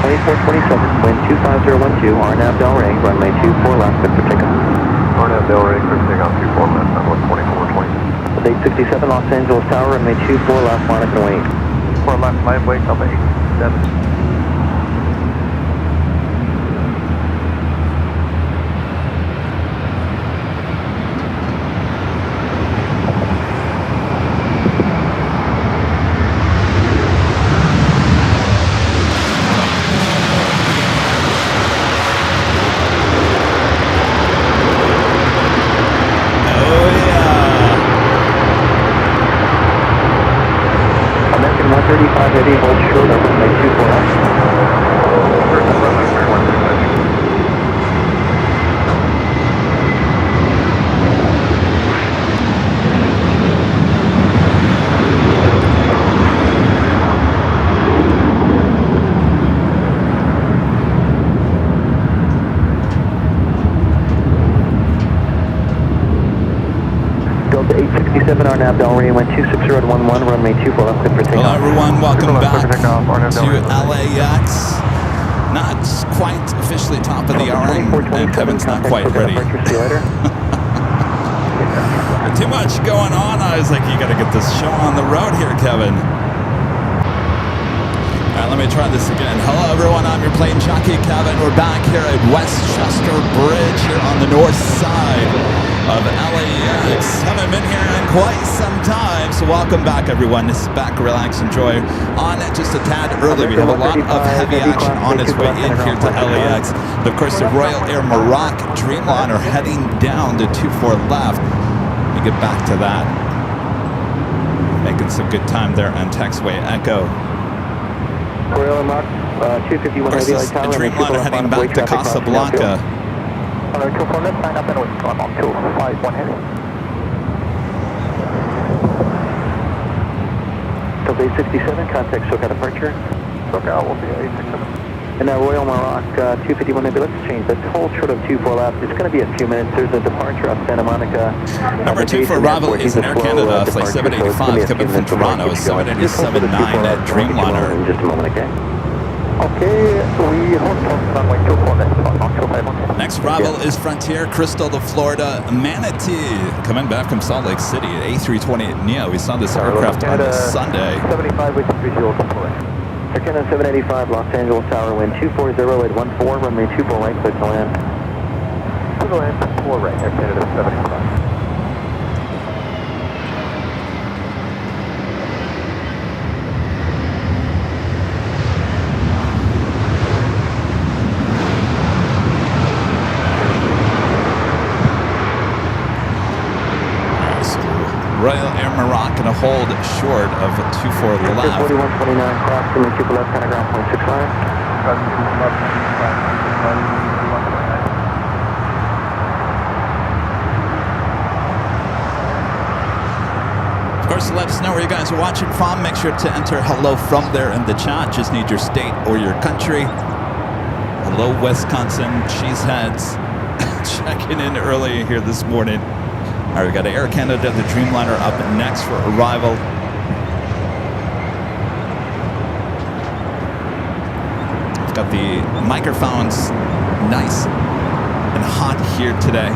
2427, wind 25012, RNAV Delray, runway 24 left, good for takeoff. RNAV Delray, clear for takeoff 24 left, runway 2420. 867 Los Angeles Tower, runway 24 left, Monica wait. 4 left, live wait, Delta 867. Heavy, hold short of runway 24 left. Delta 867, RNAV Delray, wind 26011, runway 24 left, good for takeoff. Hello everyone, welcome back to LAX. Not quite officially top of the hour, and Kevin's not quite ready. Too much going on. I was like, you gotta get this show on the road here, Kevin. Alright, let me try this again. Hello everyone, I'm your Plane Jockey Kevin. We're back here at Westchester Bridge here on the north side of LAX. Haven't been here in quite some time, so welcome back everyone. This is Back, Relax, Enjoy. On just a tad early, we have a lot of heavy action on its way in here to LAX. But of course, the Royal Air Maroc Dreamliner heading down to 24 left. Let me get back to that. Making some good time there on Taxiway Echo. Royal Air Maroc 251 of course, this Dreamliner heading back to Casablanca. 24 left, line up and wait, I'm on 251 heavy. Delta 867, contact SoCal departure. SoCal will be 867. And now Royal Maroc 251 heavy, let's change that. Hold short of 24 left, it's going to be a few minutes. There's a departure off Santa Monica. Number 2 for arrival is an Air Canada flight 785 coming from Toronto, 787-9 at Dreamliner. In just a moment, okay? Okay, we hold runway 24 left, 251. Next arrival is Frontier Crystal to Florida Manatee, coming back from Salt Lake City at A320neo. We saw this aircraft on a Sunday. 75 with 30 deploy. Air Canada 785, Los Angeles Tower, wind 240 at 14, runway 24 right, clear to land. To the land, 4 right, Air Canada 785. Royal Air Maroc going to hold short of 24 left. 4129, cross to 24 left, pentagram 0.65. Of course, let us know where you guys are watching from. Make sure to enter hello from there in the chat. Just need your state or your country. Hello, Wisconsin cheeseheads. Checking in early here this morning. All right, we got Air Canada, the Dreamliner up next for arrival. We've got the microphones nice and hot here today.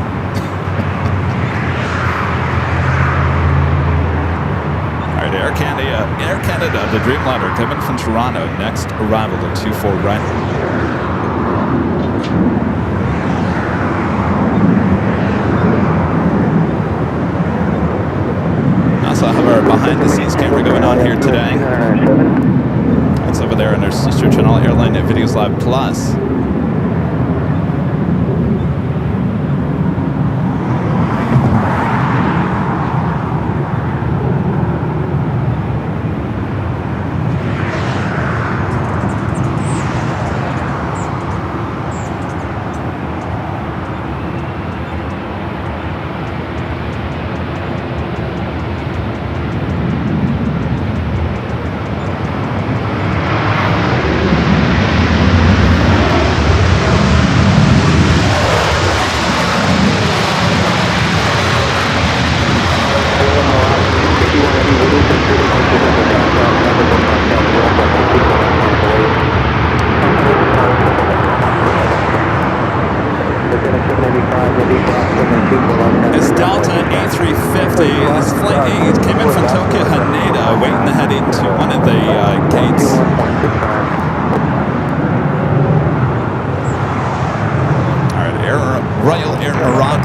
All right, Air Canada, the Dreamliner coming from Toronto. Next arrival at 24 right. Also have our behind-the-scenes camera going on here today. It's over there on our sister channel, Airline Videos Live Plus.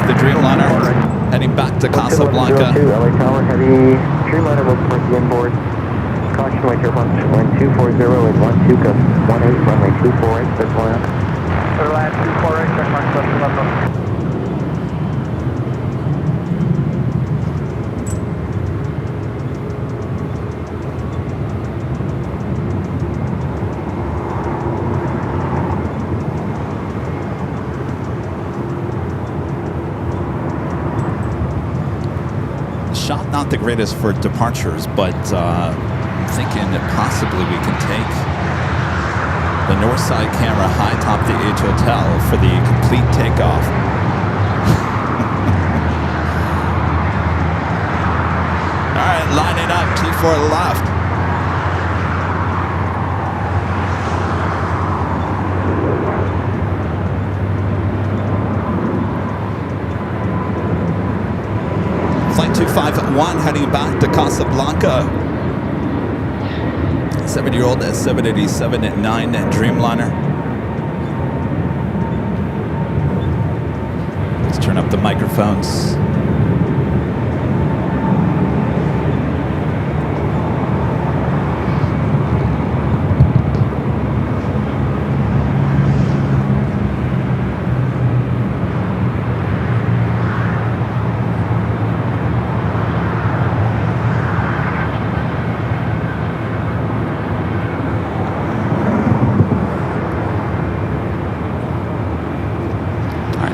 the Dreamliner, heading back to Casablanca. 2, LA Tower, heavy Dreamliner will support the inboard. Caution, right turbulence, wind 240 at 12, gust 18, runway 248, circle out. Airline 248, check mark, question level. Shot not the greatest for departures, but I'm thinking that possibly we can take the north side camera high top the H Hotel for the complete takeoff. All right, lining up, T4 left. Flight 251 heading back to Casablanca. 7-year-old at 787 at 9 at Dreamliner. Let's turn up the microphones.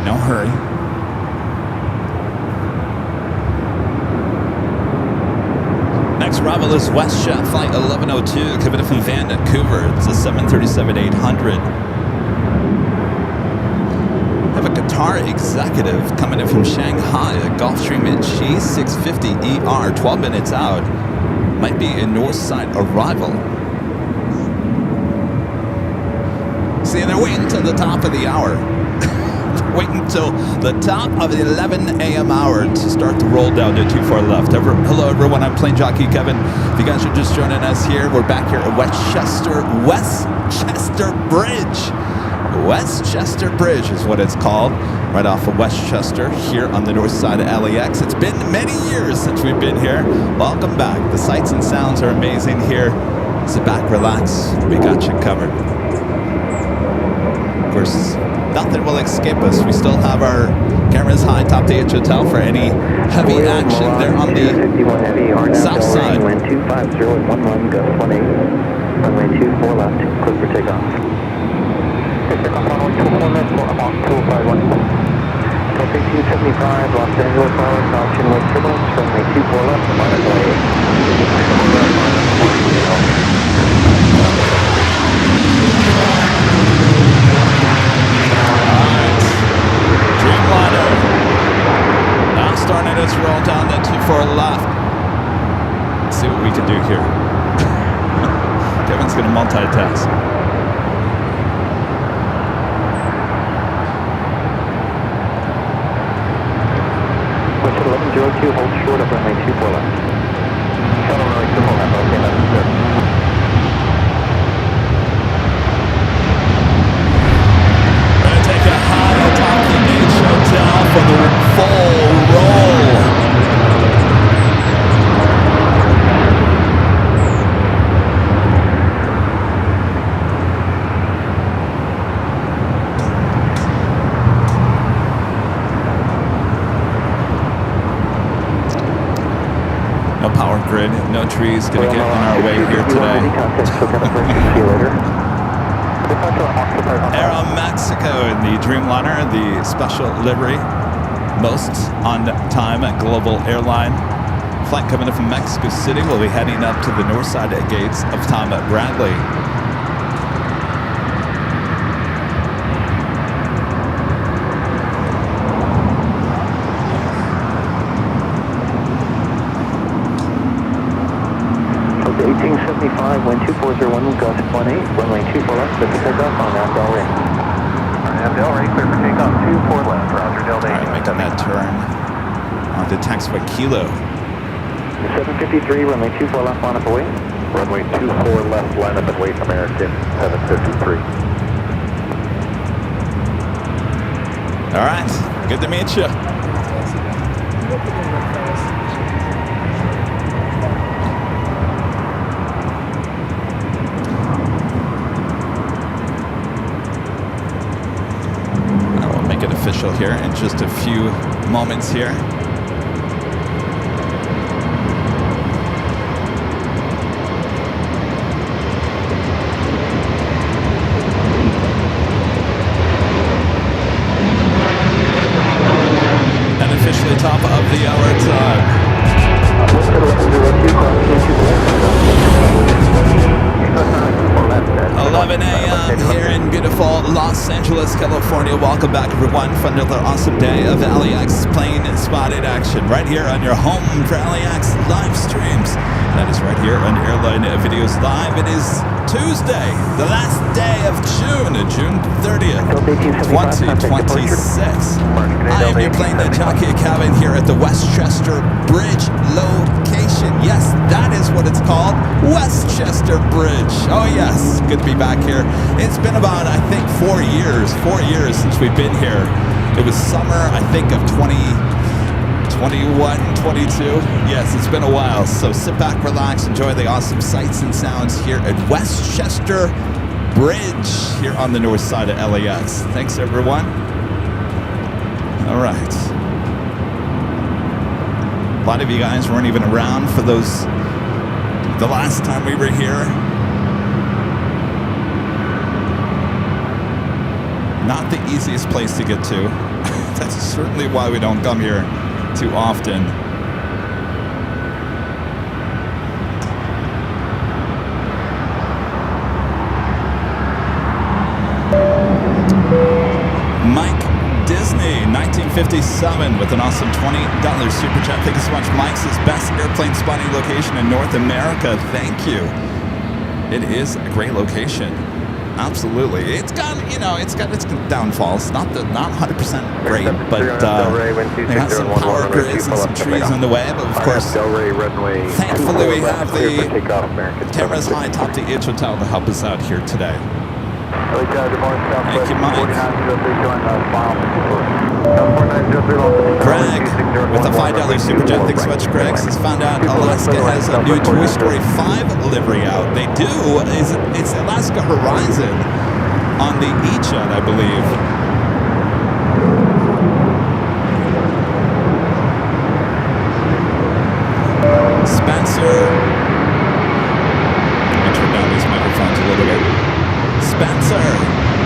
No hurry. Next arrival is WestJet flight 1102 coming from Vancouver. It's a 737-800. Have a Qatar executive coming in from Shanghai, a Gulfstream G650ER, 12 minutes out. Might be a north side arrival. See, they're waiting till the top of the hour. Wait until the top of the 11 a.m. hour to start to roll down to 24 left. Hello, everyone. I'm Plane Jockey Kevin. If you guys are just joining us here, we're back here at Westchester Bridge. Westchester Bridge is what it's called, right off of Westchester here on the north side of LAX. It's been many years since we've been here. Welcome back. The sights and sounds are amazing here. Sit back, relax. We got you covered. Of course, nothing will escape us. We still have our cameras high top the H Hotel for any heavy action there on the south side. Wind 250 at 11, gust 18, runway 24 left, clear for takeoff. Takeoff runway 24 left, about 251. Delta 275, Los Angeles, caution with turbulence, runway 24 left, minus way. Dreamliner now starting its roll down to 24 left. Let's see what we can do here. Kevin's going to multitask. Push at 1102, hold short of runway 24 left. Shuttle runway 24 left, okay, that's good. Take a high atop the H Hotel for the full roll. No power grid, no trees gonna get in our way here today. See you later. Aeromexico in the Dreamliner, the special livery, most on time at Global Airline. Flight coming in from Mexico City will be heading up to the north side gates of Tom Bradley. Delta 1875, wind 2401, gust 18, runway 24 left, clear for takeoff on Abdel Ray. Abdel Ray, clear for takeoff, 24 left, roger, Delta All right, making that turn onto Taxiway Kilo. 753, runway 24 left, line up away. Runway 24 left, line up and wait, American 753. All right, Good to meet you. I will make it official here in just a few moments here. Top of the hour time. 11 a.m. here in beautiful Los Angeles, California. Welcome back, everyone, for another awesome day of LAX plane spotted action right here on your home for LAX live streams. That is right here on Airline Videos Live. It is Tuesday, the last day of June 30th, 2026. I am your Plane Jockey Kevin here at the Westchester Bridge location. Yes, that is what it's called, Westchester Bridge. Oh yes, good to be back here. It's been about, I think, 4 years since we've been here. It was summer, I think, of 2021, 22. Yes, it's been a while. So sit back, relax, enjoy the awesome sights and sounds here at Westchester Bridge here on the north side of LAX. Thanks, everyone. All right. A lot of you guys weren't even around for the last time we were here. Not the easiest place to get to. That's certainly why we don't come here too often. Mike Disney, 1957, with an awesome $20 super chat. Thank you so much. Mike says best airplane spotting location in North America. Thank you. It is a great location. Absolutely. It's got its downfalls. Not 100% great, but they got some power grids and some trees on the way. But of course, thankfully we have the cameras high atop the H Hotel to help us out here today. Thank you, Mike. Greg, with a $5 super chat. Thanks so much, Greg. Has found out Alaska has a new Toy Story 5 livery out. They do. It's Alaska Horizon on the E-Jet, I believe. Spencer. Let me turn down these microphones a little bit. Spencer,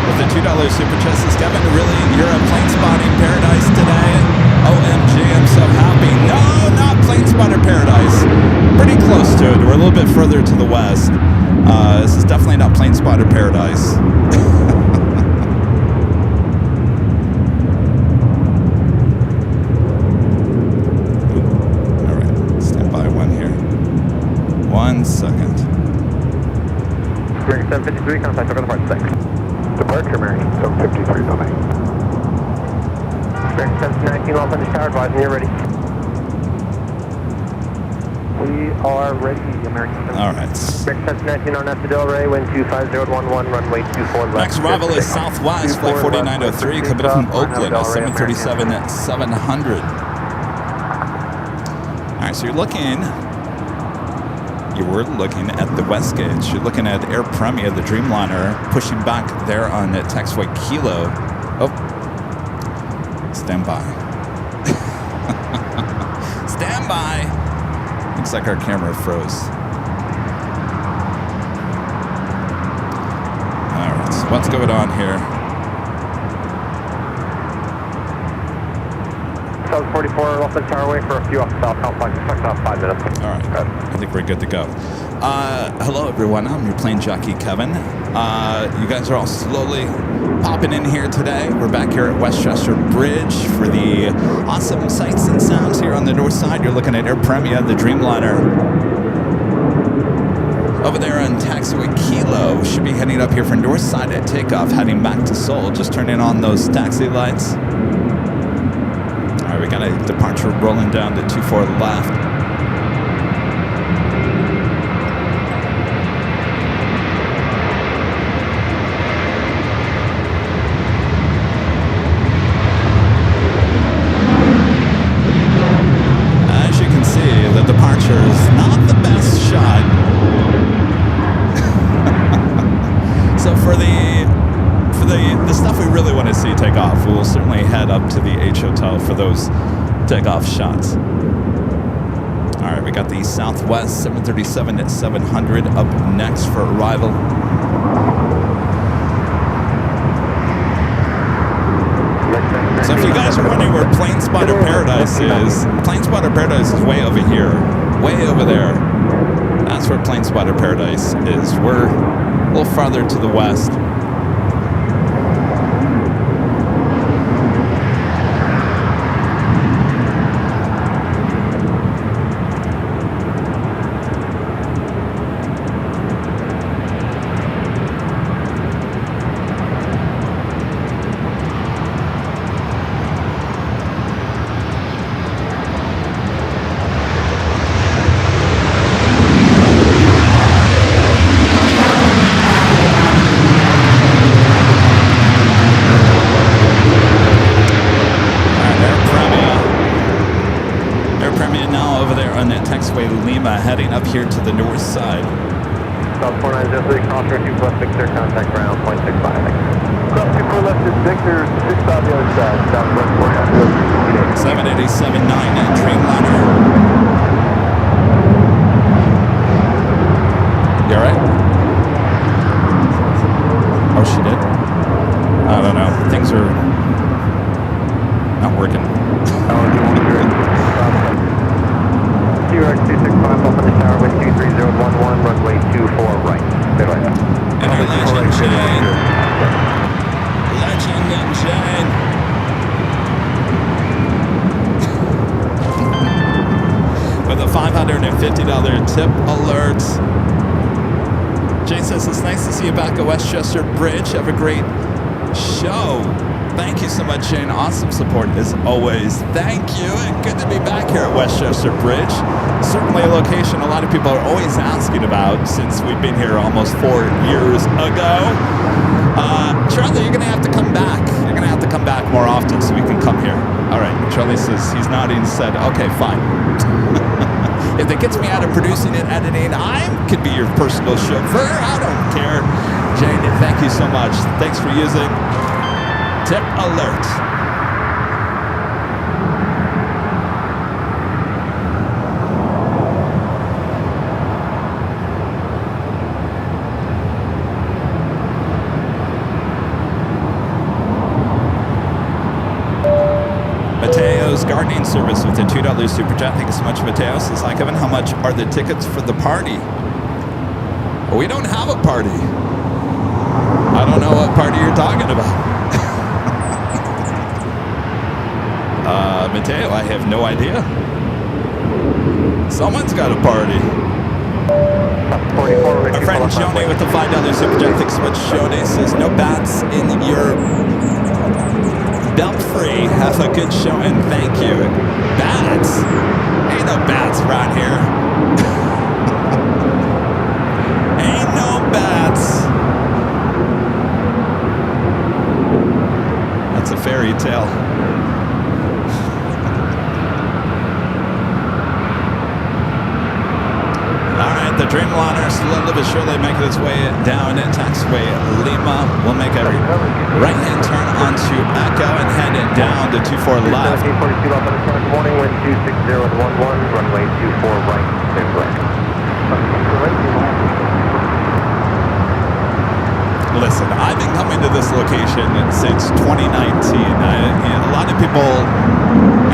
with the $2 super chat, says, Kevin, really, you're a plane spotting paradise today? OMG, I'm so happy. No, not plane spotter paradise. Pretty close to it. We're a little bit further to the west. This is definitely not plane spotter paradise. All right, stand by one here. 1 second. 753, contact over the part 6. Departure, American 753, bye-bye. American 719, Los Angeles Tower, advising you're ready. We are ready, American 719. All right. American 719 on Nesta Del Rey, wind 25011, runway 24 left. Next arrival is Southwest, flight 4903, coming in from Oakland, at 737-700. All right, so you were looking at the West Gate. You're looking at Air Premia, the Dreamliner, pushing back there on the Taxiway Kilo. Oh, stand by. Stand by. Looks like our camera froze. All right, so what's going on here? 44, Los Angeles Tower, wait for a few off the south complex. Expect about 5 minutes. All right, I think we're good to go. Hello, everyone. I'm your Plane Jockey Kevin. You guys are all slowly popping in here today. We're back here at Westchester Bridge for the awesome sights and sounds here on the north side. You're looking at Air Premia, the Dreamliner. Over there on Taxiway Kilo, should be heading up here for north side at takeoff, heading back to Seoul. Just turning on those taxi lights. All right, we got a departure rolling down to 24 left. So for the stuff we really want to see take off, we will certainly head up to the H Hotel for those takeoff shots. All right, we got the Southwest 737 at 700 up next for arrival. So if you guys are wondering where Plane Spotter Paradise is, Plane Spotter Paradise is way over here, way over there. That's where Plane Spotter Paradise is. We're a little farther to the west. Taxiway Lima heading up here to the north side. South 4903, cross 2 left Victor, contact ground, 0.65. Cross 2 left is Victor, 65 the other side, Southwest 4903. 787-9 Dreamliner. You alright? Oh, she did? I don't know. Things are not working. QRX 265 up on the tower with 23011, runway 24 right. Good right. And our Legend Jane. Legend and Jane. With a $550 tip alert. Jane says, it's nice to see you back at Westchester Bridge. Have a great show. Thank you so much, Jane. Awesome support as always. Thank you, and good to be back here at Westchester Bridge. Certainly a location a lot of people are always asking about since we've been here almost 4 years ago. Charlie, you're going to have to come back. You're going to have to come back more often so we can come here. All right, Charlie says he's nodding and said, okay, fine. If that gets me out of producing and editing, I could be your personal chauffeur. I don't care. Jane, thank you so much. Thanks for using Tip Alert. Mateo's gardening service with a $2 super chat. Thank you so much, Mateo. Says, hi, Kevin. How much are the tickets for the party? Well, we don't have a party. I don't know what party you're talking about. Mateo, I have no idea. Someone's got a party. Our friend Joni with the $5 super chat. Thanks so much, Joni. Says, no bats in your belt free. Have a good show and thank you. Bats? Ain't no bats around here. Ain't no bats. That's a fairy tale. Alright, the Dreamliner slowly but surely making its way down in Taxiway Lima. We'll make a right-hand turn onto Echo and head it down to 24 left. 42 off on the front, morning, wind 260 at 11, runway 24 right, clear to land. Listen, I've been coming to this location since 2019. A lot of people,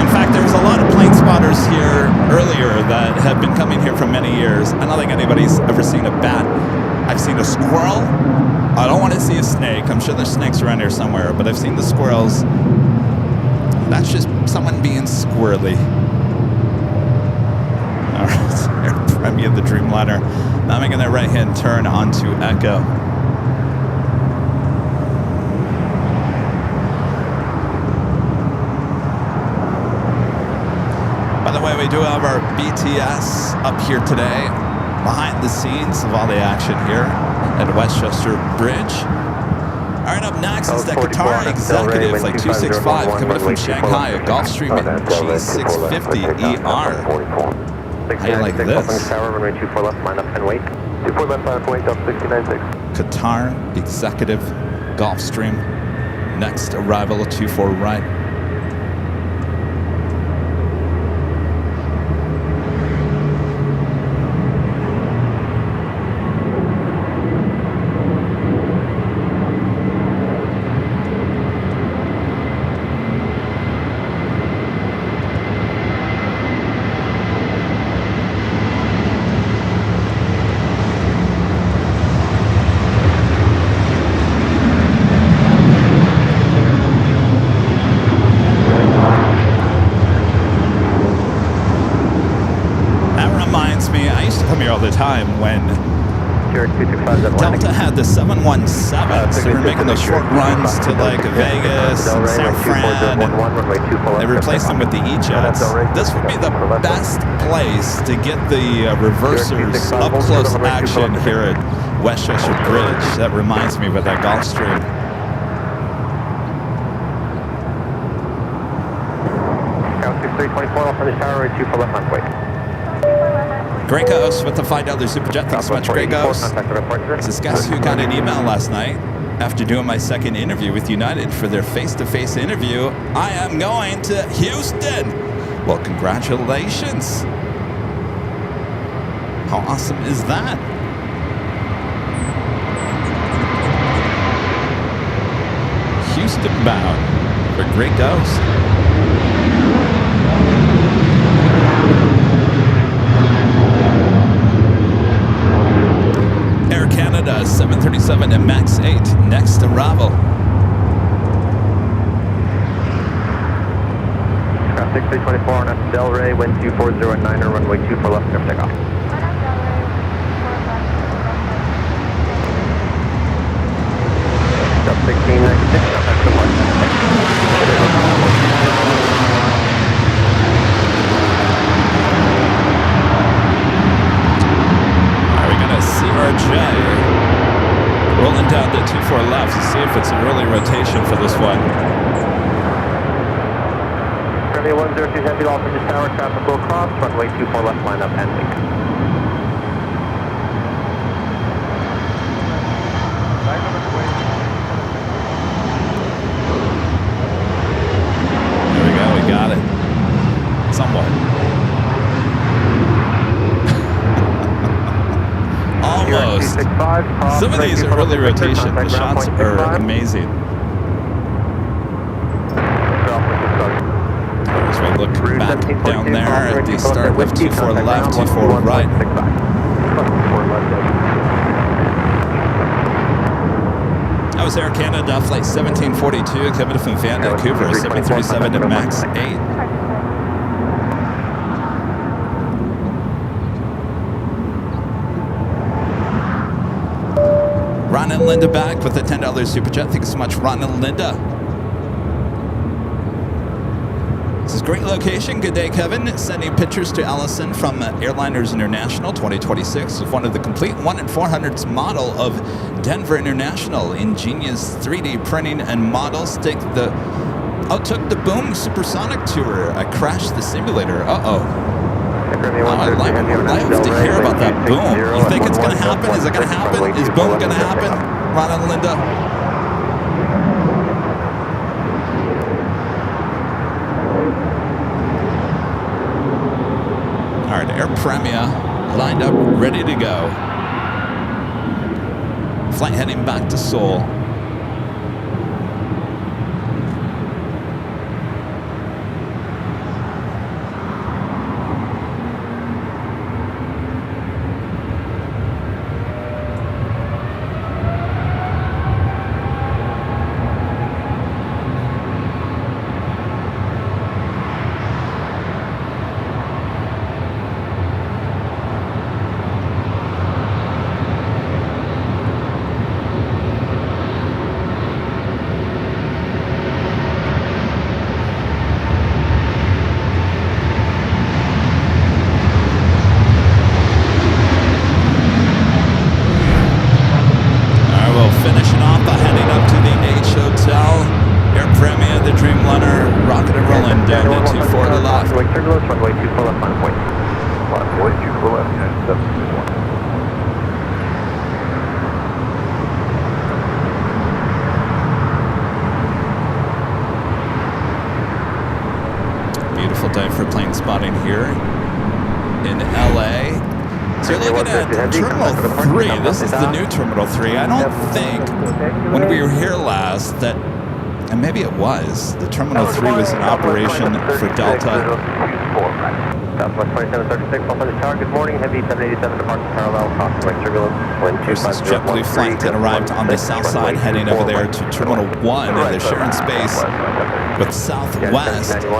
in fact, there was a lot of plane spotters here earlier that have been coming here for many years. I don't think anybody's ever seen a bat. I've seen a squirrel. I don't want to see a snake. I'm sure there's snakes around here somewhere, but I've seen the squirrels. That's just someone being squirrely. All right, Premier of the Dreamliner. Now making that right-hand turn onto Echo. By the way, we do have our BTS up here today, behind the scenes of all the action here at Westchester Bridge. All right, up next is the Qatar Executive Flight 265 coming in from Shanghai, a Gulfstream G650ER. How you like this? Tower, runway 24 left, line up and wait. 24 left, line up, wait, up 696. Qatar Executive Gulfstream. Next arrival 24 right. all the time when Delta had the 717s. They were making those short runs to like Vegas and San Fran, and they replaced them with the E-Jets. This would be the best place to get the reversers up close action here at Westchester Bridge. That reminds me of that Gulfstream. Ground 6324 off on the tower, 24 left runway. Grey Ghost with the $5 Super Jet. Thanks so much, Grey Ghost. This is guess who got an email last night after doing my second interview with United for their face-to-face interview. I am going to Houston. Well, congratulations. How awesome is that? Houston bound for Grey Ghost. Air Canada 737 and MAX 8, next arrival. Craft 6324 on Delray, wind 2409er, runway 24 left, clear takeoff. Stop 1696, that's the one. CRJ rolling down to 24 left to see if it's an early rotation for this one. Runway 102 heavy off from the tower, traffic will cross, runway 24 left, line up and wait. There we go, we got it. Somewhat. Almost. Some of these are early rotation. The shots are amazing. As we look back down there at the start with 24 left, 24 right. That was Air Canada Flight 1742 coming from Vancouver, 737 to MAX 8. Ron and Linda back with the $10 Super Jet. Thanks so much, Ron and Linda. This is a great location. Good day, Kevin. Sending pictures to Allison from Airliners International 2026 with one of the complete 1 in 400s model of Denver International. Ingenious 3D printing and models took the Boom Supersonic Tour. I crashed the simulator. I'd like to hear about that boom. You think it's going to happen? Is it going to happen? Is boom going to happen? Ron and Linda. All right, Air Premia lined up, ready to go. Flight heading back to Seoul. plane spotting here in LA. So you're looking at Terminal 3. This is the new Terminal 3. I don't think when we were here last that, and maybe it was, the Terminal 3 was in operation for Delta. Southwest 2736, off on the tower. Good morning, heavy 787 departure parallel, Taxiway turbulence, wind Here's this JetBlue flight that arrived on the south side, heading over there to Terminal 1, and they're sharing space with Southwest. Can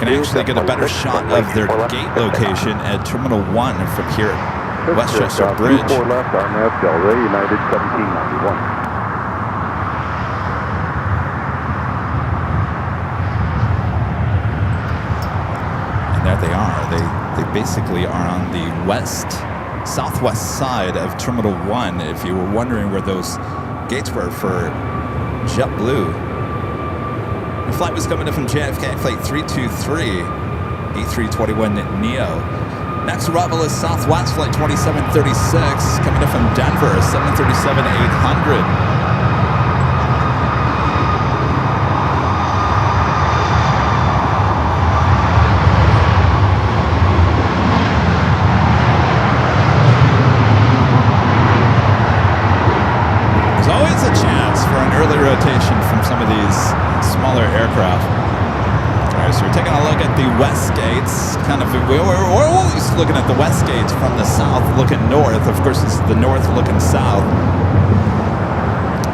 actually get a better shot of their gate location at Terminal 1 from here at Westchester Bridge. 4 left, RMF Delta, United 1791. There they are. They basically are on the southwest side of Terminal 1, if you were wondering where those gates were for JetBlue. The flight was coming in from JFK, flight 323, A321neo. Next arrival is Southwest, flight 2736, coming in from Denver, 737-800. Rotation from some of these smaller aircraft. All right, so we're taking a look at the west gates. We're always looking at the west gates from the south, looking north. Of course, this is the north looking south.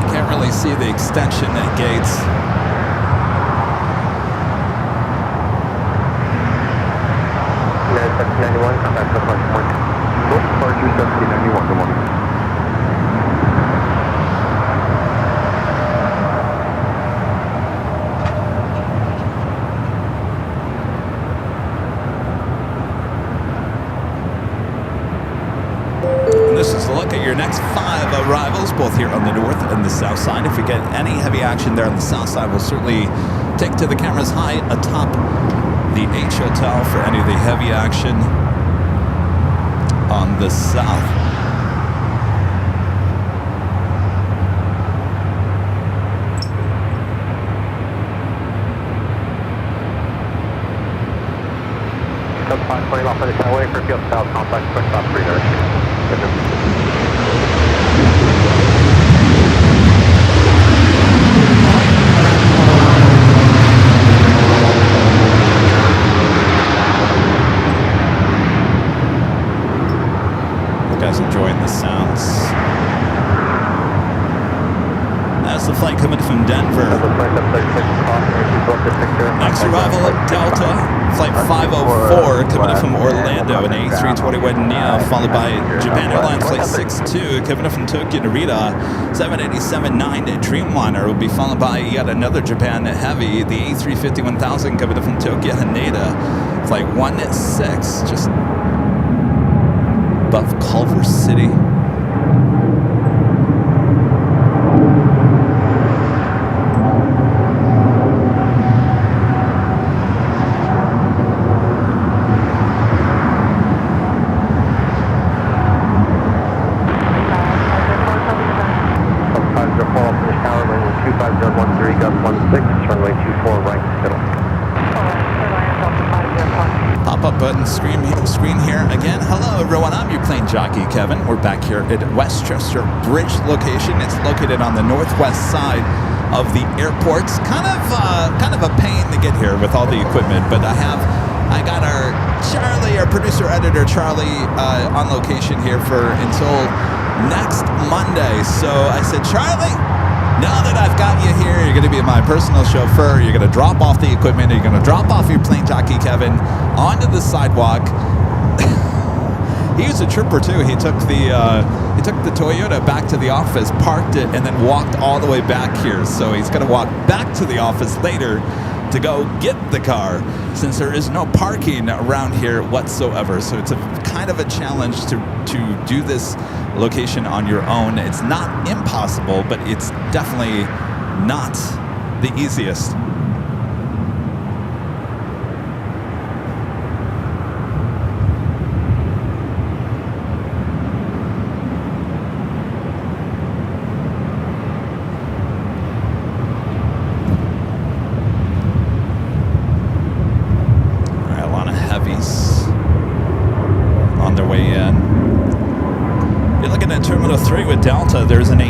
You can't really see the extension at gates. United 1791, contact Southwest 1. Departure 1791, good morning. This is a look at your next 5 arrivals, both here on the north and the south side. If we get any heavy action there on the south side, we'll certainly take to the cameras high atop the H Hotel for any of the heavy action on the south. Sub 520 off on the Taxiway for field south complex, quick stop 3 nurse. You guys enjoying the sounds? That's the flight coming from Denver. Next arrival at Delta, flight 504 coming in from Orlando, an A321neo, followed by Japan Airlines flight 62 coming in from Tokyo Narita, 787-9 Dreamliner will be followed by yet another Japan Heavy, the A350-1000 coming in from Tokyo Haneda, flight 16 just above Culver City. Pop-up button screen here again. Hello everyone, I'm your plane jockey Kevin. We're back here at Westchester Bridge location. It's located on the northwest side of the airport. It's kind of a pain to get here with all the equipment, but I got our producer editor Charlie on location here until next Monday. So I said, Charlie, now that I've got you here, you're going to be my personal chauffeur. You're going to drop off the equipment. You're going to drop off your plane jockey, Kevin, onto the sidewalk. He was a tripper too. He took the Toyota back to the office, parked it, and then walked all the way back here. So he's going to walk back to the office later to go get the car, since there is no parking around here whatsoever. So it's a kind of a challenge to do this location on your own. It's not impossible, but it's definitely not the easiest.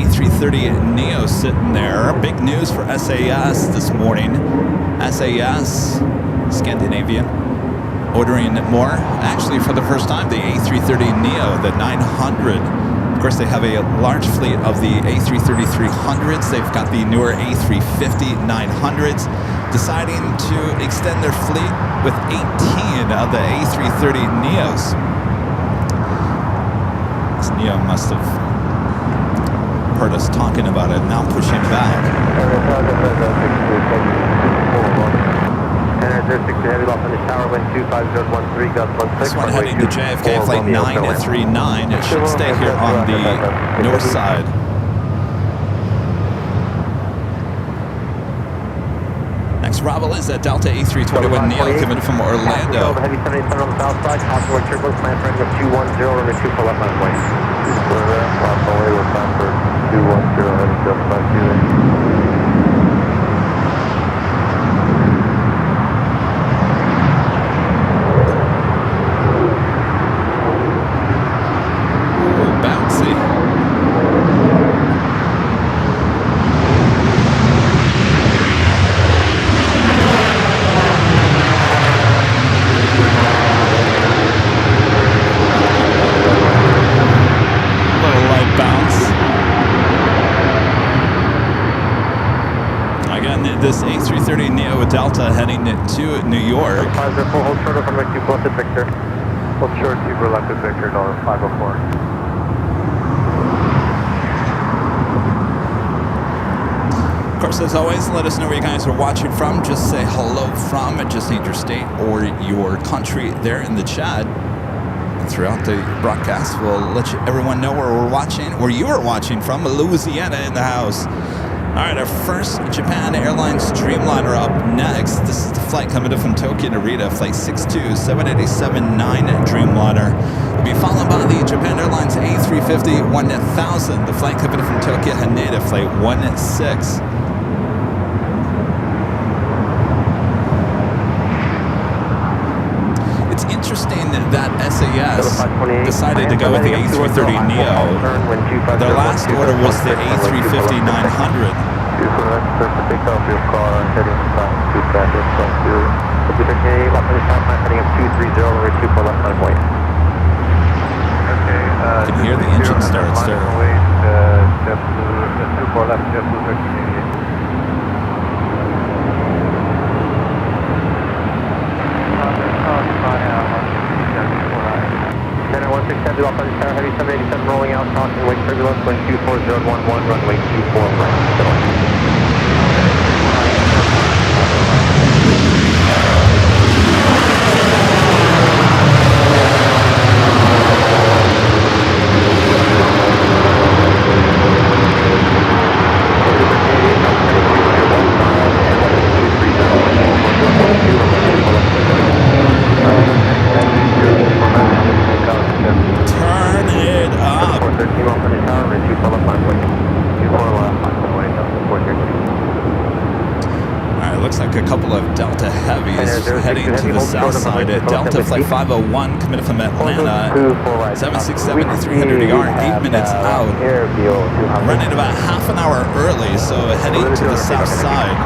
A330neo sitting there. Big news for SAS this morning. SAS, Scandinavian, ordering more. Actually, for the first time, the A330neo, the 900. Of course, they have a large fleet of the A330-300s. They've got the newer A350-900s. Deciding to extend their fleet with 18 of the A330neos. This Neo must have heard us talking about it, now pushing back. This one heading to JFK, flight 939. It should stay here on the north side. Next arrival is at Delta A321neo coming from Orlando. Heavy 77 on the south side, Taxiway turbulence, plan for engine 210, runway 24 left runway. Left runway, we're plan for 210, heading just 52. This A330neo with Delta heading to New York. Hold short of runway 24 left at Victor. Hold short 2 left at Victor, $504. Of course, as always, let us know where you guys are watching from. Just say hello from, and just need your state or your country there in the chat. And throughout the broadcast, we'll let everyone know where we're watching, where you are watching from. Louisiana in the house. All right, our first Japan Airlines Dreamliner up next. This is the flight coming in from Tokyo Narita, flight 62787-9 Dreamliner. We'll be followed by the Japan Airlines A350-1000, the flight coming in from Tokyo Haneda, flight 16. It's interesting that SAS decided to go with the A330neo. Their last order was the A350-900. You can hear the engine starts there. Then 167 off on the tower, heavy 787 rolling out, caution, wake turbulence, wind 24011, runway 24 right. A couple of Delta heavies heading to the south side at Delta Flight 501 coming from Atlanta, 767-300ER, 8 minutes out, running about half an hour early, so heading to the south side.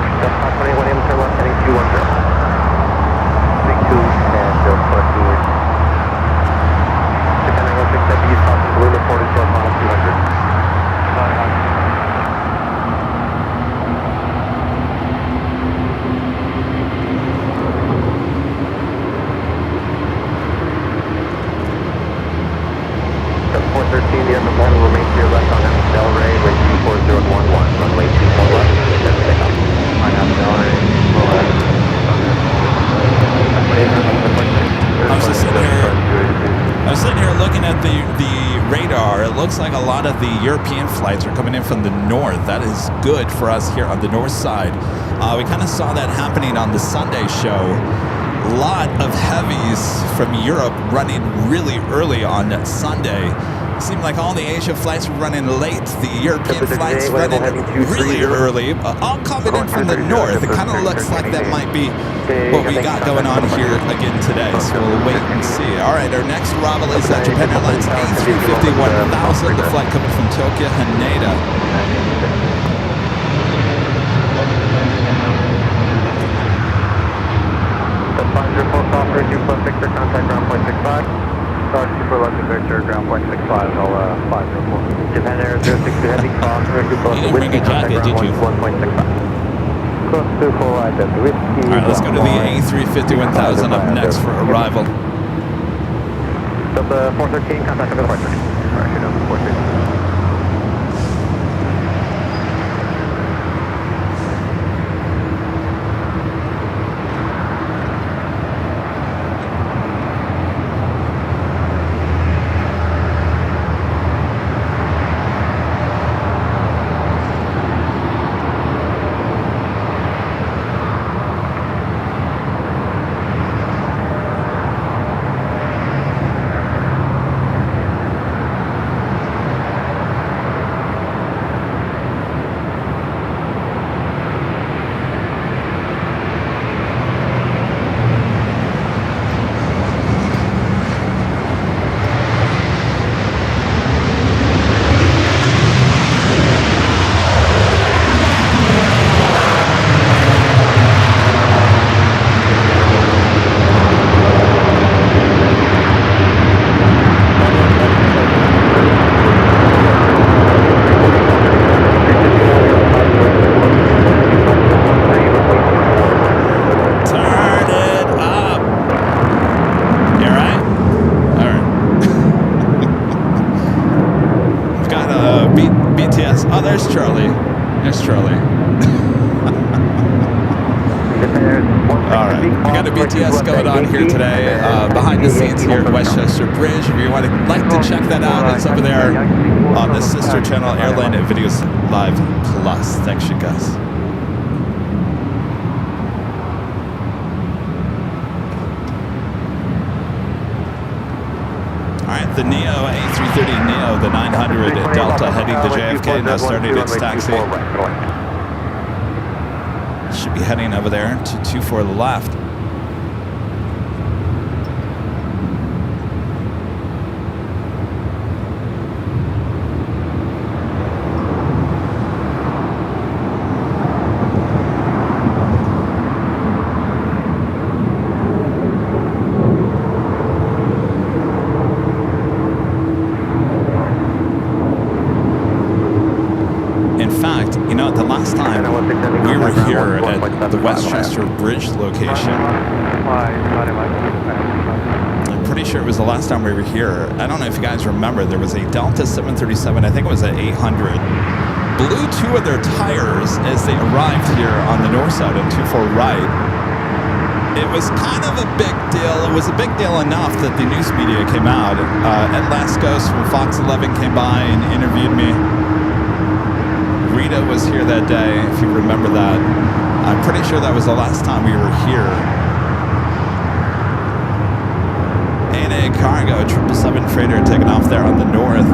Looks like a lot of the European flights are coming in from the north. That is good for us here on the north side. We kind of saw that happening on the Sunday show. A lot of heavies from Europe running really early on Sunday. Seemed like all the Asia flights were running late. The European flights Today, running level heading really 230. early. All coming in from the north. It kind of looks like that might be what we got going on here again today. So we'll wait and see. All right, our next arrival is Japan Airlines A350-1000. The flight coming from Tokyo, Haneda. Offer 2 plus Victor, contact ground point 65. Start 2 for left Victor, ground point 65, all 504. Japan Air 06 to heavy, cross 2 plus You didn't bring whiskey, a jacket, contact did ground you? 1.65. Cross 2 for right at whiskey. All right, let's go to the A350-1000 up next for arrival. So the 413, contact for the departure. All right, you're down to 413. Oh, there's Charlie. There's Charlie. All right, we got a BTS going on here today, behind the scenes here at Westchester Bridge. If you want to like to check that out, it's over there on the sister channel, Airline Videos Live Plus. Thanks, you guys. All right, the Neo A330 Neo, the 900 Delta heading to JFK, now starting its taxi. Should be heading over there to 24 to the left. The last time we were here at the Westchester Bridge location, I'm pretty sure it was the last time we were here. I don't know if you guys remember, there was a Delta 737, I think it was an 800, blew two of their tires as they arrived here on the north side of 24 right. It was kind of a big deal. It was a big deal enough that the news media came out. Ed Lascos from Fox 11 came by and interviewed me. Rita was here that day, if you remember that. I'm pretty sure that was the last time we were here. A&A Cargo, 777 freighter taking off there on the north.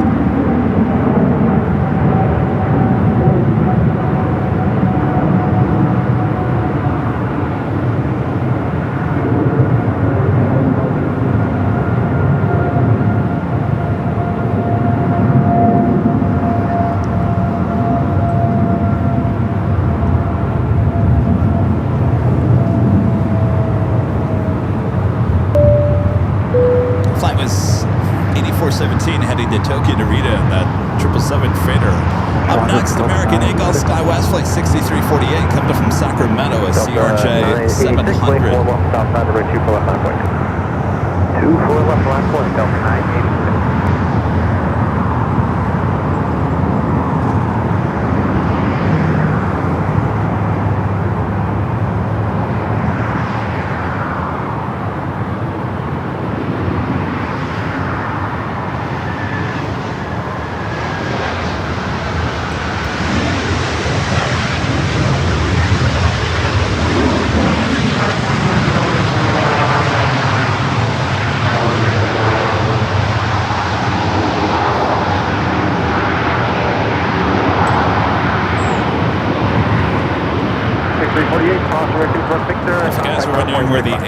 Heading to Tokyo to Rita in that 777 freighter. Up next, American Eagle SkyWest Flight 6348 coming from Sacramento, a CRJ 700. 2 for left line point, Delta 986.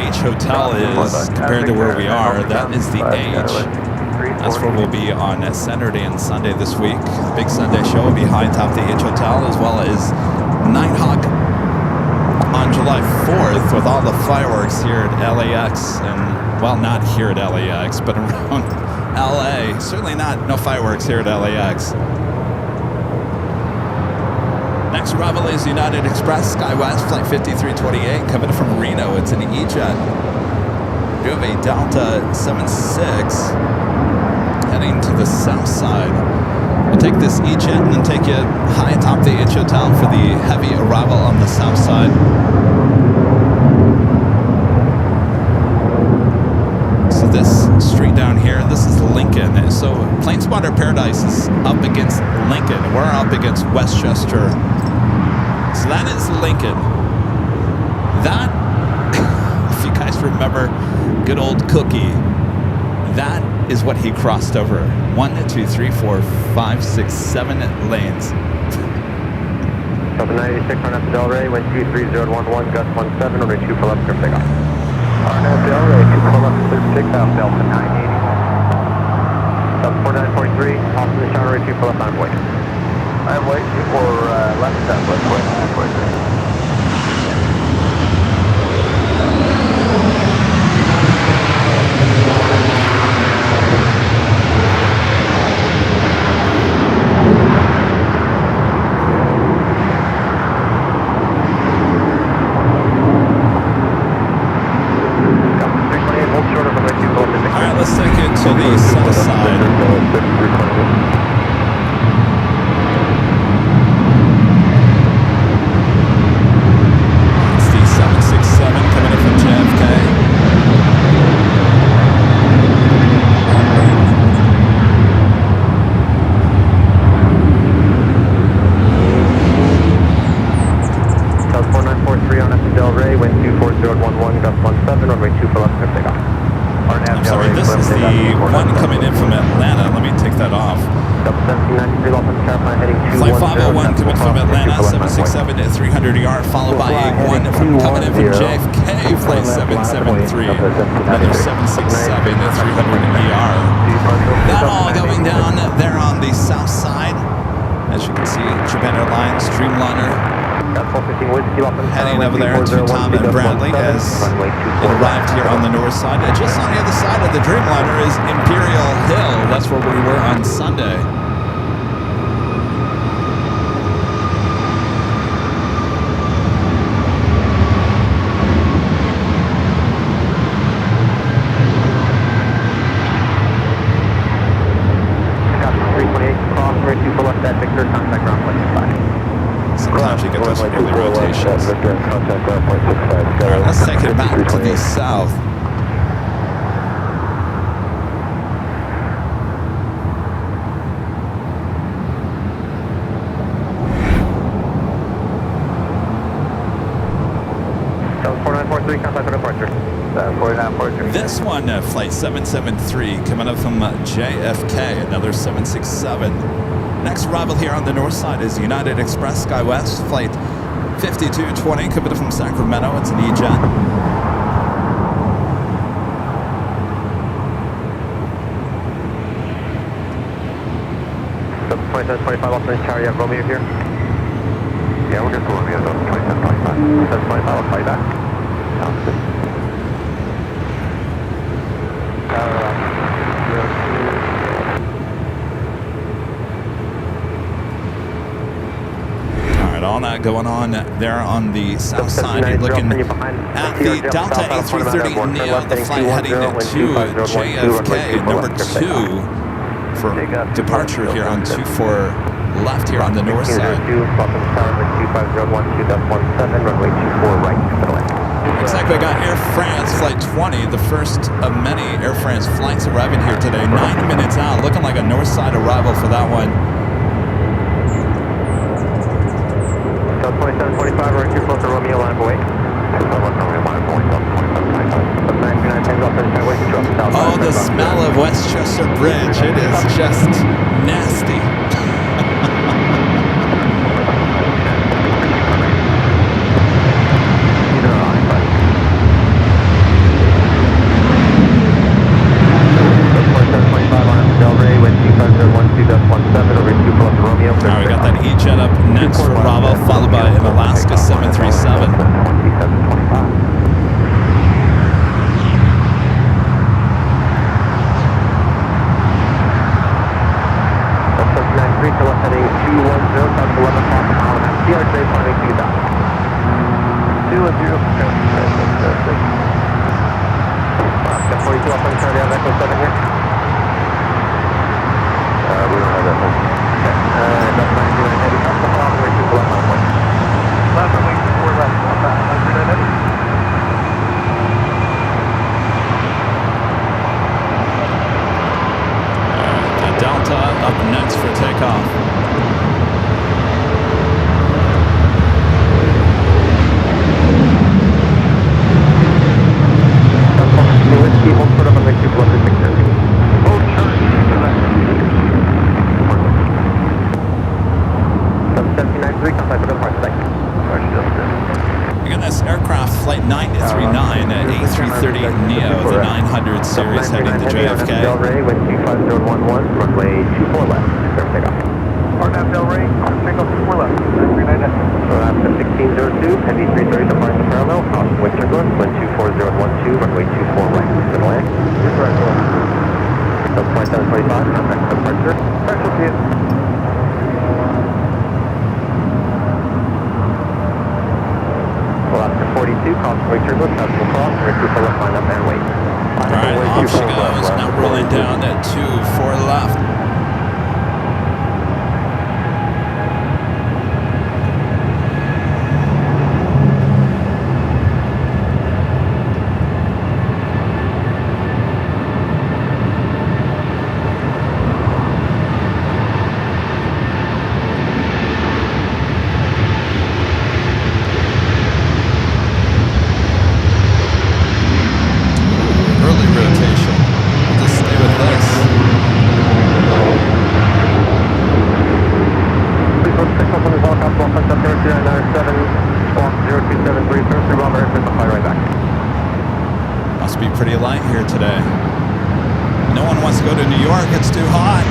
H Hotel is compared to where we are. That is the H. That's where we'll be on Saturday and Sunday this week. Big Sunday show will be high atop the H Hotel, as well as Nighthawk on July 4th with all the fireworks here at LAX. And, well, not here at LAX, but around LA. Certainly no fireworks here at LAX. Next arrival is United Express, SkyWest, flight 5328, coming from Reno. It's an E-Jet. We have a Delta 76 heading to the south side. We'll take this E-Jet and then take you high atop the H Hotel for the heavy arrival on the south side. So this street down here, this is Lincoln. So Plane Spotter Paradise is up against Lincoln. We're up against Westchester. So that is Lincoln. That, if you guys remember good old Cookie, that is what he crossed over. 1, 2, 3, 4, 5, 6, 7 lanes. Delta 96, RNF Del Rey, wind 23011, gust 17, runway 2 full up, clear takeoff. RNF Del Rey, 2 full up, clear takeoff, Delta 980. Delta 4943, off in the shower, runway 2 full up, on way. I'm waiting for left step, left way, halfway. Alright, let's take it to the south side. It's the 767 coming in from JFK. Delta 4943 on F Del Rey, wind 24011, gust 17, runway 2 full up, clear takeoff. I'm sorry, this is the one coming in from Atlanta. Let me take that off. Flight 501 coming from Atlanta, 767 at 300 ER, followed by a one coming in from JFK, flight 773, another 767 at 300 ER. That all going down there on the south side. As you can see, Japan Airlines, Dreamliner, heading over there to Tom and Bradley as it arrived here on the north side. Just on the other side of the Dreamliner is Imperial Hill. That's where we were on Sunday. Sometimes you get those early rotations. Alright, let's take it back to the south. Delta 4943, contact for departure. 4943. This one, flight 773, coming up from JFK, another 767. Next arrival here on the north side is United Express SkyWest, flight 5220, coming from Sacramento. It's an E-Jet. So 2725 off the tower, you have Romeo here? Yeah, we're good for Romeo, 2725. 2725, I'll fly back. Sounds good. All that going on there on the south side. You're looking at the Delta A330 Neo, the flight heading to JFK, number 2 for departure here on 24 left here on the north side. Looks like we got Air France flight 20, the first of many Air France flights arriving here today. 9 minutes out, looking like a north side arrival for that one. 2725, runway 2 close to Romeo, line of away. Oh, the smell of Westchester Bridge. It is just nasty. next for Bravo, followed by an Alaska 737. 2725. To left heading 210, south 11 o'clock, a mile and a half. CRJ climbing 2000. 210, Alaska 42 up on Charlie, I have Echo 7 here. We don't have that one. Okay, Delta 99 heavy, south the bottom, way 2 left on point. Left on way 4 left, on that, 99 heavy. Delta up next for takeoff. Whiskey, hold short up on the 2 left to 630. Hold short. 779.3, contact with the parts deck. Again, this aircraft, flight 939 at A330neo, the 900 series heading to JFK. Del Rey, wind 25011, runway 24 left, clear takeoff. RNAV Del Rey, takeoff 24 left, 939 Alaska 1602, heavy 330 departs the parallel, caution wind turbulence, wind 24012, runway 24 right, clear land. Delta 2725, contact departure. Partial to you. Alaska 42, caution wind turbulence, possible cross, ready to left line up and wait. Alright, off she goes, now rolling down at 2-4 left. Pretty light here today. No one wants to go to New York, it's too hot.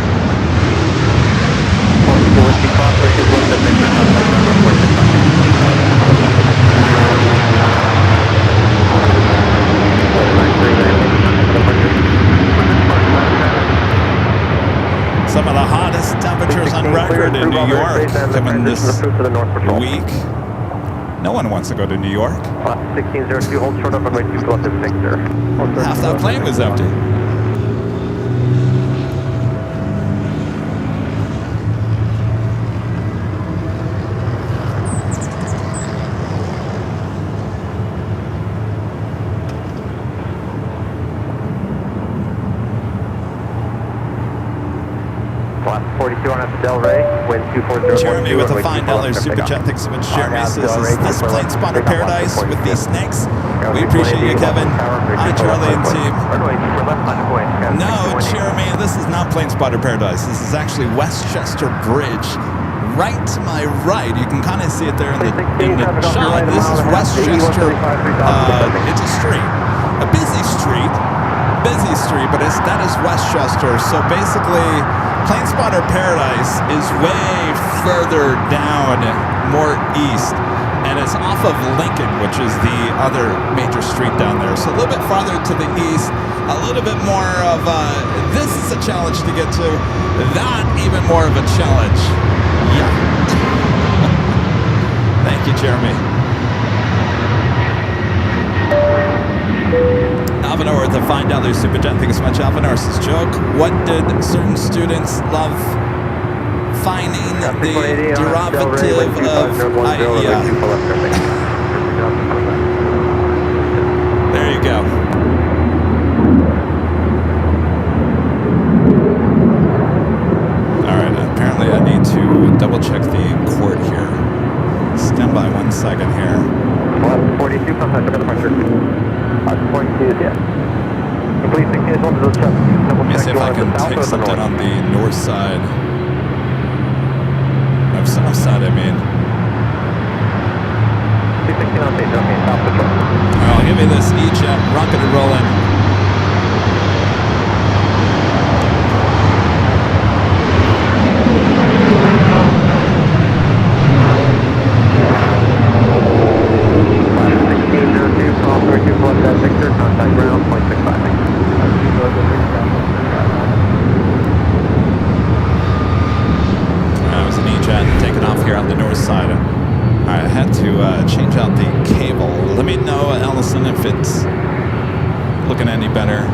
Some of the hottest temperatures on record in New York coming this week. No one wants to go to New York. 1602, hold short up on way 2 left at Victor. Half that plane was empty. Class 42 on at Del Rey, wind 240. Jeremy with a $5 super chat. Thanks so much, Jeremy. Says, is this plane spotter paradise with these snakes? We appreciate you, Kevin. Hi, Charlie and team. No, Jeremy, this is not plane spotter paradise. This is actually Westchester Bridge. Right to my right, you can kind of see it there in the shot. This is Westchester. It's a street, a busy street, but that is Westchester. So basically, Plane Spotter Paradise is way further down, more east, and it's off of Lincoln, which is the other major street down there. So a little bit farther to the east, a little bit more of this is a challenge to get to, that even more of a challenge. Yeah. Thank you, Jeremy. Alvanor with a $5 super chat. Thank you so much, Alvanor. Says, joke, what did certain students love? Finding the derivative of idea. There you go. Alright, apparently I need to double check the court here. Stand by 1 second here. 42, contact with the pressure. 42, yeah. Complete 16 1 to the check. Let me see if I can take something on the north side. South side, I mean. 216 on stage, okay, south patrol. Alright, give me this E-jet, rocket and rolling. outside. All right, I had to change out the cable. Let me know, Allison, if it's looking any better.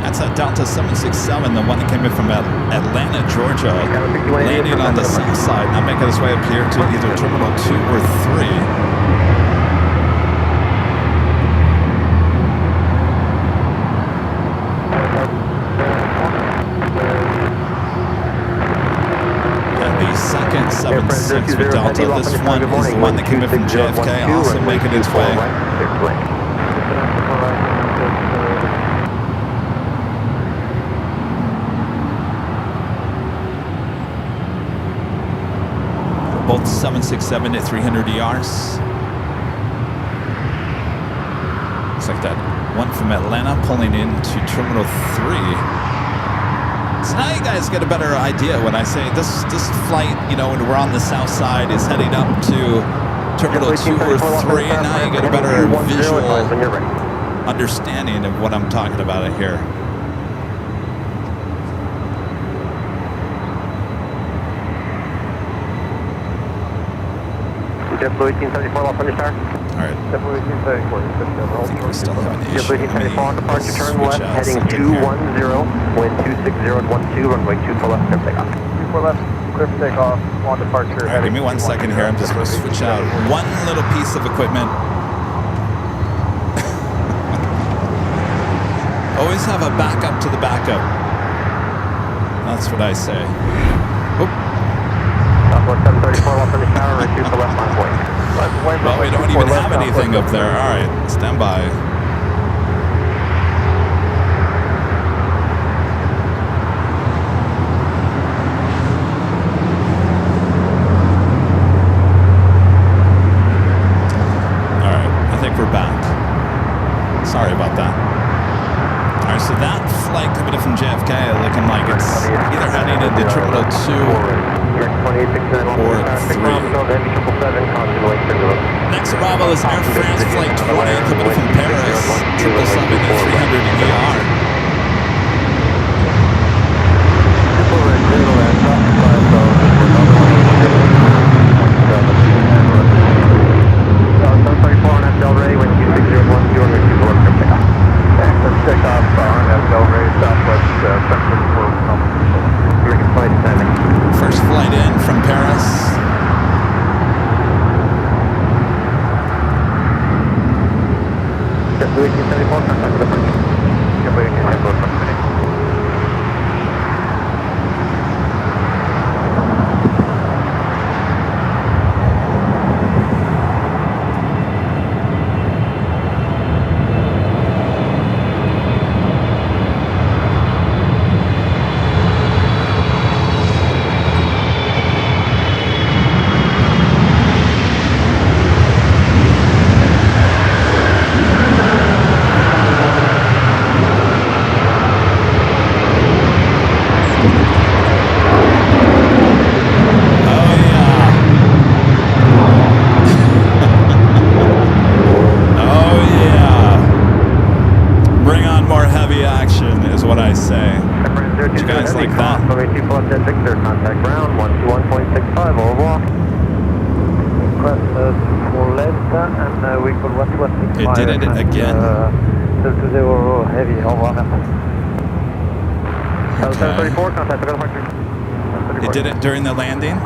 That's a Delta 767, the one that came in from Atlanta, Georgia, landing on the south side, now making its way up here to either Terminal 2 or 3. And the second 76 with Delta, this one is the one that came in from JFK, also making its way. Both 767 at 300 ERs. Looks like that one from Atlanta pulling into Terminal 3. So now you guys get a better idea when I say this flight, you know, when we're on the south side, is heading up to Terminal 2 or 3. Now you get a better visual understanding of what I'm talking about here. JetBlue 1874, Los Angeles Tower. All right. JetBlue 1874. I think we're still having an issue. JetBlue 1874 on departure, turn left, heading 210, wind 260 at 12, runway 24 left, clear for takeoff. 24 left, clear for takeoff, on departure. All right, give me 1 second here. I'm just going to switch out one little piece of equipment. Always have a backup to the backup. That's what I say. Oop. Southwest 734, Los Angeles Tower, right 2 for left line point. Well, we don't even have anything up there. All right, stand by. All right, I think we're back. Sorry about that. All right, so that flight coming in from JFK looking like it's either heading into Terminal 2 or 3. Next arrival is Air France Flight 20 coming in from Paris, 777 at 300 ER. First flight in from Paris. JetBlue 1874, contact with the French. JetBlue 1874, French. It did it again. Heavy, Okay. It did it during the landing?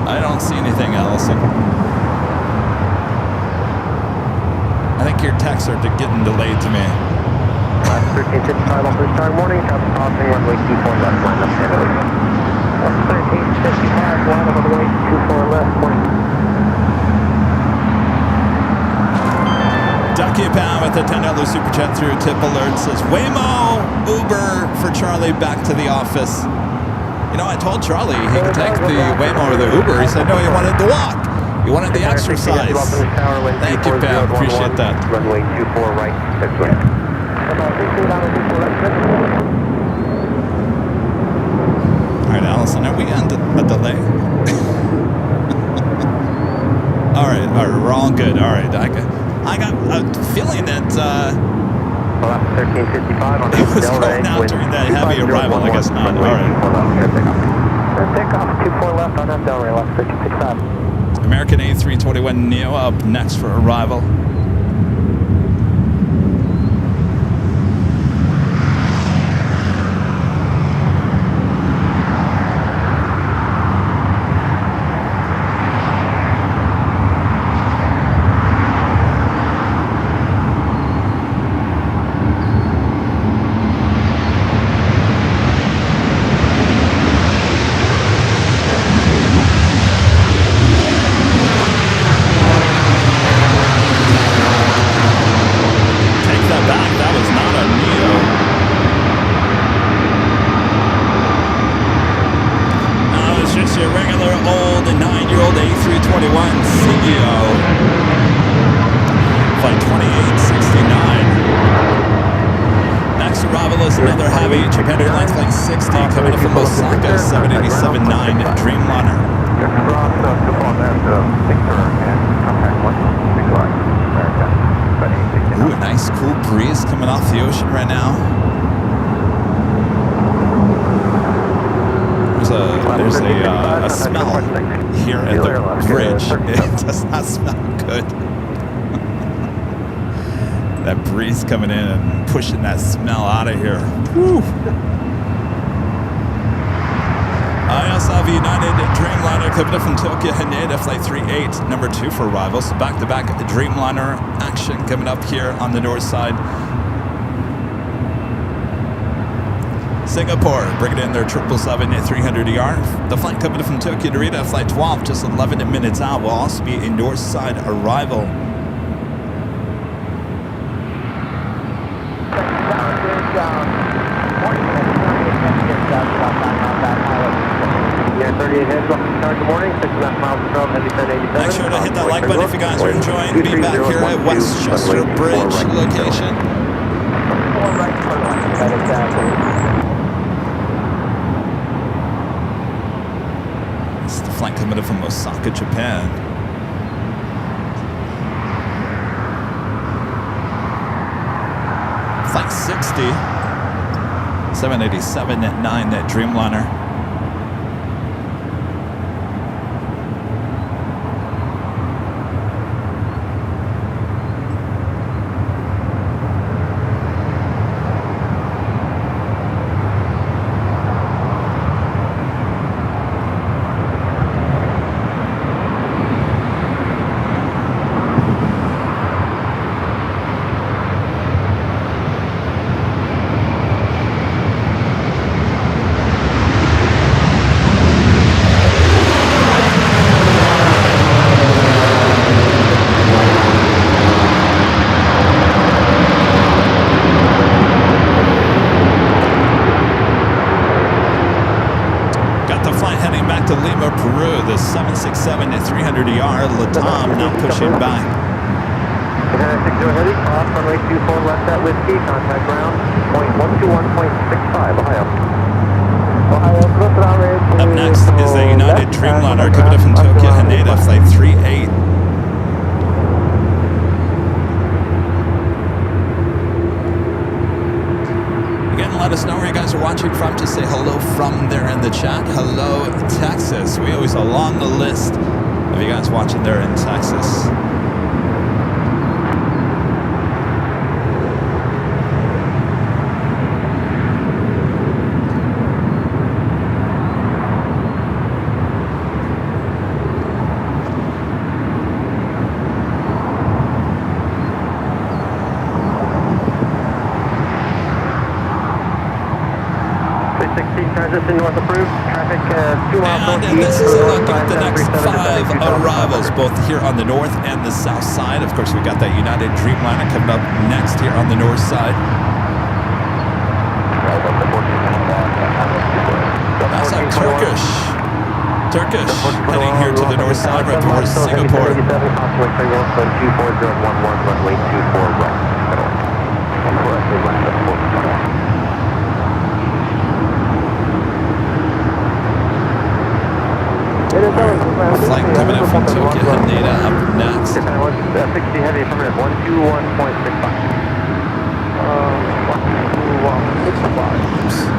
I don't see anything, Allison. I think your texts are getting delayed to me. 1355 off this time, morning, traffic crossing, runway 24 left, line up, San Luis. 1355, line up on the way, 24 left, morning. Ducky Pound with a $10 super chat through tip alert says, Waymo, Uber for Charlie back to the office. You know, I told Charlie he could take the Waymo or the Uber. He said, no, he wanted to walk. You wanted the exercise. Thank you, Pam. Appreciate that. Runway 24 right, Taxiway. All right, Allison, are we on a delay? All right, we're all good. All right, I got a feeling that 1355 on it was going out during that heavy arrival. I guess not. All right. Takeoff 24 left on that Delray, left 1365. American A321 Neo up next for arrival. Another heavy, Japan Airlines Flight 60 coming up from Osaka, 787-9 Dreamliner. Ooh, a nice cool breeze coming off the ocean right now. There's a smell here at the bridge. It does not smell good. That breeze coming in and pushing that smell out of here. Whew. I also have United Dreamliner coming up from Tokyo Haneda, Flight 38, number 2 for arrival. So back-to-back Dreamliner action coming up here on the north side. Singapore bringing in their 777-300ER. The flight coming from Tokyo Narita, Flight 12, just 11 minutes out, will also be a north side arrival. Good morning, 6.5 miles to go, heavy 1087. Make sure to hit that like button if you guys are enjoying being back here at Westchester Bridge location. It's the flight coming in from Osaka, Japan. Flight 60, 787-9 Dreamliner. To Lima, Peru, the 767-300ER Latam now pushing back. 60 heavy, cross runway 24 left at Whiskey, contact ground, point 121.65, Ohio. Up next is the United Dreamliner coming up from Tokyo Haneda, Flight 38. Let us know where you guys are watching from. Just say hello from there in the chat. Hello, Texas. We always a long list of you guys watching there in Texas. Transition north approved, traffic 2 miles northeast. And this is a look at the next 5 arrivals, both here on the north and the south side. Of course, we got that United Dreamliner coming up next here on the north side. That's that Turkish heading here to the north side right towards Singapore. 37, Taxiway 24011, runway 24 right. Flight coming in from Tokyo, Haneda up next. 60 heavy, affirmative, 121.65. 121.65.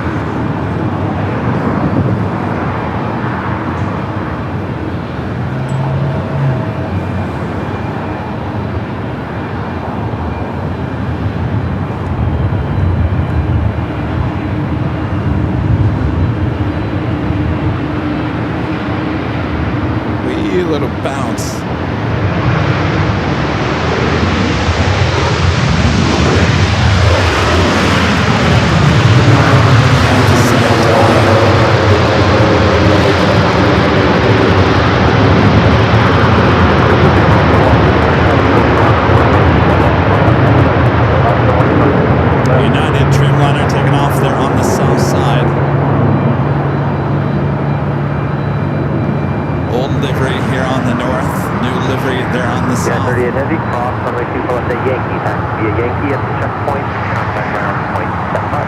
Little bounce. United Dreamliner taking off there on the south side. Old livery here on the north, new livery there on the south. 38 heavy, cross runway 2 left at Yankee, taxi via Yankee at the checkpoint, contact ground point 75.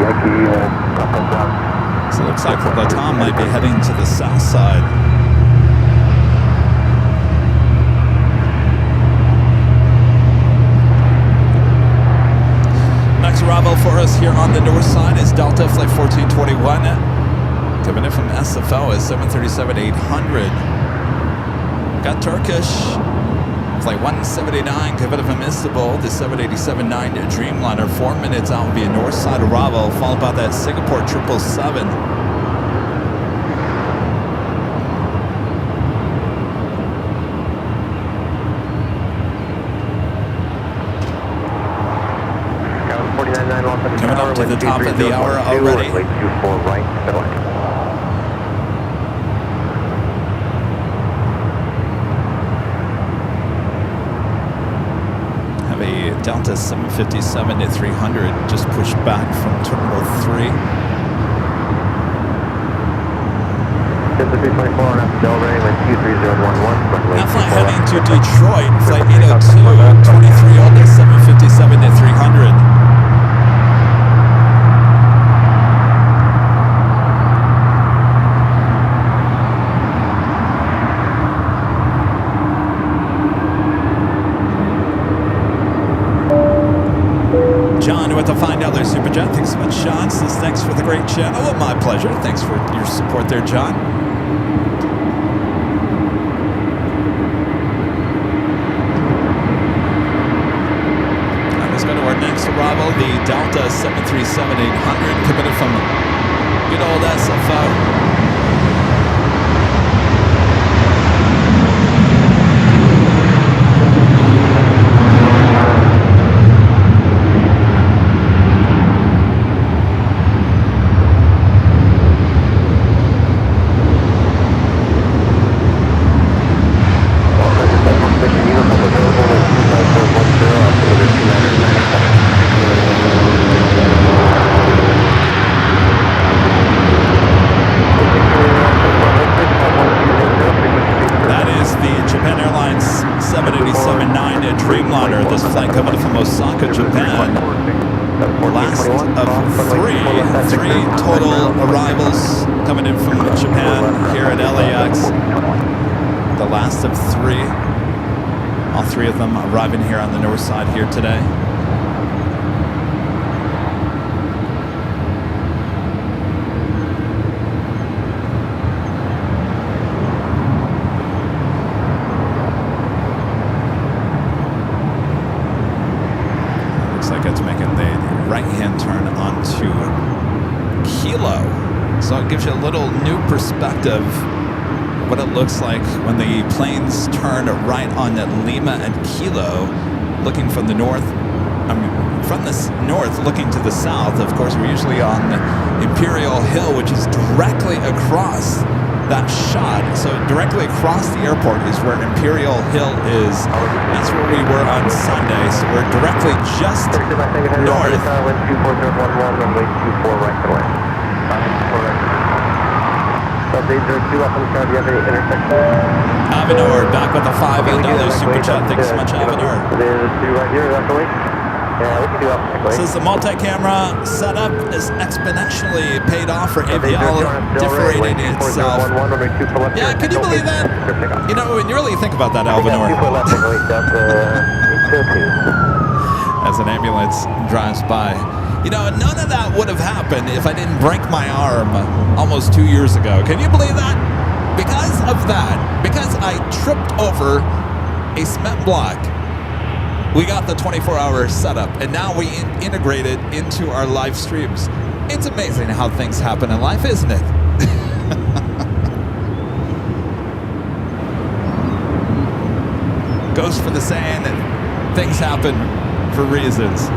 Yankee, contact ground. So it looks like Batam might be heading to the south side. Next arrival for us here on the north side is Delta Flight 1421. Coming in from SFO is 737-800. Got Turkish. Flight 179 coming in from Istanbul, the 787-9 Dreamliner. 4 minutes out via north side arrival, followed by that Singapore 777. Coming up to the top of the hour already. 24 right, select. Have a Delta 757-300 just pushed back from Terminal 3. Delta 324 on up Del Rey, wind 23011, Now flight heading to Detroit, flight 802, 23 on the 757-300. John with the $5 Super Chat. Thanks so much, Sean. Says thanks for the great channel. Well, my pleasure. Thanks for your support there, John. Let's go to our next arrival, the Delta 737-800, coming in from good old SFO. Dreamliner, this flight coming from Osaka, Japan. Last of three total arrivals coming in from Japan here at LAX. The last of three. All three of them arriving here on the north side here today. It's making the right-hand turn onto Kilo. So it gives you a little new perspective of what it looks like when the planes turn right on Lima and Kilo, looking from the north. From the north, looking to the south. Of course, we're usually on Imperial Hill, which is directly across that shot. So directly across the airport is where Imperial Hill is. That's where we were on Sunday. So we're directly just north. Update 02 left on the car. Do you have any intersection? Avenor back with a $5 super chat. Thanks so much, Avenor. There's 2 right here, left away. Yeah, we can do that. Says the multi-camera setup is exponentially paid off for Aviation differentiating itself. Yeah, can you believe that? You know, when you really think about that, Alvanor, as an ambulance drives by. You know, none of that would have happened if I didn't break my arm almost 2 years ago. Can you believe that? Because of that, because I tripped over a cement block, we got the 24-hour setup, and now we integrate it into our live streams. It's amazing how things happen in life, isn't it? Goes for the saying that things happen for reasons.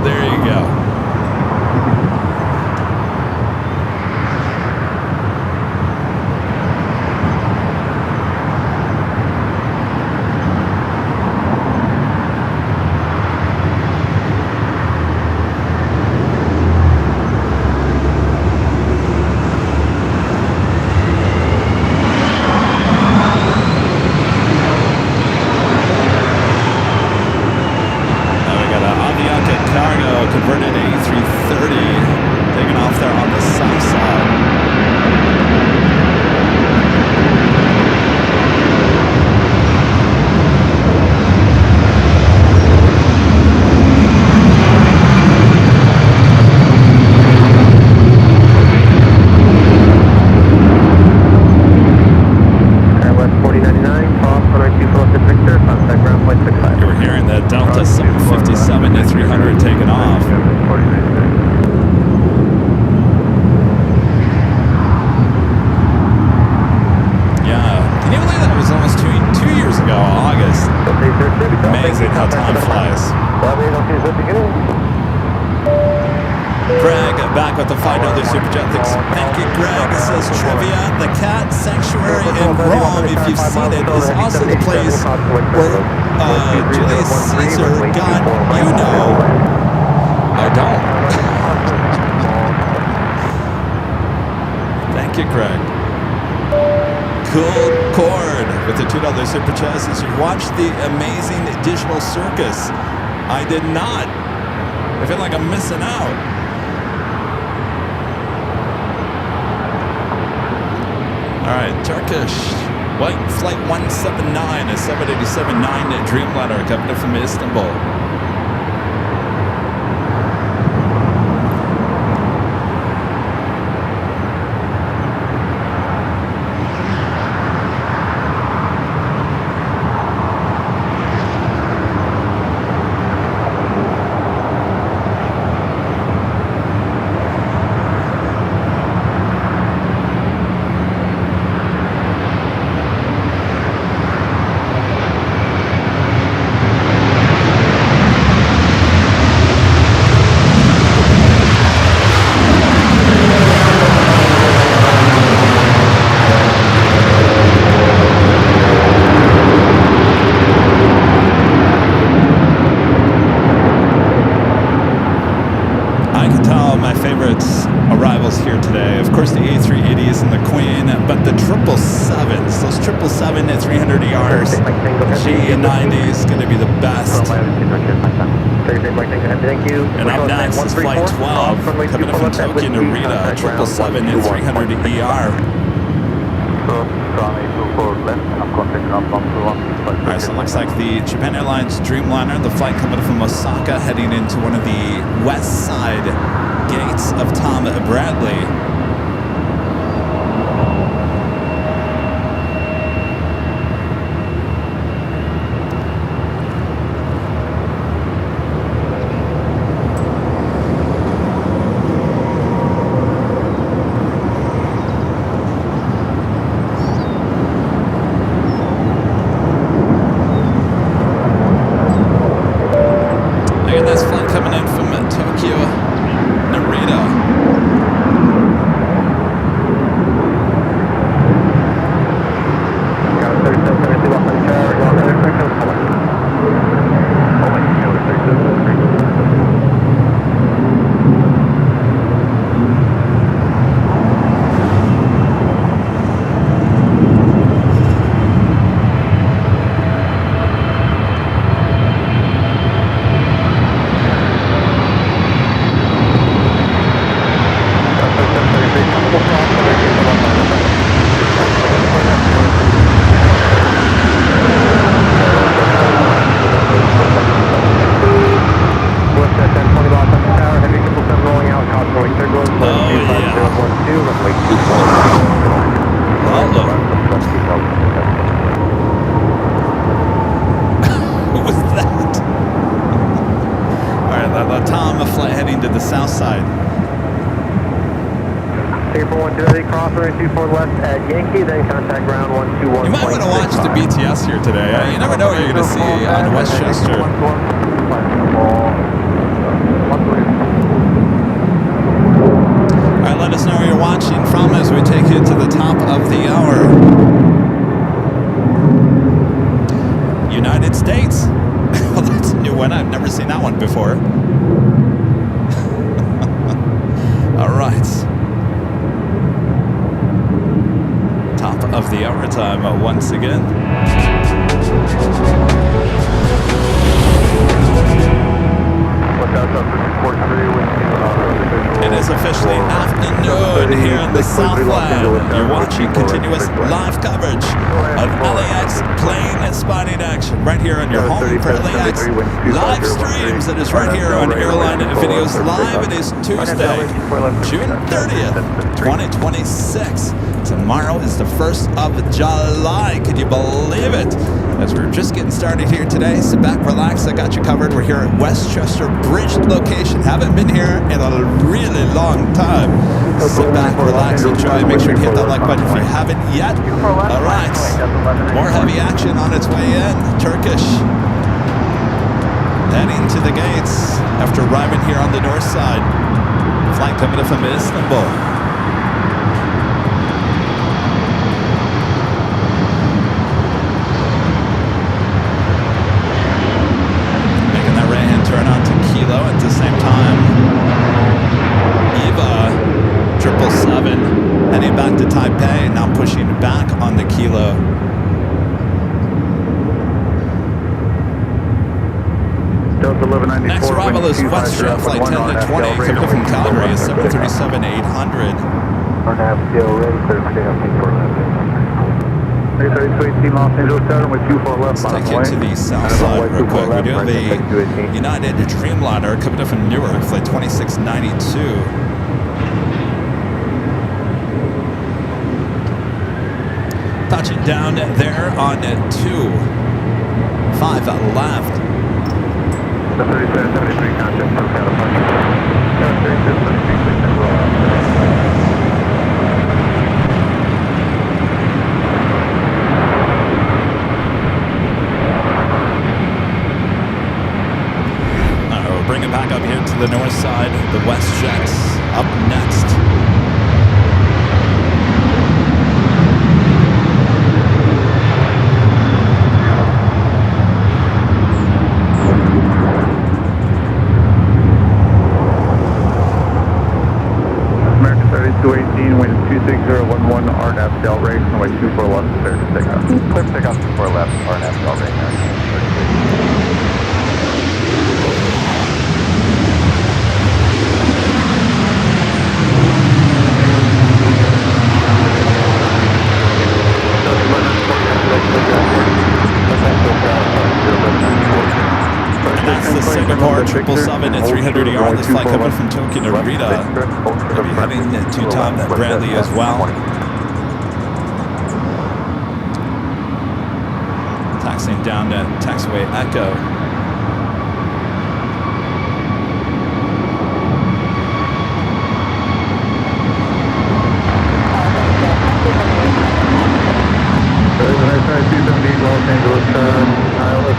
There you go. Super chat says you watched the amazing digital circus. I did not. I feel like I'm missing out. All right, Turkish White Flight 179 is 787-9 Dreamliner coming from Istanbul. Japan Airlines Dreamliner, the flight coming from Osaka, heading into one of the west side gates of Tom Bradley. This flight coming in from Tokyo, Narita. south side. April 130, cross runway 24 left at Yankee, then contact ground 121. You might want to watch the BTS here today. You never know what you're going to see on Westchester. All right, let us know where you're watching from as we take you to the top of the hour. United States. Well, that's a new one. I've never seen that one before. All right. Top of the hour time once again. It is officially afternoon here in the Southland. You're watching continuous live coverage of LAX plane spotting action right here on your home for LAX live streams. It is right here on Airline Videos Live. It is Tuesday, June 30th, 2026. Tomorrow is the 1st of July. Could you believe it? As we're just getting started here today, sit back, relax. I got you covered. We're here at Westchester Bridge location. Haven't been here in a really long time. Sit back, relax, enjoy. Make sure to hit that like button if you haven't yet. All right. More heavy action on its way in. Turkish heading to the gates after arriving here on the north side. Flight coming from Istanbul. Turn on to Kilo at the same time. Eva 777 heading back to Taipei, now pushing back on the Kilo. Next arrival is Western Flight 10 to 20, coming from Calgary, is 737-800. Let's take you to the south side real quick. We do have a United Dreamliner coming up from Newark, flight 2692. Touching down there on 2-5 left. The 3773 contact from California. 3773. Bring it back up here to the north side. The WestJets up next. American 3218, wind 26011, RNAV Del Rey, runway 24 left, clear to take off. Clear to take off 24 left, RNAV Del Rey. And that's the Singapore 777 at 300 ER. This flight coming from Tokyo Narita. We'll be heading to Tom Bradley as well. Taxiing down to Taxiway Echo. Los Angeles, ILS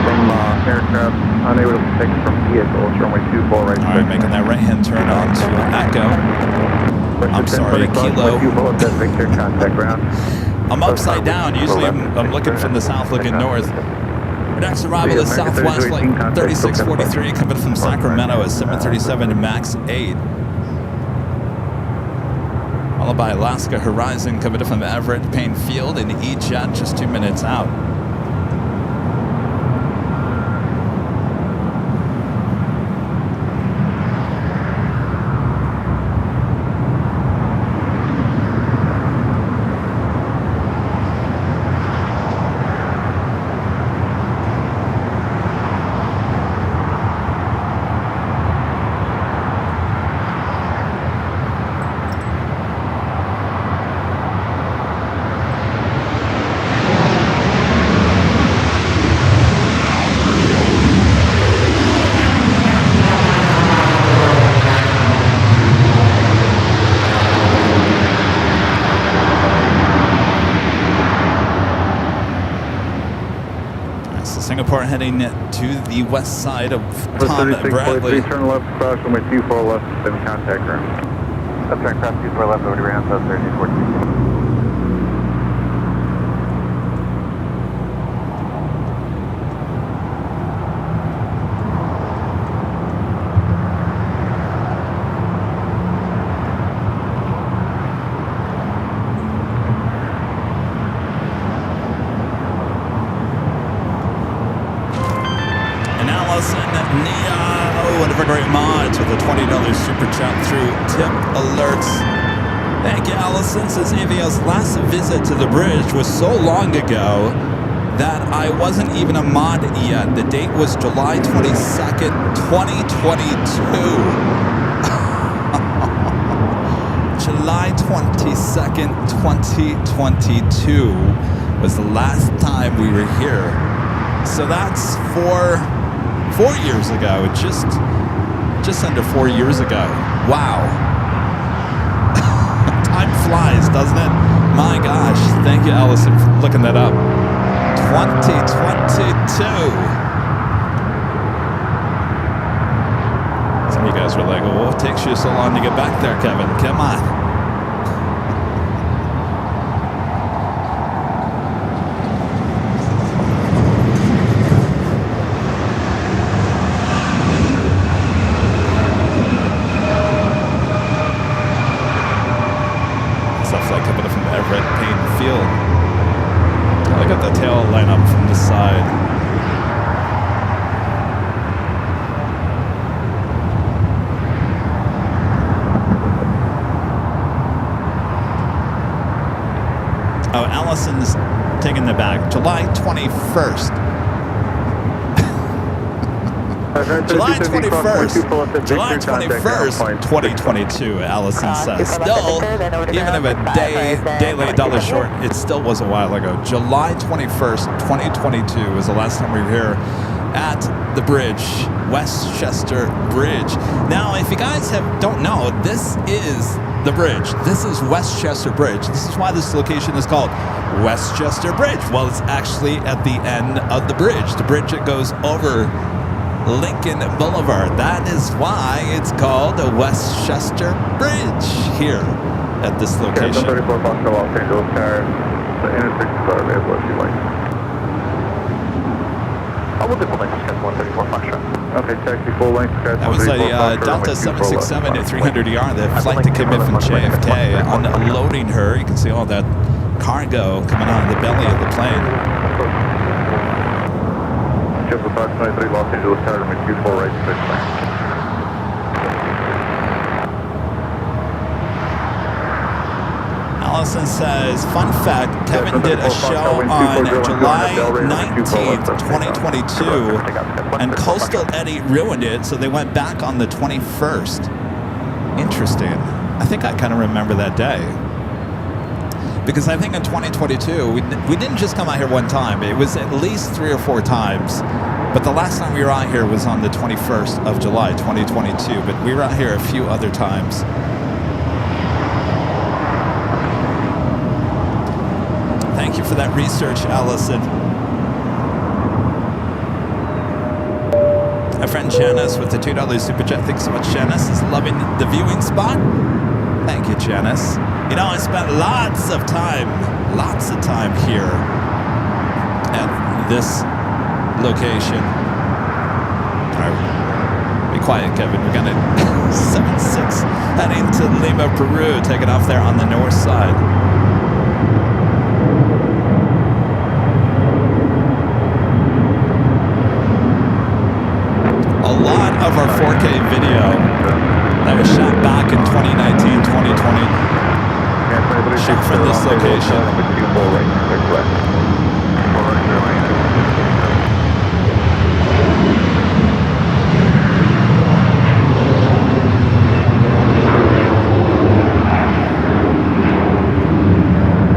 from aircraft, unable to detect from vehicles, runway 24 right. All right, making that right-hand turn on to Echo. I'm sorry, Kilo. I'm upside down. Usually I'm looking from the south, looking north. Our next arrival is Southwest Flight 3643, coming from Sacramento at 737 MAX 8. Followed by Alaska Horizon coming from Everett, Payne Field, and E-Jet just 2 minutes out. Singapore heading to the west side of Tom Bradley. Turn left, cross runway 24 left, then contact ground. Up turn cross 24 left over to ground, south 1314. With a $20 super chat through tip alerts. Thank you, Allison. Says Avio's last visit to the bridge was so long ago that I wasn't even a mod yet. The date was July 22nd, 2022. July 22nd, 2022 was the last time we were here. So that's 4 years ago. Just under 4 years ago. Wow. Time flies, doesn't it? My gosh. Thank you, Allison, for looking that up. 2022. Some of you guys were like, well, what takes you so long to get back there, Kevin? Come on. Allison's taking the back. July 21st. July 21st. July 21st, 2022, Allison says. Still, even if a day late, dollar short, it still was a while ago. July 21st, 2022 was the last time we were here at the bridge, Westchester Bridge. Now, if you guys don't know, this is the bridge. This is Westchester Bridge. This is why this location is called Westchester Bridge. Well, it's actually at the end of the bridge that goes over Lincoln Boulevard. That is why it's called the Westchester Bridge here at this location. Okay, 34 Foxtrot Los Angeles car. The intersections are available if you like. I will do full length, 134 Foxtrot. Okay, taxi full length. That was a Delta 767 at 300ER, the flight to came in from JFK. Unloading her, you can see all that cargo coming out of the belly of the plane. Just approximately 3 Los Angeles tower, runway 24 right, 6 lane. Allison says, fun fact, Kevin did a show on July 19th, 2022, and Coastal Eddie ruined it, so they went back on the 21st. Interesting. I think I kind of remember that day. Because I think in 2022, we didn't just come out here one time. It was at least 3 or 4 times. But the last time we were out here was on the 21st of July, 2022. But we were out here a few other times. Thank you for that research, Allison. My friend Janice with the $2 super chat. Thanks so much, Janice. Is loving the viewing spot. Thank you, Janice. You know, I spent lots of time here at this location. All right, be quiet, Kevin. We're gonna 76 heading to Lima, Peru, taking off there on the north side. A lot of our 4K video that was shot back in 2019, 2020. Shot from this location.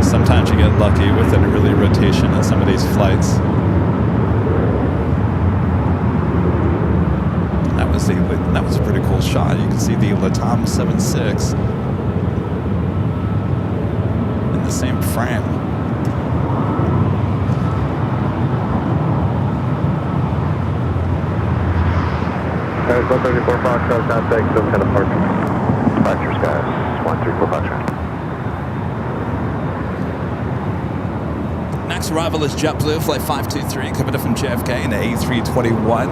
Sometimes you get lucky with an early rotation on some of these flights. That was a pretty cool shot. You can see the LATAM 76 in the same frame. Skies 134 Foxtrot, contact 710 departure. Departure Skies 134 Foxtrot. Next arrival is JetBlue, flight 523, coming in from JFK in the A321.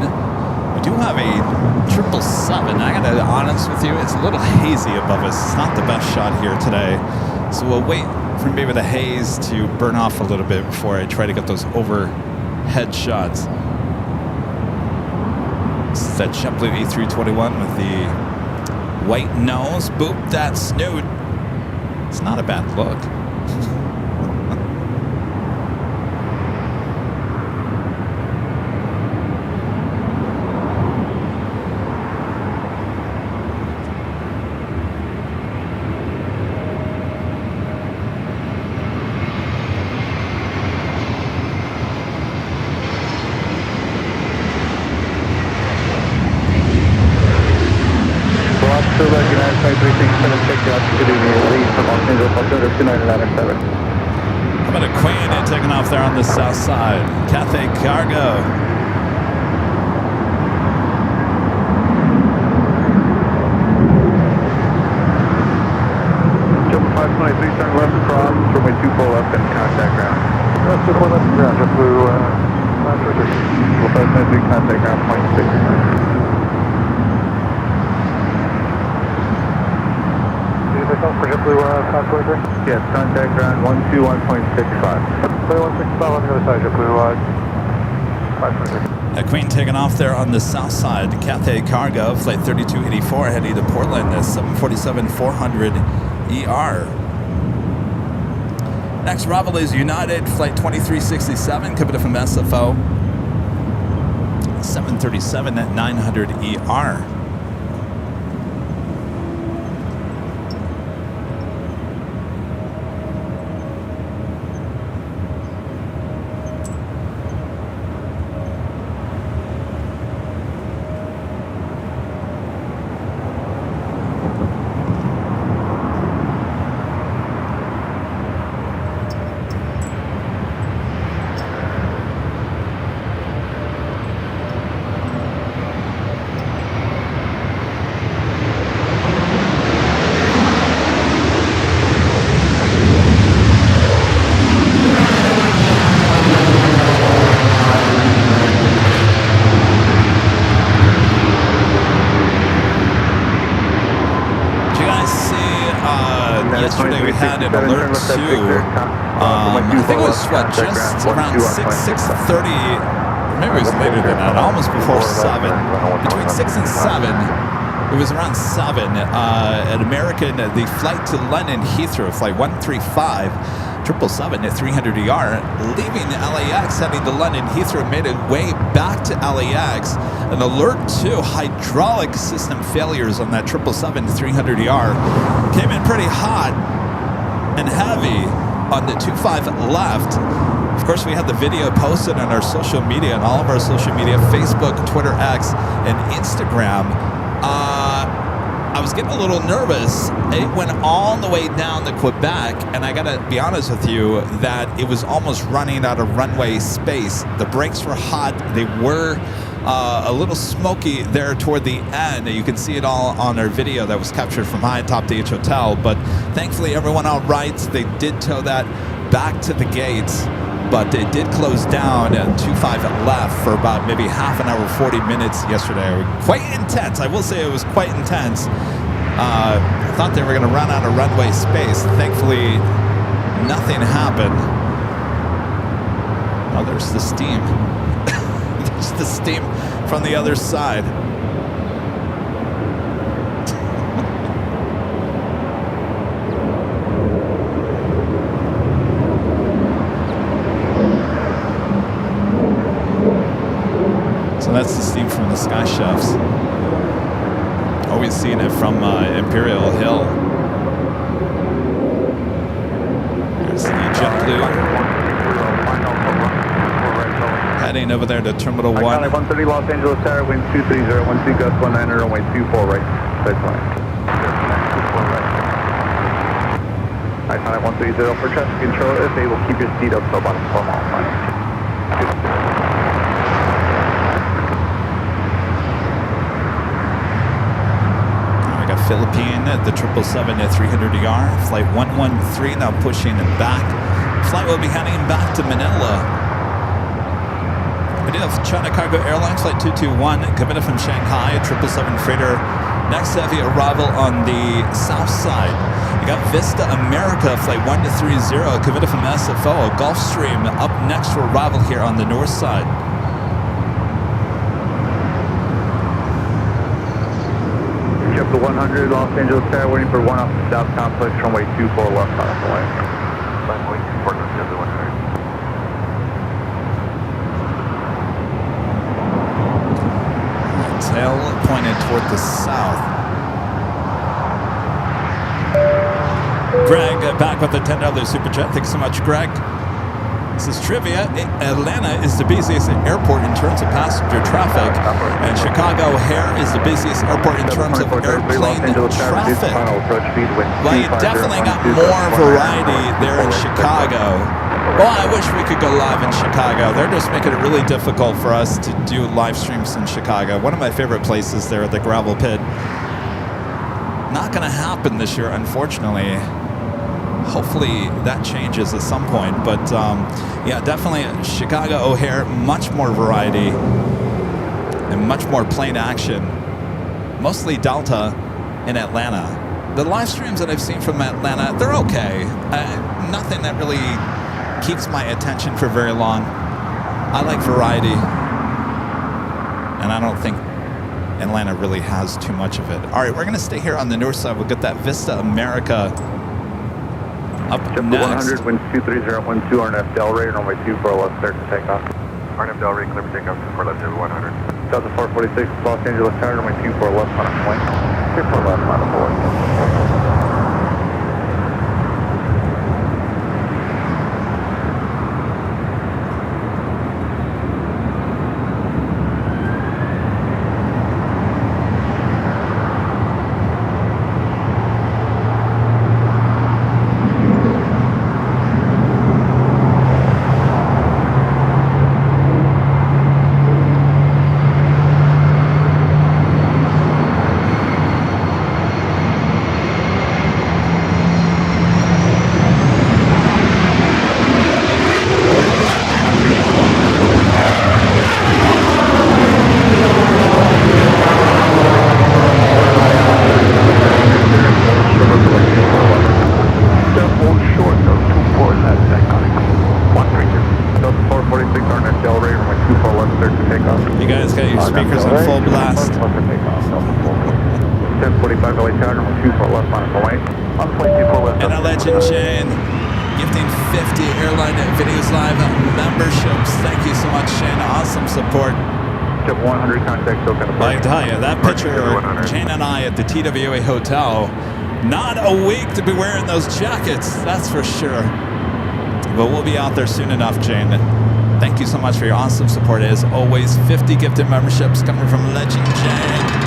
We do have a 777. I gotta be honest with you, it's a little hazy above us. It's not the best shot here today. So we'll wait for maybe the haze to burn off a little bit before I try to get those overhead shots. This is that JetBlue A321 with the white nose. Boop that snoot. It's not a bad look. How about a Queen taking off there on the south side? Cathay Cargo. Triple 523, turn left across, runway 24 left and contact ground. Left 24 left ground, JetBlue 523, contact ground, point 6. For JetBlue Taxiway? Yes, contact ground 121.65. 121.65 on the other side, JetBlue 523. A Queen taking off there on the south side. Cathay Cargo, flight 3284, heading to Portland, 747-400 ER. Next arrival is United, flight 2367, coming in from SFO, 737 at 900 ER. Yesterday we had an alert to, I think it was what, just around 6:30, maybe it was later than that, almost before 7. Between 6 and 7, it was around 7. An American, the flight to London Heathrow, flight 135, 777 at 300 ER, leaving LAX, heading to London Heathrow, made its way back to LAX. An alert to hydraulic system failures on that 777 300 ER came in pretty hot and heavy on the 25 left. Of course, we had the video posted on our social media, on all of our social media, Facebook, Twitter, X, and Instagram. I was getting a little nervous. It went all the way down to Quebec, and I gotta be honest with you that it was almost running out of runway space. The brakes were hot. They were a little smoky there toward the end. You can see it all on our video that was captured from high atop the H Hotel, but thankfully everyone all right. They did tow that back to the gates, but it did close down at 25 left for about maybe half an hour, 40 minutes yesterday. Quite intense. I will say it was quite intense. I thought they were going to run out of runway space. Thankfully, nothing happened. Oh, there's the steam. There's the steam from the other side. So that's the steam from the Sky Chefs. Always seeing it from Imperial Hill. There's the JetBlue. Heading over there to Terminal 1. 130 Los Angeles Tower, wind 230, 12 gust 19, runway 24 right. Side line. Iconic 130 for traffic control. If they will keep your speed up to about 4 miles per hour. the 777 at 300 ER. Flight 113 now pushing back. Flight will be heading back to Manila. We do have China Cargo Airlines Flight 221 coming from Shanghai, 777 freighter. Next heavy arrival on the south side. You got Vista America Flight 1230 coming from SFO. Gulfstream up next for arrival here on the north side. Up to 100 Los Angeles Tower, waiting for one off the south complex, runway 24 left on the way. Runway 24 left, up to 100. Tail pointed toward the south. Greg back with the $10 super chat. Thanks so much, Greg. This is trivia. Atlanta is the busiest airport in terms of passenger traffic, and Chicago O'Hare is the busiest airport in terms of airplane traffic. Well, you definitely got more variety there in Chicago. Well, I wish we could go live in Chicago. They're just making it really difficult for us to do live streams in Chicago. One of my favorite places there at the gravel pit. Not going to happen this year, unfortunately. Hopefully that changes at some point, but yeah, definitely Chicago O'Hare, much more variety and much more plane action. Mostly Delta in Atlanta. The live streams that I've seen from Atlanta, they're okay. Nothing that really keeps my attention for very long. I like variety, and I don't think Atlanta really has too much of it. All right, we're going to stay here on the north side. We'll get that Vista America up next. 100, winds 230, 12, RNF Delray, runway 24 left, clear to take off. RNF Delray, clear for takeoff, 24 left, 100. Delta 446, Los Angeles Tower, runway 24 left on a point. 24 left on a point. The TWA Hotel. Not a week to be wearing those jackets, that's for sure. But we'll be out there soon enough, Jane. Thank you so much for your awesome support. As always, 50 gifted memberships coming from Legend Jane.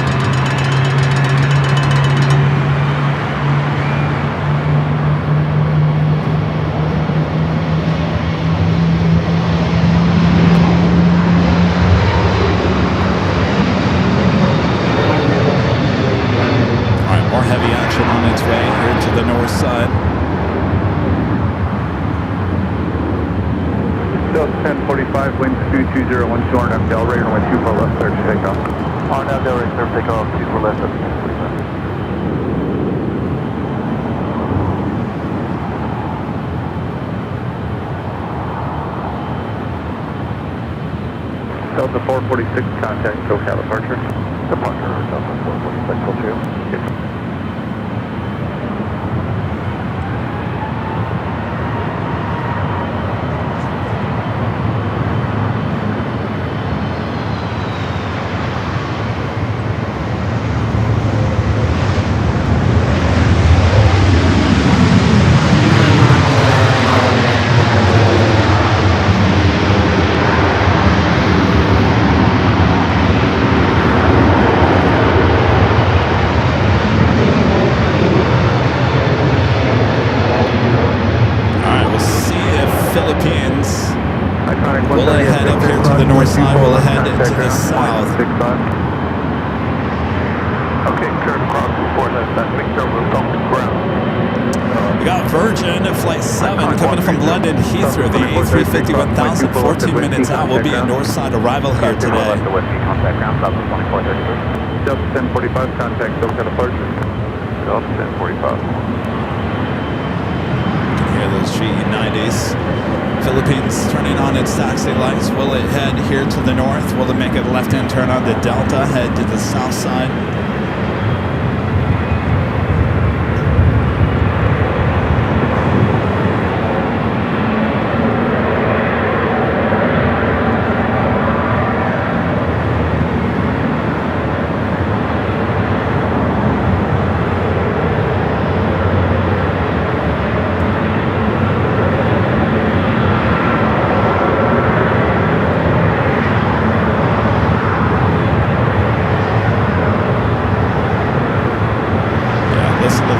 Delta 446, contact SoCal departure. Departure, Delta 446, will do. Okay, turn across before left, that's McDermott, off the ground. We got Virgin at flight 7 coming from London Heathrow. The A350 1000, 14 minutes out. Will be a northside arrival here today. Contact ground, level 2433. Delta 1045, contact Delta departure. Delta 1045. You can hear those GE90s. Philippines turning on its taxi lights. Will it head here to the north? Will it make a left-hand turn on the Delta, head to the south side?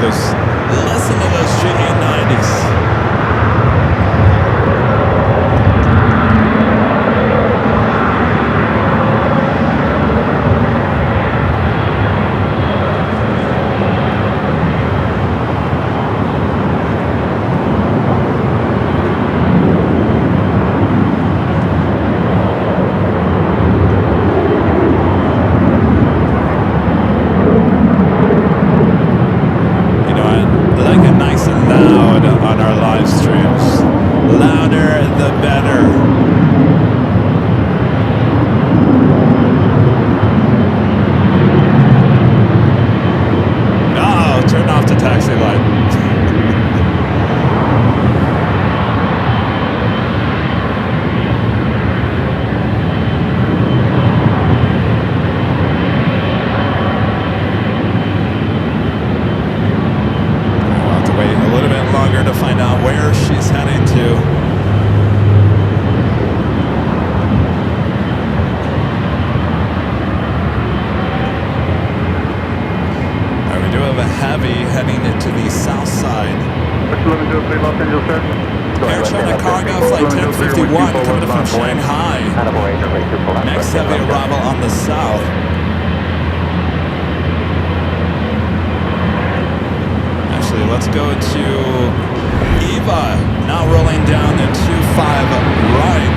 Listen to those GE90s. Heavy heading into the south side. Air China Cargo, flight 1051, coming from Shanghai. Next heavy arrival on the south. Actually, let's go to Eva, now rolling down the 25 right.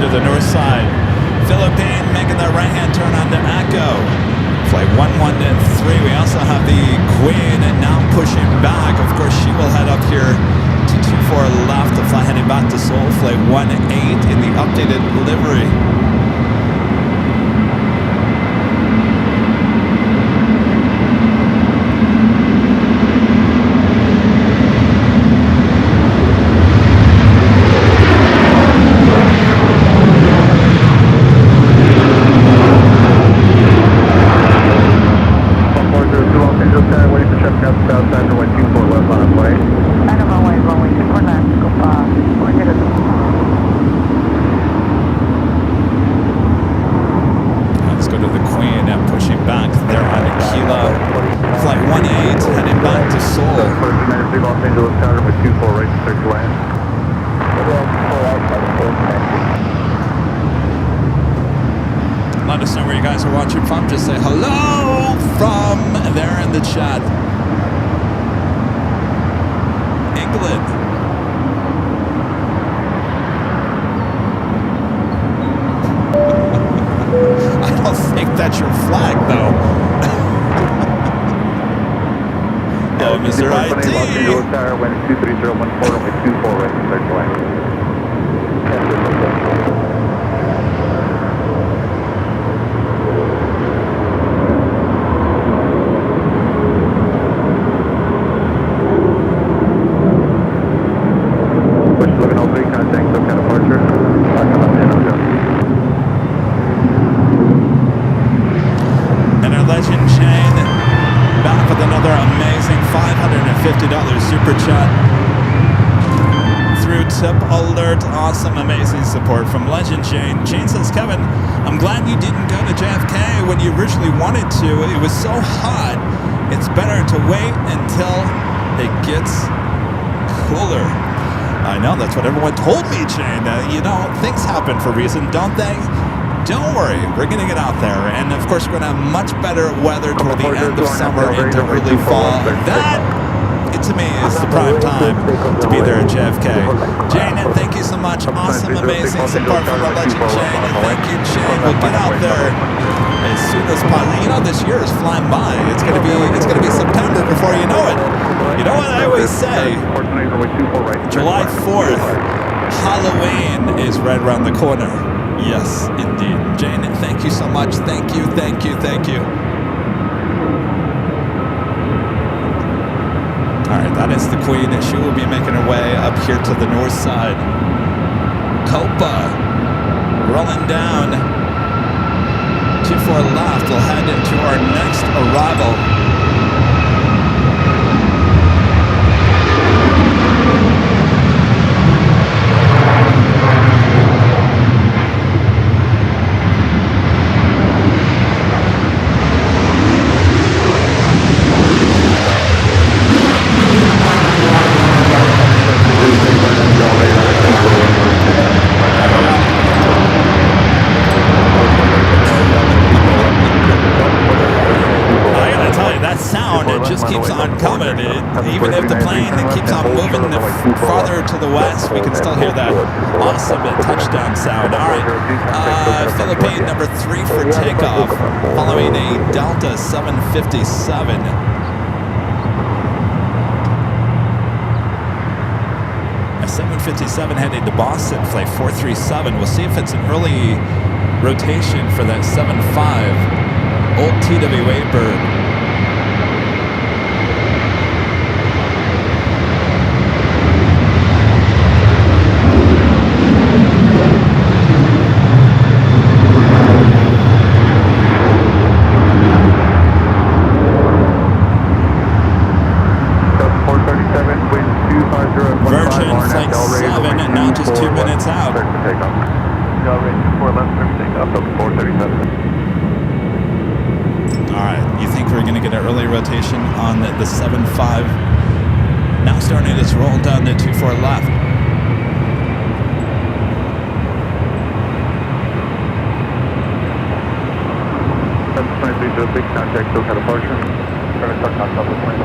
The north side. Philippine making their right-hand turn on the Echo. Flight 113. We also have the Queen now pushing back. Of course, she will head up here to 24 left to fly heading back to Seoul. Flight 18 in the updated livery. Let us know where you guys are watching from. Just say hello from there in the chat. England. I don't think that's your flag, though. Oh, Mr. ID. Wind 23014, runway 24 right, circle line. super chat. Through tip alert, awesome, amazing support from Legend Jane. Jane says, Kevin, I'm glad you didn't go to JFK when you originally wanted to. It was so hot. It's better to wait until it gets cooler. I know, that's what everyone told me, Jane. You know, things happen for a reason, don't they? Don't worry, we're going to get out there. And of course, we're going to have much better weather toward the end of summer into early fall. That, to me, is the prime time to be there at JFK. Jane, thank you so much. Awesome, amazing support from the Legend Jane. And thank you, Jane. We'll get out there as soon as possible. You know, this year is flying by. It's going to be September before you know it. You know what I always say? July 4th, Halloween is right around the corner. Yes, indeed. Jane, thank you so much. Thank you, thank you, thank you. All right, that is the Queen. She will be making her way up here to the north side. Copa rolling down. 24 left. We'll head into our next arrival. Keeps on coming. Even if the plane keeps on moving farther to the west, we can still hear that awesome touchdown sound. All right, Philippine number 3 for takeoff, following a Delta 757. A 757 heading to Boston, flight 437. We'll see if it's an early rotation for that 75. Old TWA bird. On the 7.5, now starting its roll down to 24 left. Big contact, still kind of departure. Trying to start contact with plane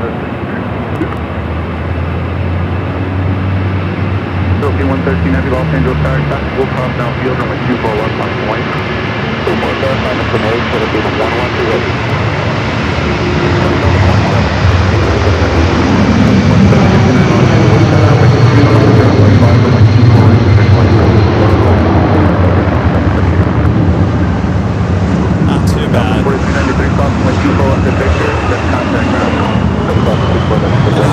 Philippine 113 Heavy Los Angeles Tower, we'll cross downfield runway 24 left on point. 24 left on the Philippine, Philippine 113. Not too bad.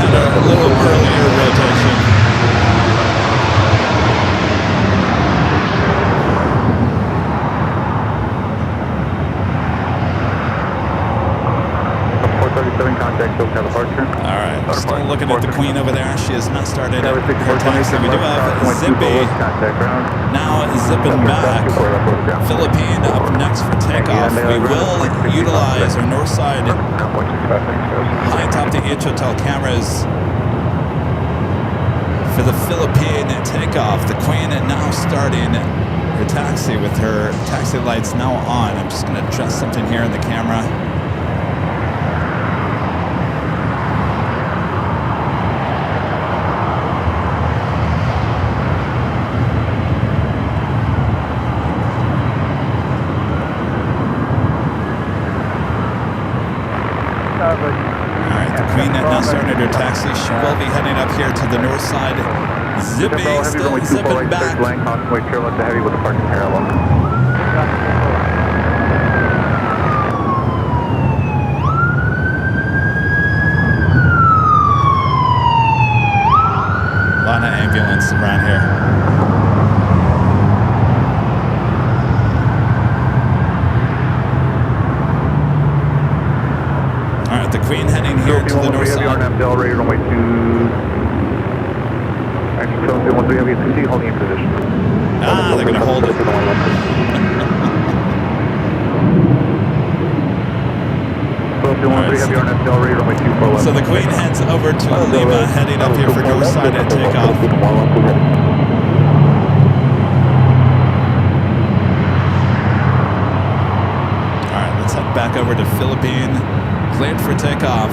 Had a little earlier rotation. Alright, still looking at the Queen over there. She has not started her taxi. We do have Zippy now zipping back. Philippine up next for takeoff. We will utilize our north side high top the H Hotel cameras for the Philippine takeoff. The Queen now starting her taxi with her taxi lights now on. I'm just going to adjust something here in the camera. Alright, the Queen now started her taxi. She will be heading up here to the north side. Zipping, still zipping back. A lot of ambulance around here. The Queen heading here to the north side. Runway 2 see you holding in position. Ah, they're going to hold it. Have your RNFL ready, runway 24 left. So the Queen heads over to Lima, heading up here for north side at takeoff. Alright, let's head back over to Philippine. Cleared for takeoff.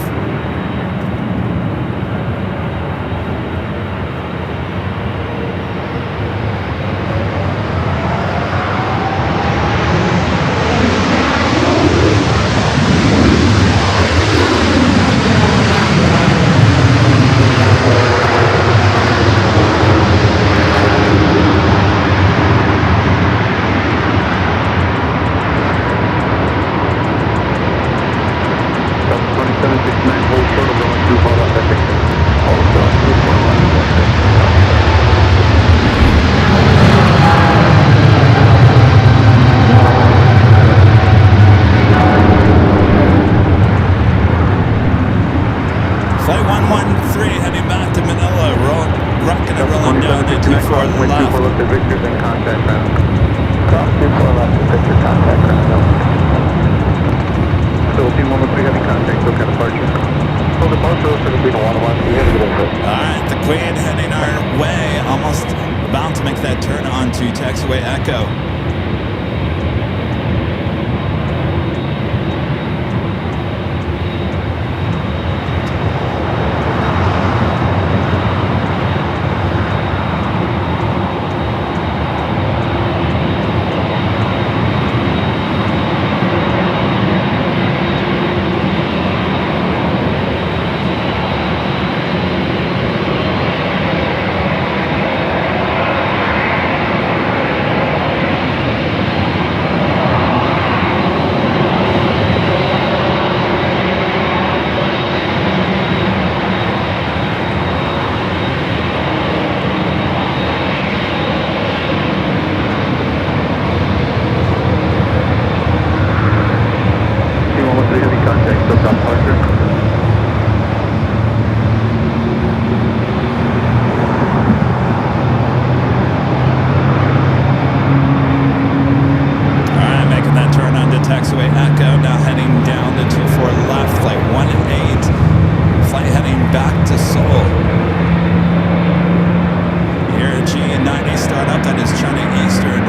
Flight 113 heading back to Manila, rocking and rolling down to 24 left. Victor's in contact ground. Cross 24 left to Victor, contact ground. Philippine 113 having contact, so kind of departure. So the most road for the Philippine 113. Alright, the Queen heading our way, almost about to make that turn onto Taxiway Echo. Taxiway Echo, now heading down to 24 left, flight 18, flight heading back to Seoul. Here at G90 startup, that is China Eastern.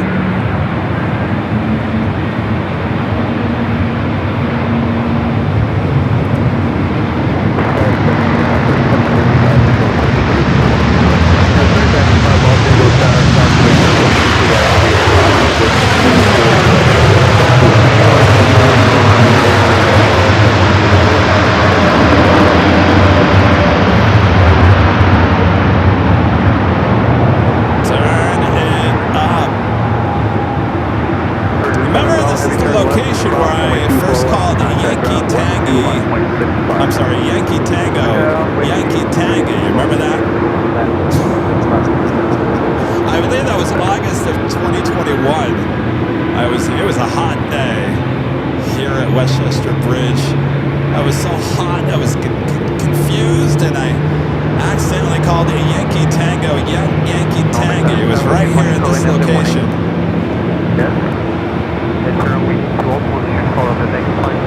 Yankee Tango, you remember that? I believe that was August of 2021. It was a hot day here at Westchester Bridge. I was so hot, I was confused, and I accidentally called it Yankee Tango, Yankee Tango. It was right here at this location. Yes. And currently, to all position, follow the next flight.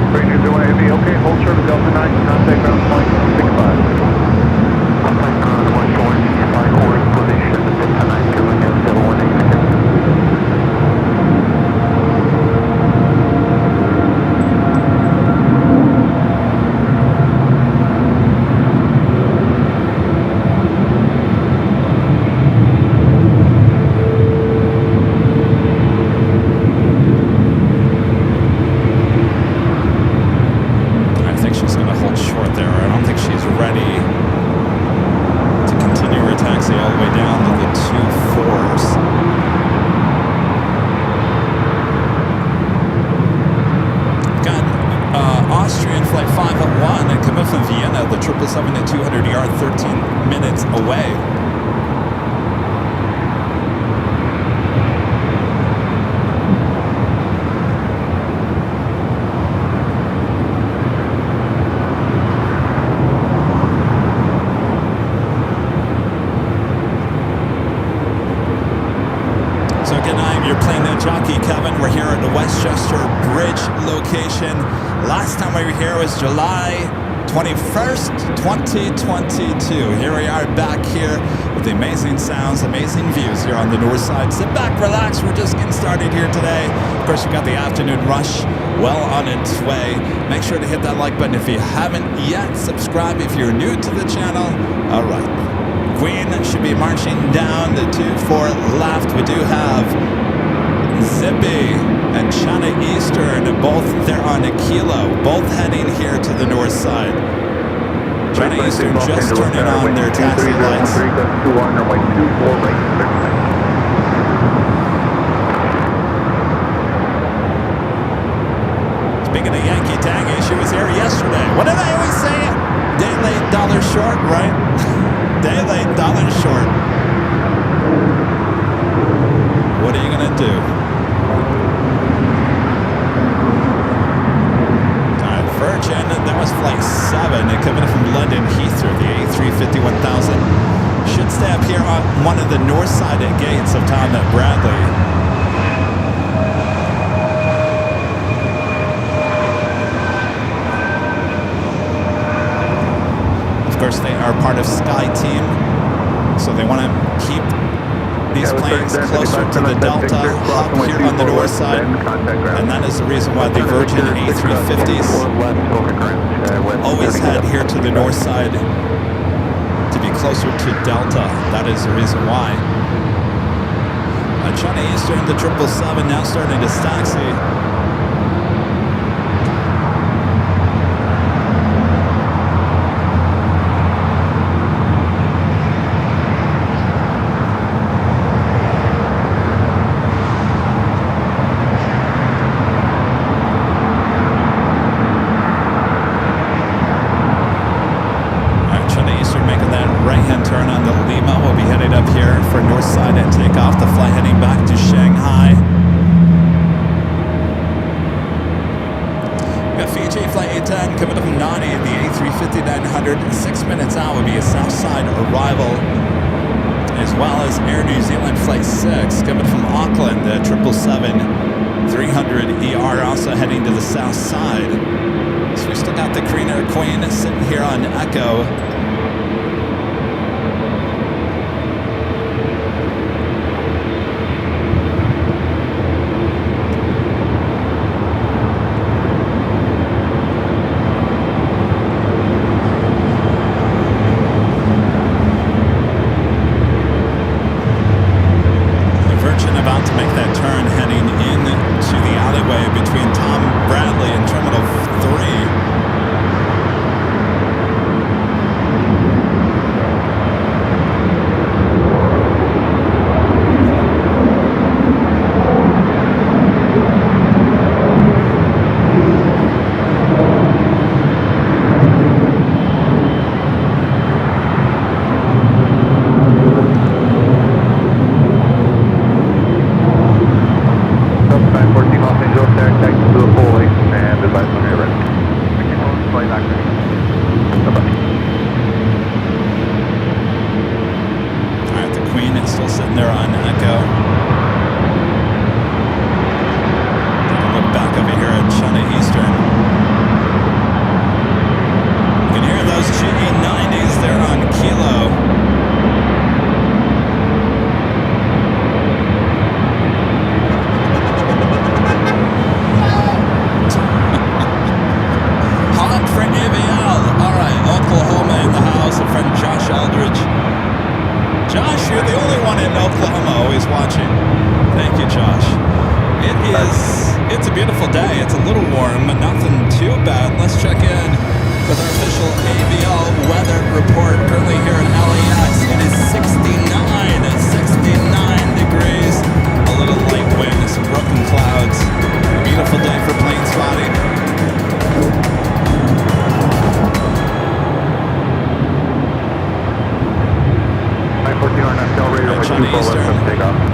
Ranger 0 Heavy, okay, hold short of Delta 9, contact ground point 65. Contact ground 1 by course position, Delta 9, Carolina 018. location. Last time we were here was July 21st, 2022. Here we are back here with the amazing sounds, amazing views here on the north side. Sit back, relax. We're just getting started here today. Of course, we got the afternoon rush well on its way. Make sure to hit that like button if you haven't yet. Subscribe if you're new to the channel. All right. Queen should be marching down the 2-4 left. We do have Zippy and China Eastern, both there on a kilo, both heading here to the north side. China Eastern just turning on their taxi lights. Speaking of Yankee Tangy, she was here yesterday. What did I always say? Day late, dollar short, right? Day late, dollar short. What are you going to do? Virgin, that was flight 7, coming in from London Heathrow, the A350-1000. Should stay up here on one of the north side gates of Tom Bradley. Of course, they are part of Sky Team, so they want to keep these planes closer to the Delta hub here on the north side, and that is the reason why the Virgin A350s always head here to the north side to be closer to Delta. That is the reason why. China Eastern, the 777 now starting to taxi.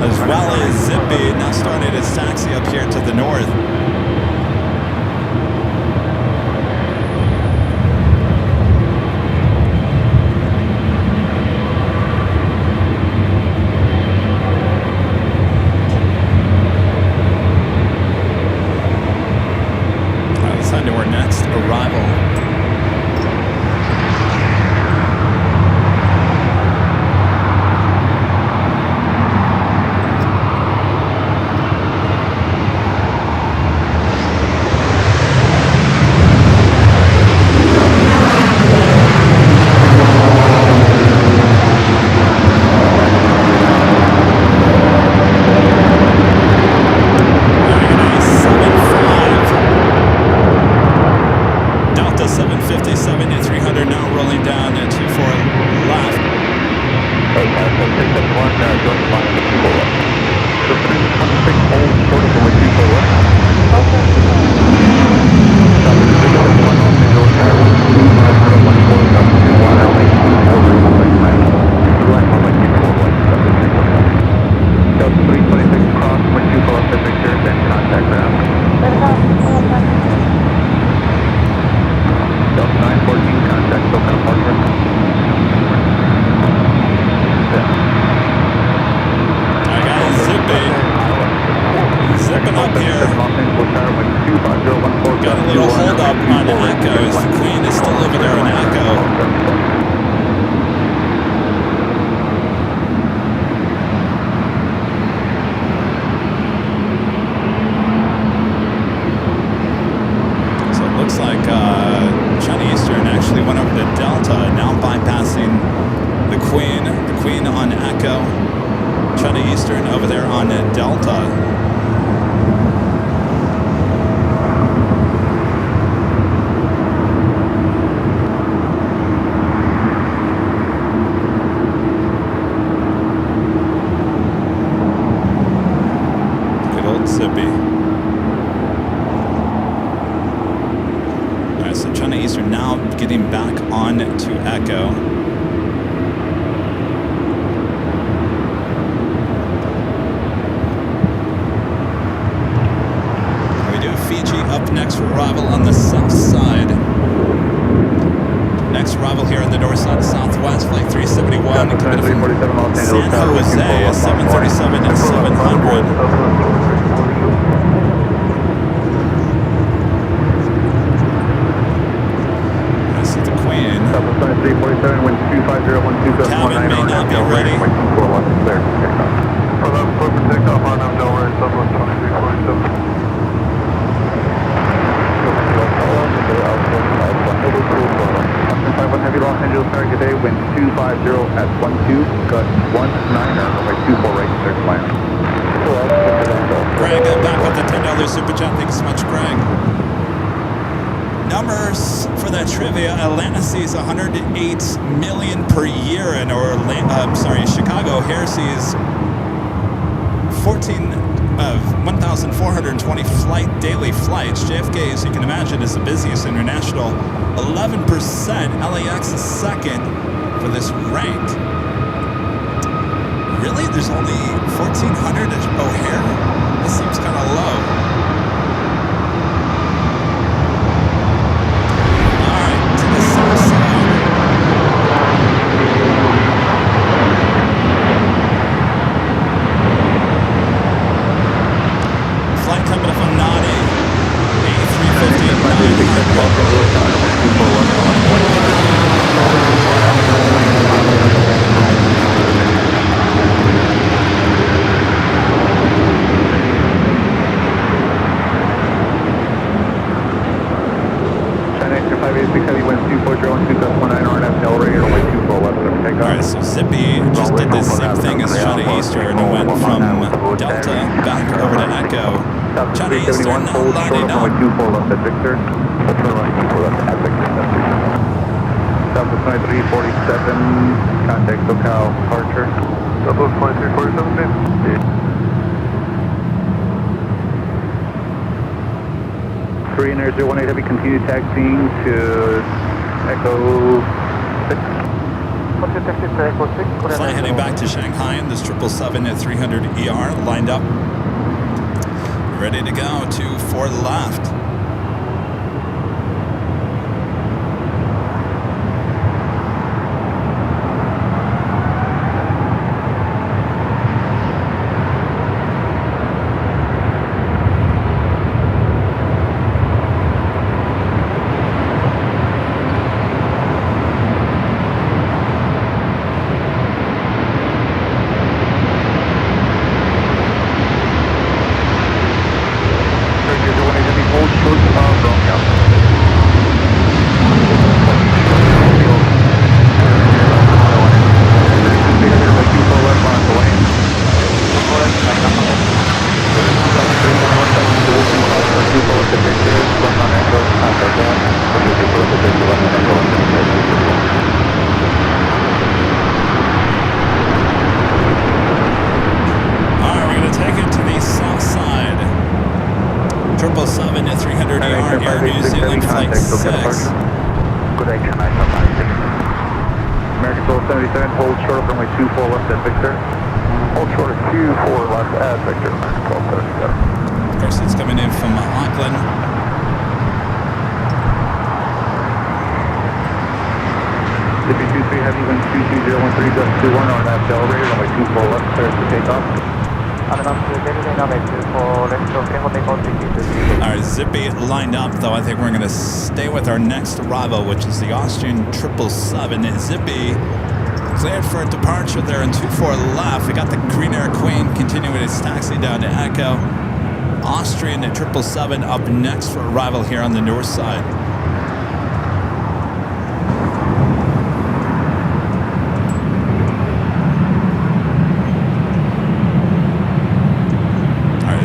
As well as Zippy now starting its taxi up here to the north. join the line with 2 full left. So 326, hold short of runway 2 full left. South of 671, Los Angeles Tower, 120, 14, gust 21, runway 24 right, contact land. Line runway 24 right, South of 671. Delta 326, cross runway 2 full left at Victor, then contact ground. Delta 914, contact SoCal Parker. I got zipping up here. Got a little hold up on Echoes. The Queen is still over there on Echo. So it looks like China Eastern actually went over to Delta, now bypassing the Queen on Echo. China Eastern over there on Delta. Good old Zippy. Alright, so China Eastern now getting back on to Echo. Up next arrival on the south side. Next arrival here on the north side, southwest, flight 371, coming from San Jose, 737 and 700. This is the Queen. Cabin may not be ready. Heavy Los Angeles Tower today, wind 250 at 12, gust 19, runway 24 right, clear to land. Greg, back with the $10 super chat. Thanks so much, Greg. Numbers for that trivia: Atlanta sees 108 million per year, and Chicago here sees 1,420 daily flights. JFK, as you can imagine, is the busiest international. 11%. LAX is second for this rank. Really? There's only 1,400 at O'Hare? This seems kind of low. All right, to the south side. Flight coming up on Nadi, A350 900. Alright, so Zippy just did the same thing as China Eastern and went from Delta back over to Echo. China Eastern now lining up. Southwest 2347, contact SoCal departure. Southwest 2347, 300 heavy, continue taxiing to Echo 6. Flight heading back to Shanghai in this 777 at 300 ER, lined up, ready to go to 4 left. Hold 6. Good day, can I come by? American Soul 77, hold short of runway 24 left at Victor. Hold short of 24 left at Victor, American Soul 77. Of course, it's coming in from Auckland. Zippy 23 heavy, wind 22013, gust 21 on that accelerator, runway 24 left, clear to take off. All right, Zippy lined up, though. I think we're going to stay with our next arrival, which is the Austrian 777. Zippy cleared for a departure there in 24 left. We got the Green Air Queen continuing its taxi down to Echo. Austrian 777 up next for arrival here on the north side.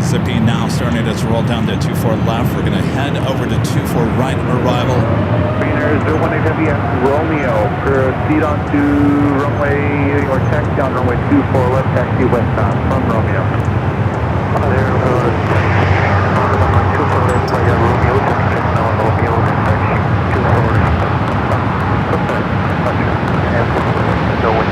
Zippy now starting to roll down to 24 left. We're going to head over to 24 right arrival. Green Air 018 Heavy at Romeo. Proceed on to runway, or taxi on runway 24 left, taxi westbound from Romeo. There, runway 24 left, I got Romeo, taxi now on Romeo, taxi 24 left. And no one.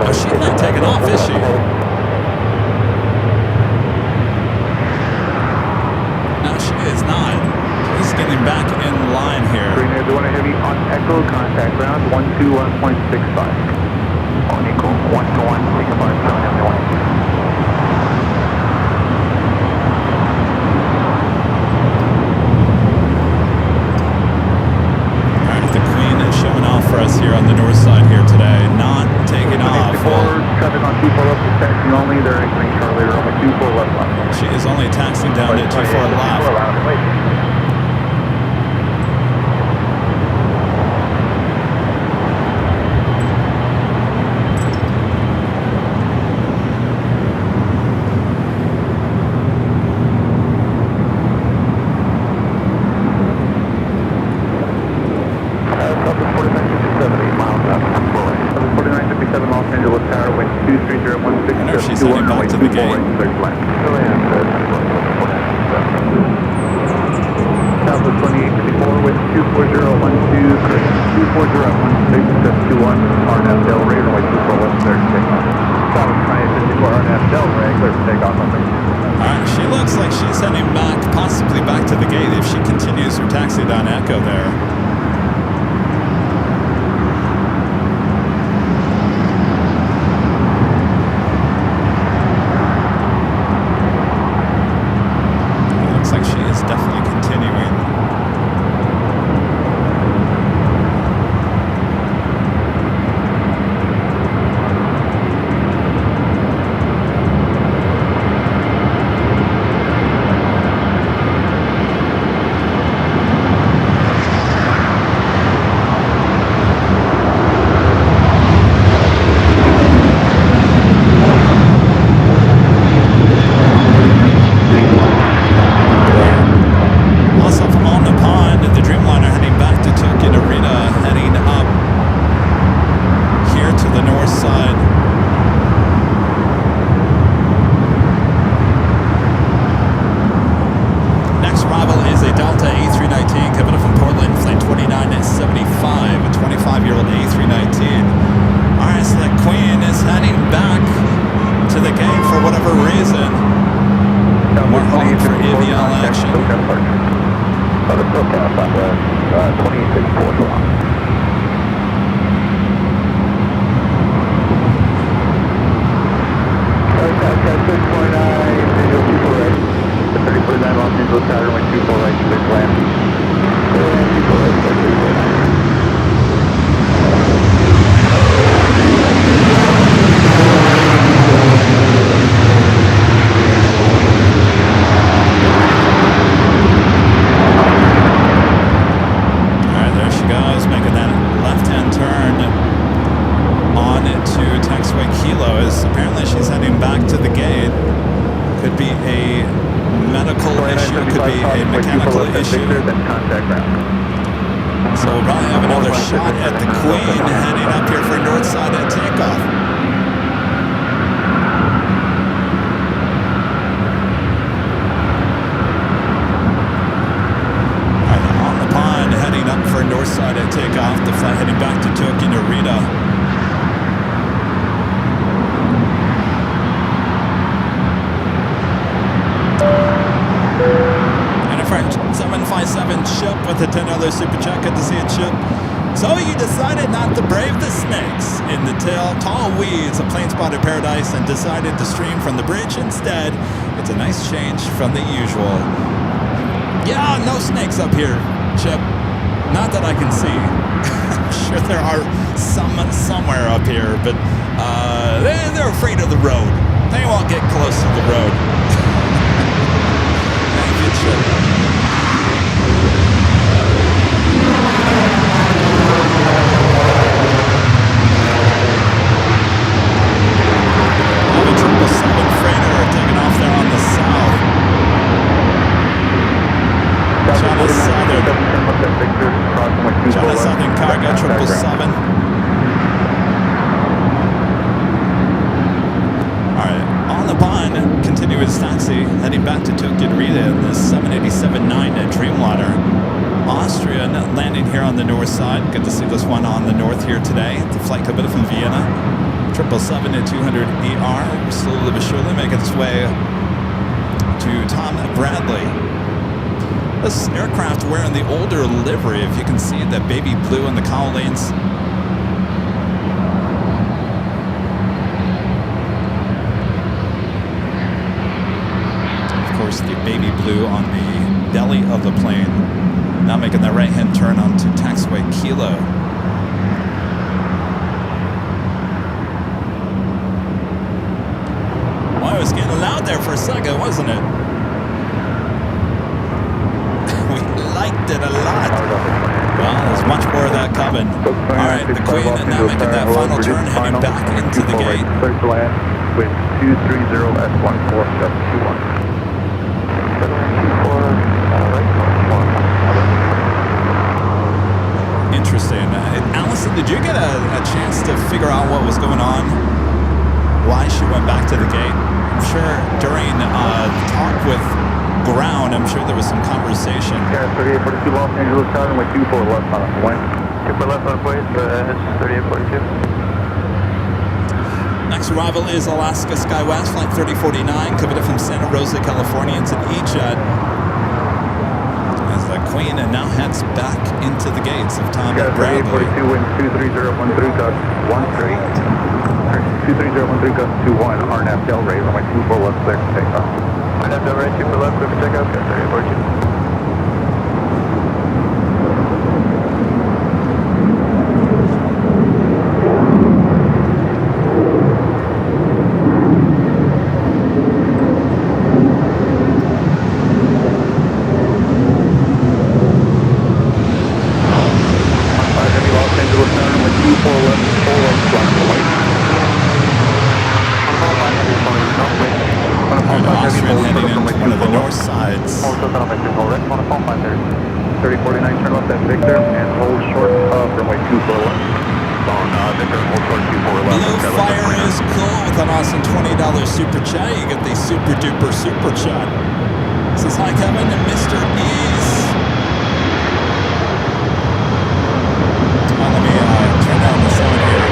Oh, she's not taking off, is she? No, she is not. She's getting back in line here. Green Air 1 Heavy on Echo, contact ground 121.65. On Echo, 121, take a bar, 7 showing off for us here on the north side here today. Not taking off. Traffic on 24 left is taxiing only. They're exiting Charlie runway 24 left. She is only taxiing down to 24 left. She's heading back to the gate. Southwest 2854 with 24012, correct. 24016, 21, RNF Delray, runway 24 left, clear to take off. Southwest 2854, RNF Delray, clear to take off. Alright, she looks like she's heading back, possibly back to the gate if she continues her taxi down Echo there. direction. Southern SoCal, Southwest, 26 4 Los Angeles Tower, runway 24 right, clear to land. Alright, there she goes, making that left-hand turn on to Taxiway Kilo. As apparently she's heading back to the gate. Could be a medical issue, could be a mechanical issue. So we'll probably have another shot at the Queen heading up here for north side at takeoff. Right, on the pond heading up for north side at takeoff. The flight heading back to Tokyo Narita. And a French 757 ship with a $10 super chat. Good to see it, ship. So you decided not to brave the snakes in the tall weeds of Plane Spotted Paradise and decided to stream from the bridge instead. It's a nice change from the usual. Yeah, no snakes up here, Chip. Not that I can see. I'm sure there are some somewhere up here, but they're afraid of the road. They won't get close to the road. Thank you, Chip. A 777 freighter taking off there on the south. China Southern Cargo 777. Alright, on the pond, continue his taxi, heading back to Tokyo Narita in the 787-9 at Dreamliner. Austrian landing here on the north side. Good to see this one on the north here today. The flight coming from Vienna. 777 at 200ER, slowly but surely making its way to Tom Bradley. This aircraft wearing the older livery, if you can see that baby blue on the cowlings. Of course, the baby blue on the belly of the plane. Now making that right-hand turn onto Taxiway Kilo. Well, it was getting loud there for a second, wasn't it? We liked it a lot. Well, there's much more of that coming. All right, the Queen now making that final turn, heading back into the gate. Clear to land with 230S1421. Interesting. Allison, did you get a chance to figure out what was going on? Why she went back to the gate? I'm sure during talk with ground, I'm sure there was some conversation. Yeah, 3842 Los Angeles Tower, with 24 left on the way. 24 left on the way, 3842. Next arrival is Alaska SkyWest, flight 3049, coming in from Santa Rosa, California. It's an E-Jet. As the Queen now heads back into the gates of Tom Bradley. 3842, wind 23013, gust 13. 23013, gust 21, RNAV Del Rey, runway 24 left, clear for takeoff. RNAV Del Rey, 24 left, clear for takeoff, gust 3842. Super chat, you get the super duper super chat. Says hi Kevin and Mr. Ease. Let me turn down the sound here.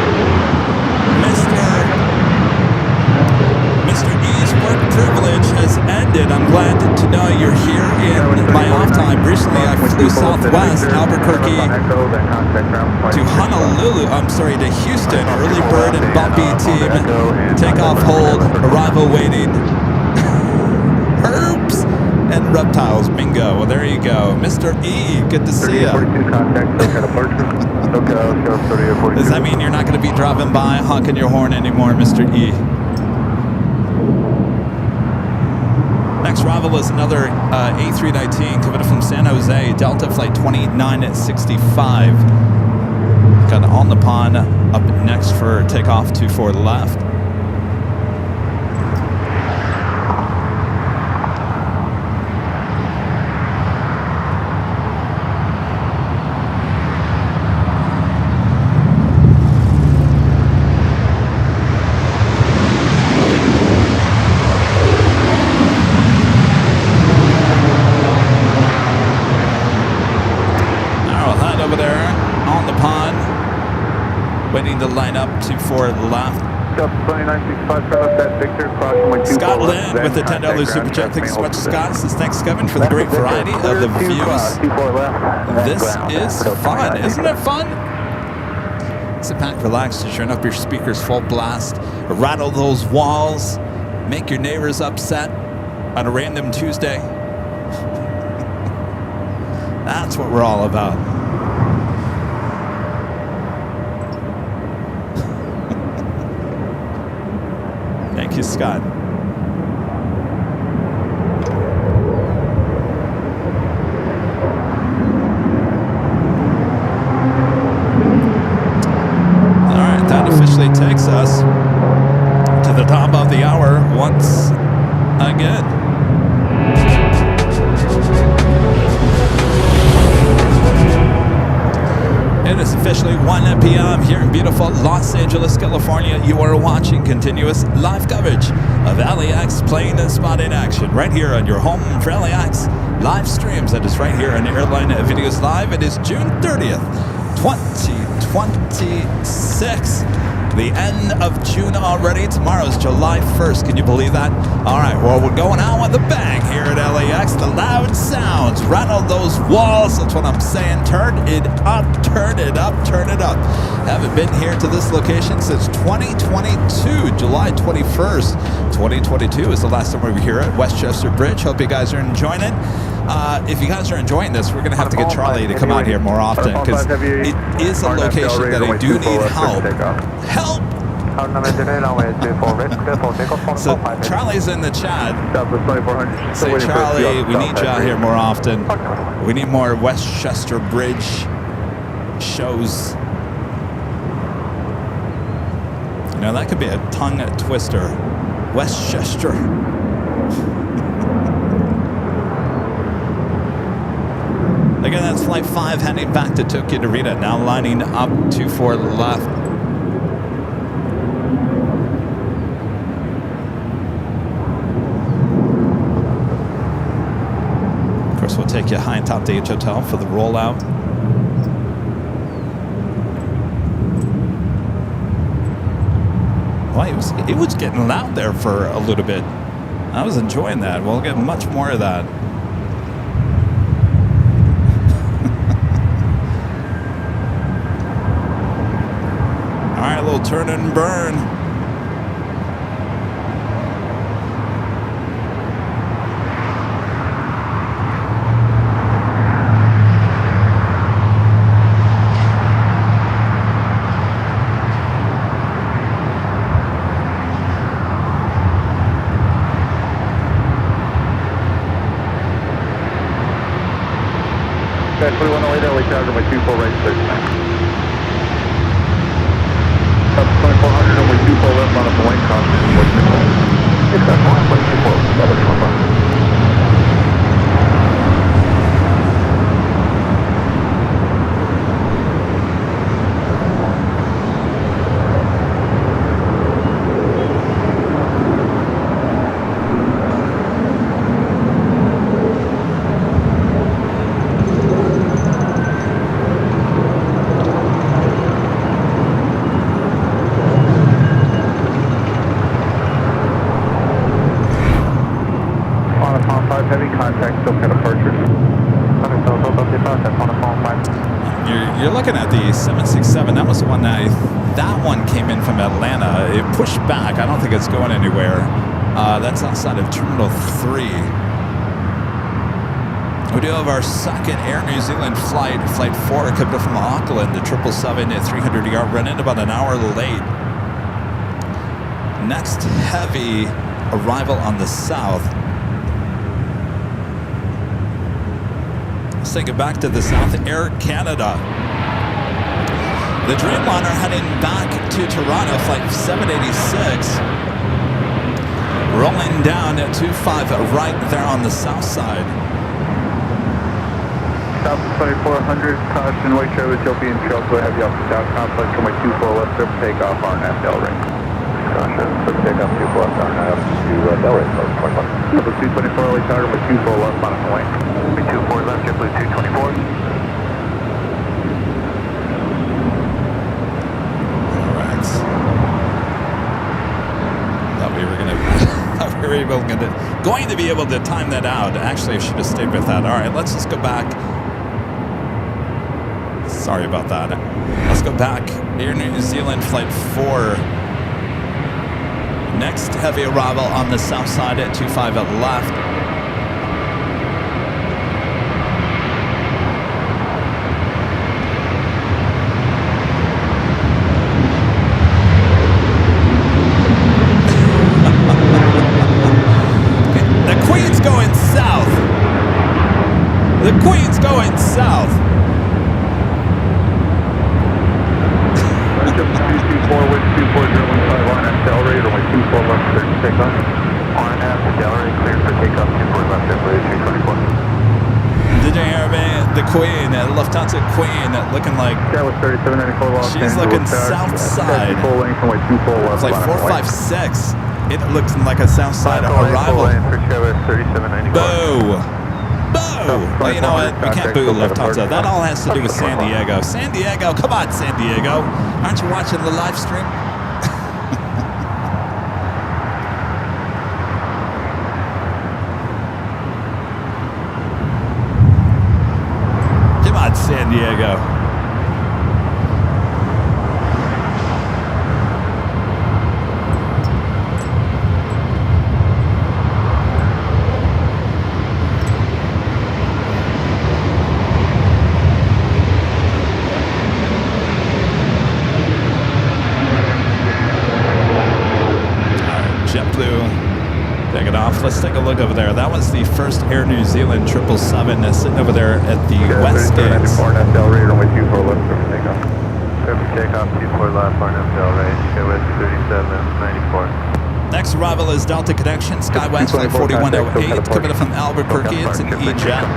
Mr. Ease, work privilege has ended. I'm glad to know you're here in my off time. Recently, I flew Southwest, Albuquerque to Honolulu. I'm sorry, to Houston. Early bird and bumpy team. Takeoff hold. Arrival waiting. Herbs and reptiles. Bingo. Well, there you go. Mr. E, good to see you. Does that mean you're not going to be driving by honking your horn anymore, Mr. E? Next arrival is another A319 coming from San Jose, Delta Flight 2965. Got On the Pond up next for takeoff 24 left. Waiting to line up 24 left. Scotland with the $10 super chat. Thanks so much, Scott. Says thanks, Kevin, for the great variety of the views. This is fun, isn't it fun? Sit back, relax, to turn up your speakers full blast, rattle those walls, make your neighbors upset on a random Tuesday. That's what we're all about. Thank you, Scott. All right, that officially takes us to the top of the hour once again. It is officially 1 p.m. here in beautiful Los Angeles, California. You are watching continuous live coverage of LAX Plane and Spot in action right here on your home for LAX live streams. That is right here on Airline Videos Live. It is June 30th, 2026. The end of June already. Tomorrow's July 1st. Can you believe that? All right, well, we're going out with a bang here at LAX. The loud sounds. Rattle those walls. That's what I'm saying. Turn it up, turn it up, turn it up. Haven't been here to this location since 2022, July 21st. 2022 is the last time we were here at Westchester Bridge. Hope you guys are enjoying it. If you guys are enjoying this, we're going to have to get Charlie to come out here more often because it is a location that I do need help. Help! So Charlie's in the chat. Say, Charlie, we need you out here more often. We need more Westchester Bridge shows. You know, that could be a tongue twister. Westchester. Again, that's Flight 5 heading back to Tokyo Narita, now lining up 24 left. Of course, we'll take you high and top to H Hotel for the rollout. Well, it was getting loud there for a little bit. I was enjoying that. We'll get much more of that. All right, a little turn and burn. Guys, 2108 LA Charger, my 24 right, clear tonight. Up 2400 and we 24 left on a Wayne Crossing. It's got 1.24, level 25. Heavy contact, still kind of departure. you're looking at the 767. That was the one that one came in from Atlanta. It pushed back. I don't think it's going anywhere. That's outside of Terminal 3. We do have our second Air New Zealand flight, Flight 4, coming up from Auckland, the 777 at 300ER, running about an hour late. Next heavy arrival on the south. Let's take it back to the south, Air Canada. The Dreamliner heading back to Toronto, Flight 786. Rolling down at 25 right there on the south side. South 2400, caution, white trail Ethiopian Trail, go heavy off the south complex, runway 24 left, strip takeoff, RNAV Delray. Caution, strip takeoff 24 left, RNAV to Delray, 21. Level 224, LA tower, runway 24 left, on the way. Runway 24 left, JetBlue 224. Alright. Thought we were going to be able to time that out. Actually, I should have stayed with that. Alright, let's just go back. Sorry about that. Let's go back. Air New Zealand Flight 4. Next heavy arrival on the south side at 25 at left. The Queen's going south. The Queen's going south. 224 with 24015 on accelerator, runway 24 left, clear to take off. RNAV to Delray, clear for takeoff, 24 left, JetBlue 224. Did you hear me? The Queen, Lufthansa Queen, looking like That was 3794 Los she's looking south side. Full length, runway 24 left. It's like 456. It looks like a south side arrival. Boo! Boo! Well, you know what? We can't boo Lufthansa. That all has to do with San Diego. San Diego, come on, San Diego. Aren't you watching the live stream? Come on, San Diego. Let's take a look over there. That was the first Air New Zealand 777 sitting over there at the West Gates. RNAV Delray, runway 24 left, clear for takeoff. Clear for takeoff, 24 left, RNAV Delray, SkyWest 3794. Next arrival is Delta Connection, SkyWest Flight 4108, coming up from Albuquerque. It's an E-Jet.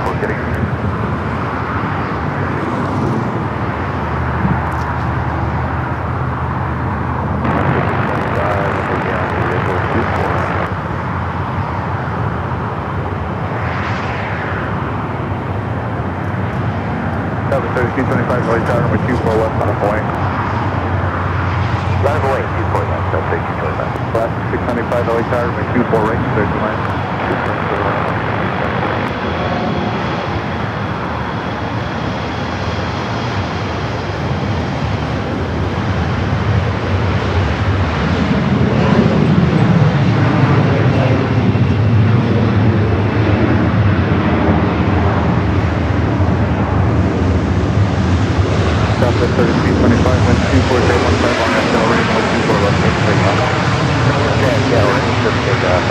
That was 3225, LA tower, runway 24 left, on the point. Right away, 24 left, Delta 3225. Left 695, LA tower, runway 24 right, clear to land. Delta 3325, wind 24015 on accelerator, runway 24 left, clear to take off. Yeah, we're going to take off.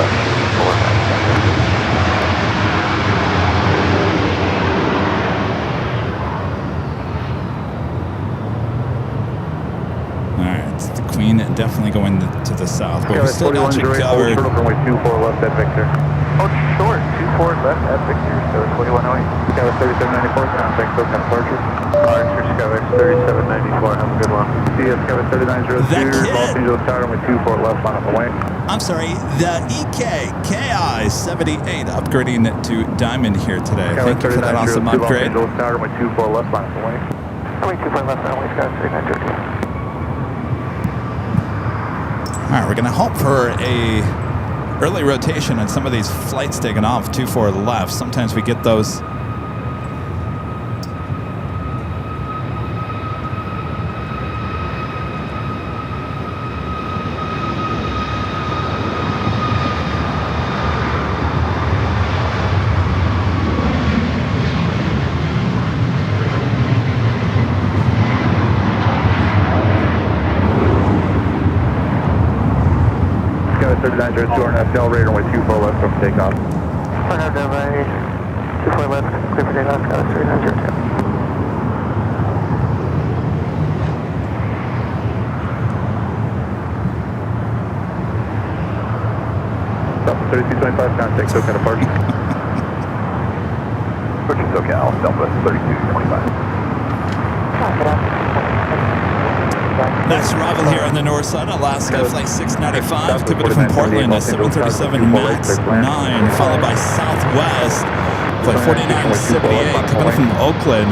Alright, the Queen definitely going to the south, but we still got you covered. Runway 24 left at Victor. Oh, short, 24 left at Victor, so 2108. Skywest 3794, contact SoCal departure. Archer, Skywest 3794, have a good one. CS Skywest 3902, Los Angeles Tower, runway 24 left, on the way. I'm sorry, the EKKI 78 upgrading to Diamond here today. Thank you for that awesome upgrade. Los Angeles Tower, runway 24 left, on the way. Runway 24 left, runway Skywest 3902. All right, we're going to hope for a early rotation on some of these flights taking off 24 left. Sometimes we get those. 4902 RNF Delray, runway 24 left, from takeoff. RNF Delray, 24 left, clear for takeoff, got us 3902. Delta 3225, contact SoCal departure. Approaching SoCal, Delta 3225. Next arrival here on the north side, Alaska, flight 695, coming from Portland, a 737 MAX 9, followed by Southwest, flight 4978, coming from Oakland.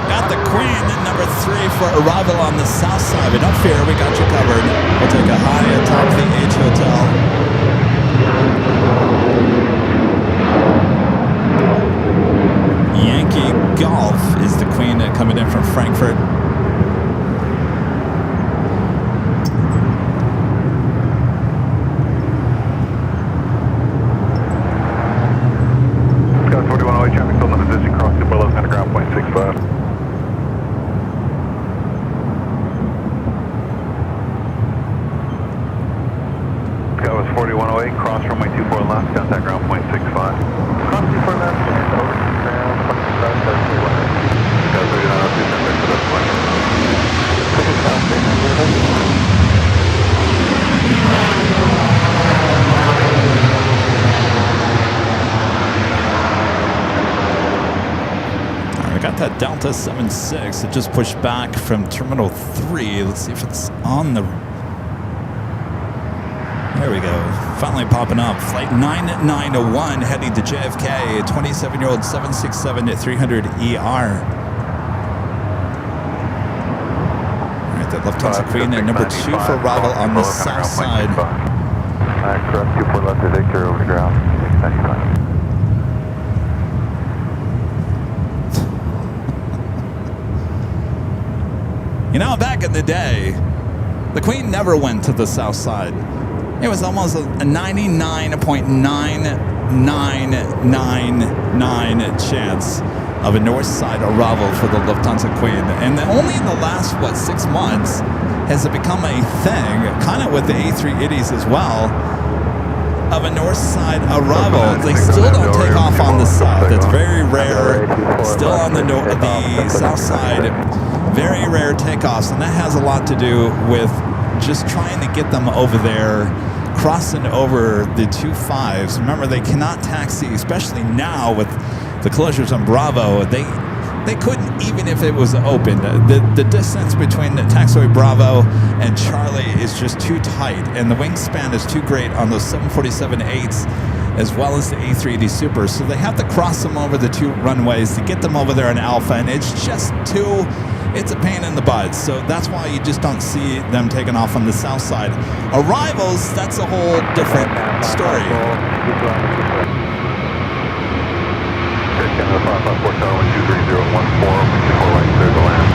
Got the Queen, number 3 for arrival on the south side, but don't fear, we got you covered. We'll take a high atop the H Hotel. Yankee Golf is the Queen coming in from Frankfurt. Scott 4108, traffic still in the position, cross super low, center ground, 0.65. Scott was 4108, cross runway 24 left, contact ground, 0.65. Cross 24 left, over ground, 0.65, Scott 3902, contact for this one. We got that Delta 76. It just pushed back from Terminal 3. Let's see if it's on the... There we go. Finally popping up. Flight 9901 heading to JFK. 27-year-old 767 at 300 ER. All right, that Lufthansa Queen at number 2 for arrival on the south side. Cross 24 left to Victor, over to ground, 695. You know, back in the day, the Queen never went to the south side. It was almost a 99.9999 chance of a north side arrival for the Lufthansa Queen. And only in the last, 6 months has it become a thing, kind of with the A380s as well, of a north side arrival. They still don't take off on the south. It's very rare. Still on the south side, very rare takeoffs. And that has a lot to do with just trying to get them over there, crossing over the 25s. Remember, they cannot taxi, especially now with the closures on Bravo. They couldn't, even if it was open. The distance between the Taxiway Bravo and Charlie is just too tight, and the wingspan is too great on those 747-8s as well as the A380 Supers. So they have to cross them over the 2 runways to get them over there in Alpha, and it's just it's a pain in the butt. So that's why you just don't see them taking off on the south side. Arrivals, that's a whole different story. Canada 554 Tower 123014, 24 right, clear to land.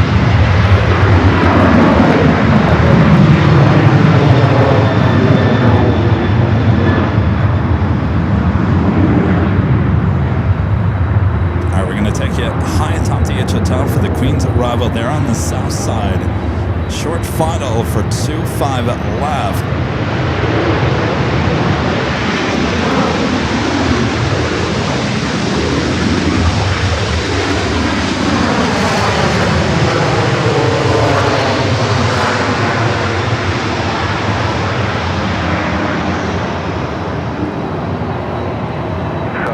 All right, we're going to take you high atop the H Hotel for the Queen's arrival there on the south side. Short final for 25 left.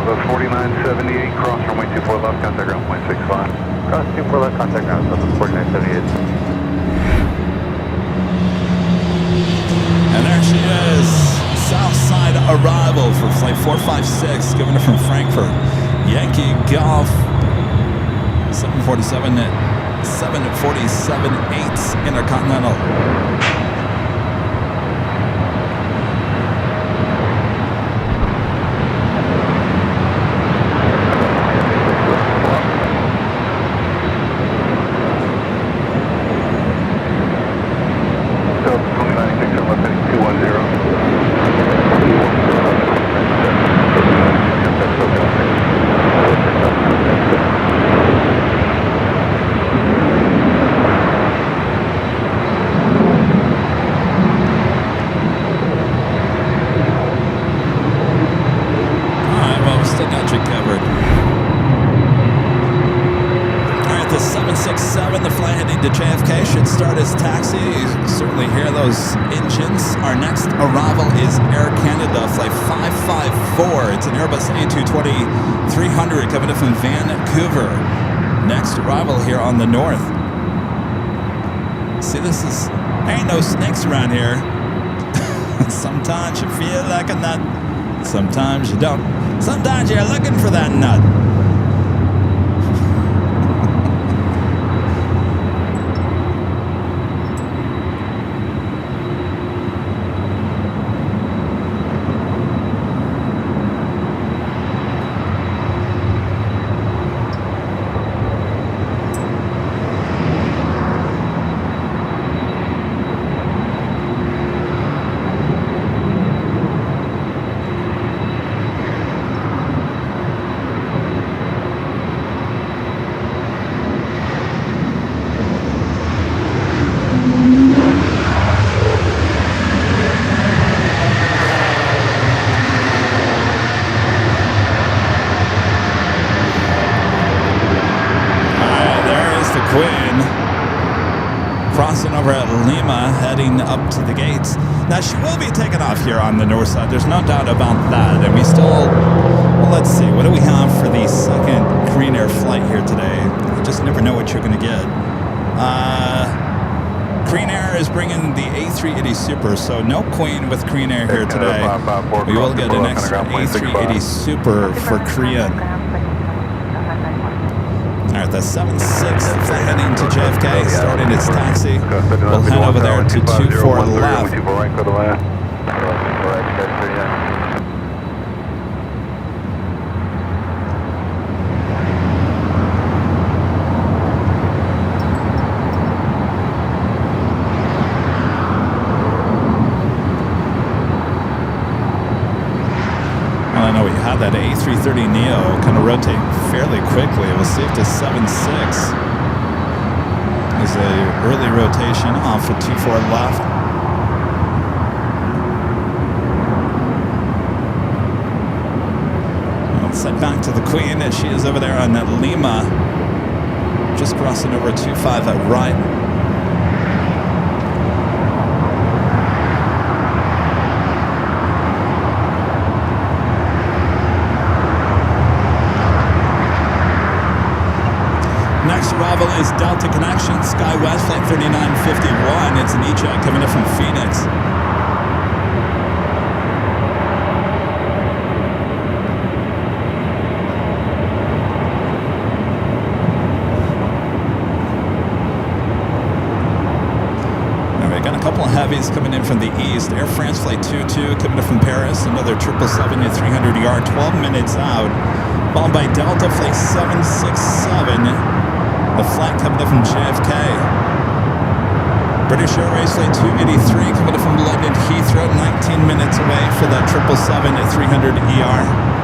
Southwest 4978, cross runway 24 left, contact ground 0.65. Cross 24 left, contact ground, Southwest 4978. And there she is, south side arrival for flight 456, coming from Frankfurt. Yankee Golf, 747-8 Intercontinental. to JFK should start his taxi. You certainly hear those engines. Our next arrival is Air Canada, flight 554. It's an Airbus A220-300 coming in from Vancouver. Next arrival here on the north. See, ain't no snakes around here. Sometimes you feel like a nut. Sometimes you don't. Sometimes you're looking for that nut. Up to the gates. Now she will be taken off here on the north side. There's no doubt about that. And we still, well, let's see. What do we have for the second Korean Air flight here today? You just never know what you're going to get. Korean Air is bringing the A380 Super, so no Queen with Korean Air here today. We will get an extra A380 Super for Korean. All right, the 76 heading to JFK, starting its taxi. We'll head over there to 24 left. I know we had that A330neo kind of rotate fairly quickly. We'll see if the 76 is a early rotation off of 24 left. Let's head back to the Queen, and she is over there on that Lima, just crossing over 25 at right. Next arrival is Delta Connection, SkyWest Flight 3951. It's an E-Jet coming in from Phoenix. All right, got a couple of heavies coming in from the east. Air France Flight 22 coming in from Paris. Another 777 at 300 ER, 12 minutes out. Followed by Delta Flight 767. The flight coming up from JFK. British Airways Flight 283 coming up from London Heathrow, 19 minutes away for that 777 at 300 ER.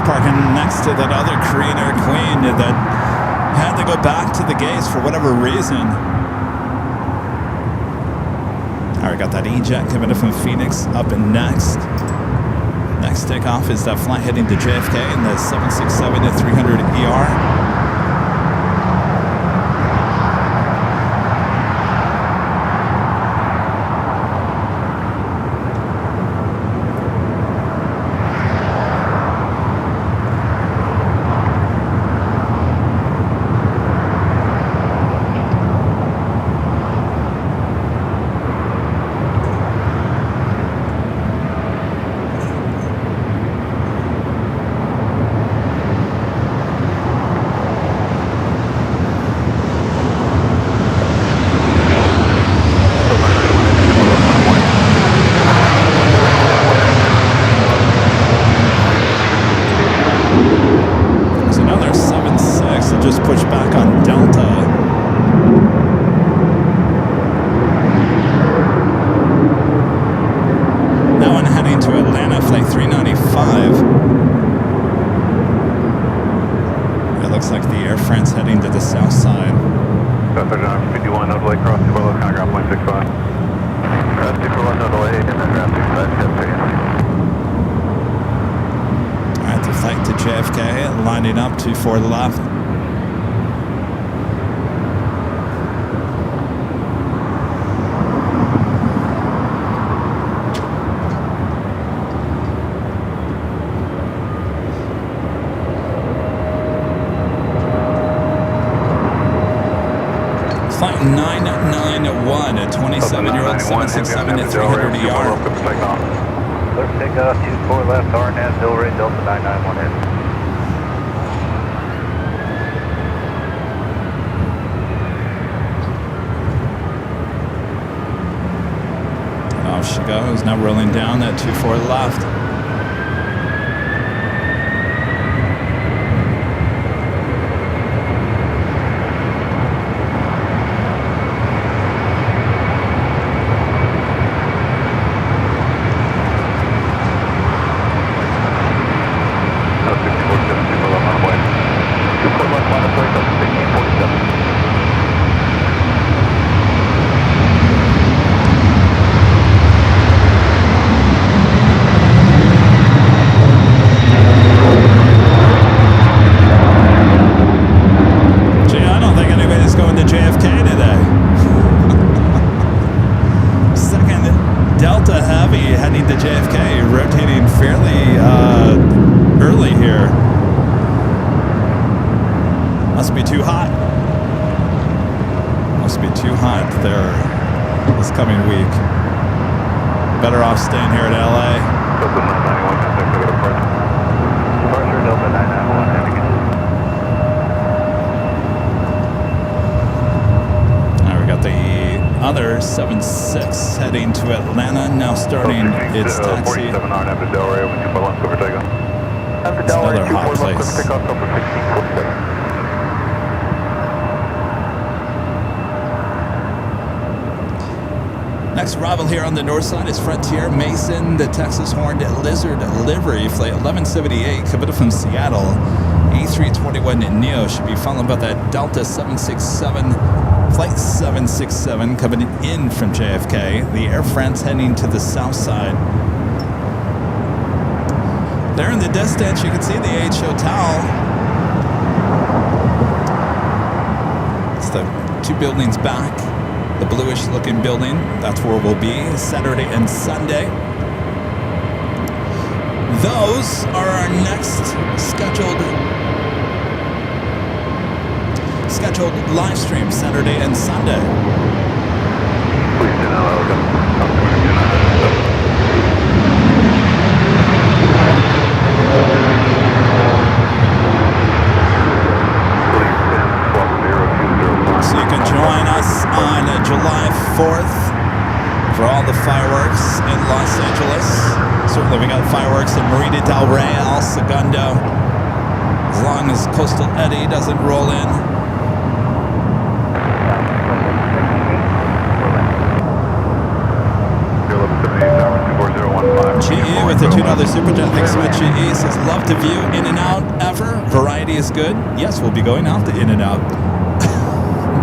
Parking next to that other Korean Air Queen that had to go back to the gates for whatever reason. All right, got that E-Jet coming in from Phoenix up and next. Next takeoff is that flight heading to JFK in the 767 at 300 ER. heading up, 24 left. Flight 991 at 27-year-old 767 at 300 ER. Clear for takeoff, 24 left, RNAV, Delray, Delta 991 in. Off she goes, now rolling down that 24 left. Better off staying here at LA. Delta 991, contact departure. Departure, Delta 991, navigation. Now we got the other 76 heading to Atlanta, now starting its taxi. 47 RNAV to Delray, over 2 left, over takeoff. It's another hot place. Takeoff, over 1647. Next arrival here on the north side is Frontier Mason, the Texas Horned Lizard livery, flight 1178, coming from Seattle. A321 Neo should be followed by that Delta 767, flight 767 coming in from JFK. The Air France heading to the south side. There in the distance, you can see the H Hotel. It's the two buildings back. The bluish looking building, that's where we'll be Saturday and Sunday. Those are our next scheduled live stream, Saturday and Sunday. Please do not welcome. So you can join us on July 4th for all the fireworks in Los Angeles. Certainly we got fireworks in Marina del Rey, El Segundo. As long as Coastal Eddy doesn't roll in. GE with the $2 Super Jet. Thanks so much, GE. Says, love to view In-N-Out ever. Variety is good. Yes, we'll be going out to In-N-Out.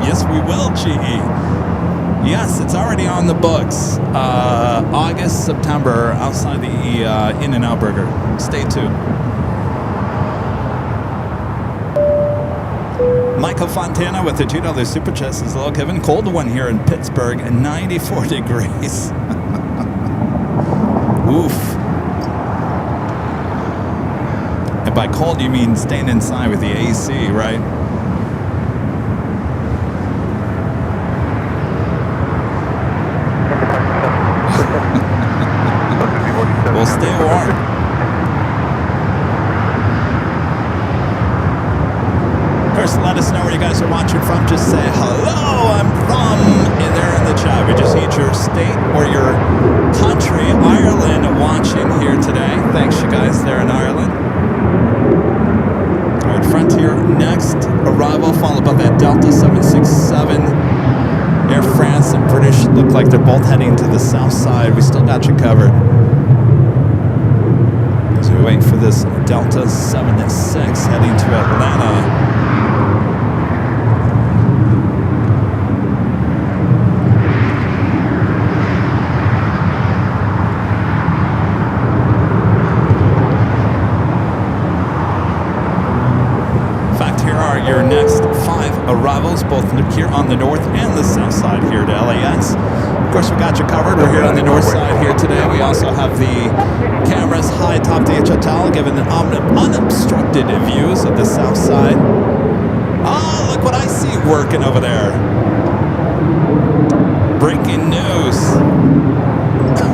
Yes, we will, GE. Yes, it's already on the books. August, September, outside the In-N-Out Burger. Stay tuned. Michael Fontana with the $2 Super Chat says, hello, Kevin. Cold one here in Pittsburgh and 94 degrees. Oof. And by cold, you mean staying inside with the AC, right? We'll stay warm. First, let us know where you guys are watching from. Just say, hello, I'm from in there in the chat. We just need your state or your country, Ireland, watching here today. Thanks, you guys there in Ireland. All right, Frontier next arrival, followed by that Delta 767. Air France and British look like they're both heading to the south side. We still got you covered. As we wait for this Delta 76 heading to Atlanta. arrivals, both here on the north and the south side here to LAX. Of course, we got you covered. We're here on the north side here today. We also have the cameras high atop the hotel, giving unobstructed views of the south side. Oh, look what I see working over there. Breaking news.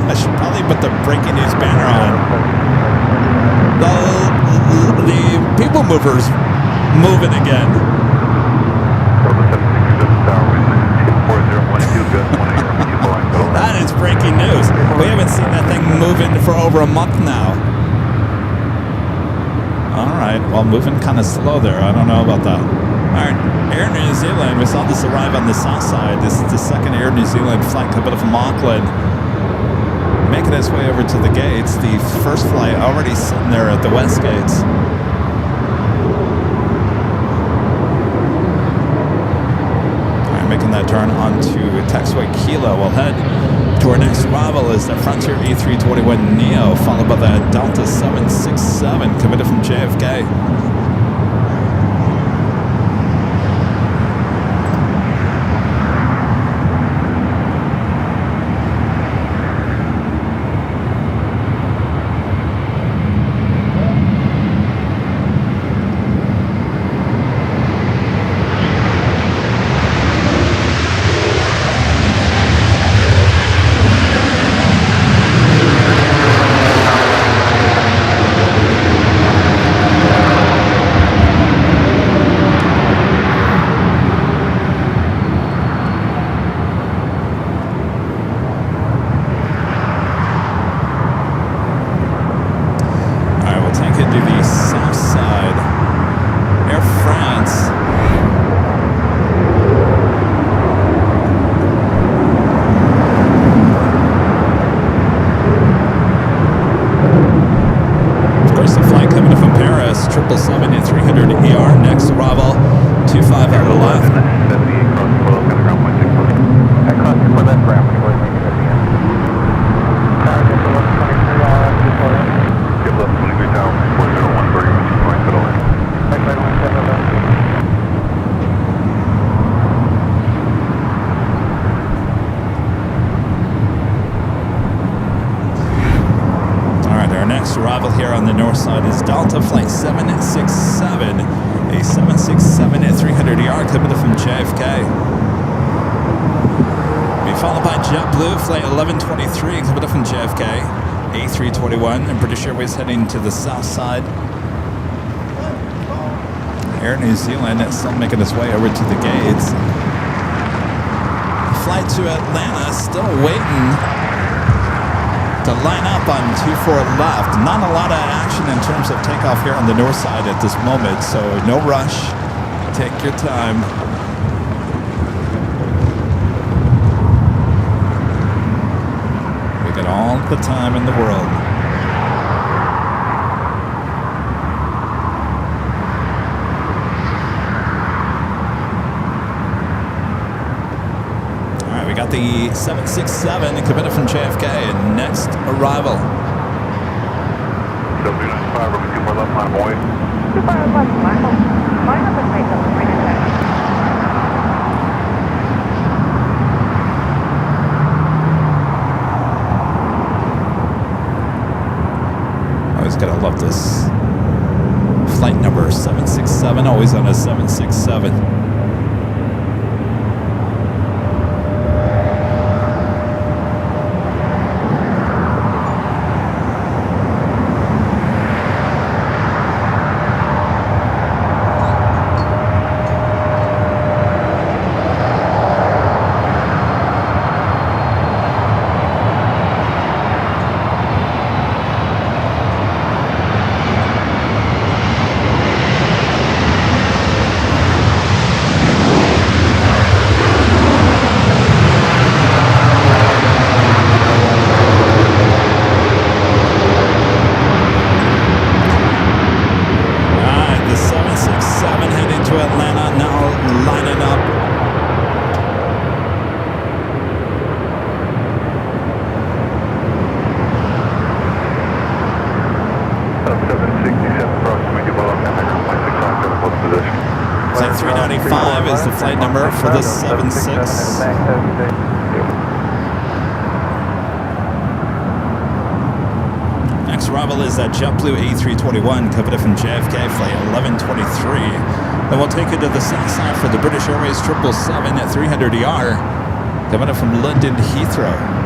I should probably put the breaking news banner on. The people movers moving again. That is breaking news. We haven't seen that thing moving for over a month now. All right, well, moving kind of slow there. I don't know about that. All right, Air New Zealand. We saw this arrive on the south side. This is the second Air New Zealand flight coming from Auckland, making its way over to the gates. The first flight already sitting there at the west gates. Making that turn onto Taxiway Kilo. We'll head to our next arrival is the Frontier A321neo, followed by the Delta 767 committed from JFK. Arrival here on the north side is Delta Flight 767, a 767 at 300ER coming from JFK. Be followed by JetBlue Flight 1123 coming from JFK, A321, and British Airways heading to the south side. Air New Zealand still making its way over to the gates. Flight to Atlanta still waiting to line up on 24 left. Not a lot of action in terms of takeoff here on the north side at this moment, so no rush. Take your time. We got all the time in the world. Got the 767 committed from JFK and next arrival. W95, over 2 more left line, boy. 2 more left line, line up and take up the right attack. I always gotta love this flight number 767, always on a 767. 5 is the flight number for this 76. Next arrival is that JetBlue A321 coming from JFK, flight 1123. Then we'll take it to the south side for the British Airways 777 at 300ER coming up from London Heathrow.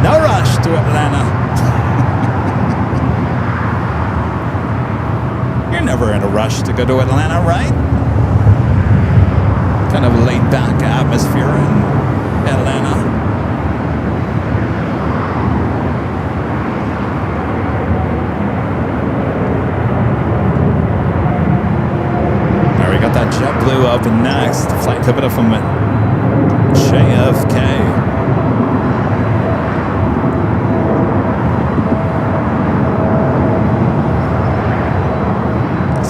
No rush to Atlanta. You're never in a rush to go to Atlanta, right? Kind of a laid-back atmosphere in Atlanta. Now we got that JetBlue up next. Flight coming up from JFK.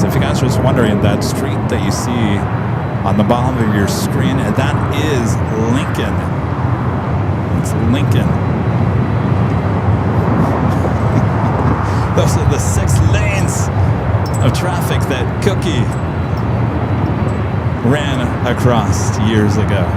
If you guys are just wondering, that street that you see on the bottom of your screen, that is Lincoln. It's Lincoln. Those are the 6 lanes of traffic that Cookie ran across years ago.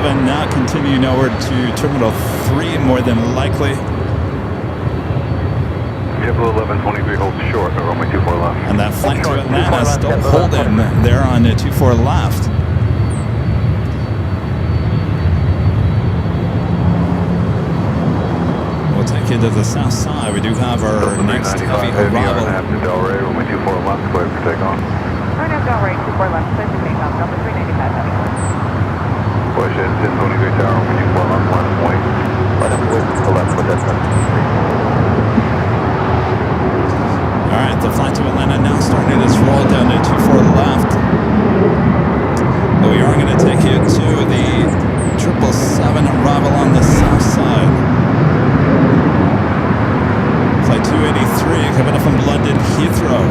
Now continuing over to Terminal 3, more than likely. JetBlue 1123 holds short, runway 24 left. And that flight to Atlanta still holding there on 24 left. We'll take you to the south side. We do have our next heavy arrival. Delray, runway 24 left, clear for takeoff. Runway Delray, 24 left, clear for takeoff, Delta 395 heavy. Push it, 1023 tower, when you fall on 1 point. Let him wait to the left with that 763. Alright, the flight to Atlanta now starting its roll down to 24 left. But we are going to take you to the 777 arrival on the south side. Flight 283 coming up from London Heathrow.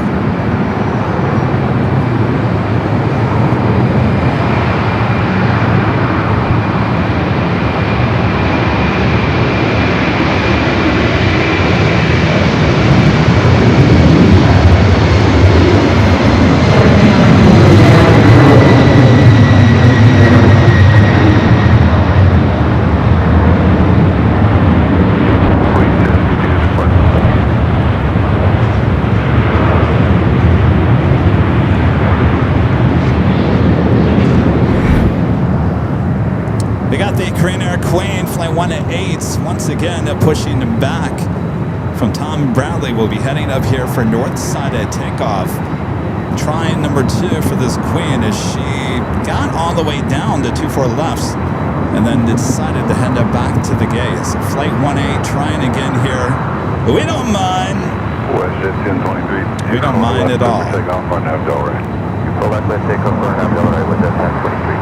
Queen, flight 108, once again pushing them back from Tom Bradley. Will be heading up here for north side at takeoff. Trying number 2 for this Queen as she got all the way down to 24 lefts and then decided to head up back to the gate. So flight 18 trying again here. We don't mind. WestJet 1023. We don't mind at all. Takeoff on Nav Delray. You pull left, let's take off for Nav Delray with that 1023.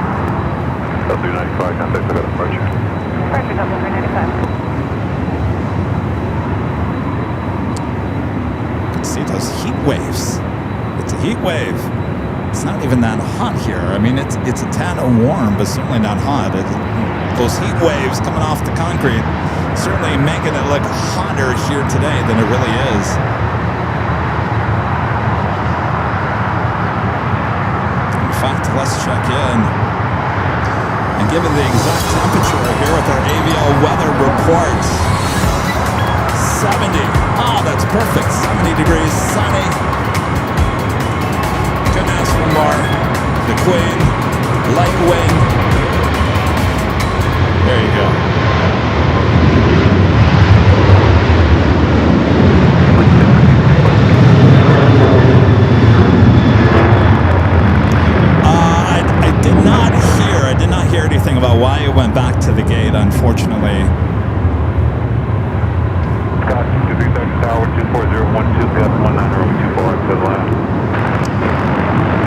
L395, contact the departure. Departure Delta 395. See those heat waves. It's a heat wave. It's not even that hot here. I mean, it's a tad warm, but certainly not hot. Those heat waves coming off the concrete certainly making it look hotter here today than it really is. In fact, let's check in and give it the exact temperature here with our AVL weather report. 70. Oh, that's perfect. 70 degrees, sunny. Couldn't ask for more. The Queen, light wind. There you go. know why it went back to the gate, unfortunately. Scott, 2330 Tower, 24012, Gus 1924, to the left.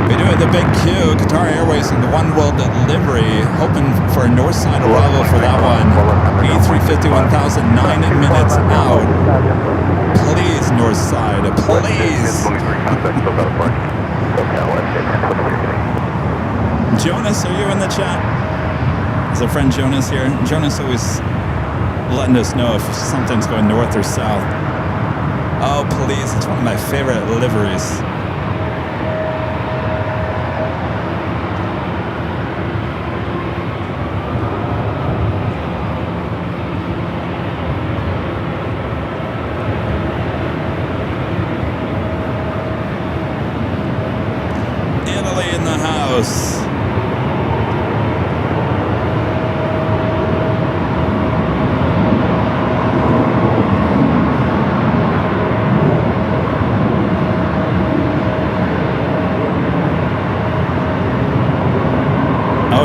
We do it the big Q, Qatar Airways in the One World livery, hoping for a north side arrival for that one. A350 1000, 9 minutes out. Please, north side, please. Jonas, are you in the chat? Is our friend Jonas here? Jonas always letting us know if something's going north or south. Oh, please, it's one of my favorite liveries.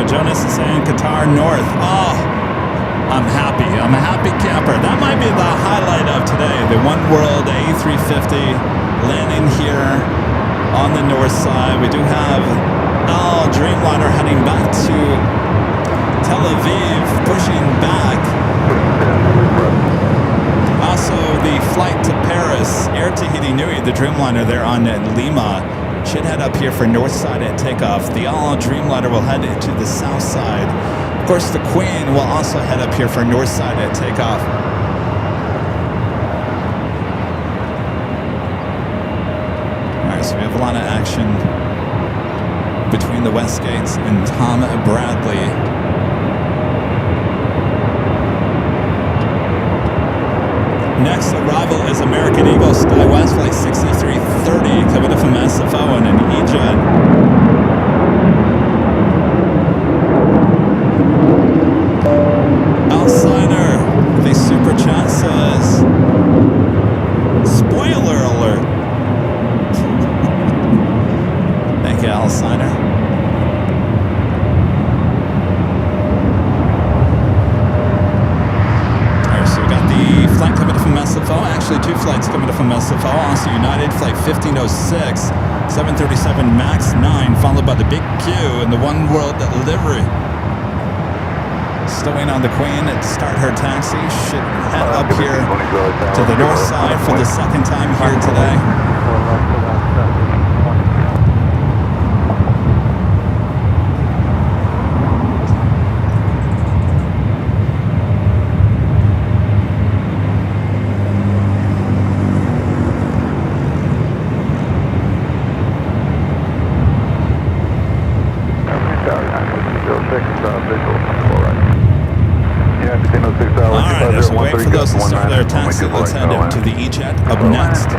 Jonas is saying Qatar North. Oh, I'm happy. I'm a happy camper. That might be the highlight of today. The One World A350 landing here on the north side. We do have Dreamliner heading back to Tel Aviv, pushing back. Also, the flight to Paris, Air Tahiti Nui, the Dreamliner there on Lima, should head up here for north side at takeoff. The Dreamliner will head to the south side. Of course, the Queen will also head up here for north side at takeoff. Alright, so we have a lot of action between the West Gates and Tom Bradley. Next arrival is American Eagle SkyWest Flight 6330 coming in from SFO and an E-Jet. Alciner, the super chat says, spoiler alert. Thank you, Alciner. Flight coming from SFO, actually two flights coming from SFO, also United Flight 1506, 737 MAX 9, followed by the Big Q and the One World livery. Still waiting on the Queen to start her taxi, should head up here to the north side for the second time here today. Taxi, let's head up to the E-Jet up next.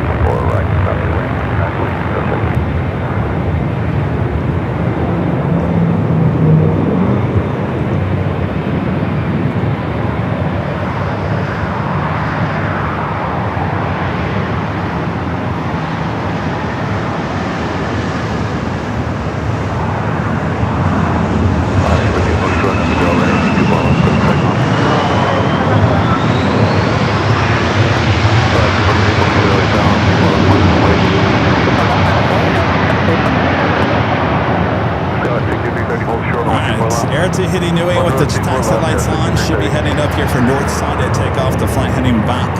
Tahiti Nui with the taxi lights on, should be heading up here for north side at takeoff. The flight heading back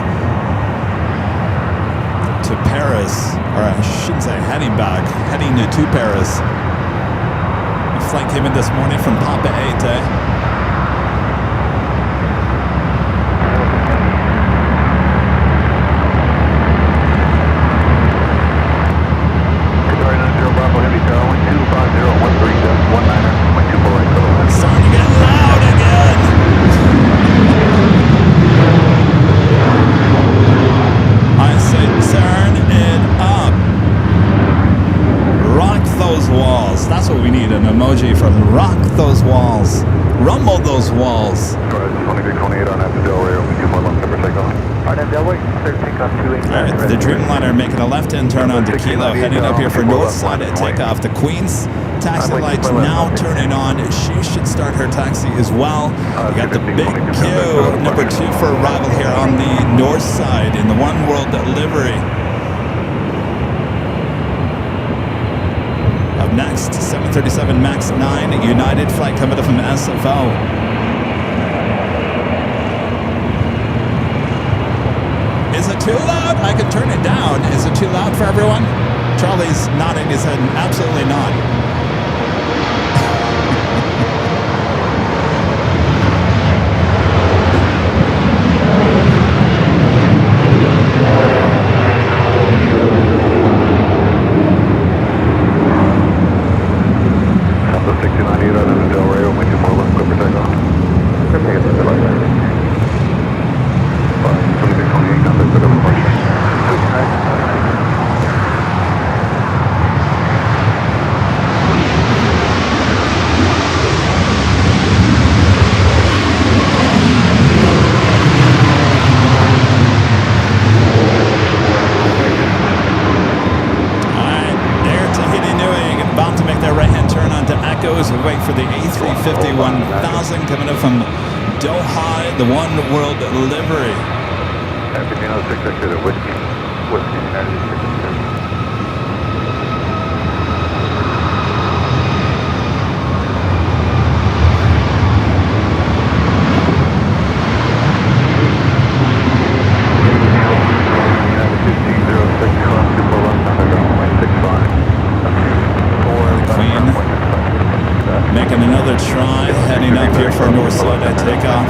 to Paris, or I shouldn't say heading back, heading to Paris. The flight came in this morning from Papa 8. From rock those walls, rumble those walls. The Dreamliner making a left-hand turn onto Kilo, heading up here for north side at takeoff. The Queen's taxi lights now turning on. She should start her taxi as well. We got the big queue, number 2 for arrival here on the north side in the One World livery. Up next, 737 MAX 9 United flight coming up from SFO. Is it too loud? I can turn it down. Is it too loud for everyone? Charlie's nodding his head. Absolutely not. Southwest 69 out of the Del Rey, when you more left, clear for takeoff. Clear for takeoff. 2628, nothing but over pressure. We wait for the A350 1000 coming up from Doha, the One World livery. Everything else expected at Whiskey. United States. Making another try, heading up here for north side at takeoff.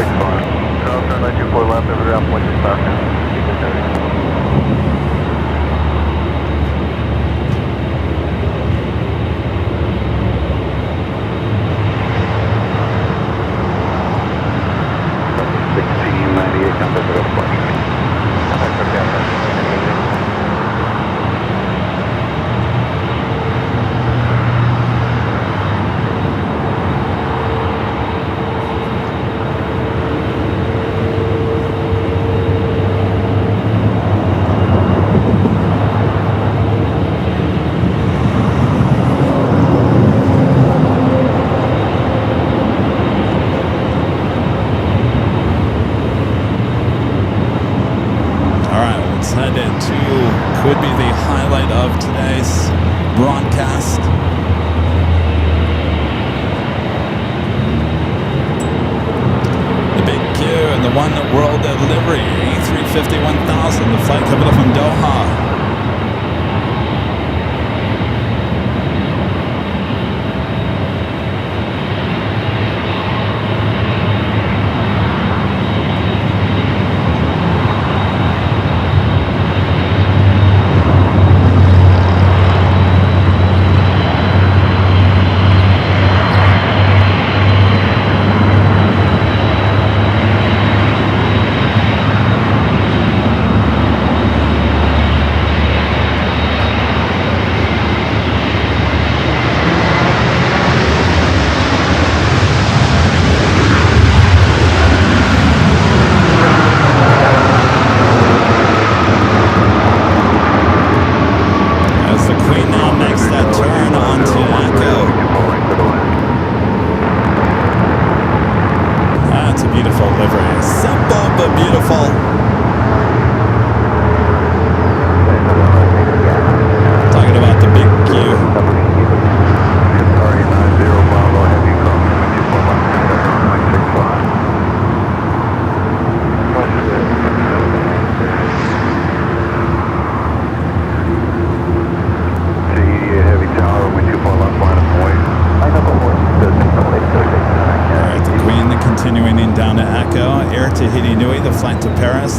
Could be the highlight of today's broadcast. The big Q and the One World livery, A350 1000, the flight coming up from Doha.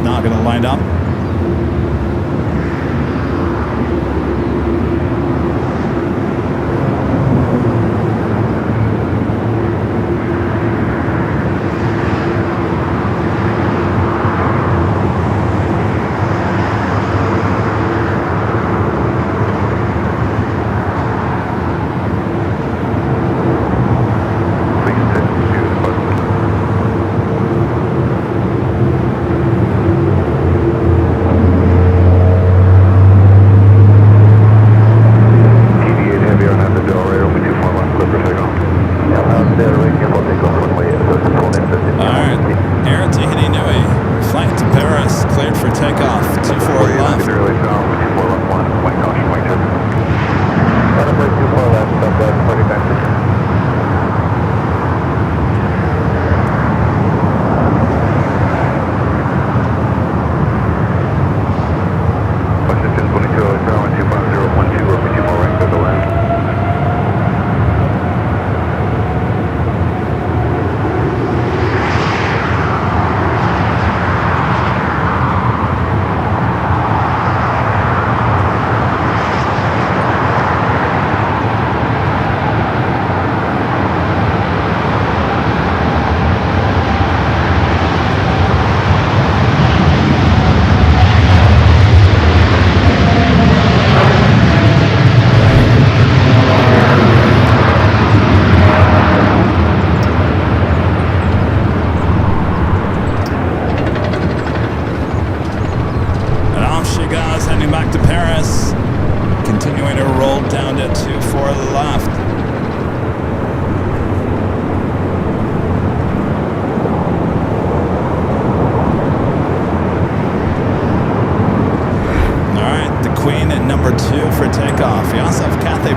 Not going to line up. Alright, air Tahiti Nui. Flight to Paris, cleared for takeoff. 24 left.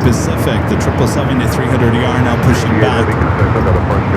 Pacific, the 777-300ER now pushing back.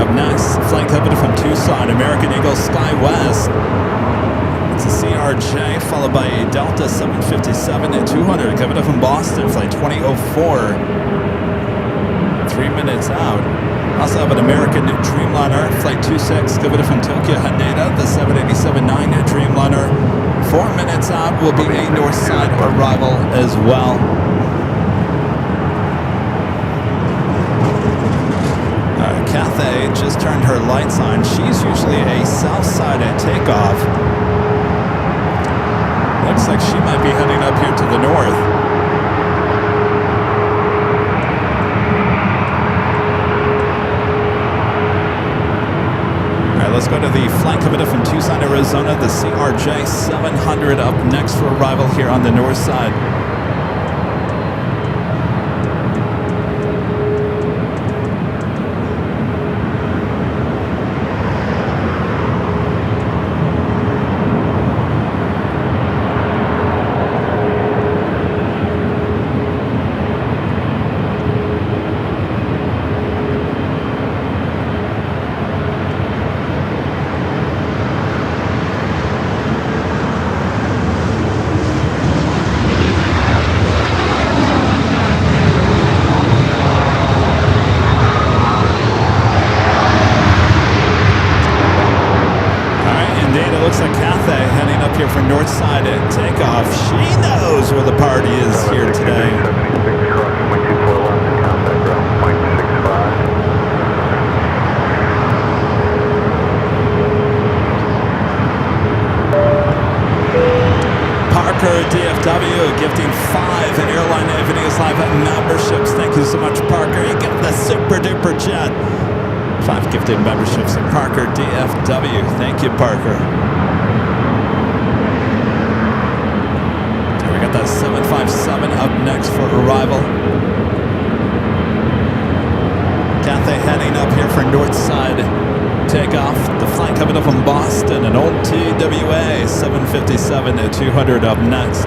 up next. Flight Kevin from Tucson, American Eagle Sky West. It's a CRJ followed by a Delta 757 at 200. Kevin from Boston, flight 2004. 3 minutes out. Also have an American Dreamliner, flight 26, Kevin from Tokyo, Haneda, the 787-9 Dreamliner. 4 minutes out will be a north side arrival as well. Cathay just turned her lights on. She's usually a south side at takeoff. Looks like she might be heading up here to the north. All right, let's go to the flight coming from Tucson, Arizona. The CRJ 700 up next for arrival here on the north side. Looks like Cathay heading up here for north side at takeoff. She knows where the party is here today. Parker DFW gifting 5 Airline Aviation Live memberships. Thank you so much, Parker. You get the super duper jet. 5 gifted memberships at Parker DFW. Thank you, Parker. We got that 757 up next for arrival. Cathay heading up here for north side takeoff. The flight coming up from Boston, an old TWA 757 at 200 up next.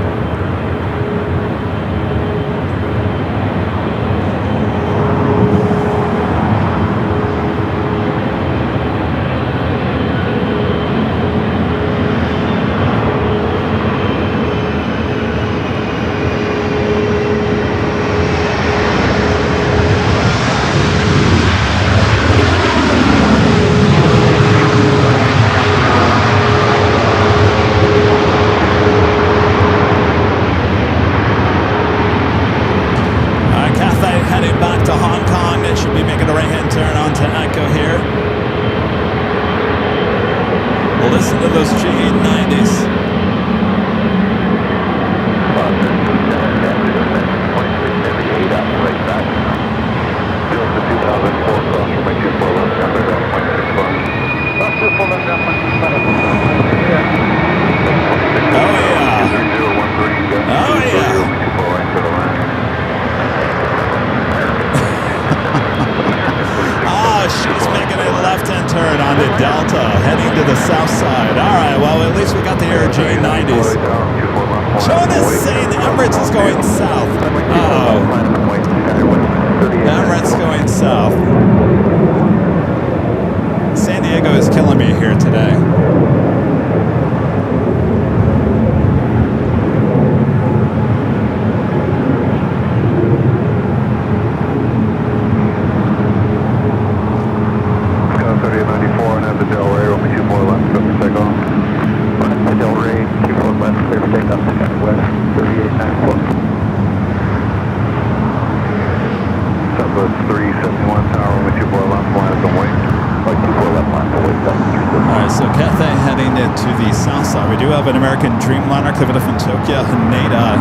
Dreamliner, Kevin from Tokyo, Haneda.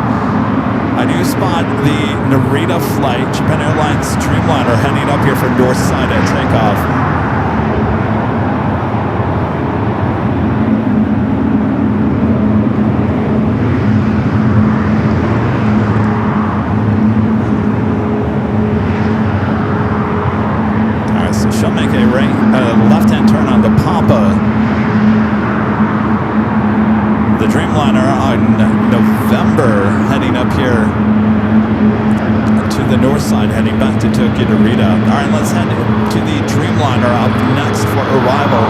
I do spot the Narita flight, Japan Airlines Dreamliner heading up here for north side at takeoff. All right, so she'll make a left-hand turn onto Pampa. The Dreamliner on November heading up here to the north side, heading back to Tokyo to Rita. All right, let's head to the Dreamliner up next for arrival.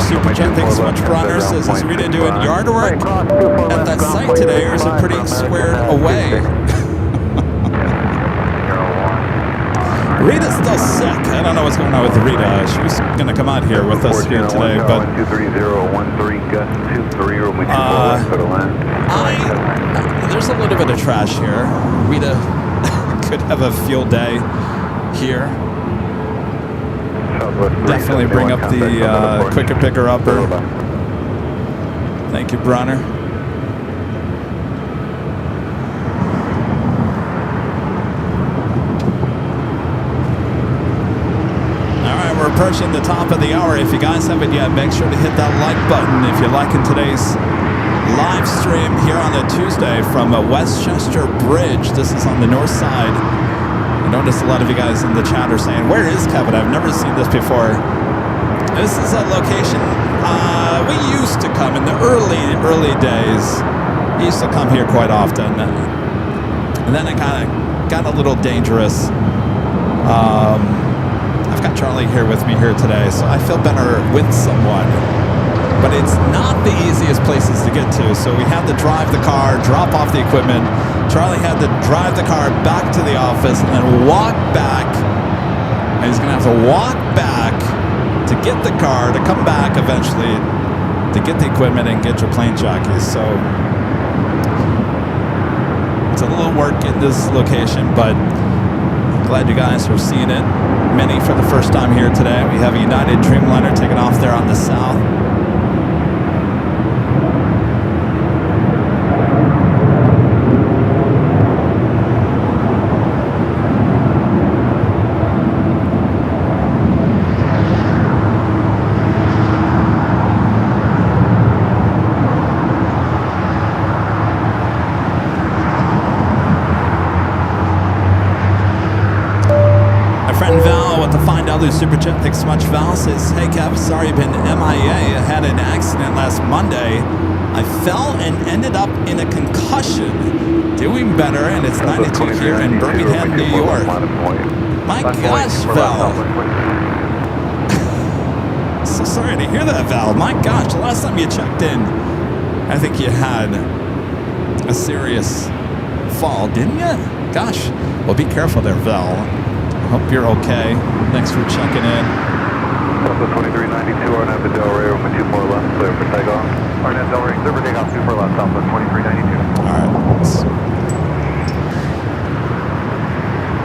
Super chat, thanks so much, Bronner. Says, is Rita doing yard work at that site today, or is it pretty squared away? Rita's still sick. I don't know what's going on with Rita. She was going to come out here with us here today, but there's a little bit of trash here. Rita could have a field day here. Definitely bring up the quicker picker upper. Thank you, Bronner. Alright, we're approaching the top of the hour. If you guys haven't yet, make sure to hit that like button if you're liking today's live stream here on a Tuesday from Westchester Bridge. This is on the north side. I noticed a lot of you guys in the chat are saying, where is Kevin? I've never seen this before. This is a location we used to come in the early days. We used to come here quite often. And then it kind of got a little dangerous. I've got Charlie here with me here today, so I feel better with someone. But it's not the easiest places to get to, so we had to drive the car, drop off the equipment. Charlie had to drive the car back to the office and then walk back. And he's going to have to walk back to get the car, to come back eventually, to get the equipment and get your plane jockeys. So it's a little work in this location, but glad you guys are seeing it. Many for the first time here today. We have a United Dreamliner taking off there on the south. Super chat, thanks so much. Val says, hey Kev, sorry I've been MIA. I had an accident last Monday. I fell and ended up in a concussion. Doing better, and it's 92 here in Birmingham, New York. My gosh, Val. So sorry to hear that, Val. My gosh, the last time you checked in, I think you had a serious fall, didn't you? Gosh, well, be careful there, Val. Hope you're okay. Thanks for checking in. Delta 2392, Arnett to Del Rey, runway 24 left, clear for takeoff. Arnett Del Rey, clear for takeoff, 24 left, Delta 2392. Alright.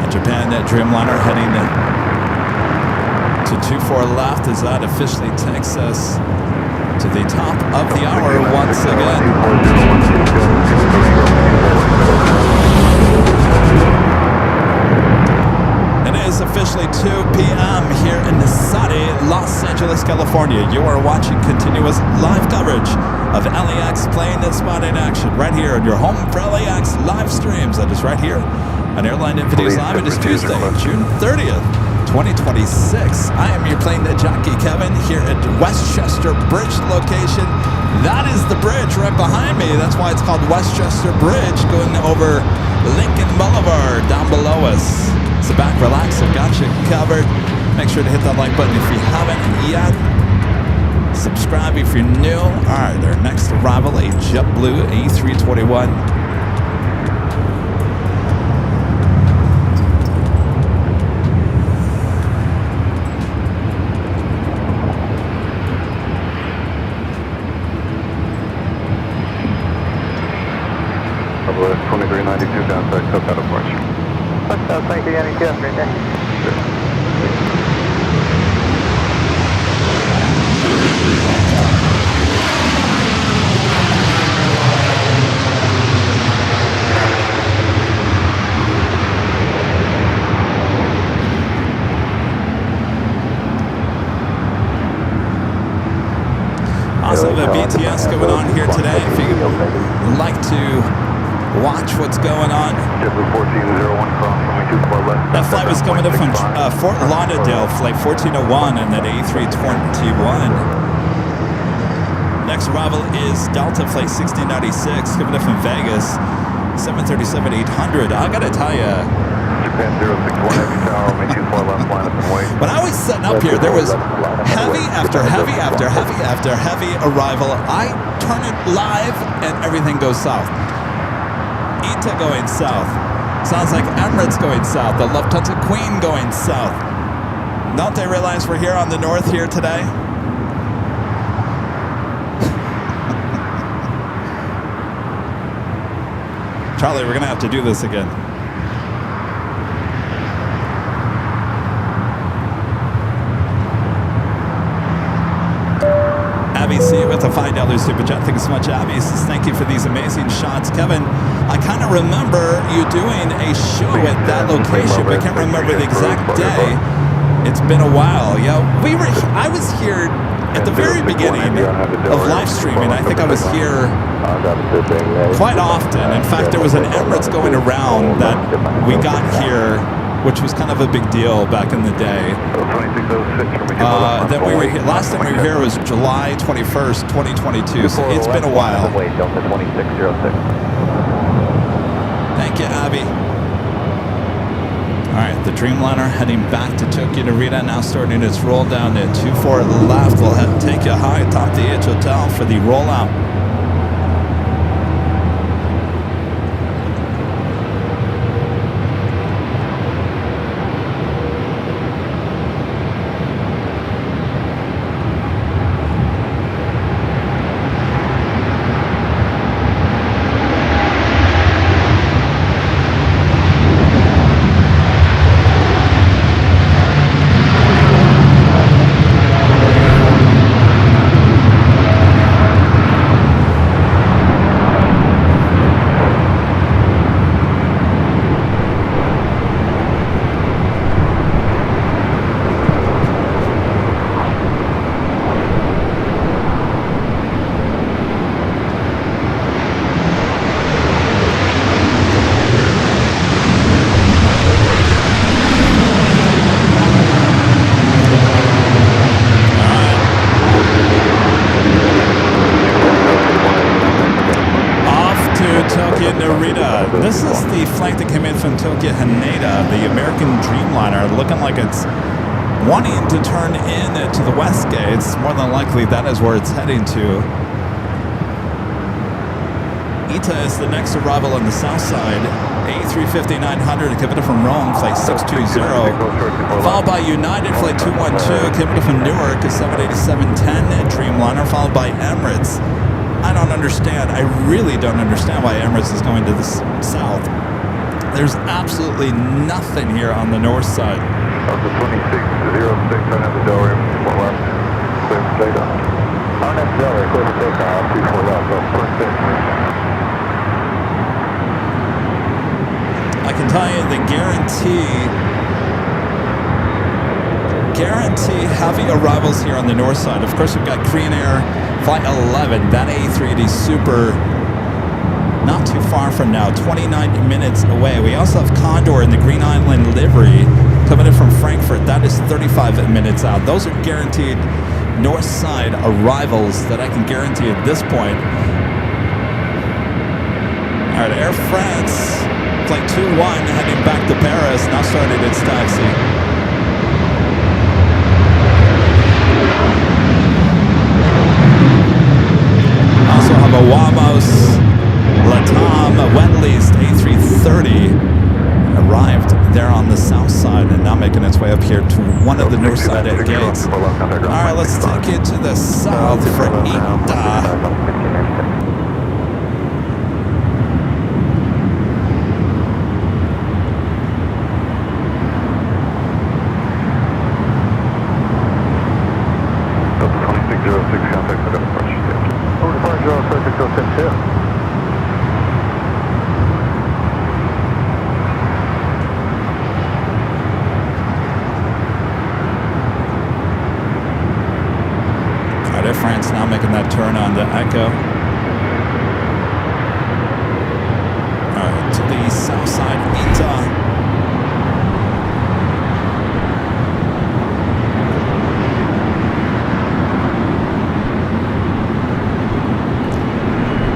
Japan, that Dreamliner heading to 24 left as that officially takes us to the top of the hour once again. Is officially 2 p.m. here in sunny Los Angeles, California. You are watching continuous live coverage of LAX Plane and Spot in action right here on your home for LAX live streams. That is right here on Airline Videos Live. It is Tuesday, June 30th, 2026. I am your plane jockey Kevin here at Westchester Bridge location. That is the bridge right behind me. That's why it's called Westchester Bridge, going over Lincoln Boulevard down below us. So back, relax, I've got you covered. Make sure to hit that like button if you haven't yet. Subscribe if you're new. All right, our next arrival, a JetBlue A321. Southwest 2392 downside, SoCal departure. What's up, 2392, have a great day. Also, the BTS going on here today. If you like to watch what's going on. JetBlue 1401 cross, runway 24 left. That flight was coming up from Fort Lauderdale, flight 1401, and then A321. Next arrival is Delta flight 1696, coming up from Vegas, 737-800. I gotta tell you, Japan 061 heavy tower, runway 24 left, line up and wait. when I was setting up here, there was heavy after heavy after heavy after heavy arrival. I turn it live and everything goes south. ITA going south. Sounds like Emirates going south. The Lufthansa Queen going south. Don't they realize we're here on the north here today? Charlie, we're going to have to do this again. Abby C with a $5 super chat. Thank you so much, Abby. Says, thank you for these amazing shots. Kevin, I kind of remember you doing a show at that location, but I can't remember the exact day. It's been a while. Yeah, I was here at the very beginning of live streaming. I think I was here quite often. In fact, there was an Emirates going around that we got here, which was kind of a big deal back in the day. That we were here, last time we were here was July 21st, 2022, so it's been a while. Thank you, Abby. All right, the Dreamliner heading back to Tokyo Narita, now starting its roll down at 24 left. We'll take you high, top the H Hotel for the rollout. This is the flight that came in from Tokyo Haneda, the American Dreamliner, looking like it's wanting to turn in to the west gates. More than likely, that is where it's heading to. ITA is the next arrival on the south side. A350-900 coming from Rome, flight 620. Followed by United, flight 212, coming from Newark, 787-10 Dreamliner, followed by Emirates. I don't understand. I really don't understand why Emirates is going to the south. There's absolutely nothing here on the north side. Delta 2606, I have the Delray, 4 left, clear for takeoff. I have the Delray, clear for takeoff, 24 left, first pitch. I can tell you the guarantee heavy arrivals here on the north side. Of course, we've got Korean Air Flight 11, that A380 Super, not too far from now, 29 minutes away. We also have Condor in the Green Island livery coming in from Frankfurt, That is 35 minutes out. Those are guaranteed north side arrivals that I can guarantee at this point. All right, Air France, flight 21 heading back to Paris, now started its taxi. Also have a Wamos Latam wet leased A330 arrived there on the south side and now making its way up here to one of the north side gates. All right, let's take you to the south for ITA. Air France now making that turn on the Echo. All right, to the south side, ITA.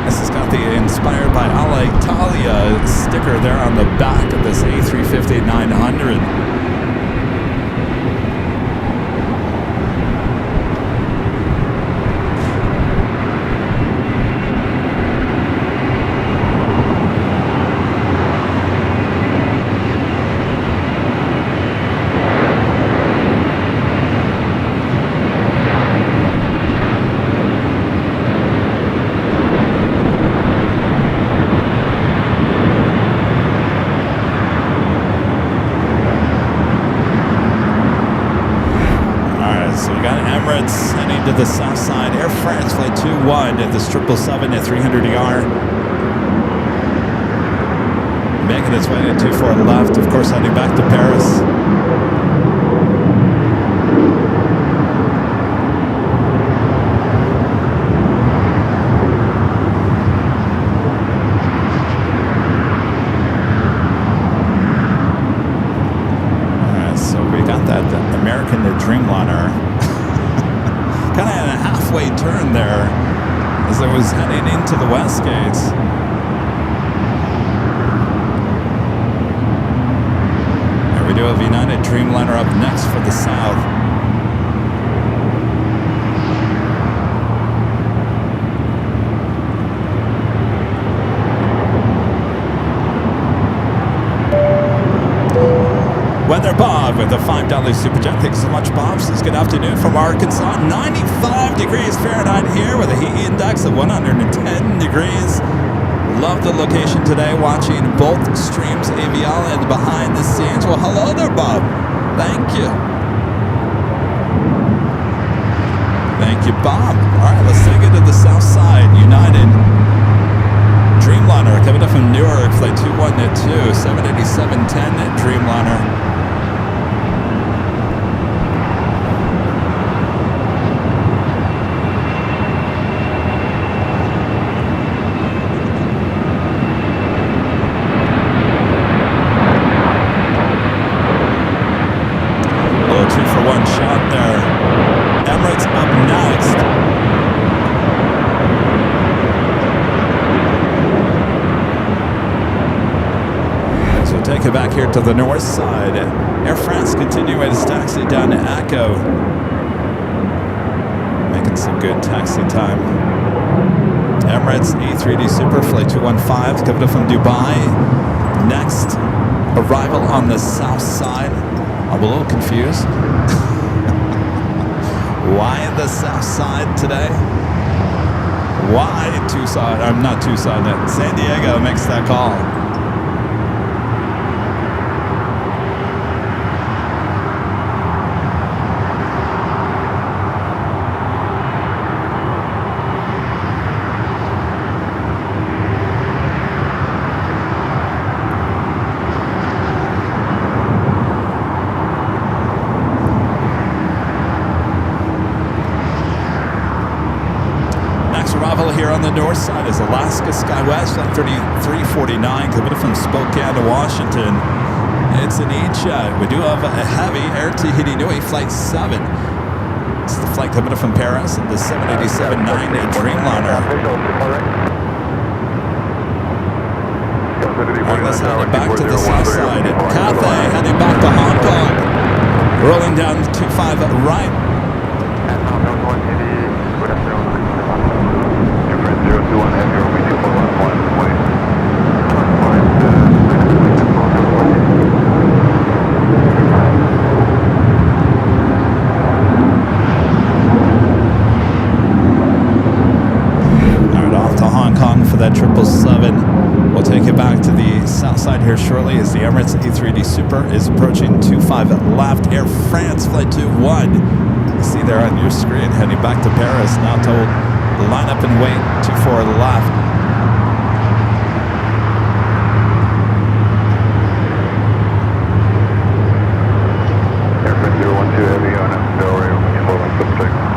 This has got the inspired by Alitalia sticker there on the back of this A350-900. Heading to the south side, Air France flight 21 at this 777 at 300ER. Making its way to 24 left, of course, heading back to Paris. All right, so we got that American Dreamliner. Kind of had a halfway turn there as I was heading into the west gates. There we do have United Dreamliner up next for the south. Weather Bob with the $5 Super Jet. Thanks so much, Bob. Says good afternoon from Arkansas. 95 degrees Fahrenheit here with a heat index of 110 degrees. Love the location today, watching both streams, Aviation and behind the scenes. Well, hello there, Bob. Thank you. Thank you, Bob. All right, let's take it to the south side. United Dreamliner coming up from Newark, flight 21-2, 787-10 Dreamliner. Shot there. Emirates up next. So take it back here to the north side. Air France continuing its taxi down to Echo. Making some good taxi time. Emirates A380 Super Flight 215 coming up from Dubai. Next arrival on the south side. I'm a little confused. Why the south side today? Why Tucson? I'm not Tucson. San Diego makes that call. Arrival here on the north side is Alaska SkyWest, flight 3349, coming from Spokane to Washington. it's an E-Jet. We do have a heavy Air Tahiti Nui Flight 7. It's the flight coming from Paris in the 787-9 Dreamliner. All right, let's head back to the south side. Cathay heading back to Hong Kong. Rolling down 25 right. Friend 021 Heavy, Runway 24 left 1, for that 777. We'll take it back to the south side here shortly as the Emirates A380 Super is approaching 25 left. Air France Flight 21. You see there on your screen heading back to Paris. Now told line up and wait 24 left. Air France 012 Heavy on Delray, 24 left 6.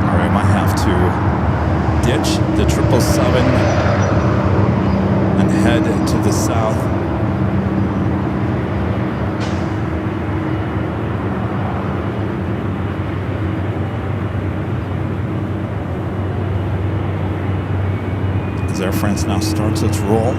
Alright, might have to ditch the 777 and head to the south. As Air France now starts its roll.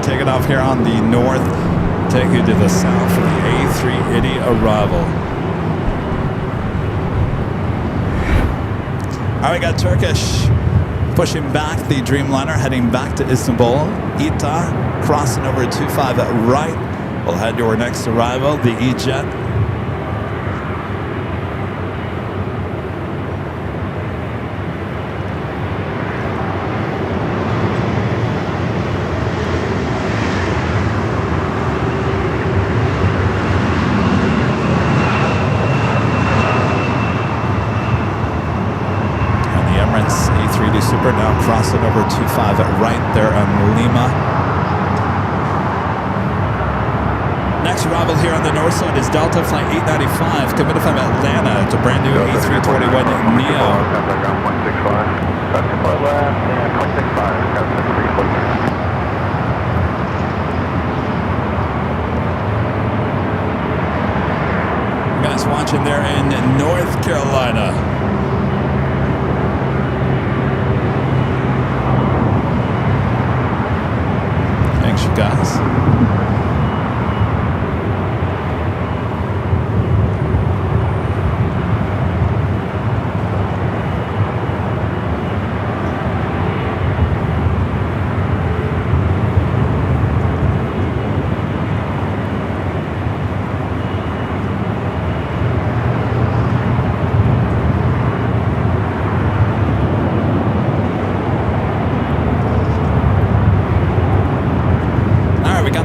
Take it off here on the north, take you to the south for the A380 arrival. All right, we got Turkish pushing back the Dreamliner, heading back to Istanbul. ITA crossing over 25 right. We'll head to our next arrival, the E-Jet. Super now crossing over 25 right there on Lima. Next arrival here on the north side is Delta Flight 895 coming from Atlanta. It's a brand new A321 Neo. You guys watching there in North Carolina. Thanks, you guys.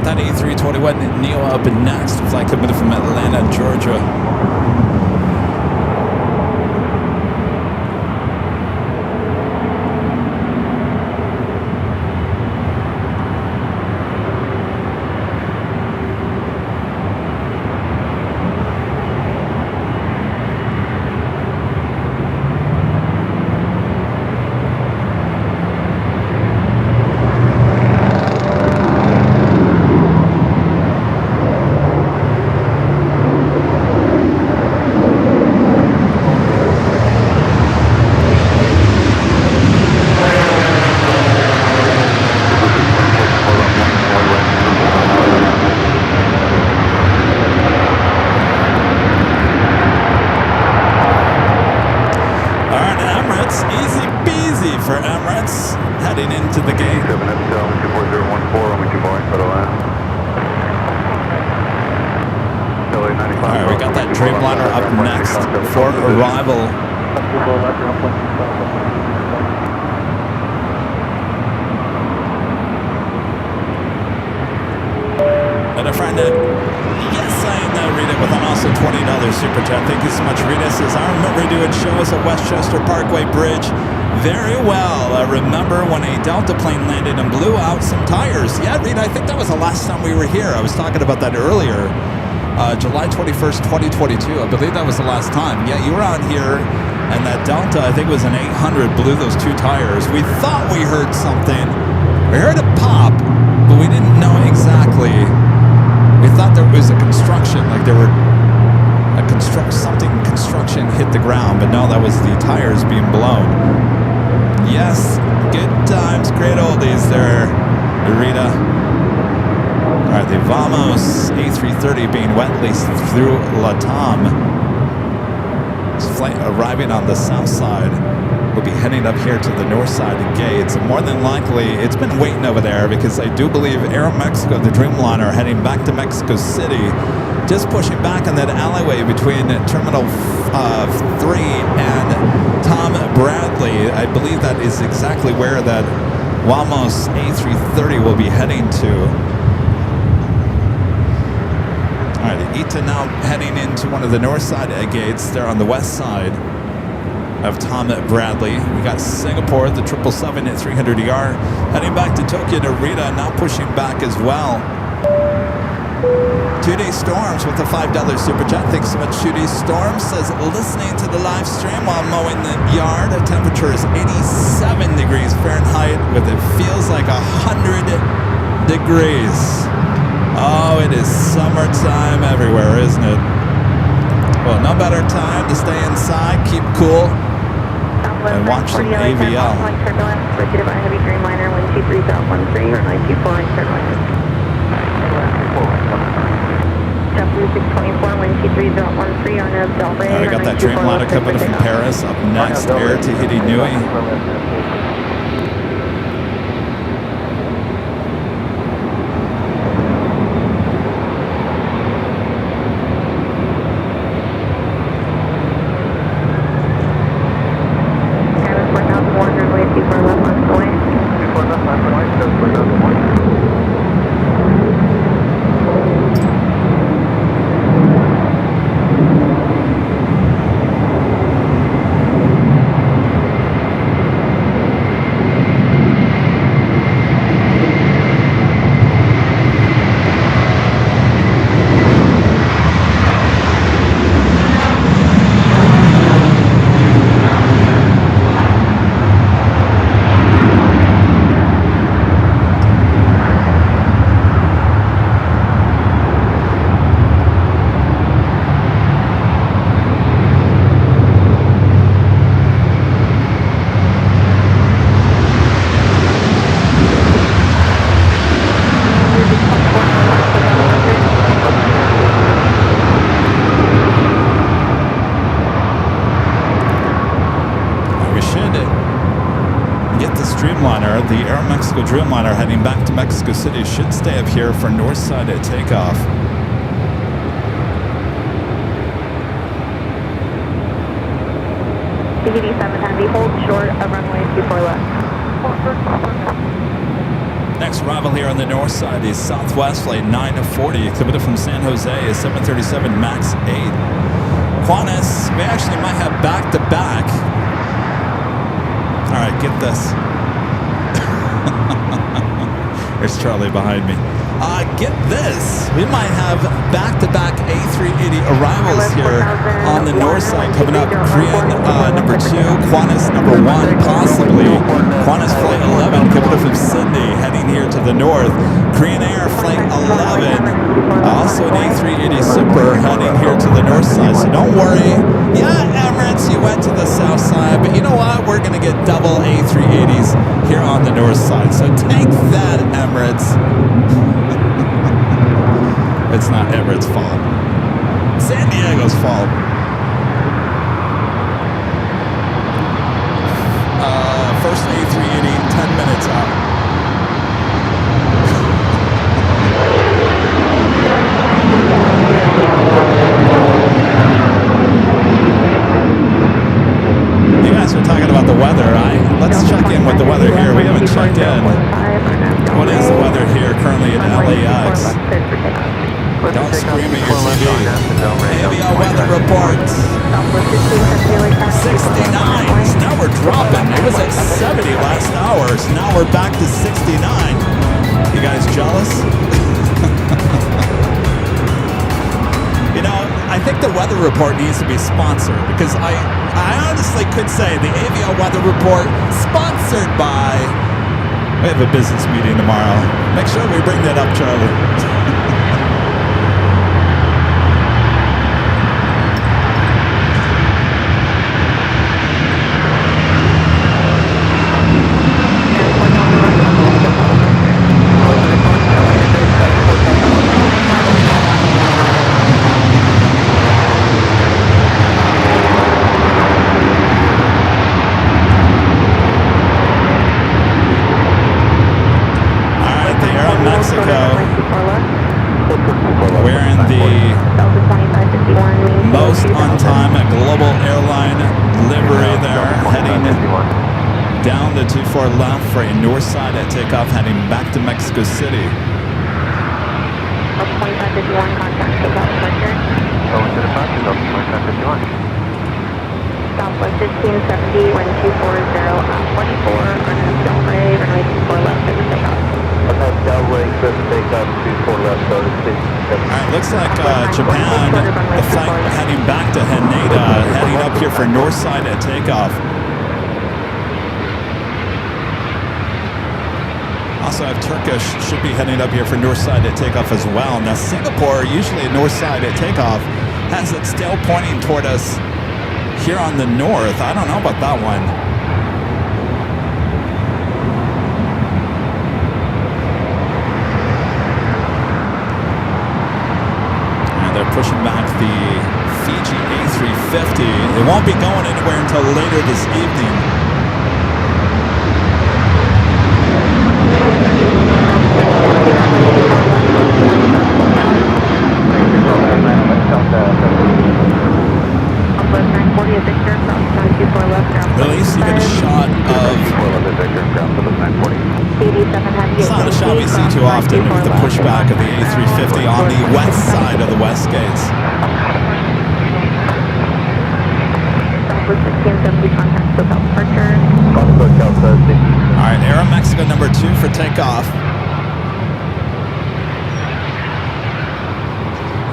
That A321 Neo up and next. Flight coming from Atlanta, Georgia. Dreamliner up next for arrival. And a friend yes, I know, Rita, with an also $20 super chat. Thank you so much, Rita. Says, I remember doing shows at Westchester Parkway Bridge very well. I remember when a Delta plane landed and blew out some tires. Yeah, Rita, I think that was the last time we were here. I was talking about that earlier. July 21st, 2022. I believe that was the last time. Yeah, you were on here, and that Delta, I think it was an 800, blew those two tires. We thought we heard something. We heard a pop, but we didn't know exactly. We thought there was a construction, like there were construction hit the ground, but no, that was the tires being blown. Yes, good times, great oldies there, Rita. All right, the Vamos A330 being wet leased through Latam. This flight arriving on the south side. We'll be heading up here to the north side of gates. And more than likely, it's been waiting over there because I do believe Aeromexico, the Dreamliner, heading back to Mexico City, just pushing back on that alleyway between Terminal 3 and Tom Bradley. I believe that is exactly where that Wamos A330 will be heading to. All right, ITA now heading into one of the north side gates. They're on the west side of Tom Bradley. We got Singapore, the 777 at 300ER, heading back to Tokyo. Narita now pushing back as well. 2D Storms with a $5 super chat. Thanks so much, 2D Storms. Says, listening to the live stream while mowing the yard. The temperature is 87 degrees Fahrenheit with it feels like 100 degrees. Oh, it is summertime everywhere, isn't it? Well, no better time to stay inside, keep cool, and watch some AVL. Proceeded by heavy Dreamliner 123.13 or 924 right turn left. JetBlue 624 123.13 on a Del Rey. We got that Dreamliner coming from Paris. Up next, Air Tahiti Nui. The Aeromexico Dreamliner heading back to Mexico City should stay up here for north side at takeoff. CVD 710, hold short of runway 24 left. Next arrival here on the north side is Southwest Flight 940, exhibited from San Jose, is 737 MAX 8. Qantas, we actually might have back-to-back. All right, get this. There's Charlie behind me. Get this. We might have back-to-back A380 arrivals here on the north side coming up. Korean number 2, Qantas number 1, possibly. Qantas flight 11 coming up from Sydney, heading here to the north. Korean Air flight 11, also an A380 Super heading here to the north side. So don't worry. Yeah, Emirates, you went to the south side, but you know what? We're going to get double A380s here on the north side. So take that, Emirates. It's not Emirates' fault. San Diego's fault. First A380, 10 minutes out. cleared for takeoff. Don't scream at your TV. Avio weather report. Southwest 1570 LAX. 69s. Now we're dropping. It was at 70 last hour. So now we're back to 69. You guys jealous? You know, I think the weather report needs to be sponsored because I honestly could say the Avio weather report sponsored by. We have a business meeting tomorrow. Make sure we bring that up, Charlie. Wearing the most on-time global airline livery there, heading down the 24 left for a north side at takeoff, heading back to Mexico City. 2551 contact takeoff departure. Going to departure, Delta 2551. Southwest 1570, wind 240 at 24, runway Del Rey, runway 24 left over takeoff. Runway Del Rey, clear for takeoff, 24 left, over 6. Alright, looks like Japan, the flight heading back to Haneda, heading up here for north side at takeoff. Also have Turkish, should be heading up here for north side at takeoff as well. Now Singapore, usually north side at takeoff, has it still pointing toward us here on the north. I don't know about that one. They're pushing back the Fiji A350. It won't be going anywhere until later this evening. At least you get a shot of... It's not a shot we see too often with the pushback of the A350 on the west side of the west gates. Alright, Aeromexico number 2 for takeoff.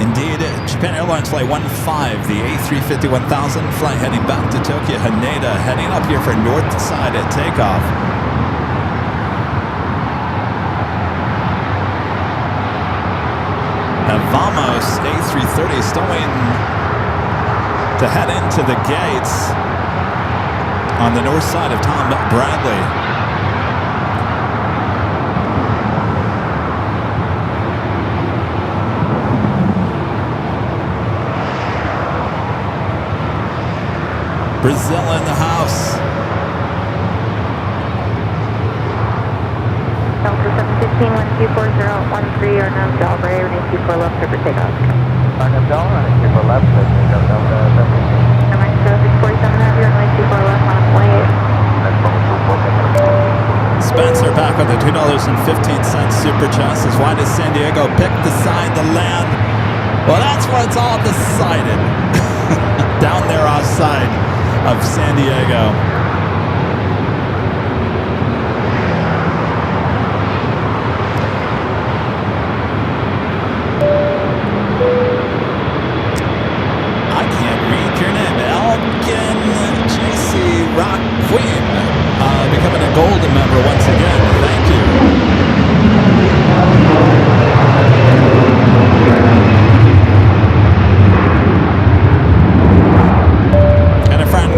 Indeed, Japan Airlines Flight 15, the A350 1000 flight heading back to Tokyo Haneda, heading up here for north side at takeoff. Vamos A330 still waiting to head into the gates on the north side of Tom Bradley. Brazil in the house. Delta 715, 124013 or now Del Rey, running 24 left over takeoff. Arnhem Del, running 24 left, takeoff Delta 715. Mexico 647 heavy, runway 24 left, on flight. Spencer back with the $2.15 super chest. As wide as San Diego, pick the side to land. Well, that's where it's all decided. Down there outside of San Diego. I can't read your name. Elkin JC Rock Queen. Becoming a golden member once again. Thank you.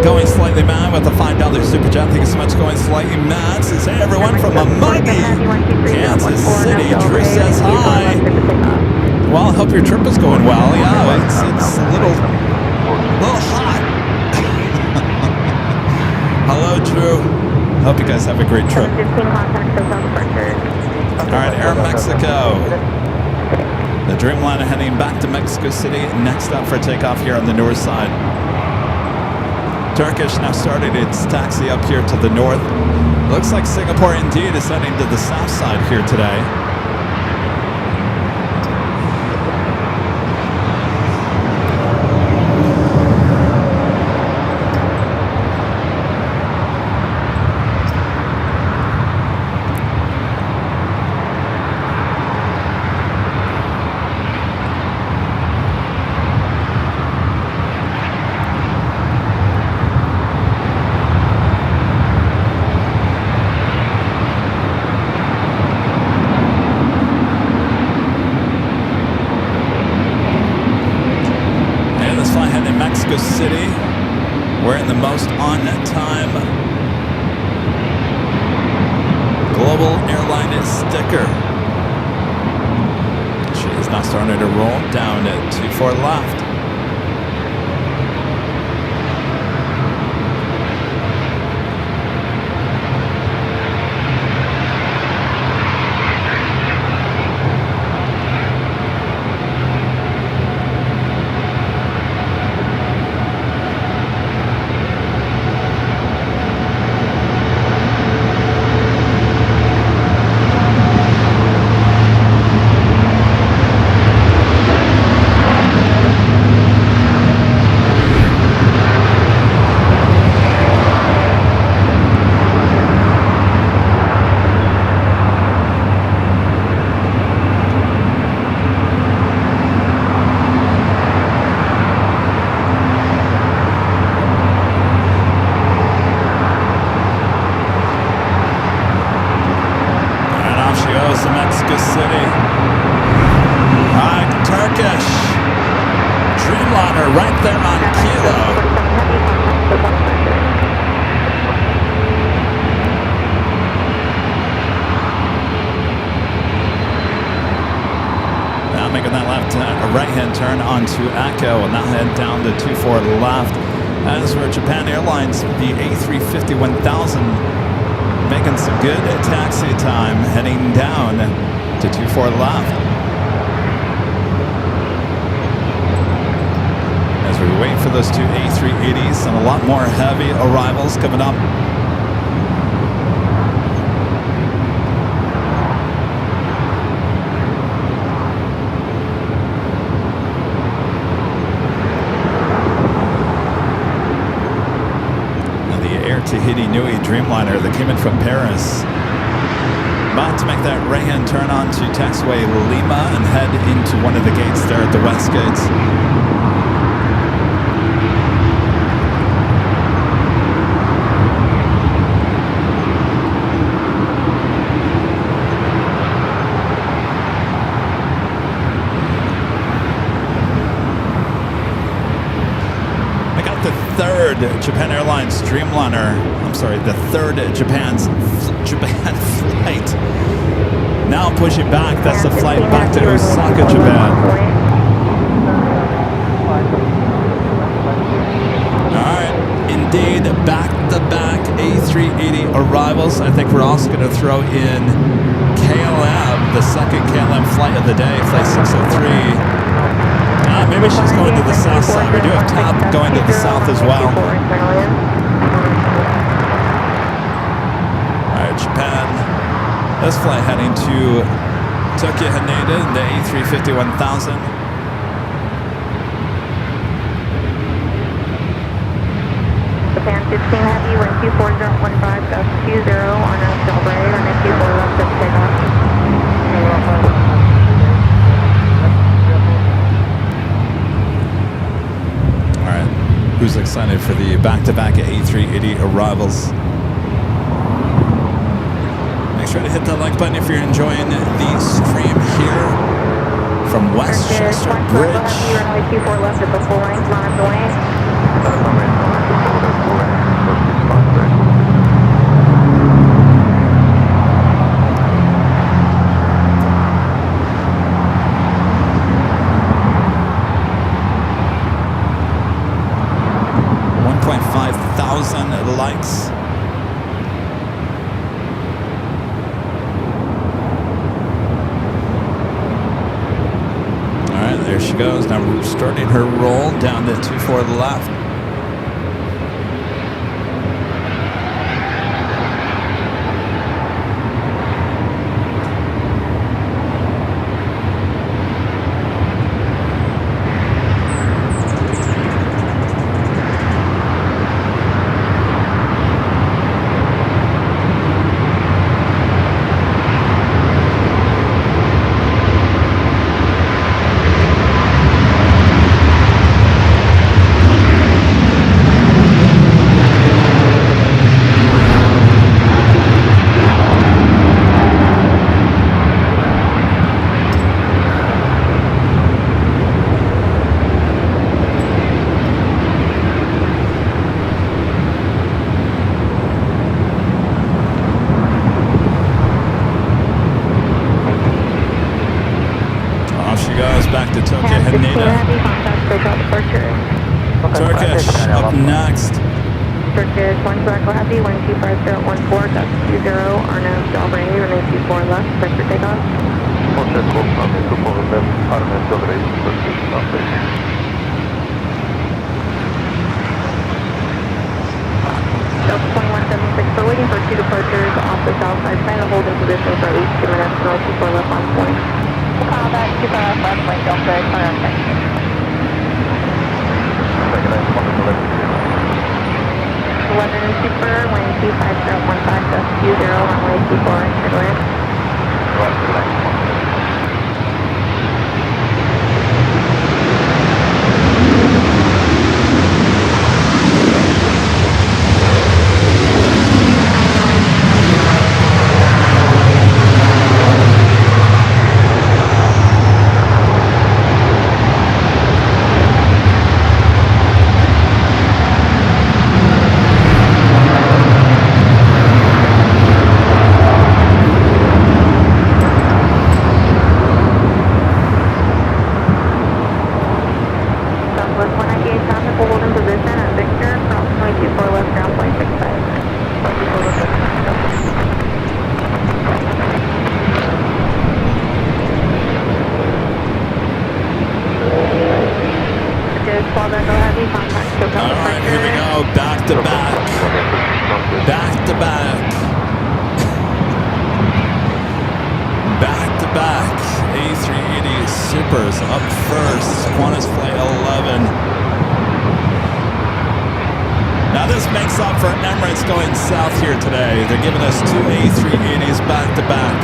Going slightly mad with a $5 super chat. Thank you so much. Going slightly mad says, hey everyone from a muggy Kansas City. Drew says hi. Well, I hope your trip is going well. Yeah, it's a little hot. Hello, Drew. Hope you guys have a great trip. All right, Aeromexico. The Dreamliner heading back to Mexico City. Next up for takeoff here on the north side. Turkish now started its taxi up here to the north. Looks like Singapore indeed is heading to the south side here today. Mexico City, wearing the most on-time Global Airline sticker. She is now starting to roll down at 24 left. Turn onto Echo and now head down to 24 left. As for Japan Airlines, the A350 1000 making some good taxi time, heading down to 24 left. As we wait for those two A380s and a lot more heavy arrivals coming up. Tahiti Nui Dreamliner that came in from Paris. About to make that right-hand turn onto Taxiway Lima and head into one of the gates there at the west gates. Third Japan Airlines Dreamliner, the third Japan flight. Now pushing back, that's the flight back to Osaka, Japan. Alright, indeed, back-to-back A380 arrivals. I think we're also going to throw in KLM, the second KLM flight of the day, flight 603. Maybe she's going to the south side. We do have TAP going to the south as well. Alright, Japan. This flight heading to Tokyo Haneda in the A350 1000. Japan 15 Heavy, wind 24015, gust 20 on a Delray, runway 24 left of takeoff. Who's excited for the back-to-back A380 arrivals? Make sure to hit that like button if you're enjoying the stream here from Westchester Bridge. Runway 24 left at the full length, on the way. Likes. All right, there she goes. Now starting her roll down to 24 left. she goes back to Tokyo Cab 16 Haneda. Heavy, contact Tokyo departure. Turkish up next. Turkish 1 Echo Heavy, 125014, gust 20, Arno Del Rey, runway 24 left, clear for takeoff. Delta 2176, we're waiting for 2 departures off the south side. Plan to hold in position for at least 2 minutes, runway 24 left on point. Call that 25 left, Plane Delta, clear on point. 11 Super, wind 25015, gust 20, runway 24, clear to land. Alright, here we go. Back to back. Back to back. Back to back. A380 Supers up first. Qantas Flight 11. Now this makes up for Emirates going south here today. They're giving us 2 A380s back to back.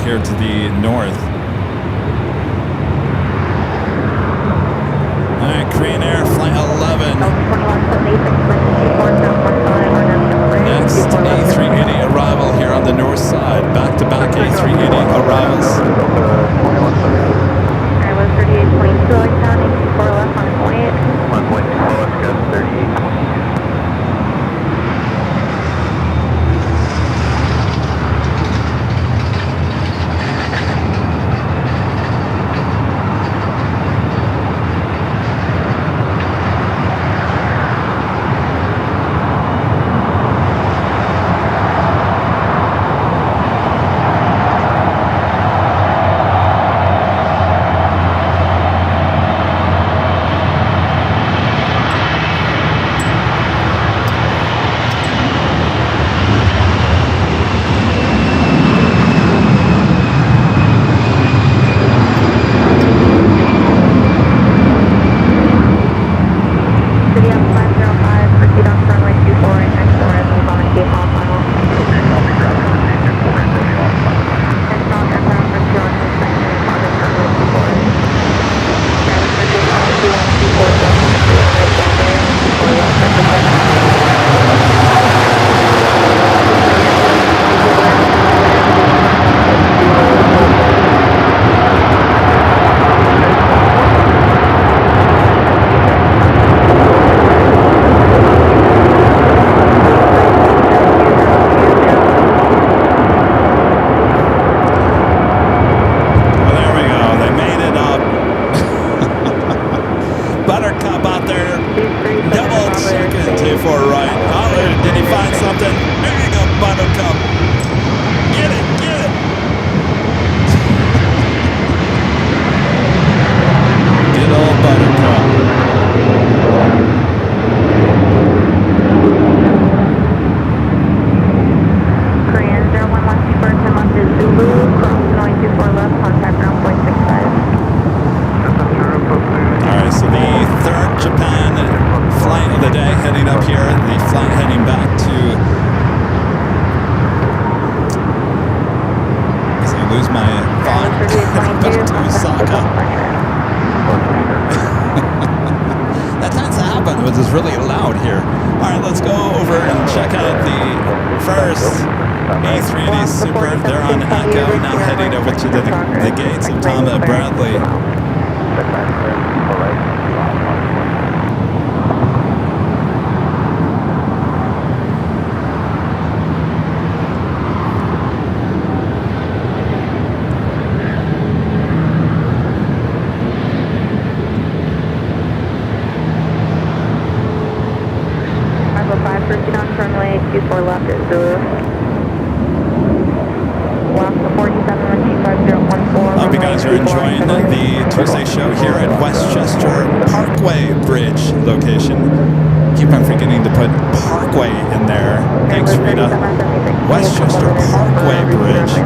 To the north. All right, Korean Air Flight 11. Next A380 arrival here on the north side. Back-to-back A380 arrivals. I was 38.2 electronic, 4 left on point. 1.2 left, gust 38. back to Osaka. That tends to happen when it's really loud here. All right, let's go over and check out the first A380 Super. They're on Echo, now heading over to the gates of Tom Bradley. Runway 24 left at Zulu. Lost the 47 Hope you guys are enjoying the Tuesday show here at Westchester Parkway Bridge location. Keep on forgetting to put Parkway in there. Thanks, Rita. Westchester Parkway Bridge.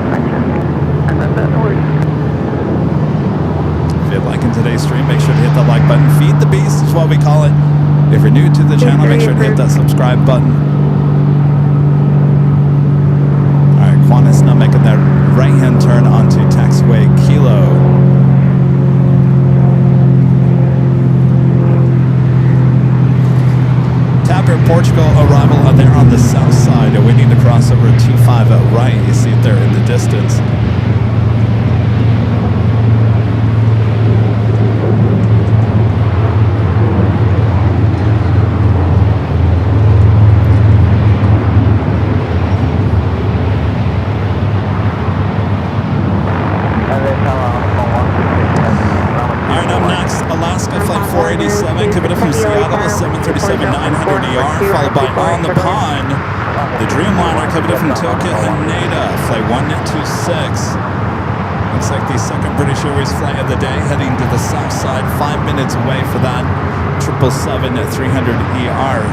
If you're liking today's stream, make sure to hit the like button. Feed the beast is what we call it. If you're new to the channel, make sure to hit that subscribe button. Alright, Qantas now making that right-hand turn onto Taxiway Kilo. Tapper Portugal arrival out there on the south side, awaiting to cross over 25 right. You see it there in the distance. From Seattle, the 737-900ER, followed by On the Pond, the Dreamliner coming in from Tokyo, Haneda, flight 126. Looks like the second British Airways flight of the day, heading to the south side, 5 minutes away for that 777-300ER.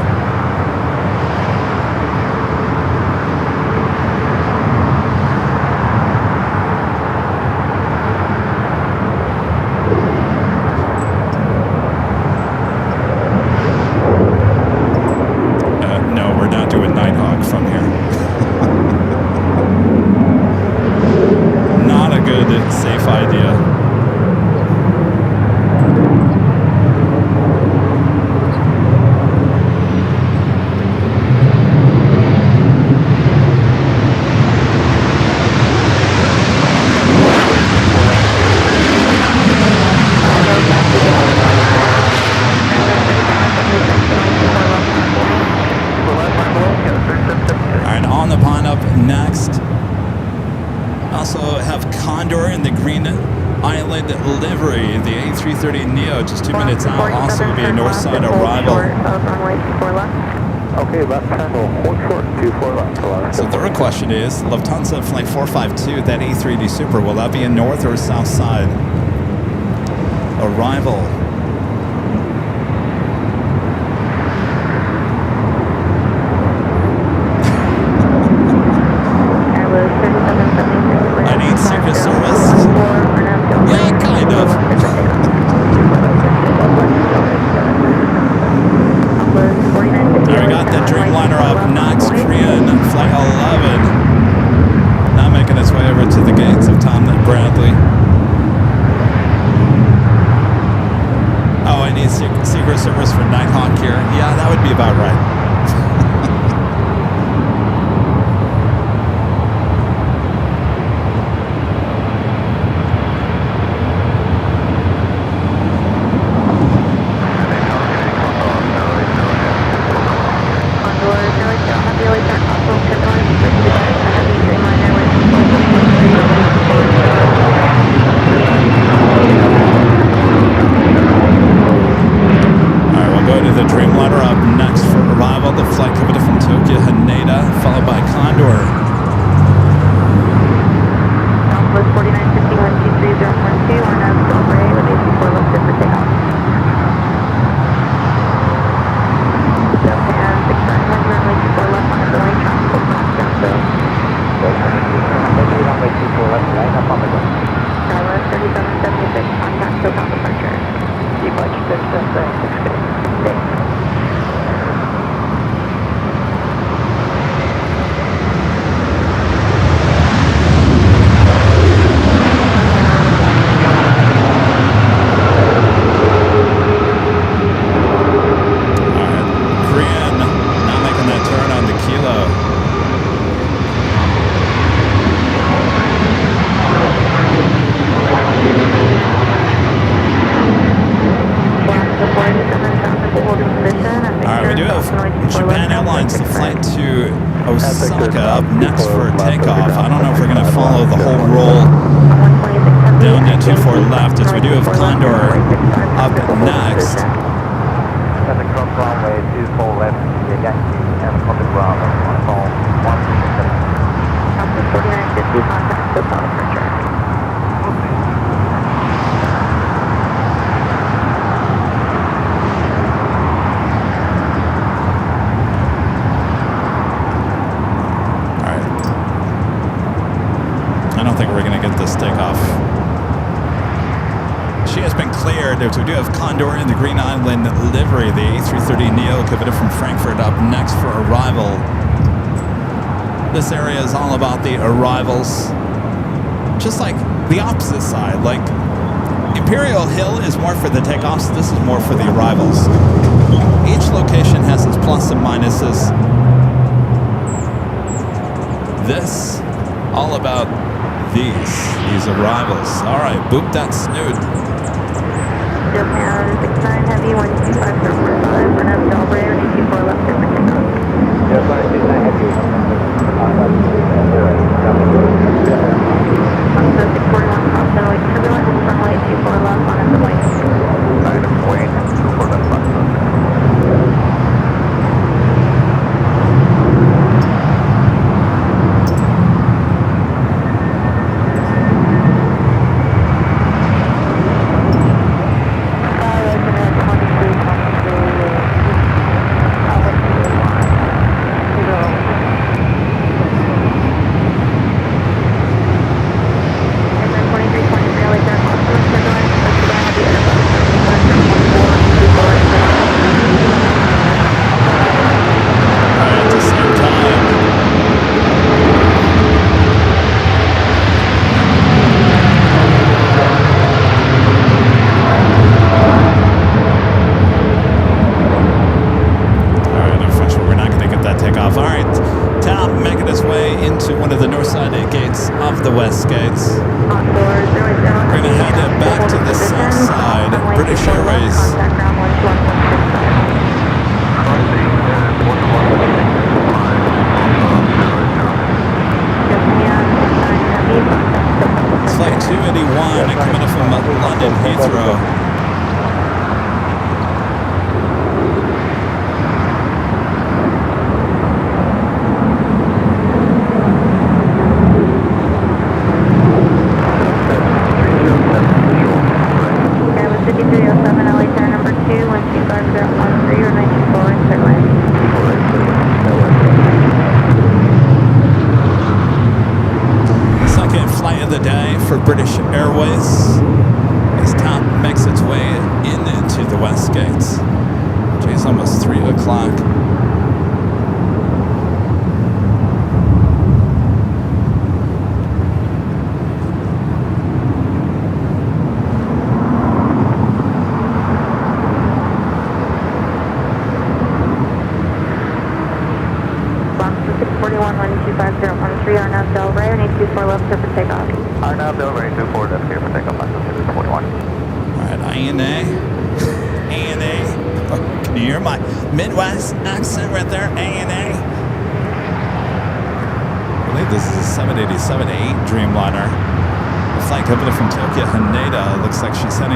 Livery, the A330neo, just 2 minutes out. Also will be a north side arrival. Okay, left triangle, hold short, 24 left. So the third question is, Lufthansa Flight 452, that A380 Super, will that be a north or south side arrival? I need Secret Service. Yeah, kind of. There we got the Dreamliner up next, Korean Flight 11. Now making its way over to the gates of Tom Bradley. Oh, I need Secret Service for Nighthawk here. Yeah, that would be about right. Dreamliner up next for arrival. Osaka up next for takeoff. I don't know if we're going to follow the whole roll 126 down to 24 left, as we do have Condor up next. Traffic from Runway 24 left, Yankee and Condor Bravo on call 137. Alpha 4950, contact the south departure. I don't think we're going to get this takeoff. She has been cleared. We do have Condor in the Green Island livery. The A330neo Kevin from Frankfurt up next for arrival. This area is all about the arrivals. Just like the opposite side. Like Imperial Hill is more for the takeoffs. This is more for the arrivals. Each location has its plus and minuses. This, all about these arrivals. All right, boop that snoot. Japan 69 Heavy 125045, run up Delray, 24 left, different takeoff. Japan 69 Heavy. Alpha 641 cross runway turbulence, runway 24 left on at the wing. Item Wayne, 24 left bus.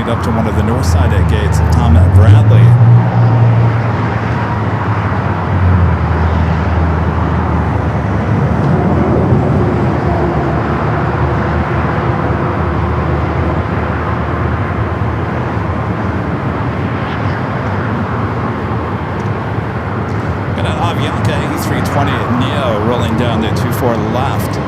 Up to one of the north side gates of Tom Bradley. Got an Aviation A320neo rolling down to 24 left.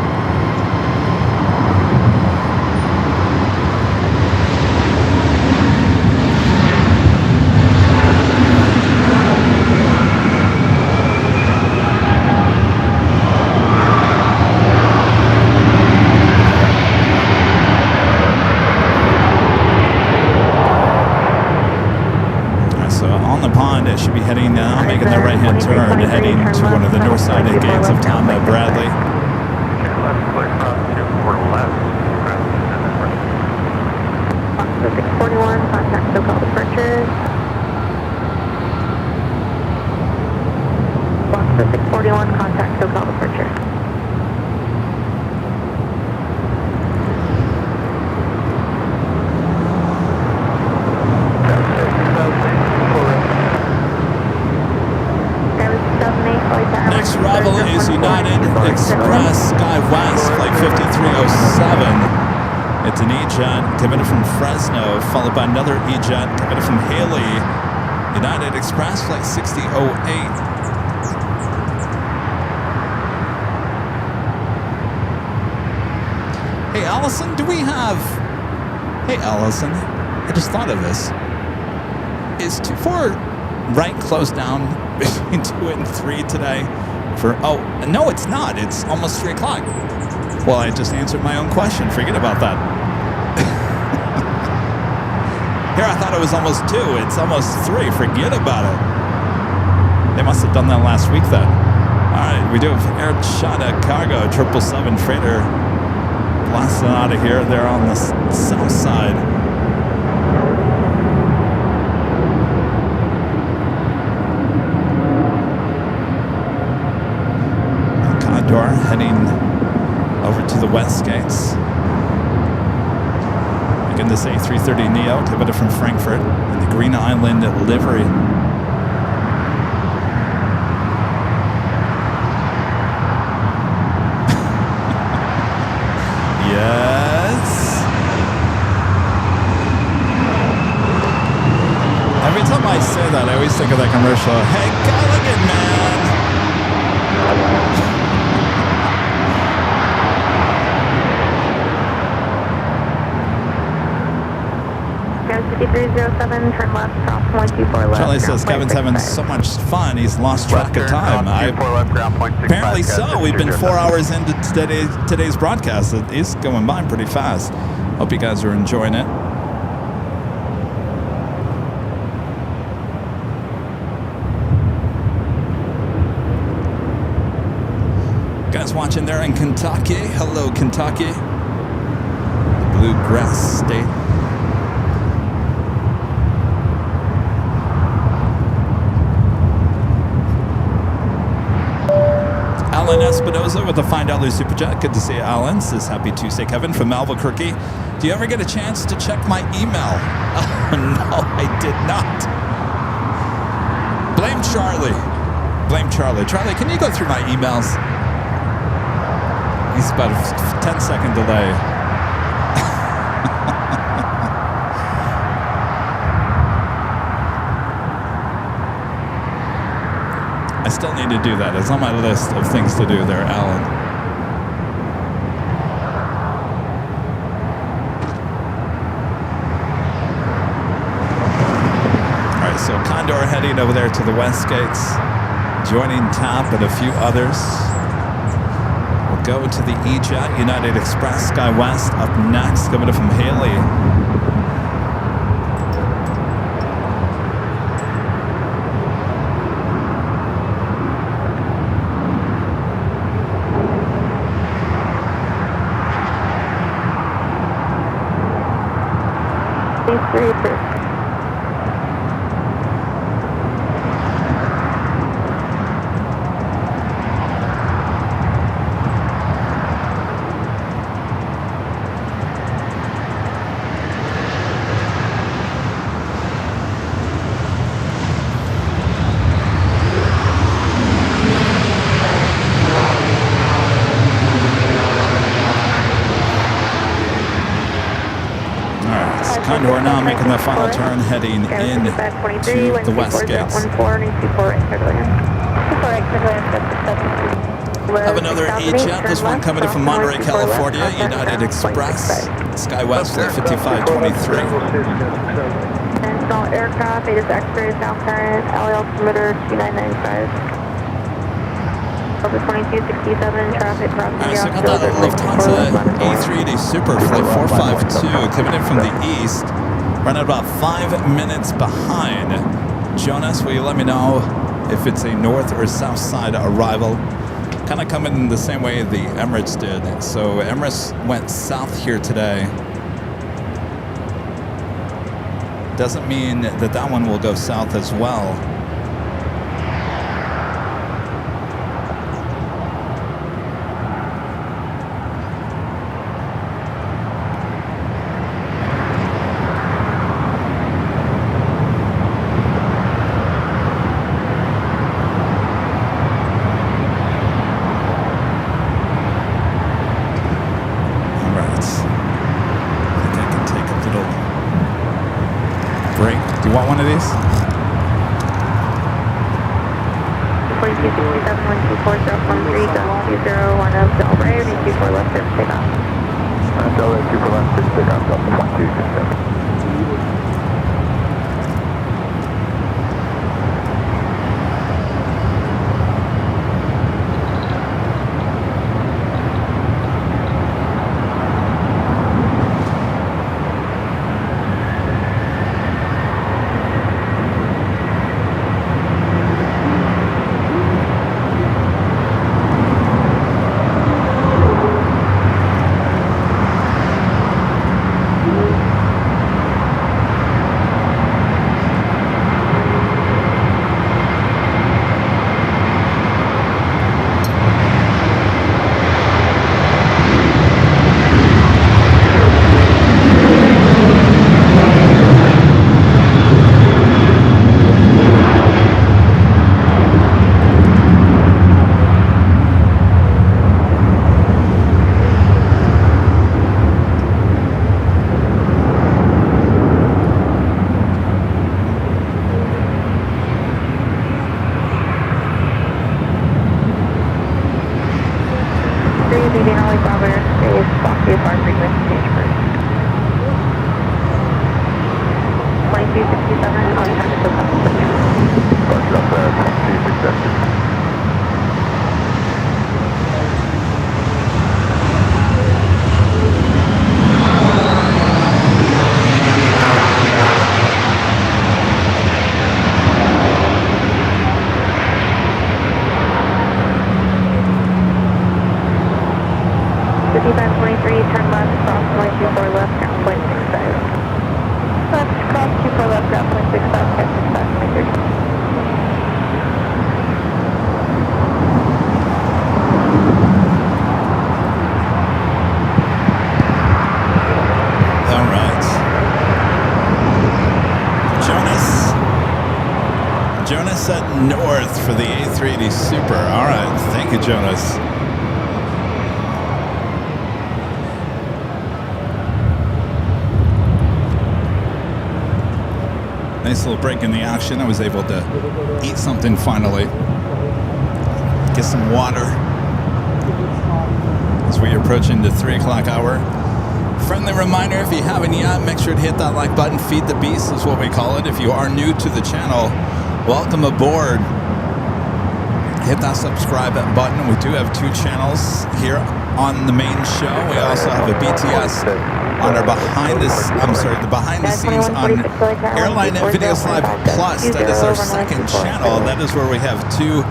Should be heading now, making the right-hand turn, heading to one of the north side gates of Tom Bradley. It's an E-Jet coming from Fresno, followed by another E-Jet coming from Haley. United Express flight 6008. Hey, Allison, do we have... Hey, Allison, I just thought of this. Is 24 right closed down between 2 and 3 today? Oh, no, it's not. It's almost 3 o'clock. Well, I just answered my own question. Forget about that. Here, I thought it was almost 2. It's almost 3. Forget about it. They must have done that last week then. All right, we do have Air China Cargo 777 freighter blasting out of here. They're on the south side. Condor heading over to the west gates. Again, this A330neo coming from Frankfurt in the Green Island livery. Yes. Every time I say that, I always think of that commercial. Hey, Gallagher, man. turn left, cross 124 left. Charlie says Kevin's having so much fun, he's lost track of time. Apparently so. We've been 4 hours into today's broadcast. It is going by pretty fast. Hope you guys are enjoying it. Guys watching there in Kentucky. Hello, Kentucky. The Bluegrass State. Alan Espinoza with a $5 super chat. Good to see you, Alan. Says happy Tuesday, Kevin from Albuquerque. Do you ever get a chance to check my email? Oh, no, I did not. Blame Charlie. Blame Charlie. Charlie, can you go through my emails? He's about a 10-second delay. I still need to do that. It's on my list of things to do there, Alan. All right, so Condor heading over there to the west gates, joining TAP and a few others. We'll go to the E-Jet, United Express, SkyWest up next, coming up from Haley. Condor now making the final turn, heading in to the west gates. Have another E-Jet, this one coming in from Monterey, California, United Express, SkyWest flight 5523. National aircraft, Aegis X-ray, South Current, LA altimeter 2995. Over 2267, traffic crossing the so got the Lufthansa A380 Super flight 452 coming in from the east, running about 5 minutes behind. Jonas, will you let me know if it's a north or south side arrival? Kind of coming in the same way the Emirates did. So Emirates went south here today. Doesn't mean that that one will go south as well. Do you want one of these? 4267, 124, 013, 2010 Del Rey, 24 left, clear for takeoff. Delta 24 left, clear for takeoff, Delta 1267. North for the A380 Super. All right, thank you, Jonas. Nice little break in the action. I was able to eat something finally. Get some water as we're approaching the 3 o'clock hour. Friendly reminder, if you haven't yet, make sure to hit that like button. Feed the beast is what we call it. If you are new to the channel, welcome aboard. Hit that subscribe button. We do have 2 channels here on the main show. We also have a BTS on our behind the scenes on Airline and Videos Live Plus. That is our second channel. That is where we have 2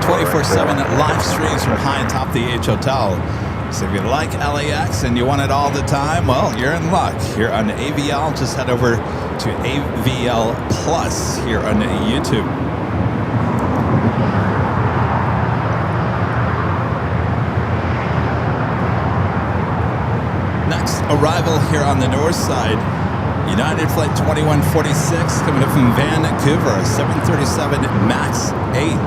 24/7 live streams from high atop the H Hotel. So if you like LAX and you want it all the time, well, you're in luck. Here on AVL, just head over to AVL Plus here on YouTube. Next arrival here on the north side, United Flight 2146 coming up from Vancouver, 737 MAX 8.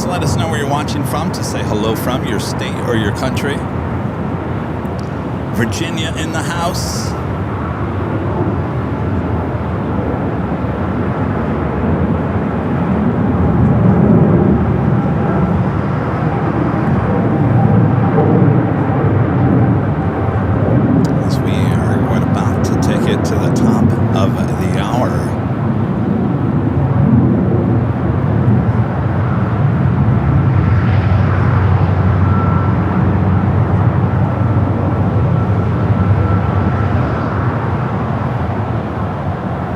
Let us know where you're watching from, to say hello from, your state or your country. Virginia in the house. As we are about to take it to the top of the hour.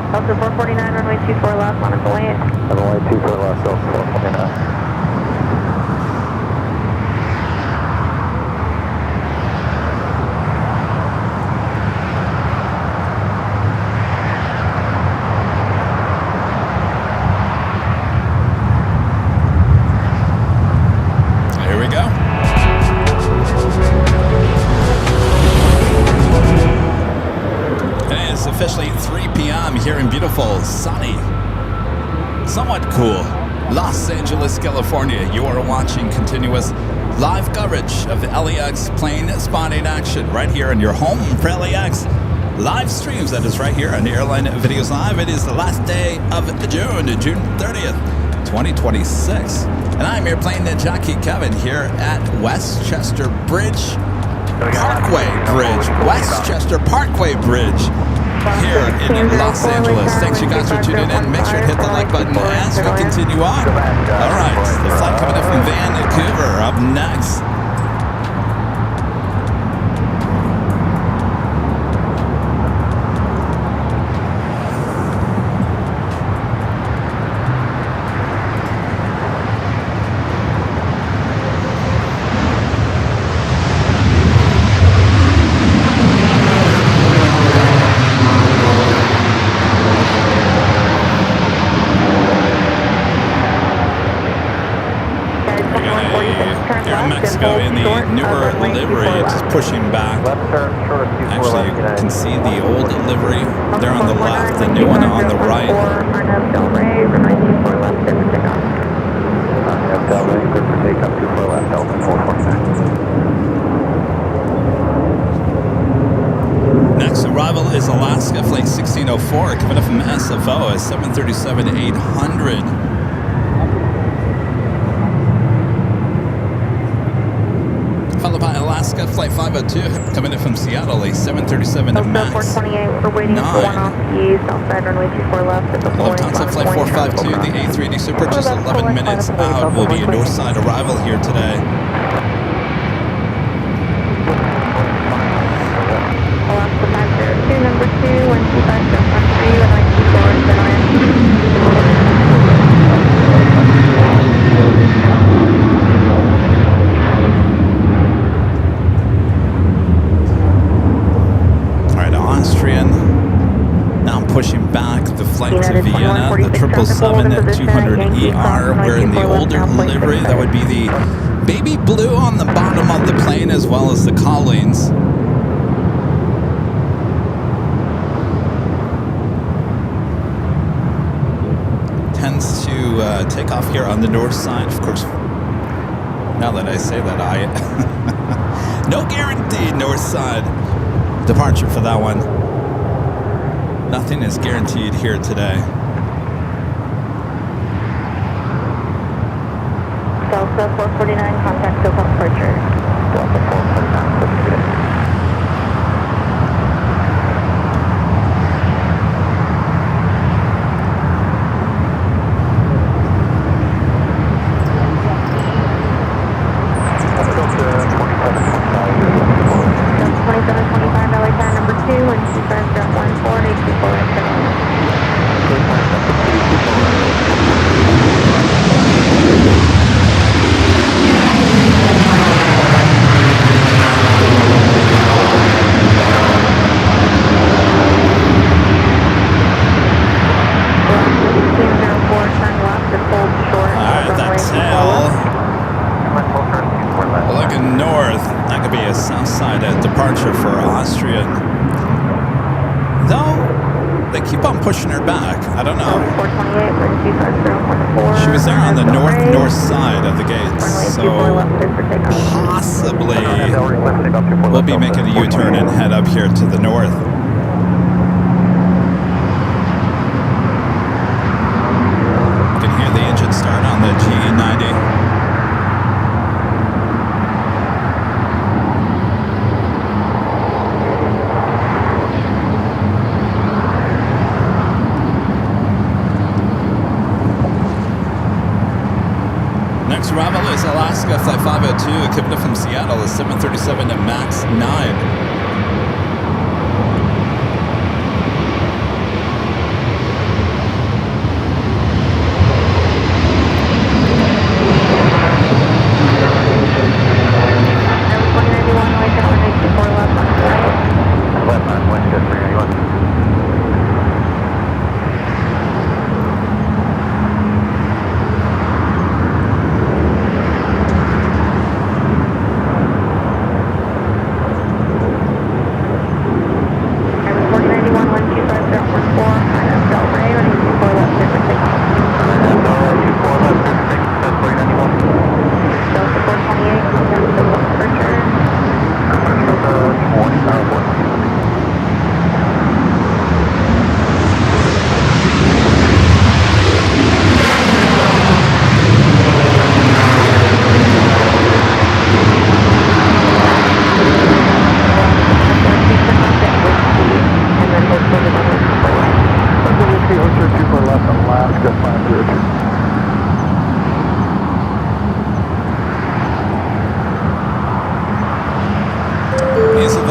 Delta 449, runway 24 left, on a Boeing. Runway 24 left, Delta 449. officially 3 p.m. here in beautiful, sunny, somewhat cool Los Angeles, California. You are watching continuous live coverage of the LAX plane spotting action right here on your home for LAX live streams. That is right here on the Airline Videos Live. It is the last day of June 30th, 2026. And I'm your Plane Jockey Kevin here at Westchester Bridge. Parkway Bridge, Westchester Parkway Bridge here in Los Angeles. Thanks you guys for tuning in. Make sure to hit the like button as we continue on. All right, the flight coming up from Vancouver up next. In the newer livery, just pushing back. Actually, you can see the old livery there on the left, the new one on the right. Next arrival is Alaska Flight 1604, coming up from SFO at 737-800. Followed by Alaska Flight 502 coming in from Seattle, a 737 MAX 428, we're waiting for 1 off east, outside runway 24 left at the Lufthansa Flight 452, the A380 Super, just 11 minutes out, will be a north side arrival here today. Alaska 502, number 2, 125.13, runway 24 is the Now pushing back the flight to Vienna, the 777-200ER. We're in the older livery. That would be the baby blue on the bottom of the plane, as well as the Collins. Tends to take off here on the north side. Of course, now that I say that, no guaranteed north side departure for that one. Nothing is guaranteed here today. Delta 449, contact SoCal departure. Delta 449, let's get it. Pushing her back. I don't know. She was there on the north side of the gates, so possibly we'll be making a U-turn and head up here to the north. You can hear the engine start on the GE90. Next arrival is Alaska Flight 502, coming up from Seattle, a 737 MAX 9.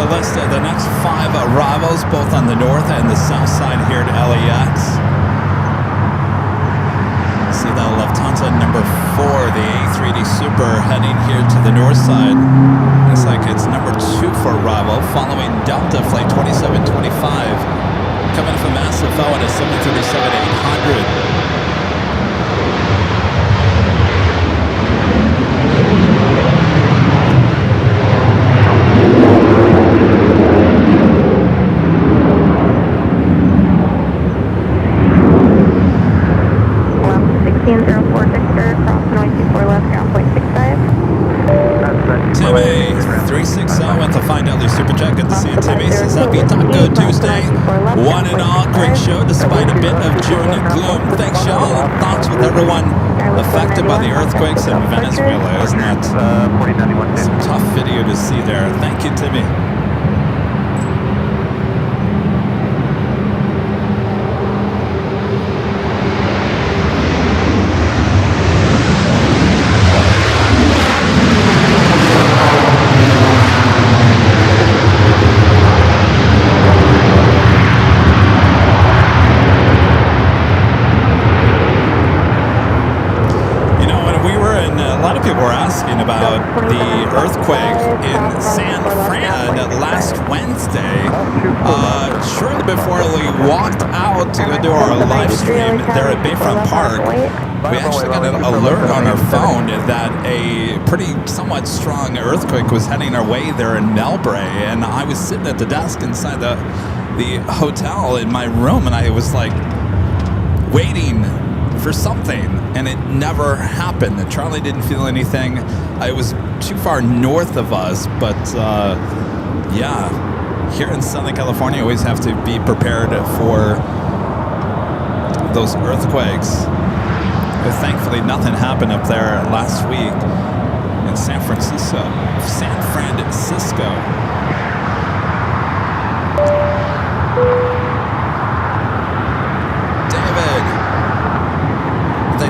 a list of the next 5 arrivals, both on the north and the south side here at LAX. See that Lufthansa number 4, the A380 Super, heading here to the north side. Looks like it's number 2 for arrival, following Delta Flight 2725, coming from SFO at a 737-800. Timmy 360 went to find out their super chat. Good to see you, Timmy. Says happy Taco Tuesday. One and all, great show despite a bit of June gloom. Thanks, y'all. Thoughts with everyone affected by the earthquakes in Venezuela. Isn't that some tough video to see there? Thank you, Timmy. About the earthquake in San Fran last Wednesday. Shortly before we walked out to go do our live stream there at Bayfront Park, we actually got an alert on our phone that a pretty somewhat strong earthquake was heading our way there in Melbourne. And I was sitting at the desk inside the hotel in my room, and I was like waiting for something, and it never happened. Charlie didn't feel anything. It was too far north of us, but yeah, here in Southern California, you always have to be prepared for those earthquakes. But thankfully, nothing happened up there last week in San Francisco.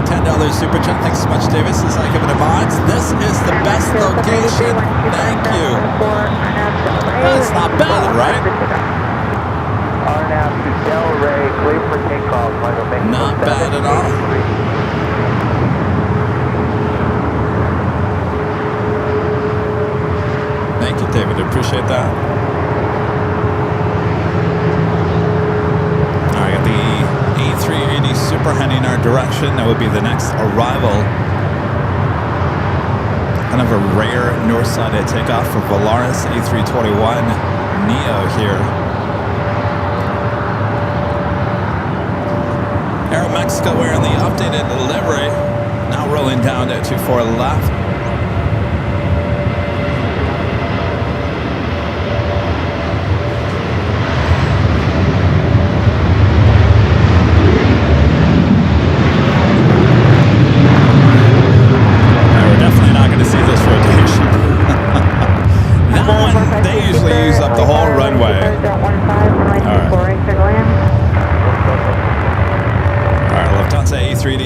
$10 super chat. Thanks so much, David. Says I give it a mods. This is the best location. Thank you. That's not bad, right? RNAV to Del Rey, clear for takeoff. Not bad at all. Thank you, David. I appreciate that. All right, got the A380 Super heading our direction. That would be the next arrival. Kind of a rare north side takeoff for Volaris A321 Neo here. Aeromexico wearing the updated livery. Now rolling down to 24 left.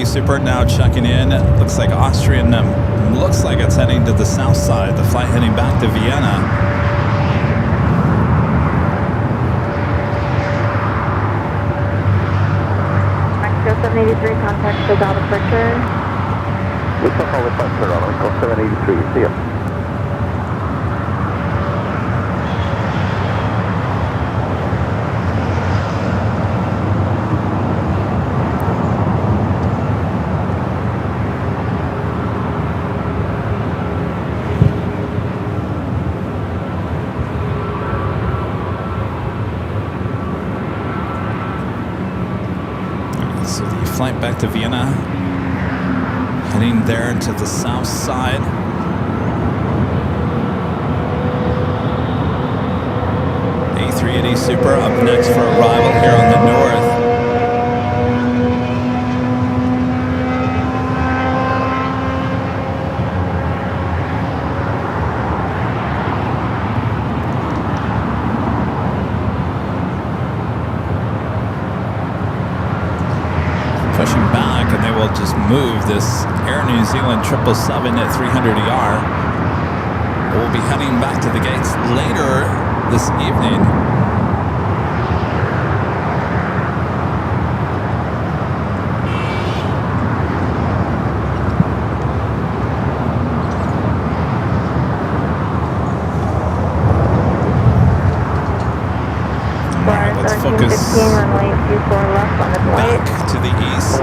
Super now checking in. Looks like Austrian looks like it's heading to the south side. The flight heading back to Vienna. Mexico 783, contact the Delta departure. Looks like all the flights are on. Call 783. See ya. Flight back to Vienna, heading there to the south side. A380 Super up next for arrival here on the north. Pushing back, and they will just move this Air New Zealand 777 at 300ER. We'll be heading back to the gates later this evening. Let's focus runway 24 left on the back to the east.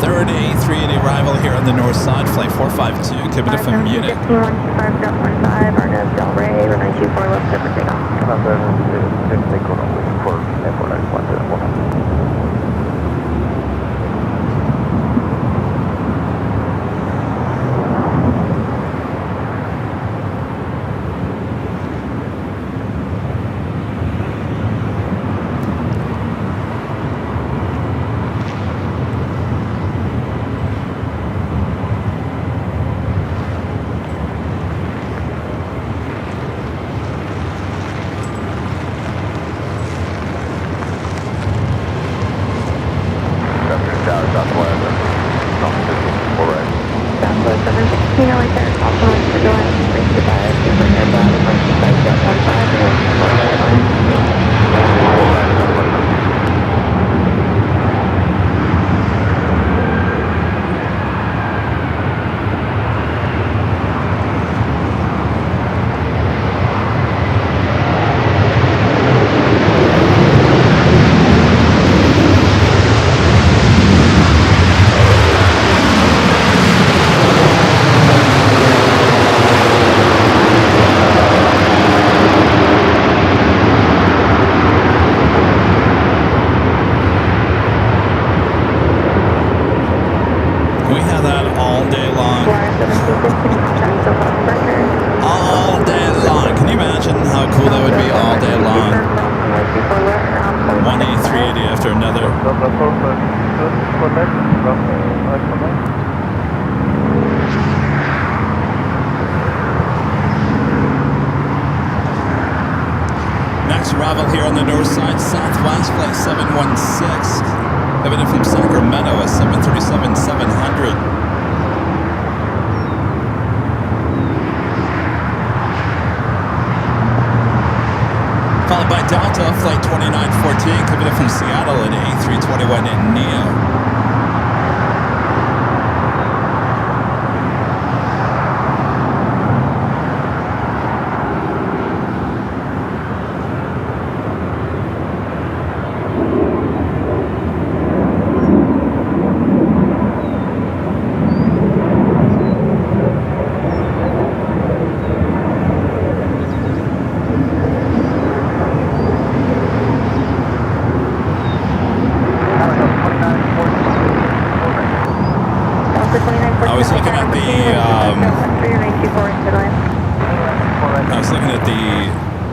Third A380 arrival here on the north side, flight 452, Kevin from Munich. 1515.15, Arnav Del Rey, runway 24 left, clear for takeoff. All day long. Can you imagine how cool that would be all day long? One A380 after another. Next arrival here on the north side, Southwest flight 716. Coming in from Sacramento at 737-700. Followed by Delta, flight 2914, coming in from Seattle at A321 in Neo.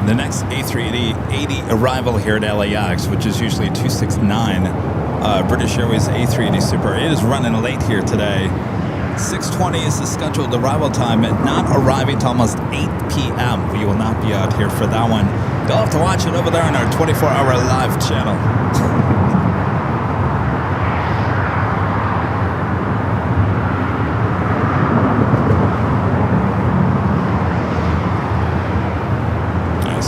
The next A380 arrival here at LAX, which is usually 269, British Airways A380 Super. It is running late here today. 6:20 is the scheduled arrival time, and not arriving till almost 8 p.m. We will not be out here for that one. You'll have to watch it over there on our 24-hour live channel.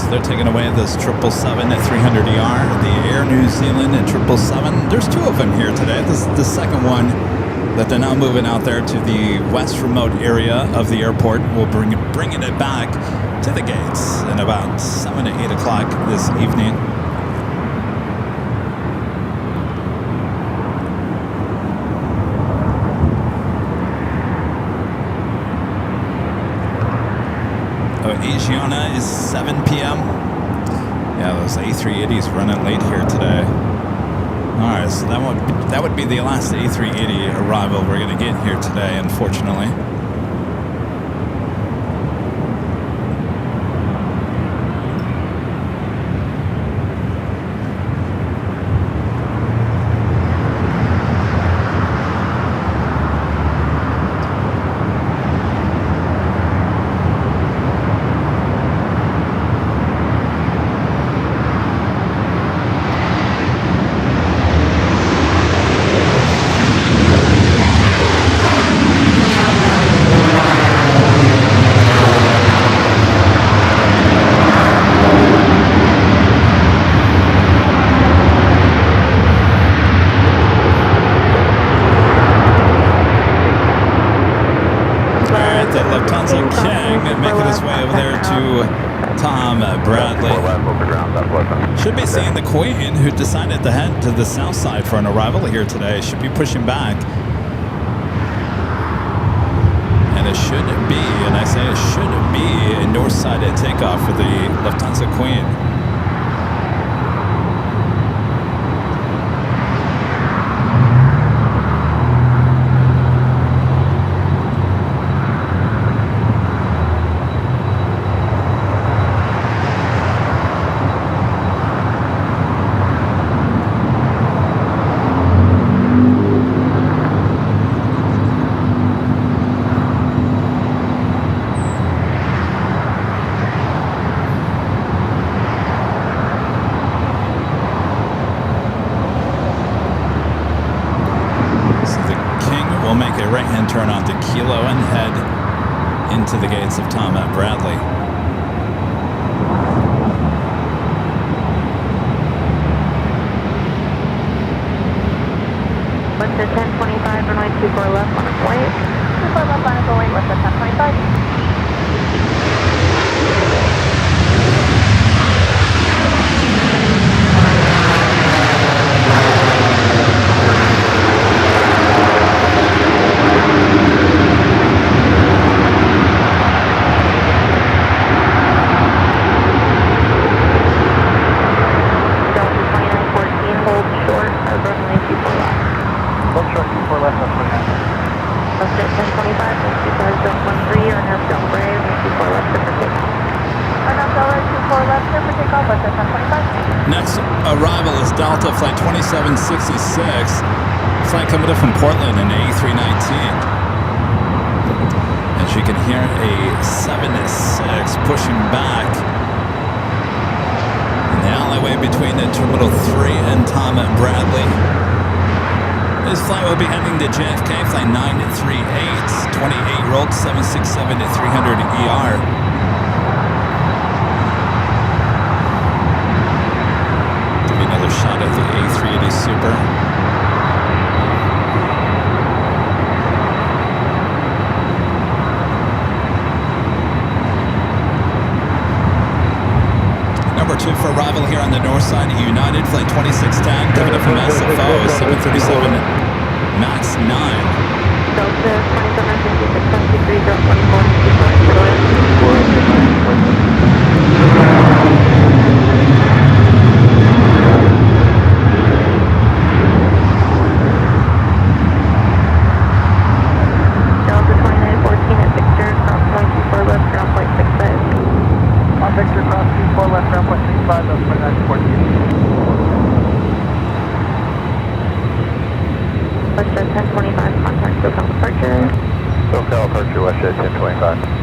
They're taking away this 777 at 300ER, the Air New Zealand at 777. There's two of them here today. This is the second one that they're now moving out there to the west remote area of the airport. We'll bringing it back to the gates in about 7 to 8 o'clock this evening. Aviation is 7 p.m. Yeah, those A380s running late here today. All right, so that would be the last A380 arrival we're going to get here today, unfortunately. Lufthansa King making his way over there to Tom Bradley. Should be seeing the Queen, who decided to head to the south side for an arrival here today. Should be pushing back. And it should be, and I say it should be, a north side takeoff for the Lufthansa Queen. Turn onto Kilo and head into the gates of Tom Bradley. What's the 1025 runway 24 left on its way? 24 left on its way, what's the 1025? Next arrival is Delta Flight 2766, flight coming in from Portland in A319. As you can hear, a 76 pushing back in the alleyway between the Terminal 3 and Tom Bradley. This flight will be heading to JFK, flight 938, 28-year-old 767-300 ER. Another shot at the A380 Super. Number 2 for arrival here on the north side of United, flight 2610, coming in from SFO, 737 MAX 9. Delta 2756, Victor cross 24 left, ground point 65, that's 2914. Westjet 1025, contact SoCal departure. SoCal departure, Westjet 1025.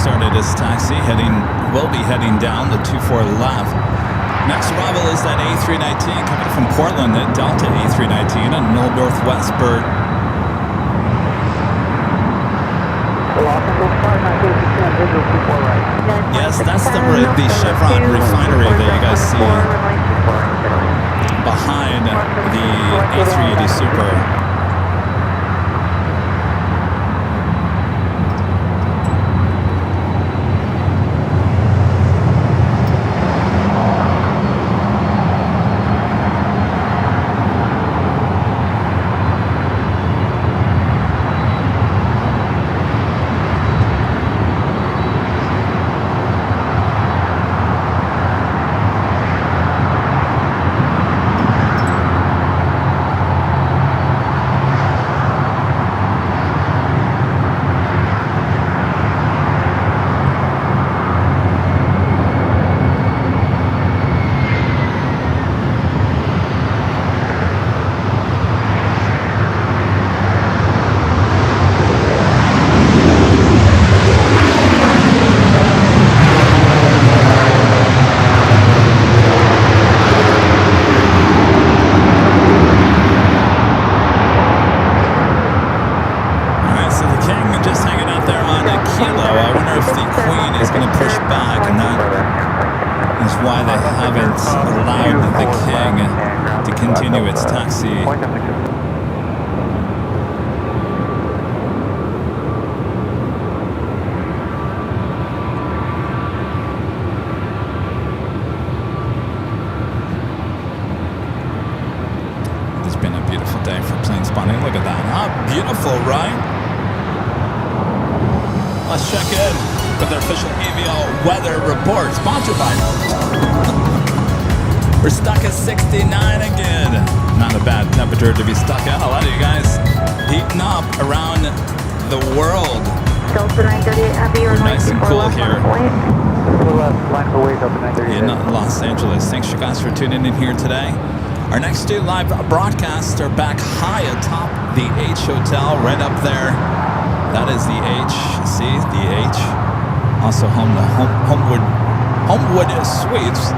Started his taxi, will be heading down the 24 left. Next arrival is that A319 coming from Portland, that Delta A319 on Old Northwest Bird. Yes, that's the Chevron refinery that you guys see behind the A380 Super. taxi. Point down 6. It's been a beautiful day for plane spotting. Look at that. How beautiful, right? Let's check in with their official AVL weather report, sponsored by. We're stuck at 69 again. Not a bad temperature to be stuck at. A lot of you guys heating up around the world. Delta 938 Heavy, We're runway nice and 24 cool left here. on point. Line for wave Delta 938. In Los Angeles. Thanks you guys for tuning in here today. Our next two live broadcasts are back high atop the H Hotel, right up there. That is the H. See, the H. Also Homewood Suites.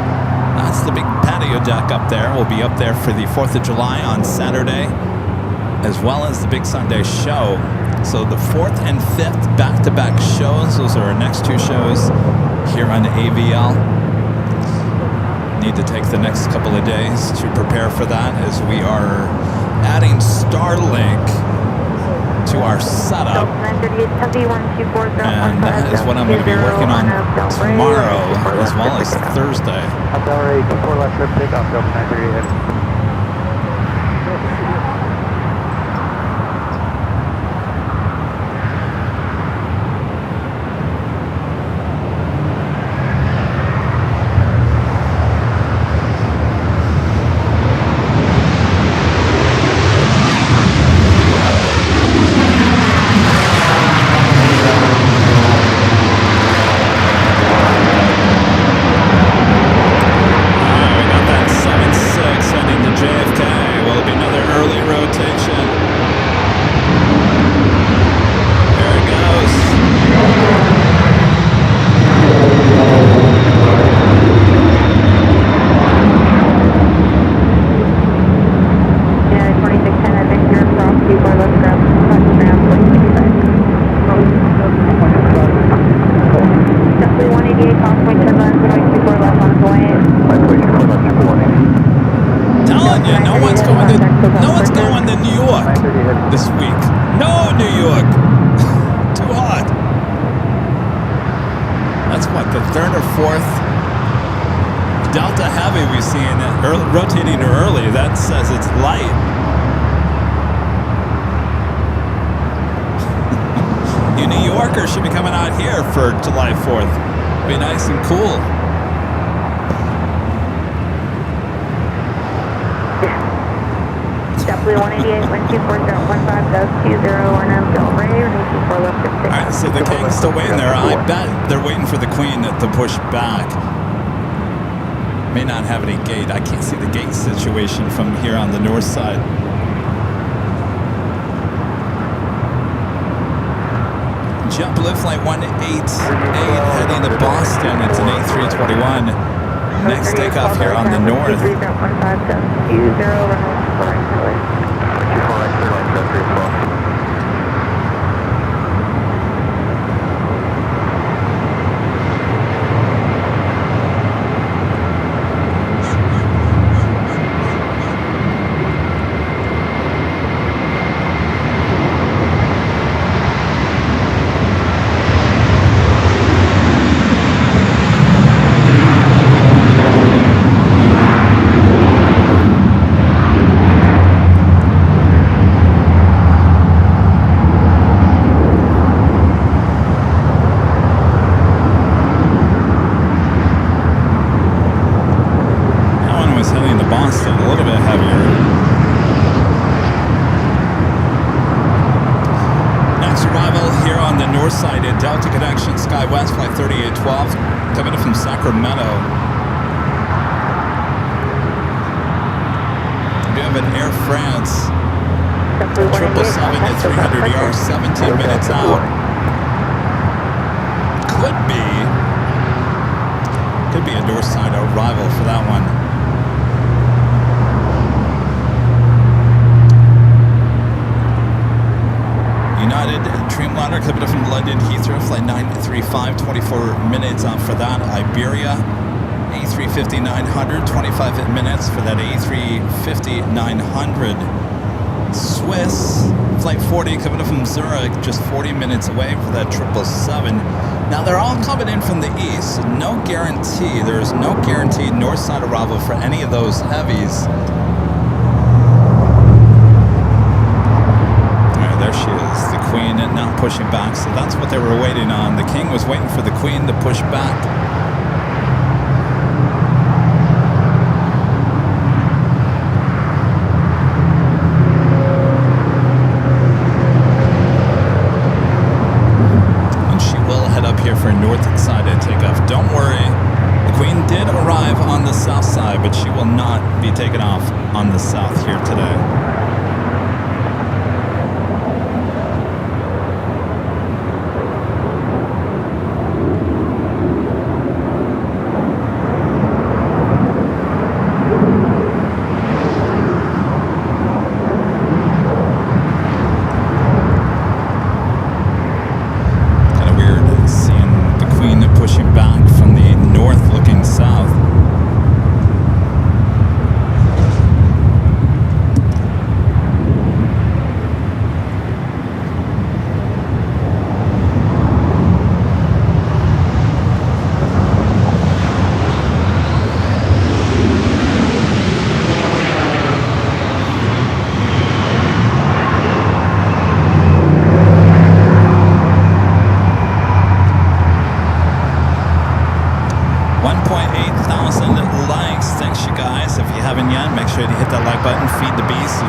That's the big patio deck up there. We'll be up there for the 4th of July on Saturday, as well as the big Sunday show. So the 4th and 5th back-to-back shows. Those are our next two shows here on AVL. Need to take the next couple of days to prepare for that, as we are adding Starlink to our setup, and that is what I'm going to be working on tomorrow as well as Thursday. Delray 24 left trip takeoff Delta 938 heavy. Rotating early, that says it's light. You New Yorkers should be coming out here for July 4th. Be nice and cool. Definitely 188, 124.15, ghost 2010, Delray, 24 left of 6. Alright, so the king's still waiting there. I bet they're waiting for the queen to push back. May not have any gate. I can't see the gate situation from here on the north side. JetBlue flight 188 heading to Boston. It's an A321. Next takeoff here on the north. 24 Sacramento. We have an Air France 777 at 300 yards, 17 minutes out. Could be a north side arrival for that one. United Dreamliner coming up from London Heathrow, flight 935, 24 minutes out for that. Iberia, A350-900, 25 minutes for that A350-900. Swiss, flight 40 coming in from Zurich, just 40 minutes away for that 777. Now they're all coming in from the east, so no guarantee. There is no guaranteed north side arrival for any of those heavies. Alright, there she is, the Queen now pushing back, so that's what they were waiting on. The King was waiting for the Queen to push back. For north-sided takeoff. Don't worry, the Queen did arrive on the south side, but she will not be taken off on the south here today. Pushing back from the north looking south.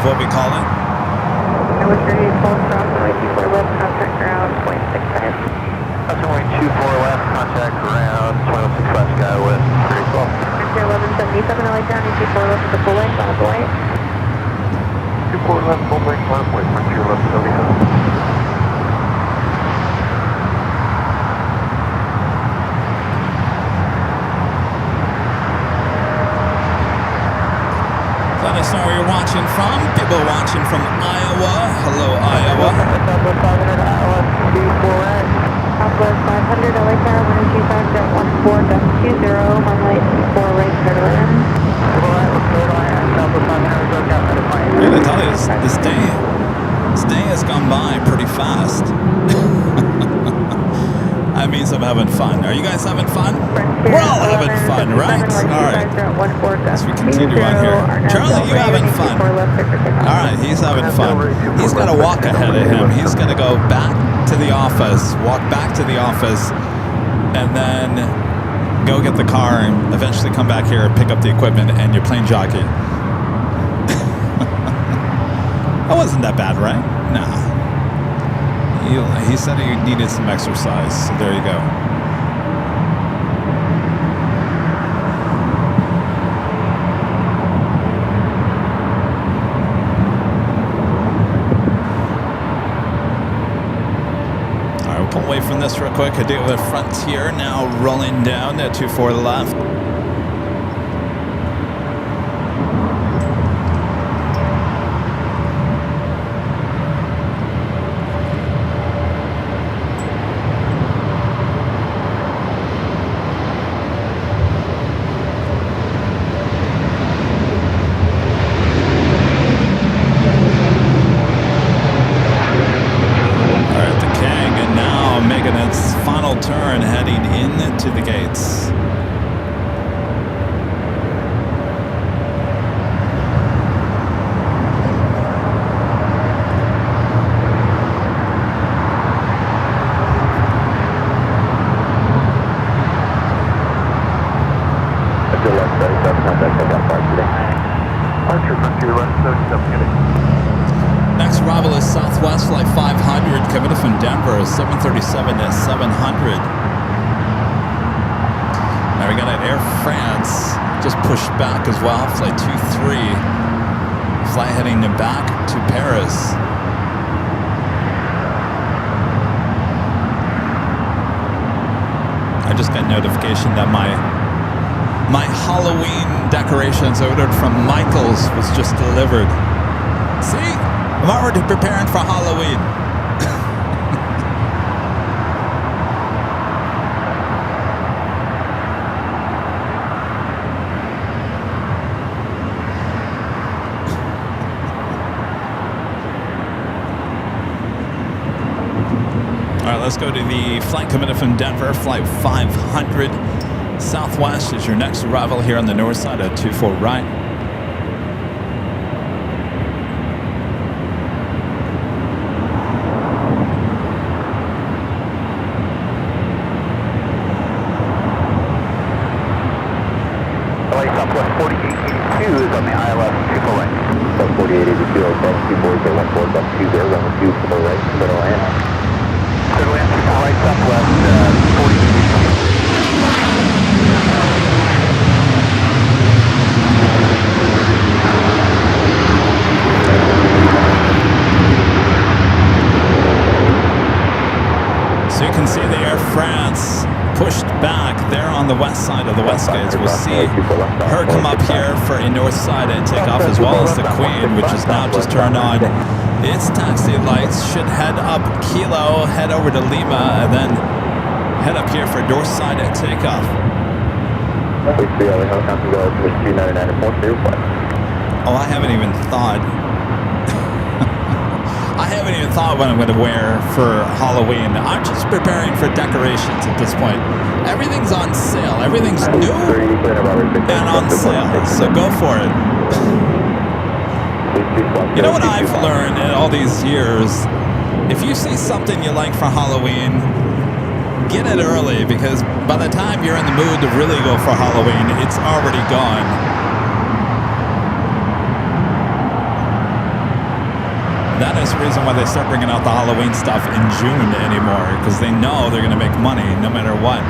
What we call it. I was ready to pull from runway 24 left, contact ground, 0.65. That's runway 24 left, contact ground, 206 west, sky with 312. 1177, LA down, 24 left with the full length, on the way. 24 left, full length, on the way, 1177. Let us know where you're watching from. People watching from Iowa. Hello, Iowa. Southwest 500, Iowa, 24 right. Southwest 500, LA Tower, 125.14, 20, runway 24 right, clear to land. Southwest 500, Man, I tell you, this day has gone by pretty fast. That means I'm having fun. Are you guys having fun? We're all having fun, right? All right. As we continue on here. Charlie, you having fun? All right, he's having fun. He's got to walk ahead of him. He's going to go back to the office, walk back to the office, and then go get the car and eventually come back here and pick up the equipment and your plane jockey. That wasn't that bad, right? Nah. He said he needed some exercise, so there you go. All right, we'll pull away from this real quick. I do have a Frontier now rolling down at 24 left. Turn heading into the gates. Next arrival is Southwest Flight 500 coming in from Denver, 737 to 700. Now we got an Air France just pushed back as well, Flight 23. Flight heading back to Paris. I just got notification that my Halloween decorations ordered from Michael's was just delivered. See? I'm already preparing for Halloween. All right, let's go to the flight coming from Denver, flight 500 Southwest is your next arrival here on the north side at 24 right. LA Southwest 4882 is on the ILS 24 right. So 4882, okay, 2404, 20, runway 24 right, clear to land. Clear to land, LA Southwest 4882. So you can see the Air France pushed back there on the west side of the west gate. We'll see her come up here for a north side and take off, as well as the Queen, which is now just turned on its taxi lights. Should head up Kilo, head over to Lima, and then head up here for north side and take off. Oh, I haven't even thought. I haven't even thought what I'm going to wear for Halloween. I'm just preparing for decorations at this point. Everything's on sale. Everything's new and on sale. So go for it. You know what I've learned in all these years? If you see something you like for Halloween, get it early, because by the time you're in the mood to really go for Halloween, it's already gone. That is the reason why they start bringing out the Halloween stuff in June anymore, because they know they're going to make money no matter what.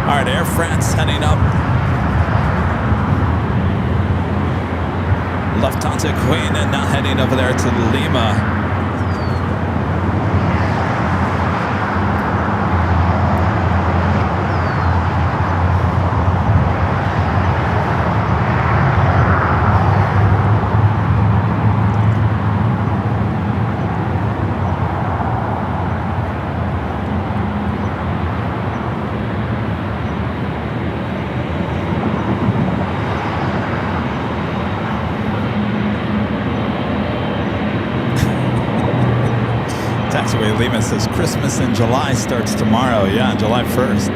All right, Air France heading up. Lufthansa Queen and now heading over there to Lima. Taxiway Lima says Christmas in July starts tomorrow. Yeah, July 1st.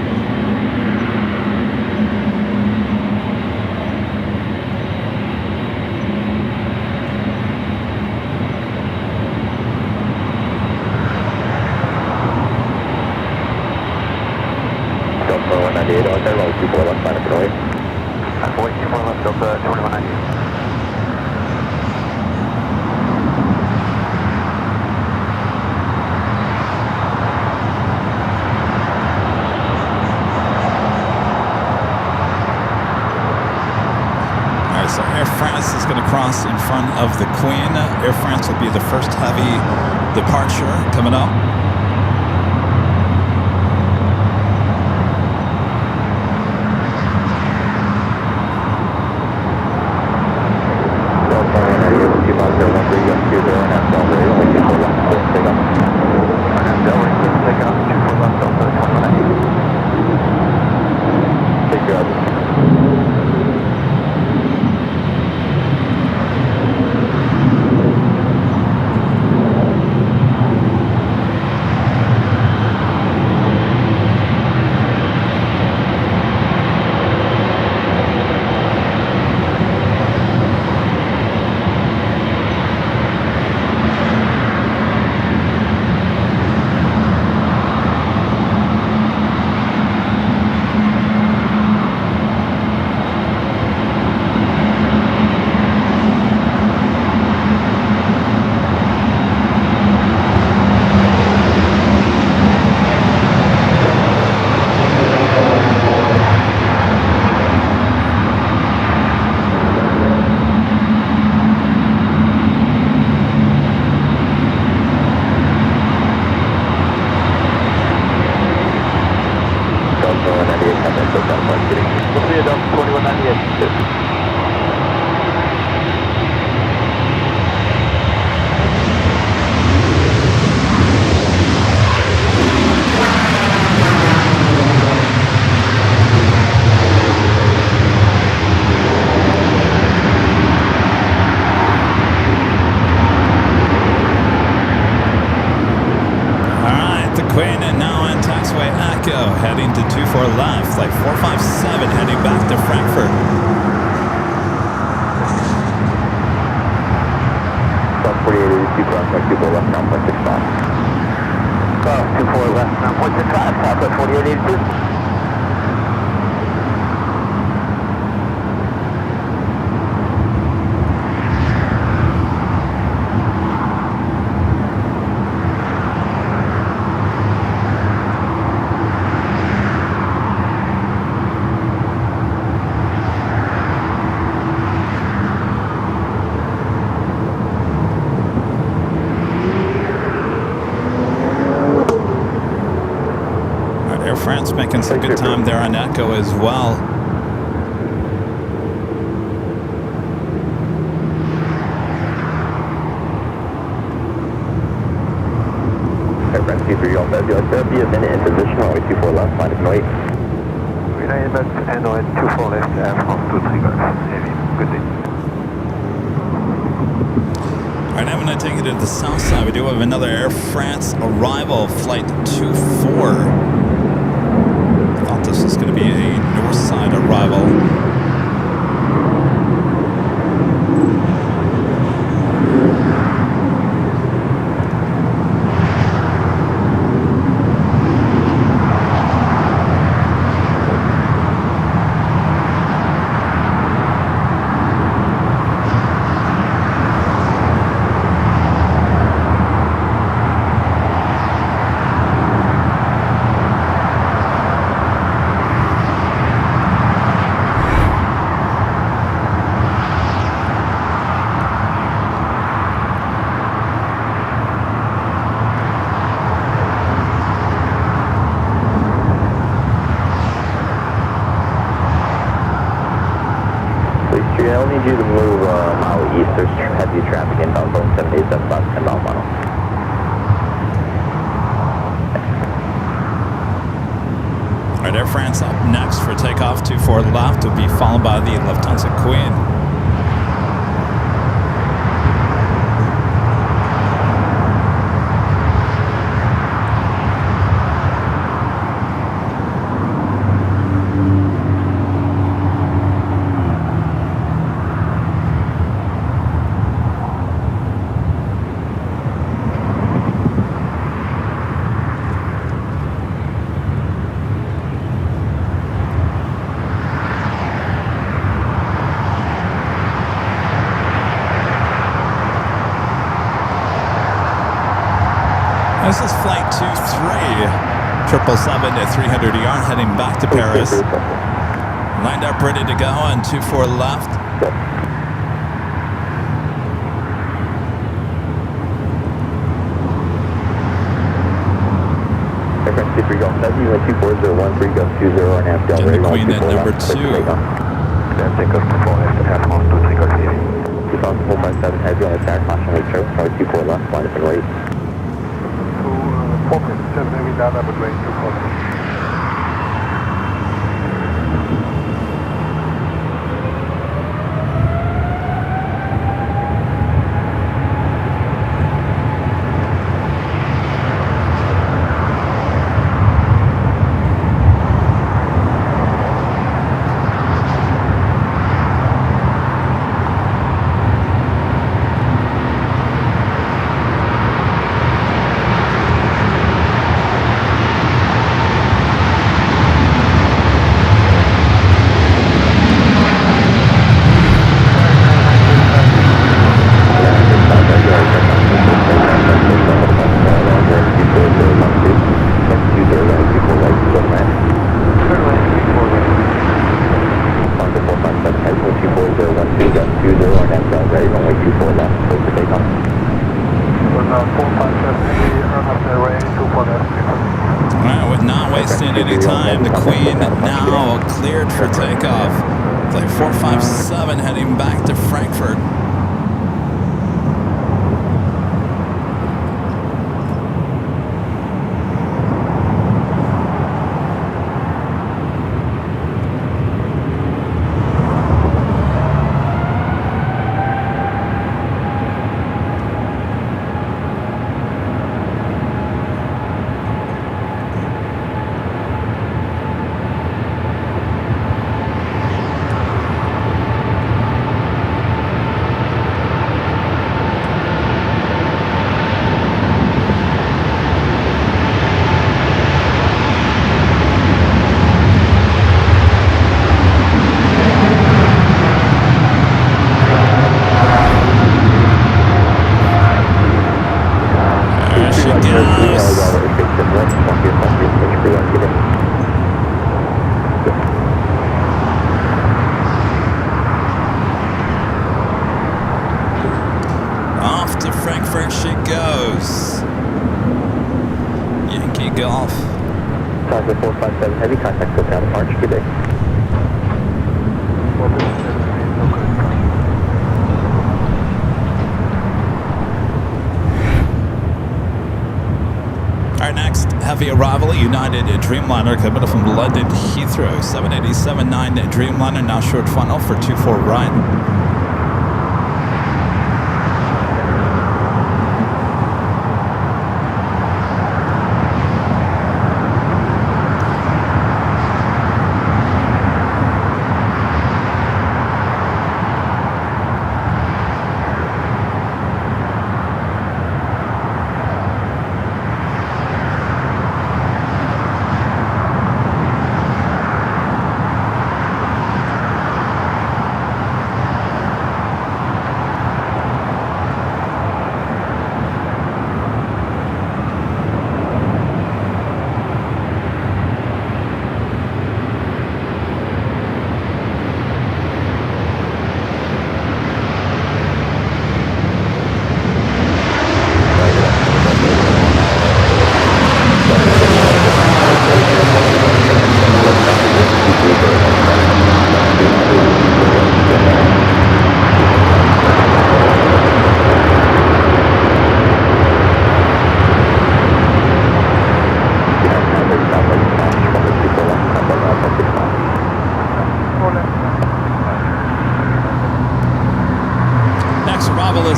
So Air France is going to cross in front of the Queen. Air France will be the first heavy departure coming up. Queen, and now on Taxiway Echo, heading to 24 left, flight 457, heading back to Frankfurt. South 4882, cross my 24 left, 9.65. Cross 24 left, 9.65, Southwest 4882. France making some good time there on Echo as well. Air France 23 on February, be a minute in position, runway 24 left, line of no 8. Realignment and on 24 left, Air France 23 Golf. Heavy. Good day. All right, I'm going to take it to the south side. We do have another Air France arrival, flight 24. This is going to be a north side arrival. I'll need you to move a mile east. There's heavy traffic inbound, Boeing 787, about 10 mile mile. All right, Air France up next for takeoff, 24 left, will be followed by the Lufthansa Queen. This is flight 23, 777 to 300ER heading back to Paris. Lined up, ready to go on 24 left. Aircraft 23 Golf 7, you went 24013, Golf 20 on Amsterdam. Getting the Queen at number 2. Then take off 24 left, Air France 23 Golf. Heavy. 2457 heavy on attack, caution late show, sorry 24 left, line up and wait. 457 heavy down, but wait 24 left. Any time, the Queen now cleared for takeoff. Flight 457 heading back to Frankfurt. Lufthansa 457 Heavy, contact SoCal departure. Good day. Our next heavy arrival, United Dreamliner coming from London Heathrow, 787-9 Dreamliner, now short funnel for 24 right.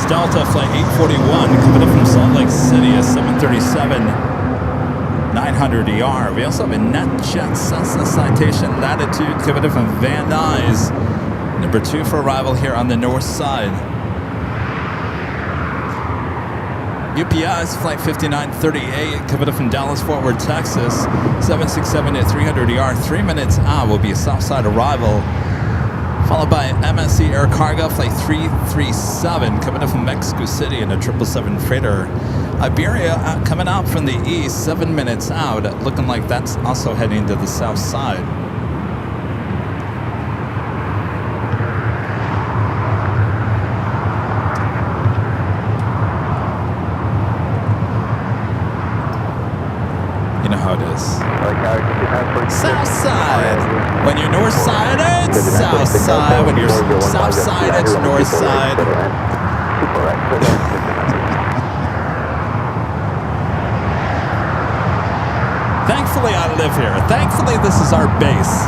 Delta Flight 841 coming up from Salt Lake City, a 737 900 ER. We also have a NetJet Cessna Citation Latitude coming up from Van Nuys, number 2 for arrival here on the north side. UPS Flight 5938 coming up from Dallas Fort Worth, Texas, 767 at 300 ER. 3 minutes out will be a south side arrival. Followed by MSC Air Cargo Flight 337 coming up from Mexico City in a 777 freighter. Iberia coming out from the east, 7 minutes out, looking like that's also heading to the south side. You know how it is. South side. When you're north side, it's south side. When you're south side, it's north side. Thankfully, I live here. Thankfully, this is our base.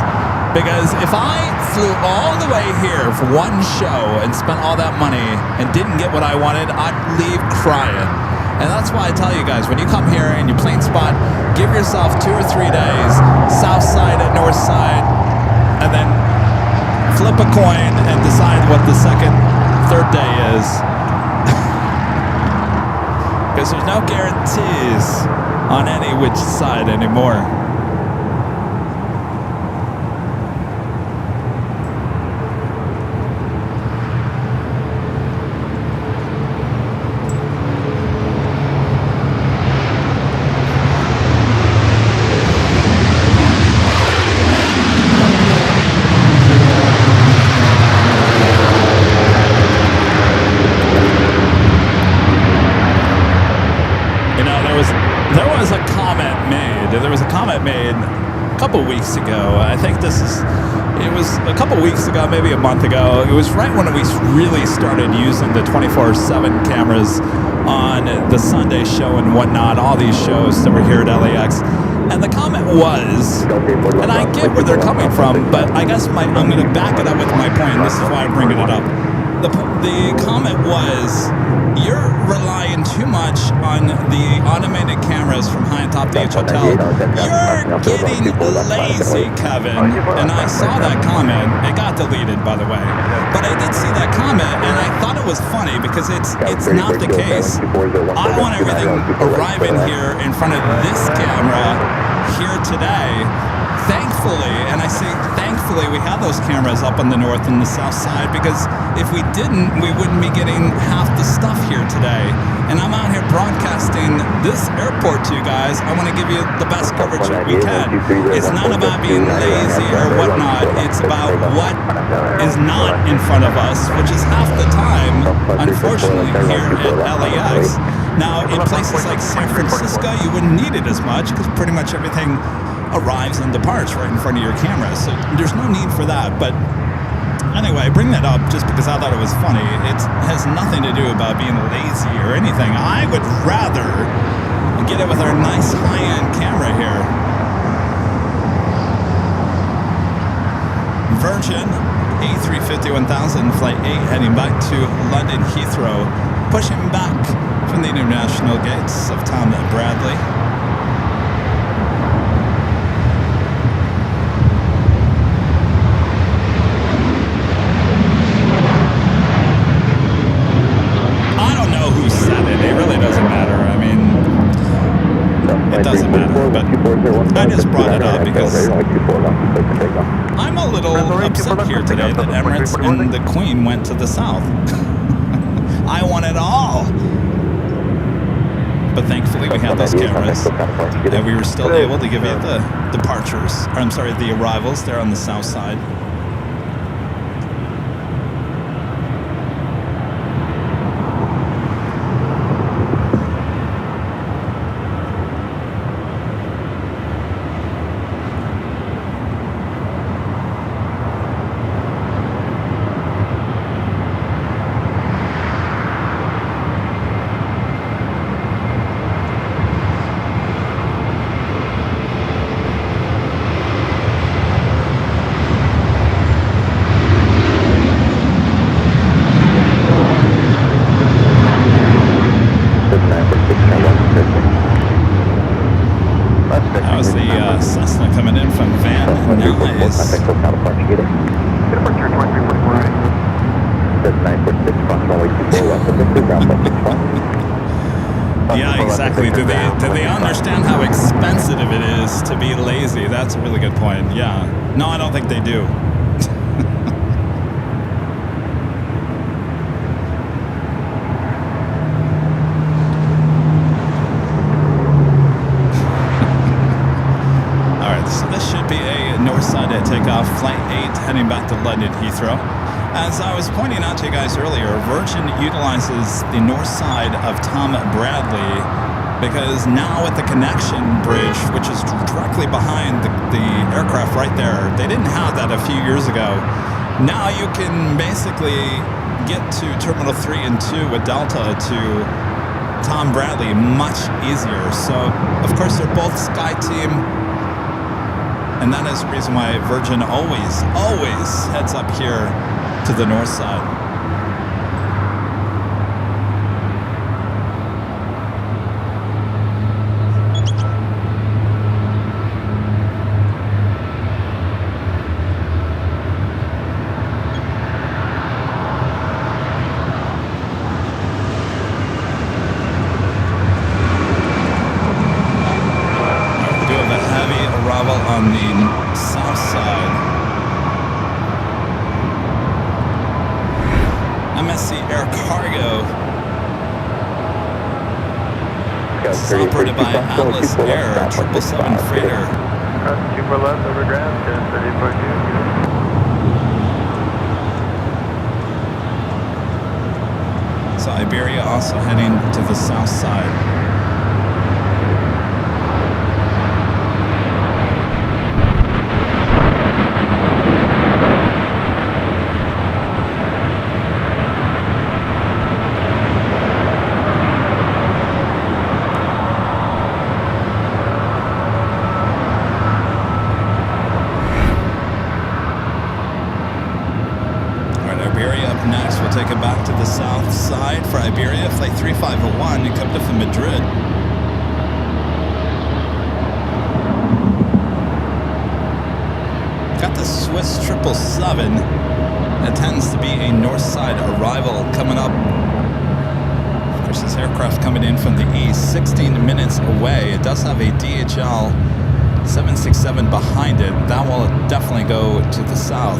Because if I flew all the way here for one show and spent all that money and didn't get what I wanted, I'd leave crying. And that's why I tell you guys, when you come here and you plane spot, give yourself 2 or 3 days, south side and north side, and then flip a coin and decide what the third day is. Because there's no guarantees on any which side anymore. There was a comment made a couple weeks ago. I think it was a couple weeks ago, maybe a month ago. It was right when we really started using the 24/7 cameras on the Sunday show and whatnot, all these shows that were here at LAX. And the comment was, and I get where they're coming from, but I guess I'm going to back it up with my point, and this is why I'm bringing it up. The comment was, you're relying too much on the automated cameras from high and top DH Hotel. You're getting lazy, Kevin. And I saw that comment. It got deleted, by the way. But I did see that comment, and I thought it was funny because it's not the case. I want everything arriving here in front of this camera here today. Thankfully, and I say thankfully, we have those cameras up on the north and the south side, because if we didn't, we wouldn't be getting half the stuff here today. And I'm out here broadcasting this airport to you guys. I want to give you the best coverage that we can. It's not about being lazy or whatnot. It's about what is not in front of us, which is half the time, unfortunately, here at LAX. Now, in places like San Francisco, you wouldn't need it as much because pretty much everything arrives and departs right in front of your camera. So there's no need for that. But anyway, I bring that up just because I thought it was funny. It has nothing to do about being lazy or anything. I would rather get it with our nice high-end camera here. Virgin A350-1000 Flight 8 heading back to London Heathrow, pushing back from the international gates of Tom Bradley. I don't know who said it. It really doesn't matter. I mean, it doesn't matter, but I just brought it up because I'm a little upset here today that Emirates and the Queen went to the south. I want it all. But thankfully we had those cameras and we were still able to give you the departures, or I'm sorry, the arrivals there on the south side. That was the Cessna coming in from Van Nuys. Yeah, exactly. Do they understand how expensive it is to be lazy? That's a really good point. Yeah. No, I don't think they do. So this should be a north side takeoff, Flight 8 heading back to London Heathrow. As I was pointing out to you guys earlier, Virgin utilizes the north side of Tom Bradley because now with the connection bridge, which is directly behind the aircraft right there, they didn't have that a few years ago. Now you can basically get to Terminal 3 and 2 with Delta to Tom Bradley much easier. So, of course, they're both SkyTeam. And that is the reason why Virgin always heads up here to the north side. On the south side. MSC Air Cargo is operated by Atlas Air 777 freighter. 24 left over ground, 1030.2. So Iberia also heading to the south side. Next, we'll take it back to the south side for Iberia, Flight 3501, you come to from Madrid. Got the Swiss 777. It tends to be a north side arrival coming up. Of course, this aircraft coming in from the east, 16 minutes away. It does have a DHL 767 behind it. That will definitely go to the south.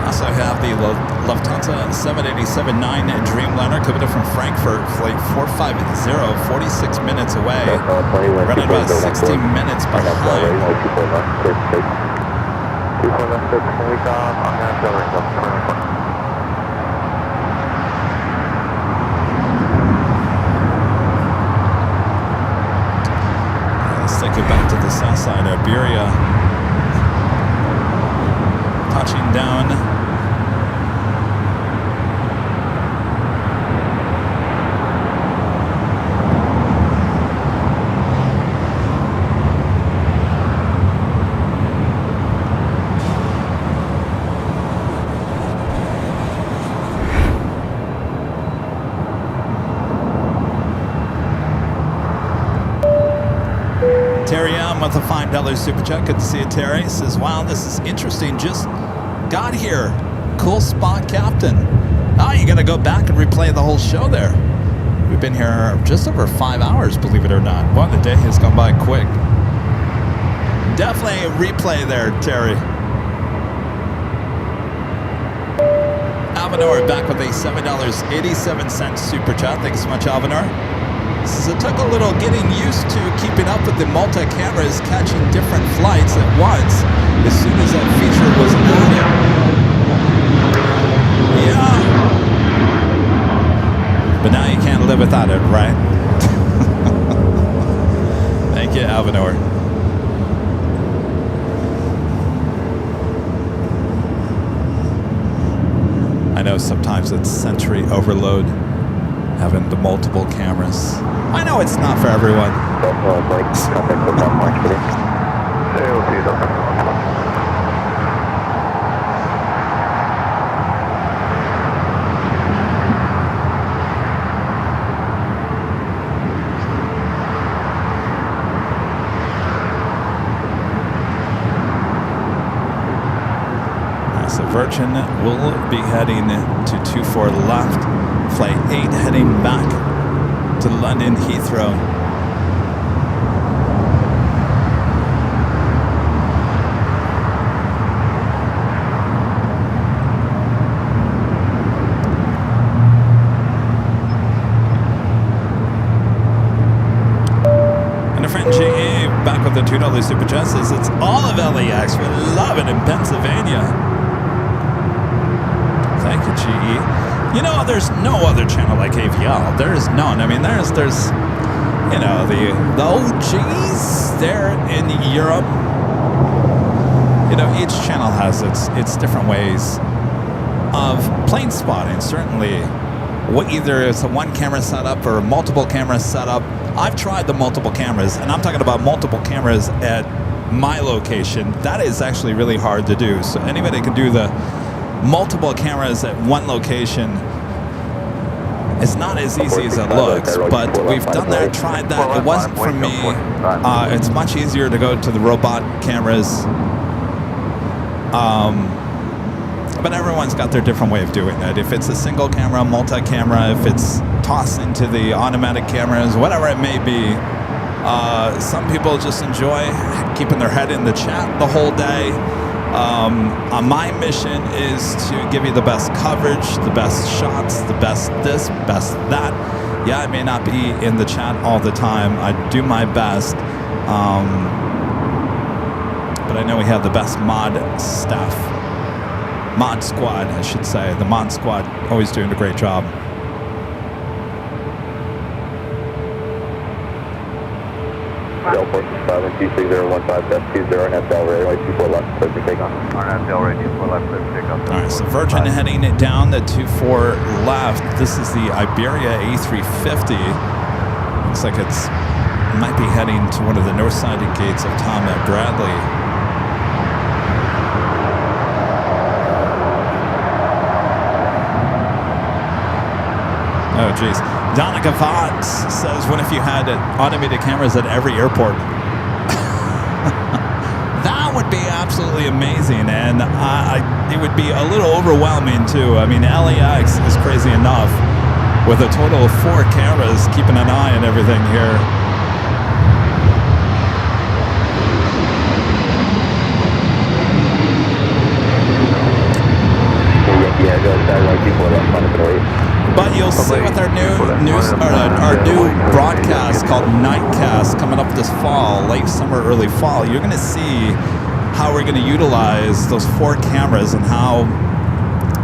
Also have the Lufthansa 787-9 Dreamliner coming in from Frankfurt, flight 450, 46 minutes away. Running about 16 minutes behind. 24 left 6, take off, on that building, up 24. Let's take it back to the south side. Iberia touching down. Terry M with a $5 super chat. Good to see you, Terry. Says, wow, this is interesting. Just got here. Cool spot, Captain. Oh, you got to go back and replay the whole show there. We've been here just over 5 hours, believe it or not. Boy, the day has gone by quick. Definitely a replay there, Terry. Alvanor back with a $7.87 super chat. Thanks so much, Alvanor. Says it took a little getting used to keeping up with the multi-cameras catching different flights at once as soon as that feature was added. Yeah. But now you can't live without it, right? Thank you, Alvanor. I know sometimes it's sensory overload having the multiple cameras. I know it's not for everyone. So Virgin will be heading to 24 left. Flight 8 heading back to London Heathrow. And a friend J.A. back with the $2 super chat says it's all of LAX. We love it in Pennsylvania. Thank you, G.E. You know, there's no other channel like AVL. There is none. I mean, there's you know, the OGs there in Europe. You know, each channel has its different ways of plane spotting. Certainly, either it's a one camera setup or multiple camera setup. I've tried the multiple cameras, and I'm talking about multiple cameras at my location. That is actually really hard to do. So anybody can do the multiple cameras at one location. It's not as easy as it looks, but we've done that, tried that. It wasn't for me. It's much easier to go to the robot cameras. But everyone's got their different way of doing it. If it's a single camera, multi-camera, if it's tossed into the automatic cameras, whatever it may be. Some people just enjoy keeping their head in the chat the whole day. My mission is to give you the best coverage, the best shots, the best this, best that. Yeah, I may not be in the chat all the time. I do my best. But I know we have the best mod staff. Mod squad, I should say. The mod squad always doing a great job. Delport 5-26015-20 and Delray, right 24 left, clear for takeoff. RNF Delray, 24 left, clear for takeoff. All right, so Virgin heading it down the 24 left. This is the Iberia A350. Looks like it might be heading to one of the north-sided gates of Tom at Bradley. Oh, geez. Donica Fox says, what if you had automated cameras at every airport? That would be absolutely amazing, and it would be a little overwhelming, too. I mean, LAX is crazy enough with a total of 4 cameras keeping an eye on everything here. Yeah, go we'll see with our new broadcast called Nightcast coming up this fall, late summer, early fall. You're going to see how we're going to utilize those 4 cameras and how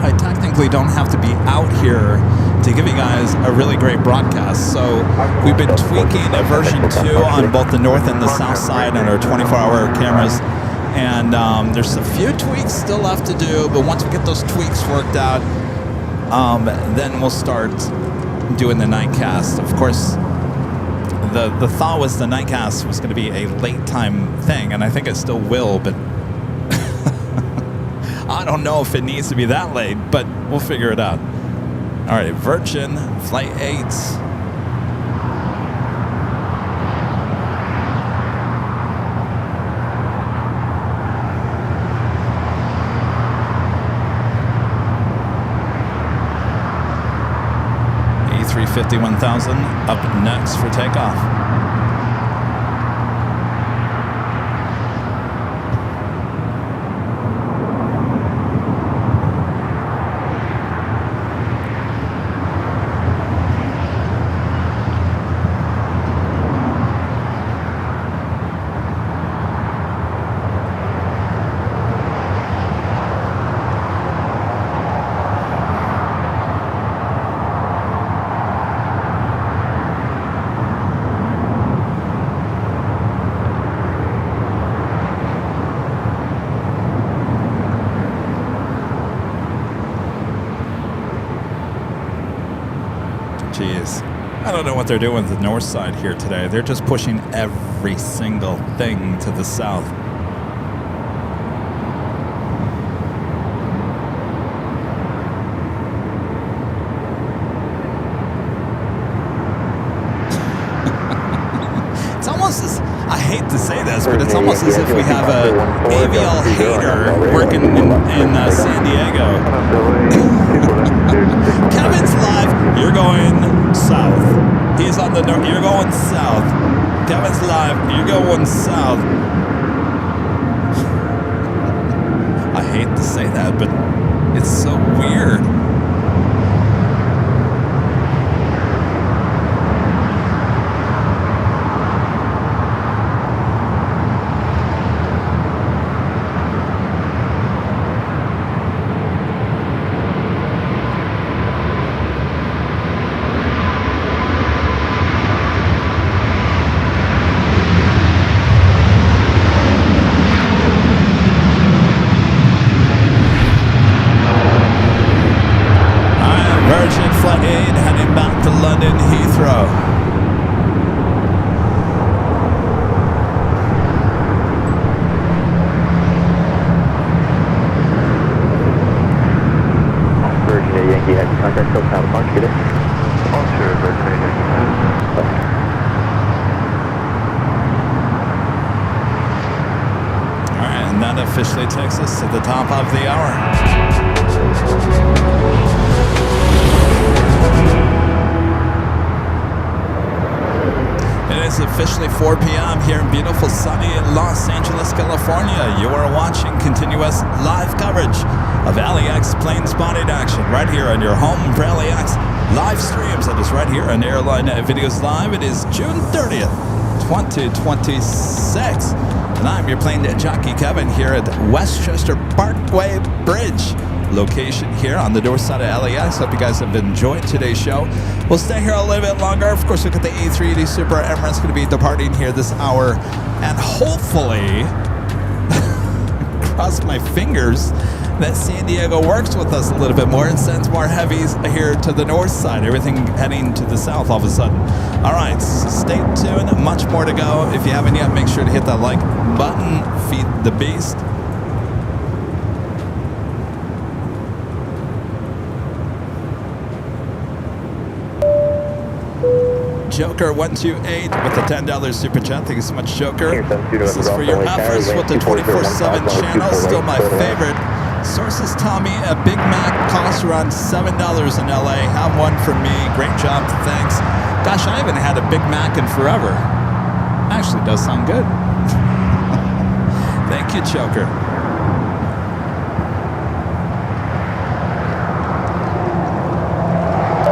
I technically don't have to be out here to give you guys a really great broadcast. So we've been tweaking a version 2 on both the north and the south side on our 24-hour cameras. And there's a few tweaks still left to do, but once we get those tweaks worked out, then we'll start doing the nightcast. Of course, the thought was the nightcast was going to be a late time thing, and I think it still will, but I don't know if it needs to be that late, but we'll figure it out. All right, Virgin Flight 8. A350-1000 up next for takeoff. Jeez. I don't know what they're doing with the north side here today. They're just pushing every single thing to the south. It's almost as, I hate to say this, but it's almost as if we have a AVL hater working in San Diego. Kevin's live, you're going south. He's on the north, you're going south. Kevin's live, you're going south. I hate to say that, but it's so weird. Officially takes us to the top of the hour. It is officially 4 p.m. here in beautiful sunny Los Angeles, California. You are watching continuous live coverage of LAX plane spotted action right here on your home for LAX live streams. That is right here on Airline Videos Live. It is June 30th, 2026. And I'm your plane jockey Kevin here at Westchester Parkway Bridge location here on the north side of LAX. Hope you guys have enjoyed today's show. We'll stay here a little bit longer. Of course, we've got the A380 Super Emirates going to be departing here this hour. And hopefully, cross my fingers, that San Diego works with us a little bit more and sends more heavies here to the north side. Everything heading to the south all of a sudden. All right, stay tuned. Much more to go. If you haven't yet, make sure to hit that like button. Feed the beast. Joker 128 with the $10 super chat. Thank you so much, Joker. This is for your efforts with the 24/7 channel. Still my favorite. Sources tell me a Big Mac costs around $7 in LA. Have one for me. Great job. Thanks. Gosh, I haven't had a Big Mac in forever. Actually, does sound good. Thank you, Joker.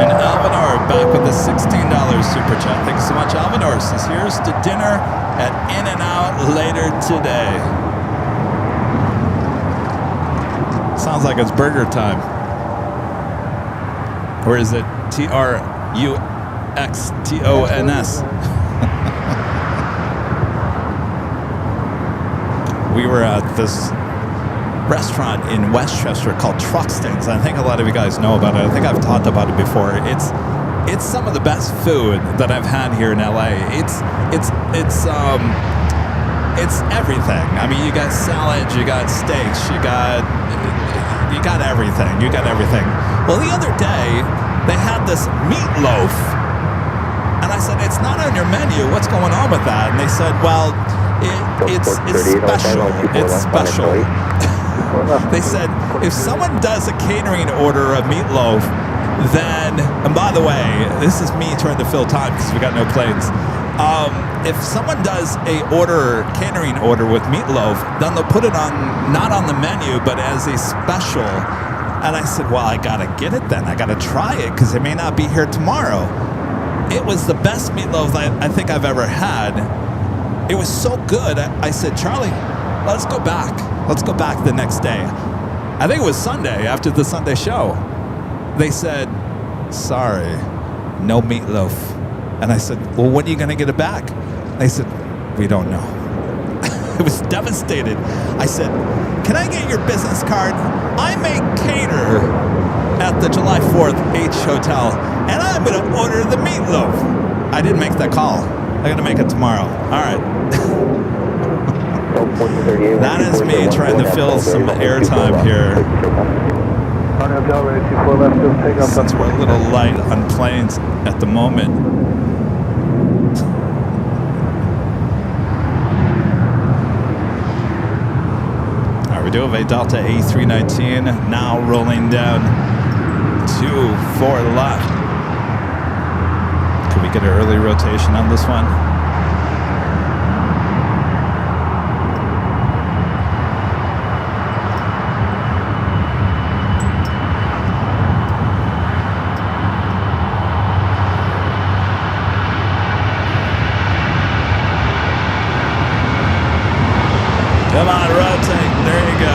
And Alvin back with a $16 super chat. Thanks so much. Alvinor says, here's to dinner at In-N-Out later today. Sounds like it's burger time. Or is it TRUXTONS? We were at this restaurant in Westchester called Truxton's. I think a lot of you guys know about it. I think I've talked about it before. It's some of the best food that I've had here in LA. It's everything. I mean, you got salads, you got steaks, you got everything. You got everything. Well, the other day they had this meatloaf, and I said, "It's not on your menu. What's going on with that?" And they said, "Well, it's special. It's special." They said, if someone does a catering order of meatloaf, then, and by the way, this is me trying to fill time because we got no planes. If someone does a catering order with meatloaf, then they'll put it on, not on the menu, but as a special. And I said, well, I gotta get it then. I gotta try it because it may not be here tomorrow. It was the best meatloaf I think I've ever had. It was so good. I said, Charlie, let's go back. Let's go back the next day. I think it was Sunday, after the Sunday show. They said, sorry, no meatloaf. And I said, well, when are you going to get it back? They said, we don't know. I was devastated. I said, can I get your business card? I may cater at the July 4th H Hotel, and I'm going to order the meatloaf. I didn't make that call. I'm going to make it tomorrow. All right. That is me trying to fill some airtime here. Since we're a little light on planes at the moment. All right, we do have a Delta A319 now rolling down 2-4 left. Can we get an early rotation on this one? Come on, rotate. There you go.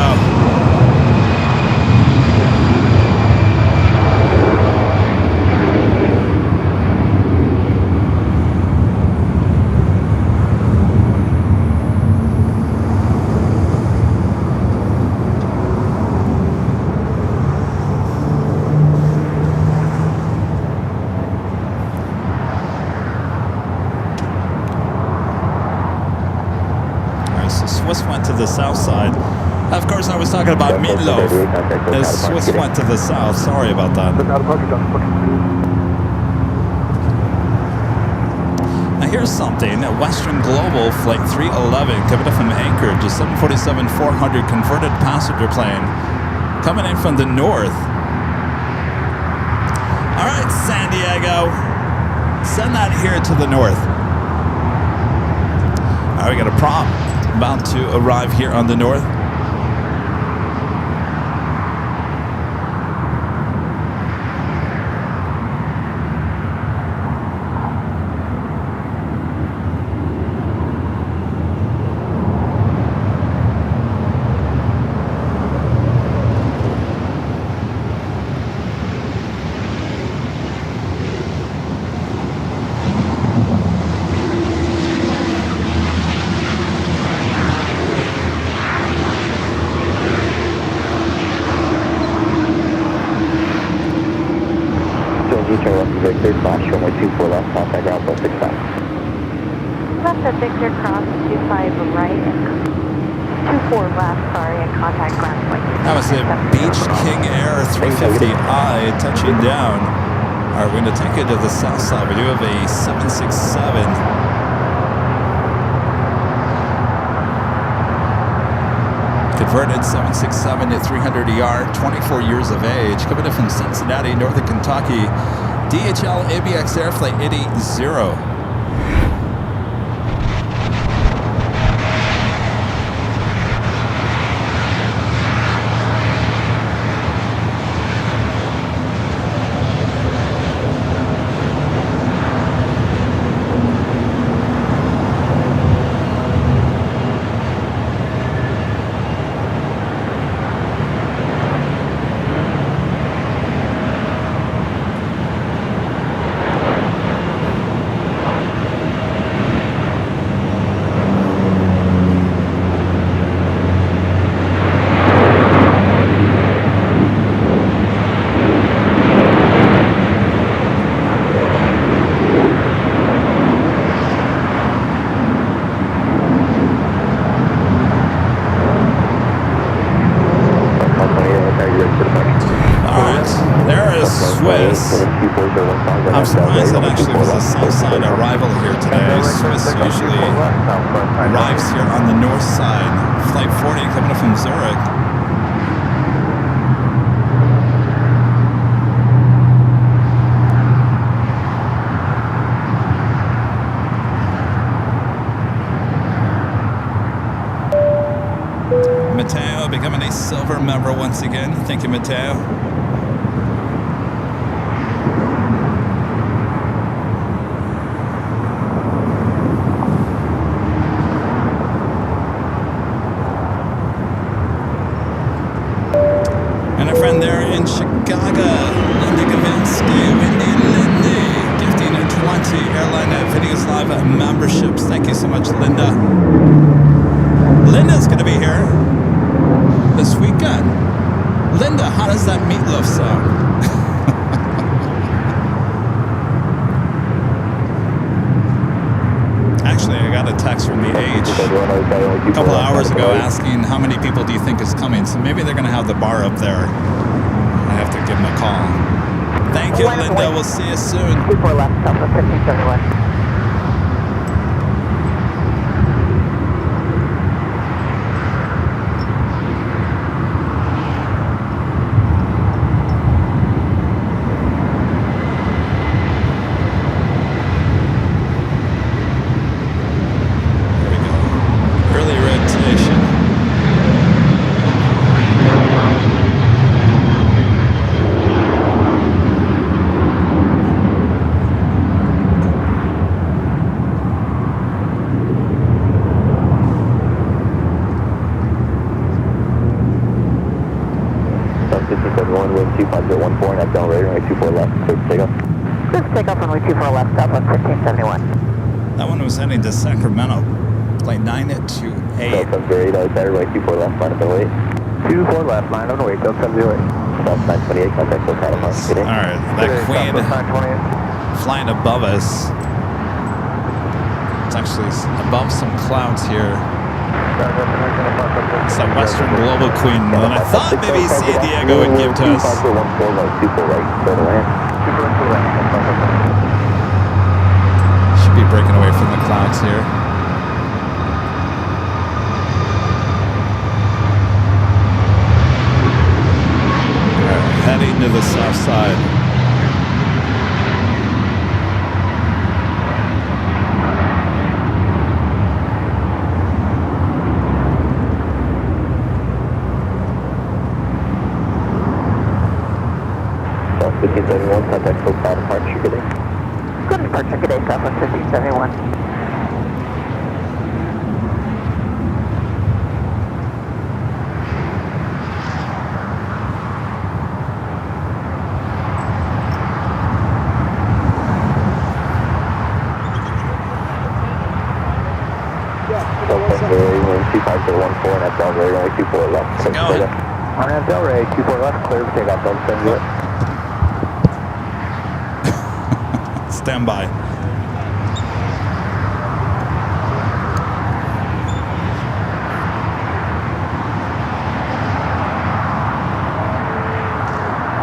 Swiss went to the south side. Of course, I was talking about meatloaf. The Swiss went to the south. Sorry about that. Now here's something. Western Global Flight 311 coming in from Anchorage, a 747-400 converted passenger plane coming in from the north. All right, San Diego. Send that here to the north. All right, we got a prop about to arrive here on the north. Runway 24 left, contact ground 65. Left at Victor, cross 25 right and 24 left, sorry, and contact ground 25. That was a Beach King Air 350i touching down. All right, we're going to take it to the south side. We do have a 767. Converted 767 to 300ER, 24 years of age, coming in from Cincinnati, northern Kentucky. DHL ABX Airflight 880. I'm surprised that actually was a Southside arrival here today. Swiss usually arrives here on the north side. Flight 40 coming up from Zurich. Mateo becoming a silver member once again. Thank you, Mateo. And a friend there in Chicago, Linda Gavinsky, Lindy, gifting a 20 Airline Videos Live memberships. Thank you so much, Linda. Linda's going to be here this weekend. Linda, how does that meatloaf sound? Actually, I got a text from the Age a couple of hours ago asking how many people do you think is coming. So maybe they're going to have the bar up there. I have to give them a call. Thank you, Linda. We'll see you soon. 24 left, Southwest 1571. That one was heading to Sacramento. Plane 928. Delta 08, Saturday, 24 left, line up and wait. 24 left, line up and wait, Delta 08. South 928, contact South Catalan. Alright, that Queen flying above us. It's actually above some clouds here. It's that Western Global Queen that I thought maybe San Diego would give to us. Should be breaking away from the clouds here. Heading to the south side. South 1571, contact full cloud departure, good day. Good departure, good day, Southwest 1571. and that's Del Rey, runway 24 left. How's it going? RNF Del Rey, 24 left, clear for takeoff, don't send you it. Stand by.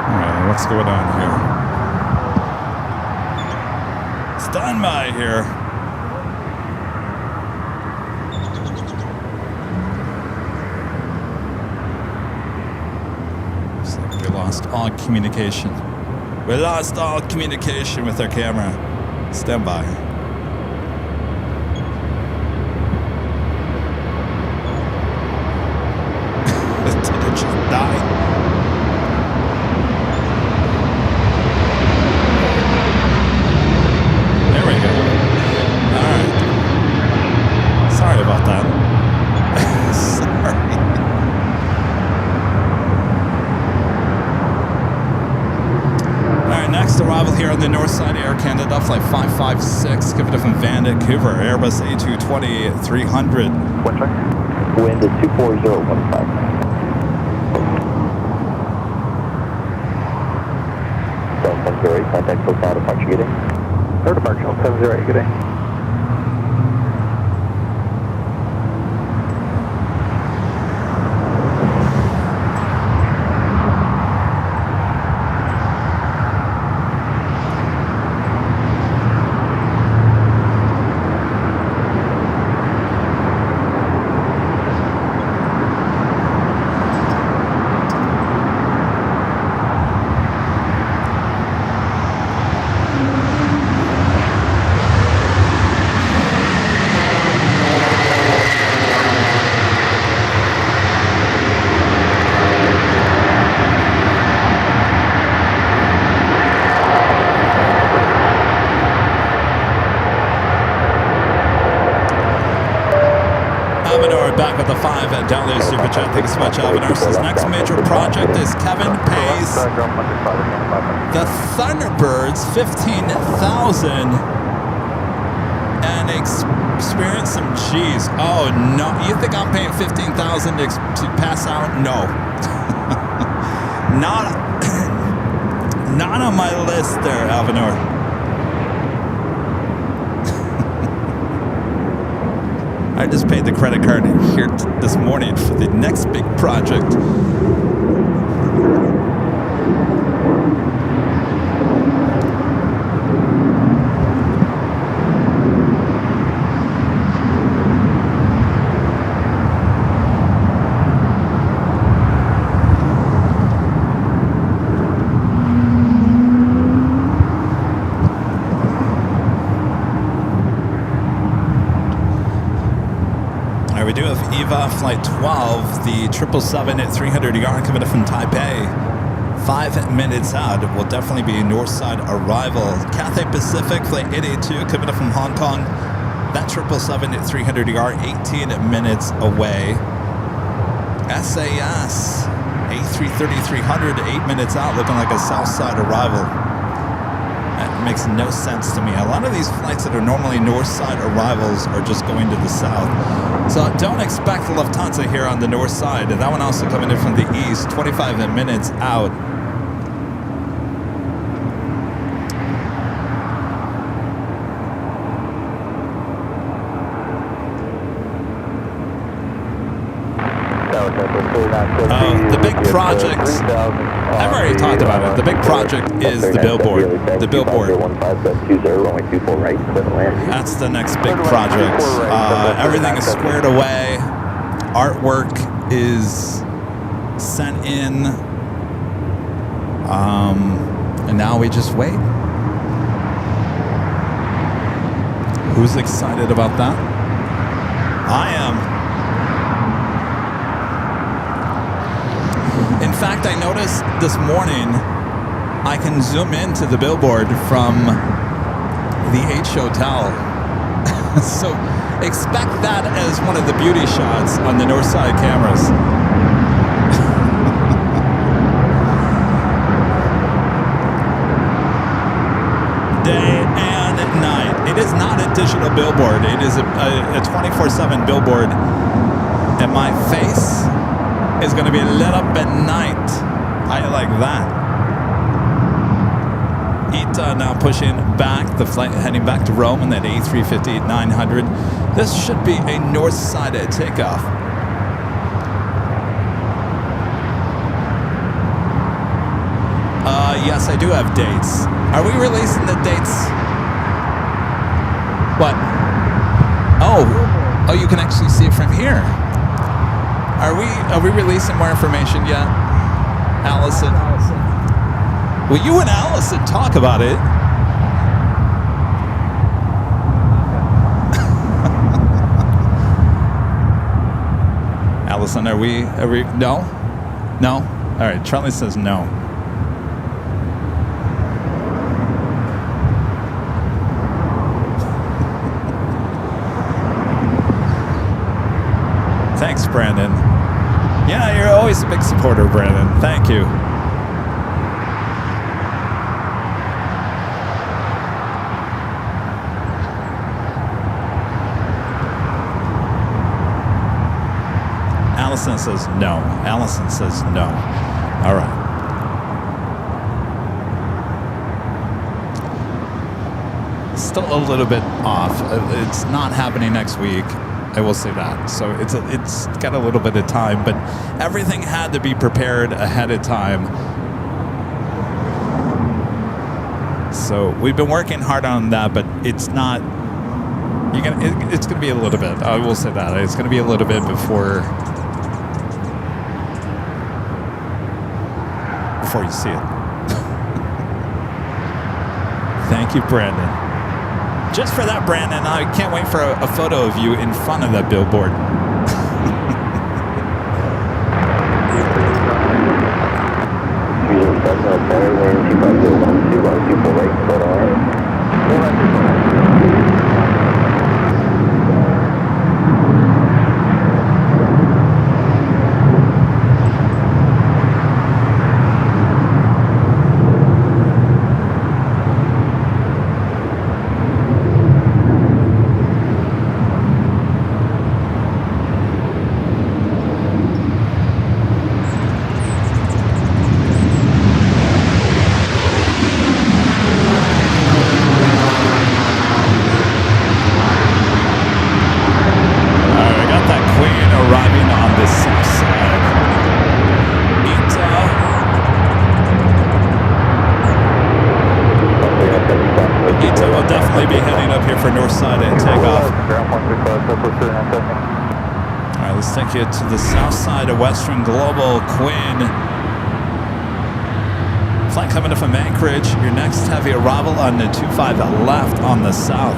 Alright, what's going on here? Stand by here. We lost all communication. We lost all communication with our camera. Stand by. Did it just die? There we go. Alright. Sorry about that. Sorry. Next arrival here on the north side, Air Canada, flight 556, coming from Vancouver, Airbus A220-300. What's right? Wind is 24015. South 1008, contact full cloud departure, good day. Third departure, 708, good day. back with the 5 at Delhi Super Chat. Thanks so much, Avenir. Says next major project is Kevin pays the Thunderbirds $15,000 and experience some cheese. Oh no! You think I'm paying $15,000 to pass out? No, not on my list there, Avenir. I just paid the credit card here this morning for the next big project. We do have EVA Flight 12, the 777 at 300 yard coming from Taipei. 5 minutes out, it will definitely be a north side arrival. Cathay Pacific Flight 882 coming up from Hong Kong. That 777 at 300 yard, 18 minutes away. SAS A330-300, 8 minutes out, looking like a south side arrival. That makes no sense to me. A lot of these flights that are normally north side arrivals are just going to the south. So don't expect Lufthansa here on the north side. That one also coming in from the east, 25 minutes out. The big project, I've already talked about it. The big project is the billboard. The billboard. That's the next big project. Everything is squared away. Artwork is sent in. And now we just wait. Who's excited about that? I am. In fact, I noticed this morning I can zoom into the billboard from the H Hotel. So expect that as one of the beauty shots on the north side cameras. Day and night. It is not a digital billboard. It is a 24/7 billboard. And my face is going to be lit up at night. I like that. ITA now pushing back, the flight heading back to Rome on that A350-900. This should be a north side takeoff. Yes, I do have dates. Are we releasing the dates? What? Oh, you can actually see it from here. Are we releasing more information yet? Allison? Well, you and Allison talk about it. Allison, are we, no? No? All right, Charlie says no. Thanks, Brandon. Yeah, you're always a big supporter, Brandon. Thank you. Allison says no. Allison says no. All right. Still a little bit off. It's not happening next week. I will say that. So it's got a little bit of time, but everything had to be prepared ahead of time. So we've been working hard on that, but it's not. It's going to be a little bit. I will say that it's going to be a little bit before you see it. Thank you, Brandon. Just for that, Brandon, I can't wait for a photo of you in front of that billboard. takeoff. Ground 135, All right, let's take you to the south side of Western Global, Queen. Flight coming in from Anchorage. Your next heavy arrival on the 25 left on the south.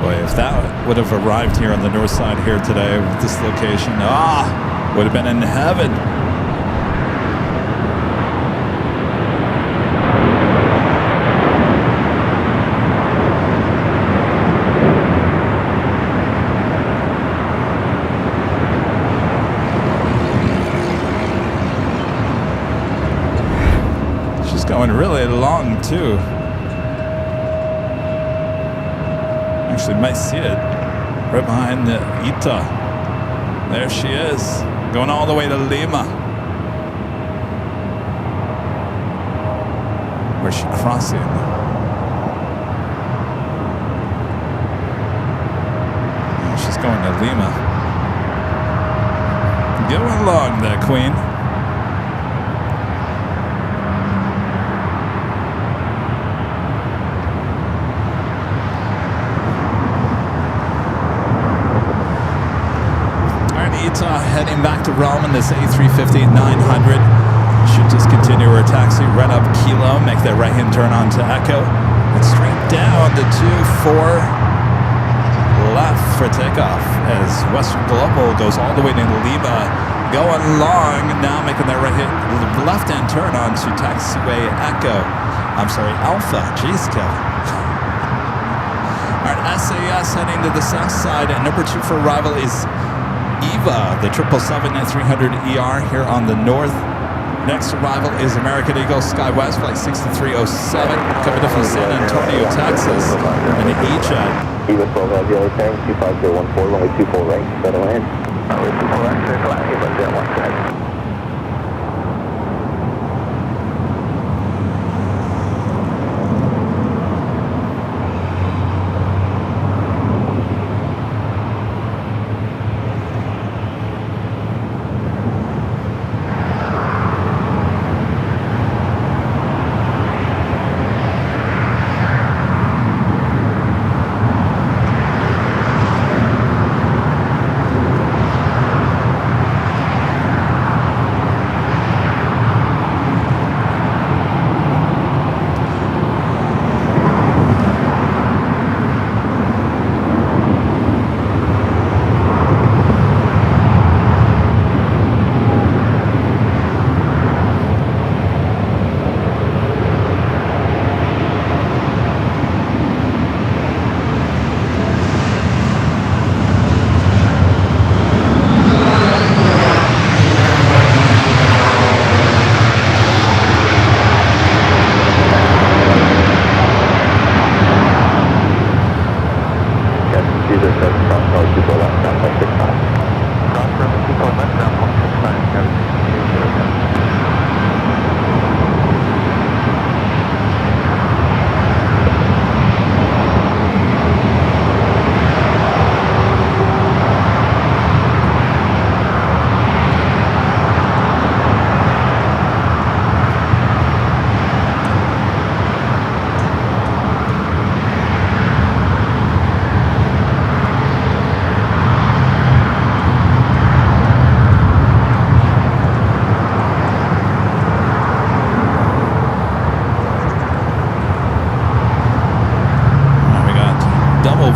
Boy, if that would have arrived here on the north side here today with this location, would have been in heaven. She's going really long too. Actually, might see it right behind the Ita. There she is, going all the way to Lima. Where's she crossing? Oh, she's going to Lima. Going along there, Queen. Heading back to Rome in this A350-900. Should just continue our taxi, run up Kilo, make that right-hand turn onto Echo, and straight down the 2-4 left for takeoff as Western Global goes all the way to Lima, going long, now making that left-hand turn onto Taxiway Echo. I'm sorry, Alpha. Jeez, Kevin. All right, SAS heading to the south side, and number 2 for arrival is Eva, the 777-300ER here on the north. Next arrival is American Eagle SkyWest Flight 6307 coming in from San Antonio, Texas, and the E-Jet. Eva 12 has yellow time, 25014, runway 24 right, settle in. Runway 24 right, circle out, Eva 017.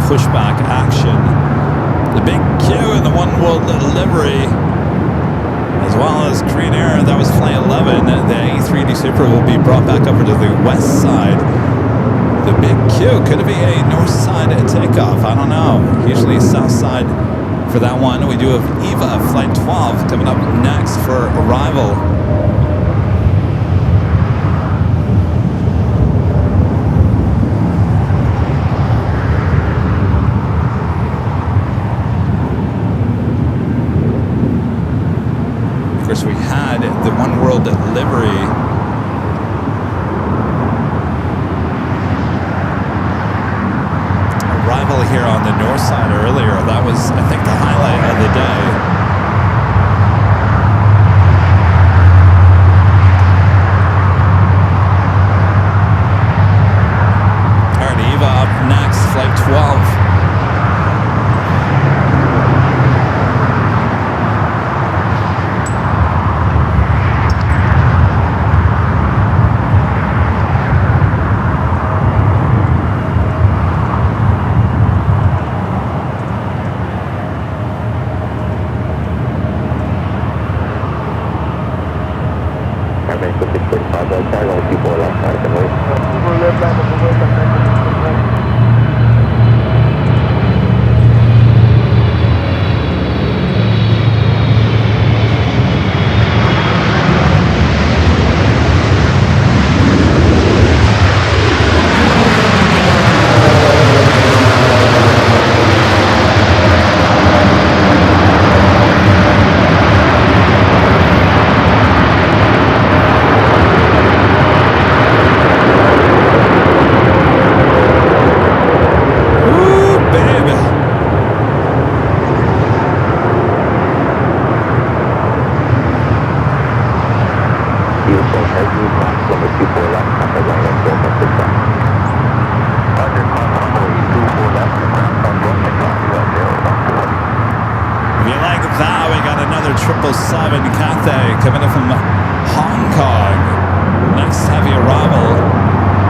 Pushback action. The big Q in the One World livery, as well as Green Air. That was Flight 11. The A380 Super will be brought back over to the west side. The big Q could it be a north side takeoff? I don't know. Usually south side for that one. We do have Eva Flight 12 coming up next for arrival. We had the One World livery. Arrival here on the north side earlier. That was, I think, the highlight of the day. All right, Eva up next, flight 12. Coming in from Hong Kong. Next heavy arrival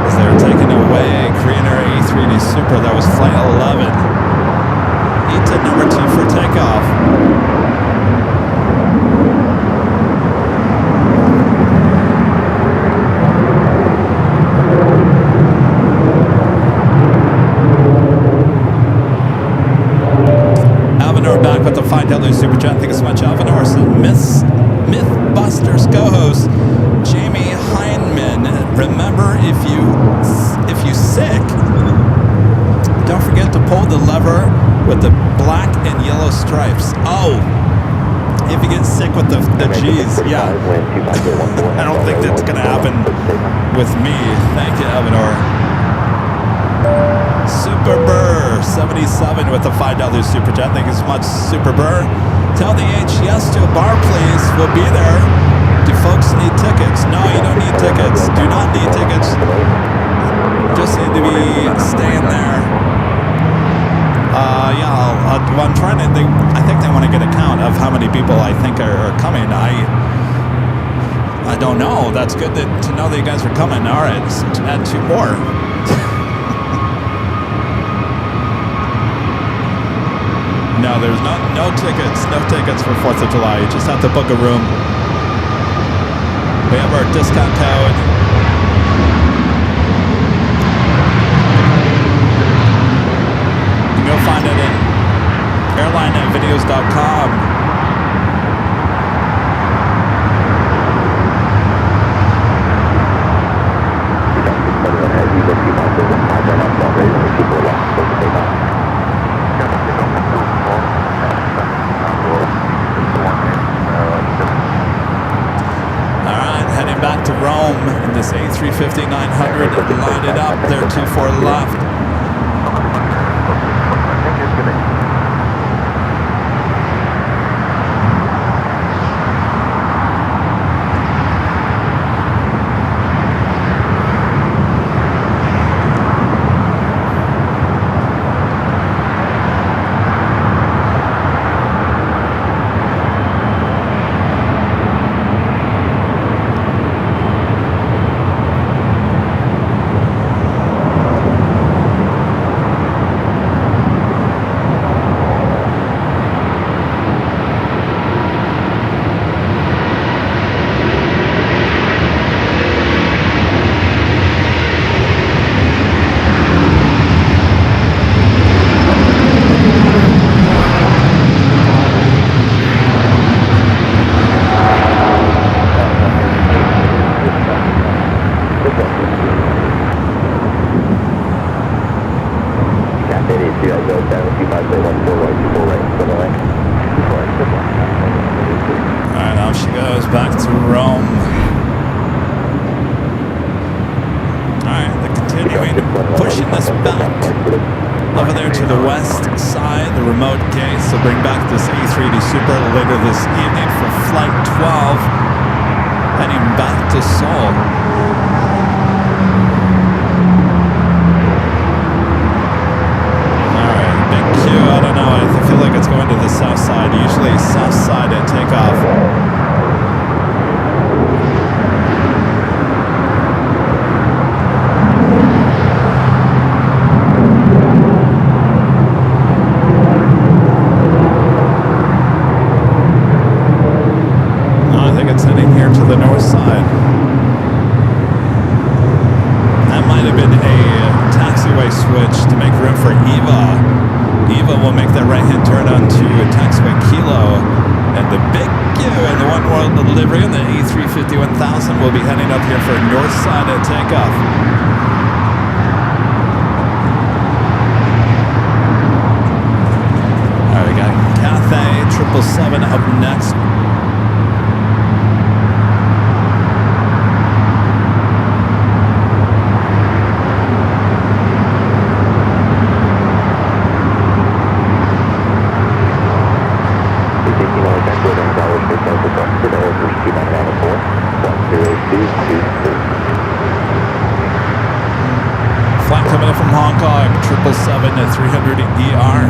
as they're taking away Korean Air A380 Super. That was flight 11. ETA number 2 for takeoff. Avenor back with the $5 super chat. Thank you so much, Avenor. Mythbusters co-host Jamie Heineman. Remember, if you sick, don't forget to pull the lever with the black and yellow stripes. Oh, if you get sick with the G's, yeah. I don't think that's gonna happen with me. Thank you, Avenor. Super Burr 77 with the $5 super chat. Thank you so much, Super Burr. Tell the H yes to a bar, please. We'll be there. Do folks need tickets? No, you don't need tickets. Do not need tickets. Just need to be staying there. I'm trying to think. I think they want to get a count of how many people I think are coming. I don't know. That's good to know that you guys are coming. All right, let's add 2 more. No, there's no tickets for 4th of July. You just have to book a room. We have our discount code. You can go find it at airline@videos.com. Back to Rome in this A350-900, line it up there, 24 left. Alright, off she goes back to Rome. Alright, they're continuing pushing this back. Over there to the west side, the remote gates will bring back this A380 Super later this evening for Flight 12, heading back to Seoul. Alright, big Q, I don't know, I feel like it's going to the south side, usually south side at takeoff. The north side. That might have been a taxiway switch to make room for Eva. Eva will make that right-hand turn onto Taxiway Kilo, and the big Q and the One World delivery on the A350-1000 will be heading up here for north side at takeoff. All right, we got Cathay 777 up next. Flight coming in from Hong Kong, 777 at 300 ER.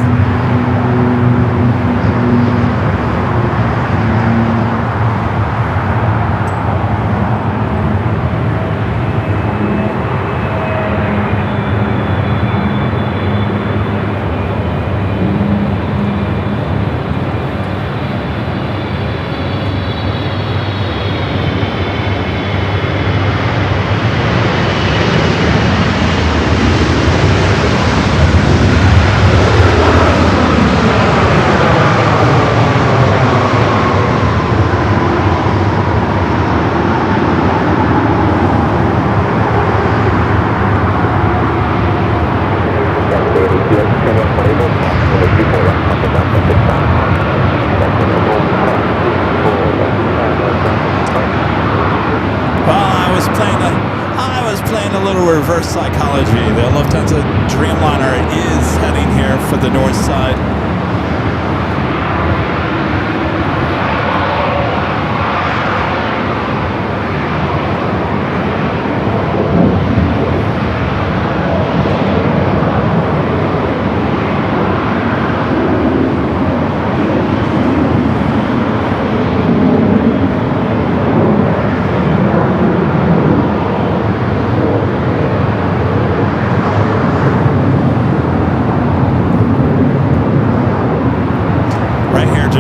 Reverse psychology. The Lufthansa Dreamliner is heading here for the north side.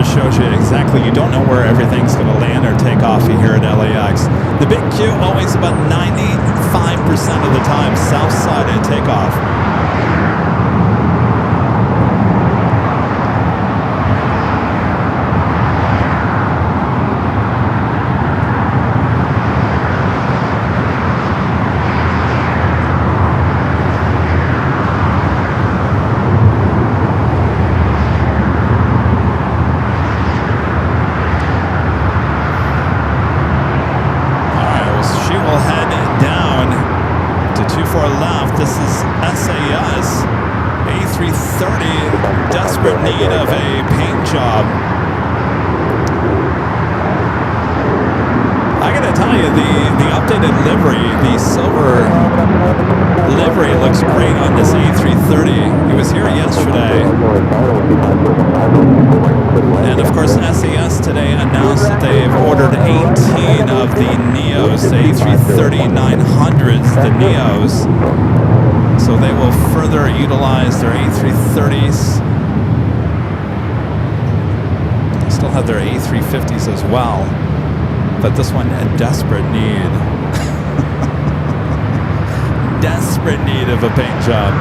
Shows you exactly, you don't know where everything's going to land or take off here at LAX. The big Q always about 95% of the time south side at takeoff. This is SAS A330, desperate need of a paint job. I gotta tell you, the updated livery, the silver livery looks great on this A330. He was here yesterday. And of course, SAS today announced that they've ordered 18 of the Neos, the A330-900s, the Neos. So they will further utilize their A330s. They still have their A350s as well. But this one, a desperate need. Desperate need of a paint job.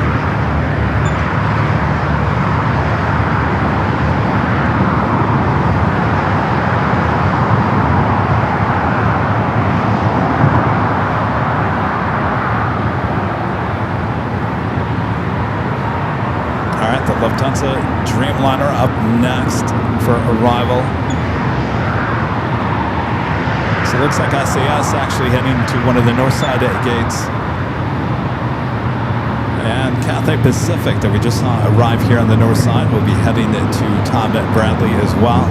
The Lufthansa Dreamliner up next for arrival. So it looks like SAS actually heading to one of the north side gates. And Cathay Pacific that we just saw arrive here on the north side will be heading to Todd Bradley as well.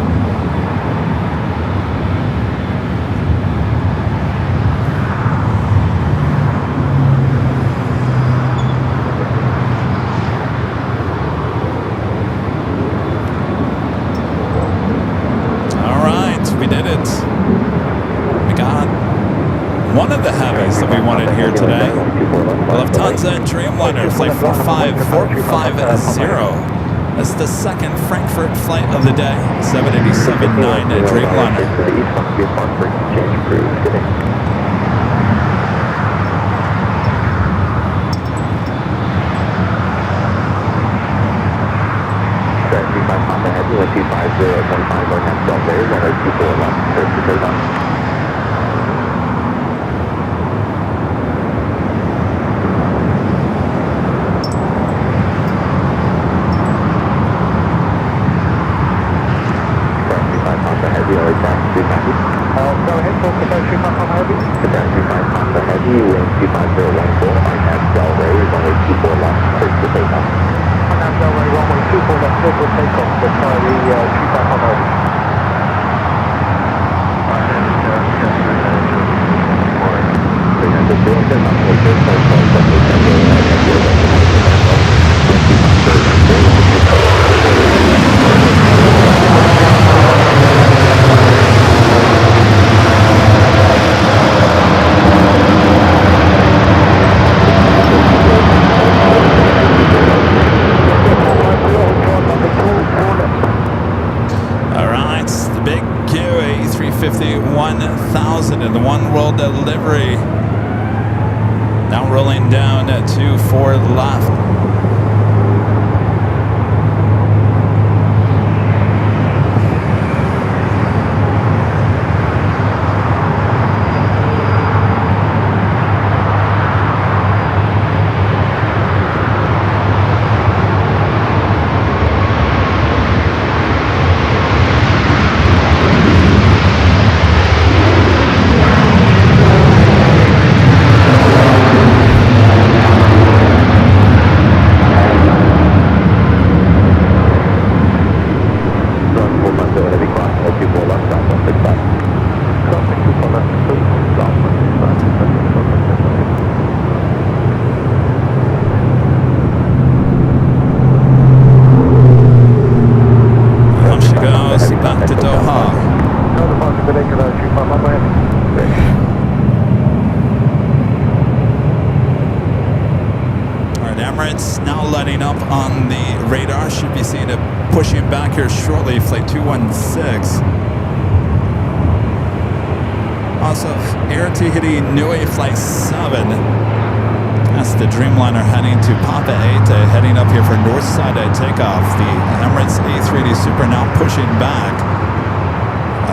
All right, we did it. We got one of the heavies that we wanted here today. The Lufthansa Dreamliner Flight 45450. That's the second Frankfurt flight of the day. 787-9 Dreamliner. Heavy, 150.15, or half Delta, runway 24 left, clear for takeoff. Heavy, only taxi 290. Go ahead, full capacity Papa Heavy. Capacity 5 Papa Heavy, wind 25014, RNAV Delray, runway 24 left, clear for takeoff. RNAV Delray, runway 24 left, clear for takeoff. Let's try the 2 Papa Heavy. The big QA350-1000 in the one world delivery. Now rolling down to 4 left. Now letting up on the radar. Should be seen it pushing back here shortly. Flight 216. Also, Air Tahiti Nui Flight 7. That's the Dreamliner heading to Papa 8, heading up here for north side takeoff. The Emirates A380 Super now pushing back.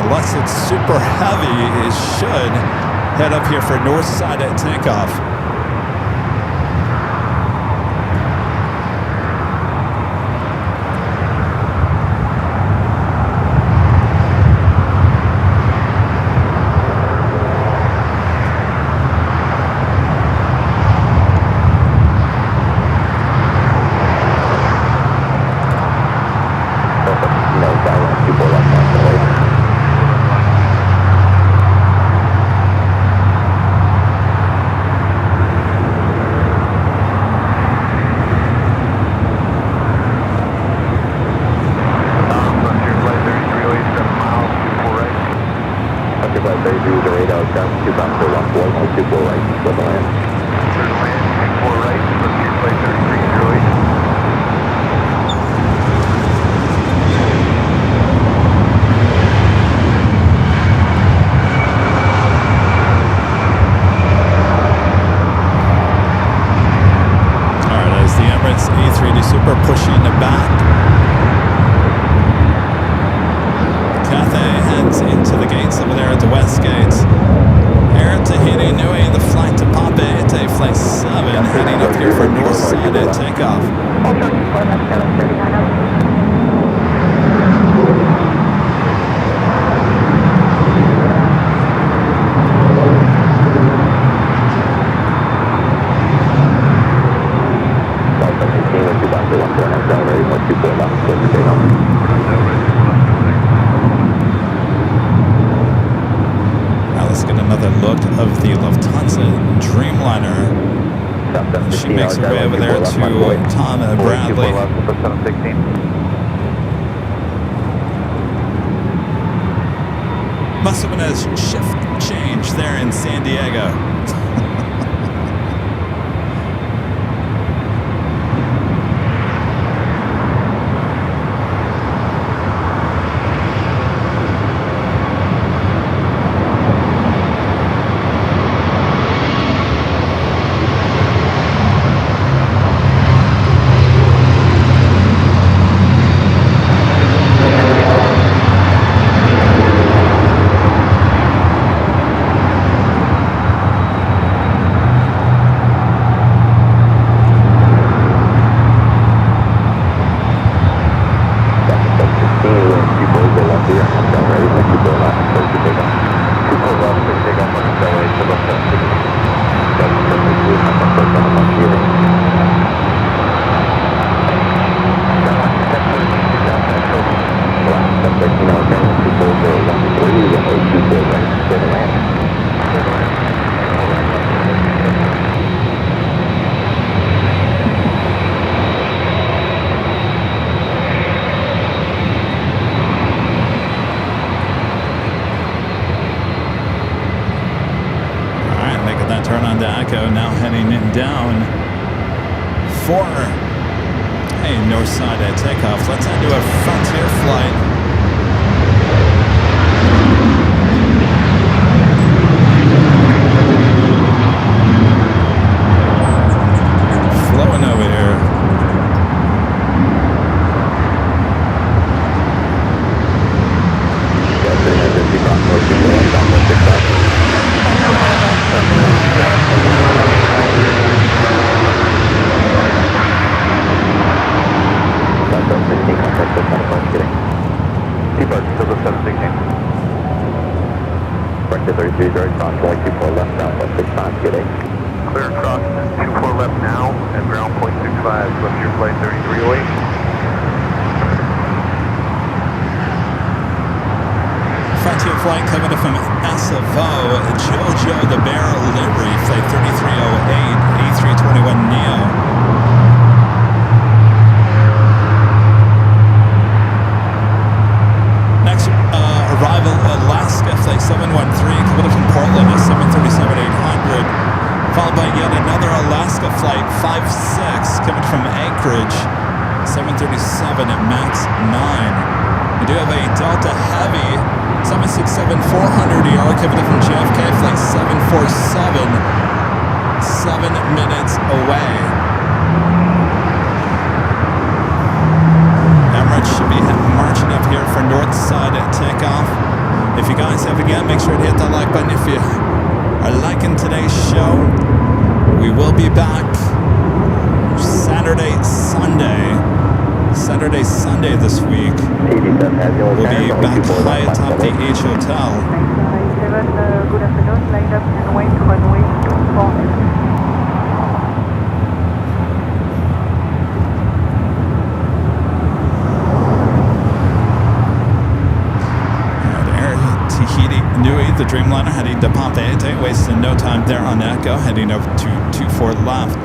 Unless it's super heavy, it should head up here for north side takeoff. A380 Super pushing back. Cathay heads into the gates over there at the west gates. Air Tahiti Nui, the flight to Papa 8. of the Lufthansa Dreamliner. She makes her way over there to Tom Bradley. Must have been a shift change there in San Diego. Now heading in down for a north side at takeoff. Let's head to a Frontier flight. Flowing over here. Clear across 24 left now and ground 0.65. Left your flight 3308. Frontier flight coming in from Savo, Jojo the Bear livery, flight 3308, A321neo. Next arrival, Alaska, flight 713, coming in from Portland, a 737-800, followed by yet another Alaska flight 56, coming from Anchorage, 737 at max 9. We do have a Delta Heavy 767-400ER coming in from JFK, flight 747, 7 minutes away. Emirates should be marching up here for north side at takeoff. If you guys have again, make sure to hit that like button if you are liking today's show. We will be back Saturday, Sunday this week. We'll be back high atop the H Hotel. Good afternoon, line up and wait, runway 24. Nui, the Dreamliner, heading to Papeete, wasting no time there on Echo, heading over to 24 left.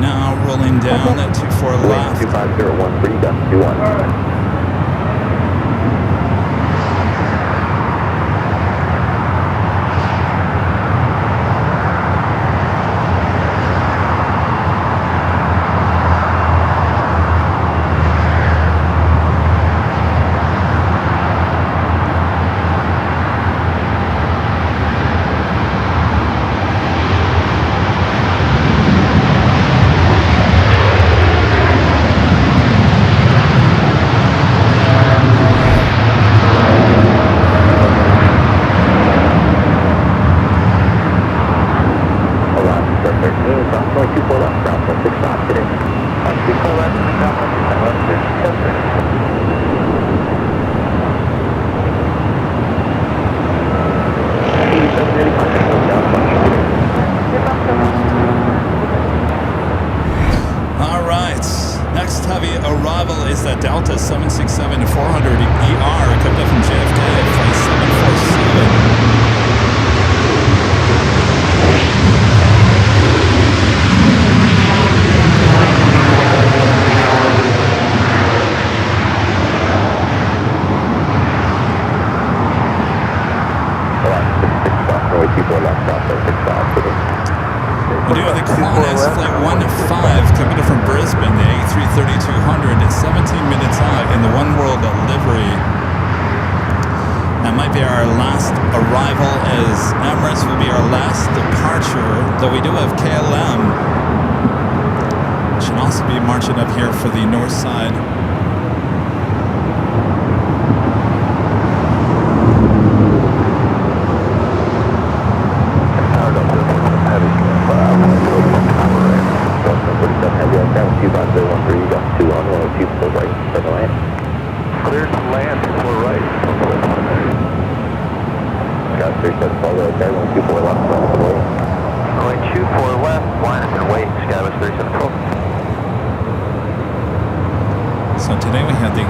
now, rolling down at 24 left. 25013, gust 21. Arrival is the Delta 767-400 ER, coming up from JFK at flight 747. We're doing the Qantas flight 15 coming in from Brisbane, the A330-200, 17 minutes out in the One World livery. That might be our last arrival, as Emirates will be our last departure, though we do have KLM. Should also be marching up here for the north side. Clear to land, 4 right. Got 374 right there, 124 left, Going 24 left, line up and wait, Skywest 374. So today we had the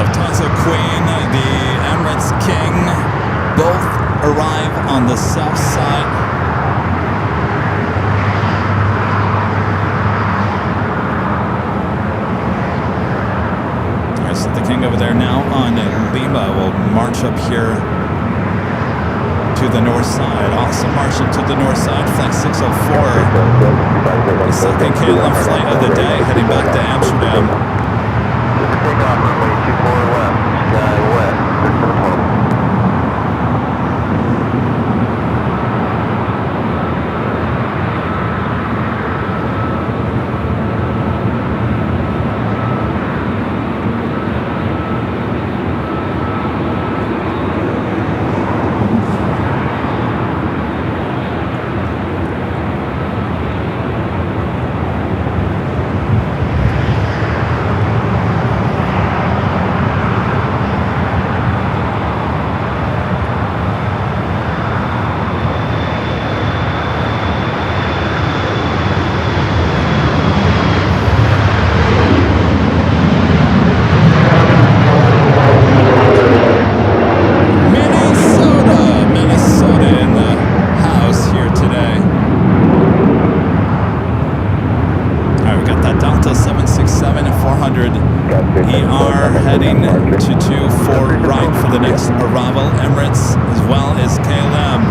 Lufthansa Queen, the Emirates King, both arrive on the south side. So the King over there now on Lima will march up here to the north side. Also marching to the north side, flight 604. The second KLM flight of the day, heading back to Amsterdam. Take off runway 24 left, sky west, 374. ER heading to 24 right for the next arrival. Emirates as well as KLM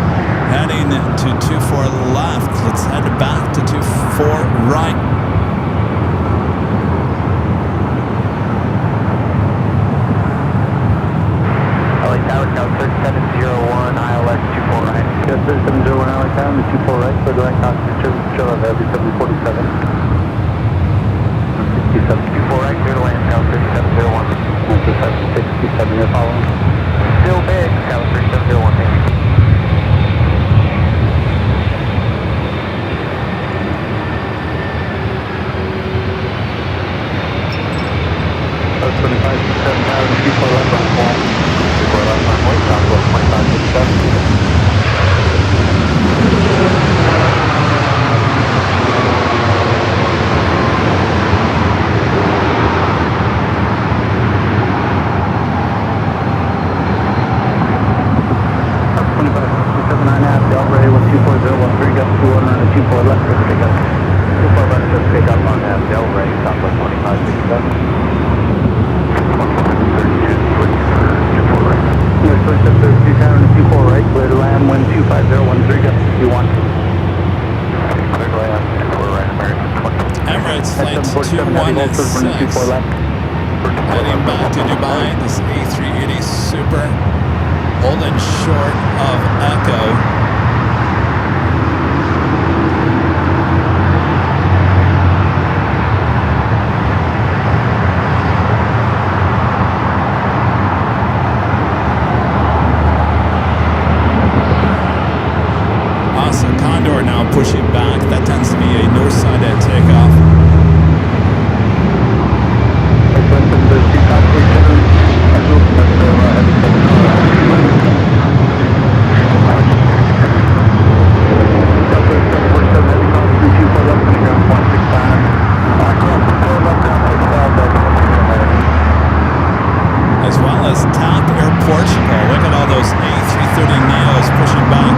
heading to 24 left. Let's head back to 24 right. LA Tower, Tower 3701, ILS 24 right. Yes, 3701, LA Tower, 24 right, for direct oxygen, show of every 747. 24 right, clear to land, Tower 3701. 67, you're following. Still big, Tower 3701, thank you. Tower 25, 7 Tower, 24 left on point. 24 left on point, Southwest 25, 67. Delray 124.013, gust 2 on 24 left, take up. 24 left, left. Heading back to Dubai, this A380 Super holding short of Echo. Condor now pushing back. That tends to be a north-sided takeoff. As well as TAP Air Portugal. Look at all those A330 Neos pushing back.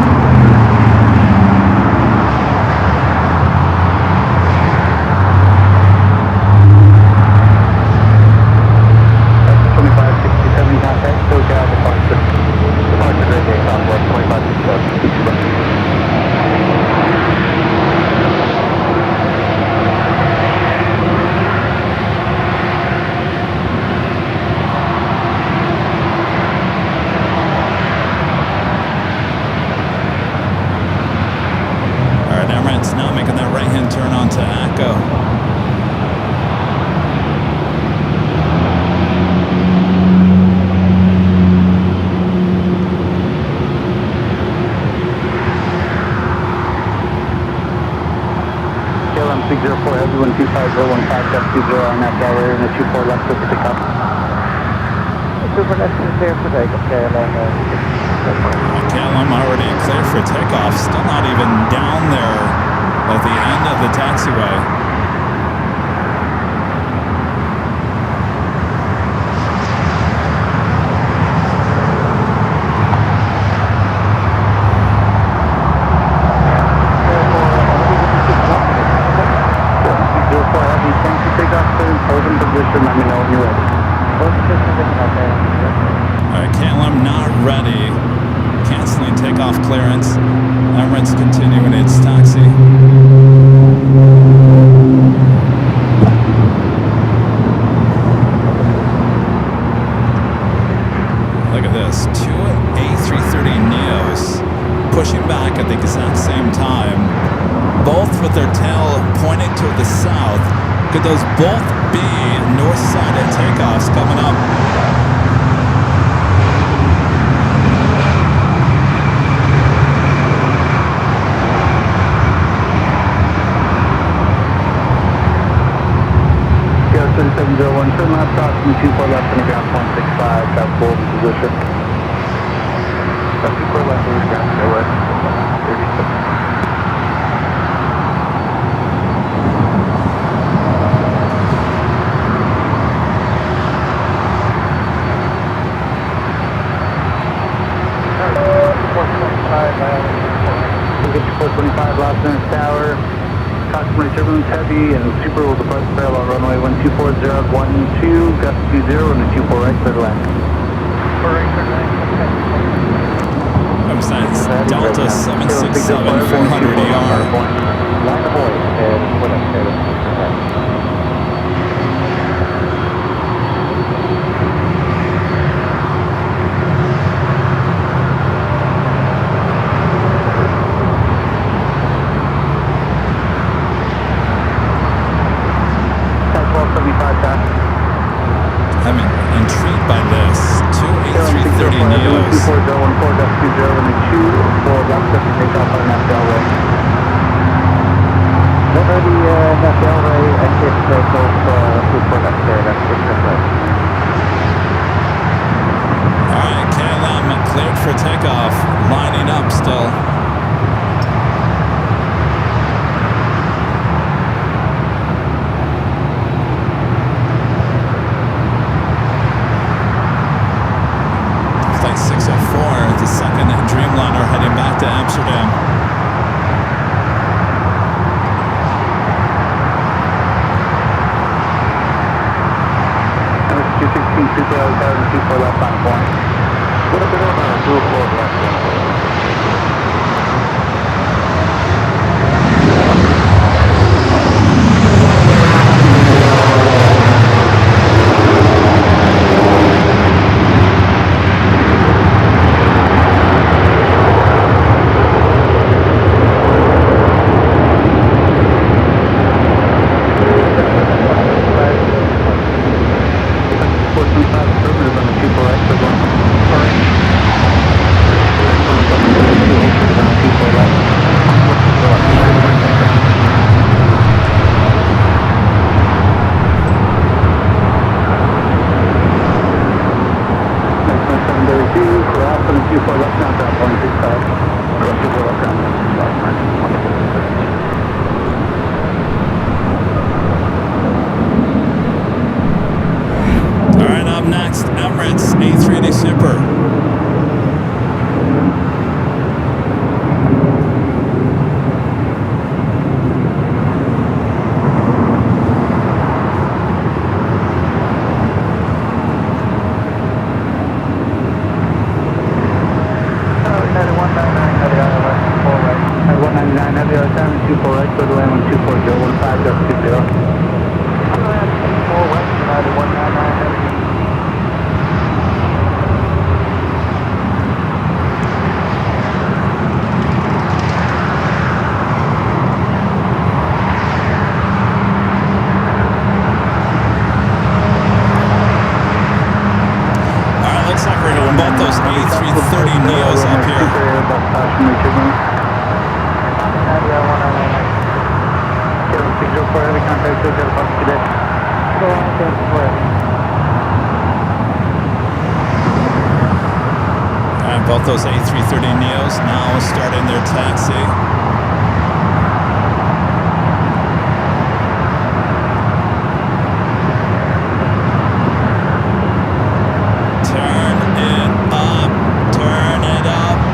Now making that right-hand turn onto Echo. KLM 604 Heavy 125.015 left 20 on that gallery and a 24 left to pick up. Super left and clear for takeoff, KLM. KLM already clear for takeoff. Still not even down there at the end of the taxiway. Holding position, let me know when you're ready. Alright, KLM not ready. Canceling takeoff clearance. Emirates continuing its taxi. Look at this. Two A330 Neos pushing back at the exact same time. Both with their tail pointed toward the south. Could those both be north-sided takeoffs coming up? Yeah, 3701, turn left off from 24 left on the ground 165, got full position. 24 left on the ground, go west, 36. We'll get you 425 Los Angeles Tower. Cautionary turbulence heavy and super will depart parallel runway 124 012, gust 20 and a 24 right clear to land. Website's Delta 767 400 ER. Line of voice and what up there? I'm intrigued by this. Two A330 Neos. 24014.20 and a 24 left to take off on that Delray. Already that Delray exit takeoff 24 left there, that's 6 left. Alright, KLM cleared for takeoff. Lining up still. Flight 604, the second Dreamliner heading back to Amsterdam. That was 216, 24 left on point. What a bit of a 24 left. next Emirates A380 Super. Both those A330 Neos now starting their taxi. Turn it up, turn it up.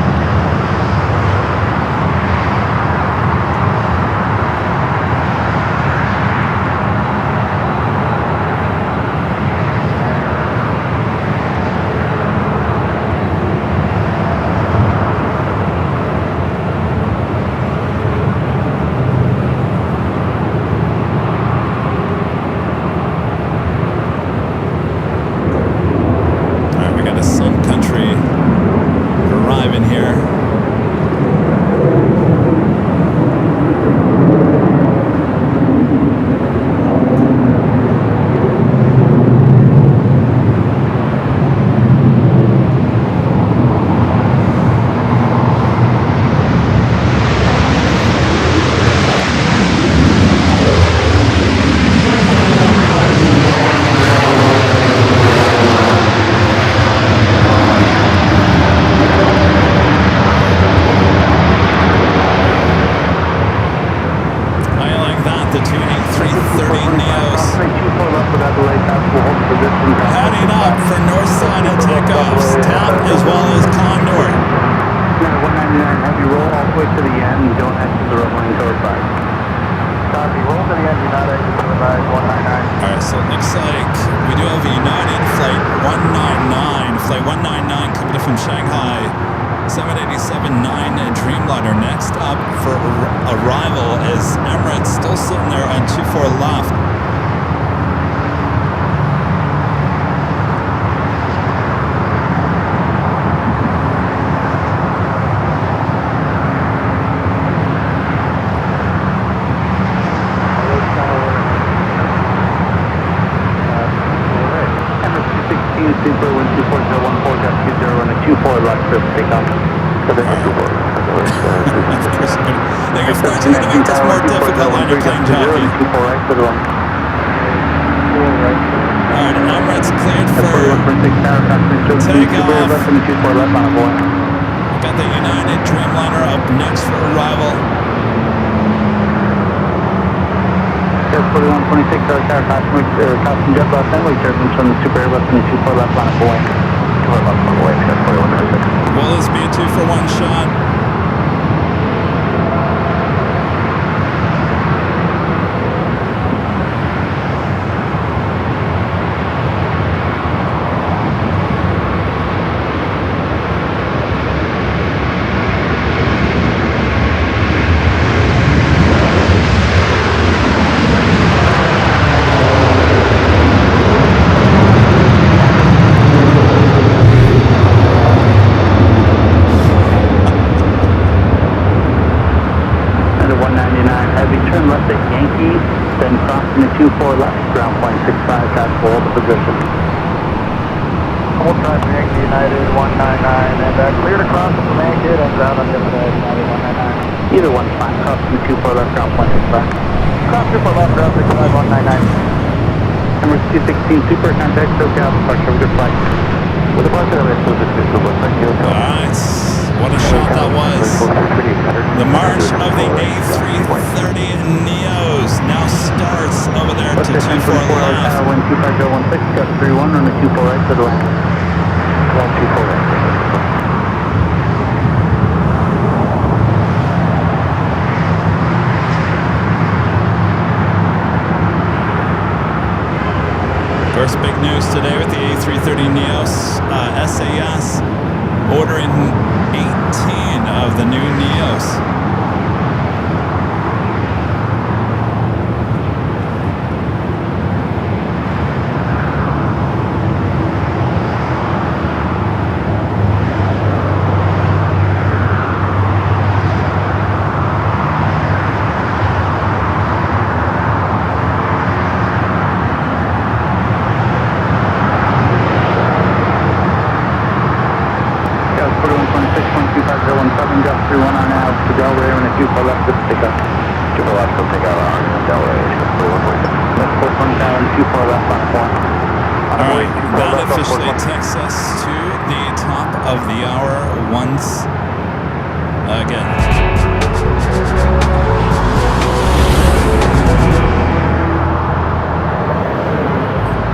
Will this be a 2-for-1 shot? then crossing the 24 left, ground point 65, pass hold the position. Hold traffic, Yankee United 199, and clear to cross from Yankee, and down on the other side, United 199. Either one's fine, crossing the 24 left, ground point 65. Cross 24 left, ground 65, 199. Number 216 Super, contact SoCal, departure, good flight. With a bunch of them, it's supposed to be looks like you. Alright, what a shot that was. The march of the A330 Neos now starts over there to 24 left. Wind 25016, gust 31, runway 24 right to the land. 124 right. Of course, big news today with the A330 Neos. SAS ordering 18 of the new Neos. Officially takes us to the top of the hour once again.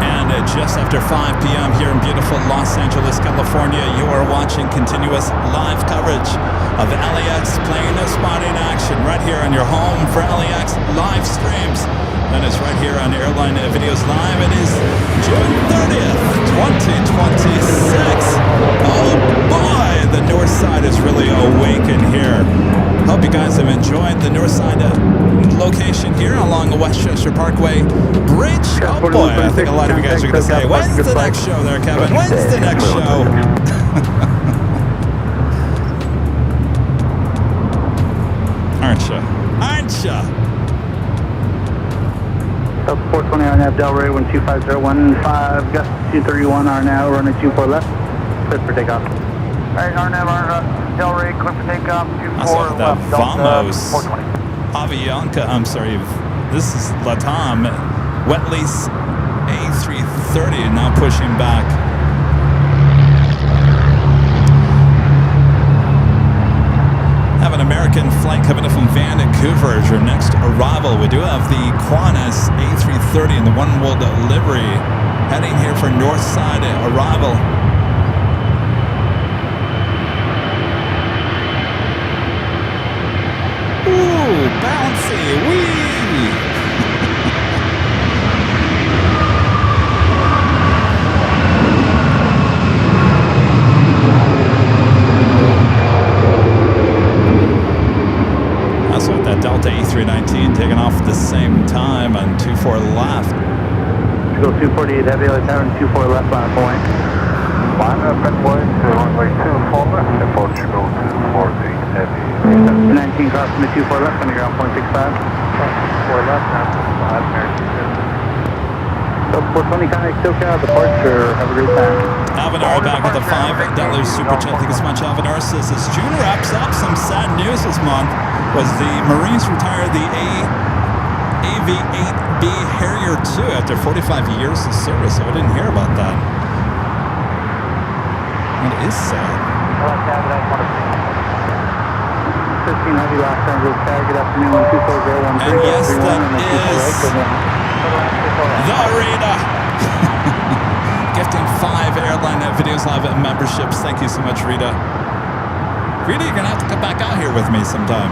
And just after 5 p.m. here in beautiful Los Angeles, California, you are watching continuous live coverage of LAX plane spotting action right here on your home for LAX live streams. And it's right here on Airline Videos Live. It is June 30th, 2026. Oh boy, the north side is really awakened here. Hope you guys have enjoyed the north side location here along the Westchester Parkway Bridge. Oh boy, I think a lot of you guys are going to say, when's the next show there, Kevin? When's the next show? Aren't you? Aren't you? Up 420 RNAV Delray, 125.015, gust 231 RNAV, running 24 left, clear for takeoff. Alright, RNAV, Delray, clear for takeoff, 24 left, Vamos. 420. Avianca, I'm sorry, this is Latam, wet lease A330 now pushing back. Have an American flight coming in from Vancouver as your next arrival. We do have the Qantas A330 in the One World livery heading here for north side arrival. Ooh, bouncy, wee! That's with that Delta A319 taking off at the same time on 24 left. Go 248 heavy, let's have 24 left on a point. Line up and way to runway 24 left, approach go 248 heavy. 19 crossing the 24 left on the ground, 0.65. 4 left, now 5 American. So 420 contact SoCal, departure, have a great time. Alvanar back with a $5 super chat. Thank you so much, Alvanar. Says as June wraps up, some sad news this month was the Marines retired the AV-8B Harrier II after 45 years of service. So I didn't hear about that. It is sad. 15 heavy Los Angeles, good afternoon, 124.013. And yes, that is the Rita. Gifting 5 Airline Videos Live memberships. Thank you so much, Rita. Rita, you're going to have to come back out here with me sometime.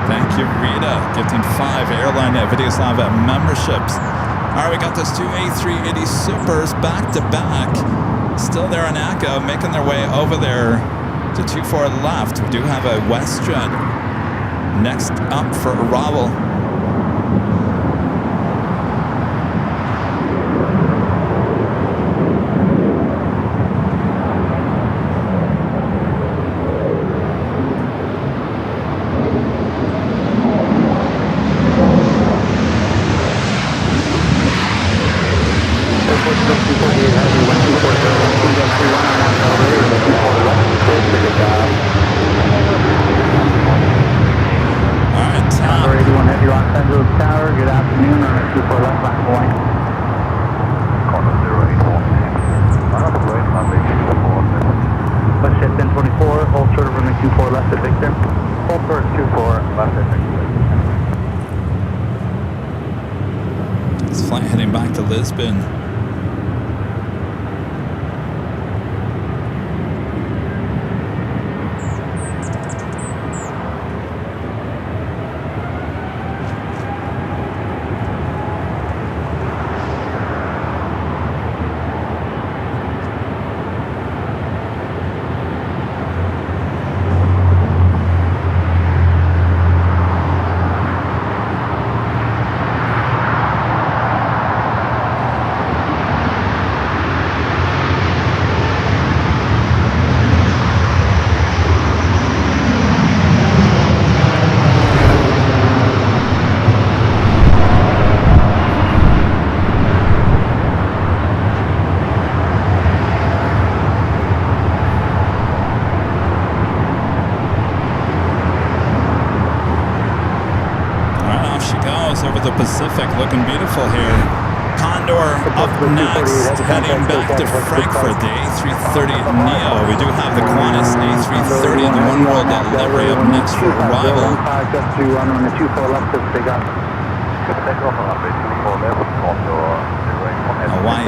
Thank you, Rita. Gifting 5 Airline Videos Live memberships. All right, we got those 2 A380 Supers back to back. Still there on ACA, making their way over there to 24 left. We do have a WestJet next up for arrival. good afternoon on a 24 left line point. Corner 0812. Another plane, Runway 24. Let's shift in 24, hold short of runway 24 left at Victor. Hold short 24 left at Victor. This flight heading back to Lisbon. Over the Pacific, looking beautiful here. Condor up next, heading back to Frankfurt, the A330 Neo. We do have the Qantas A330 and the One World delivery up next for arrival. Why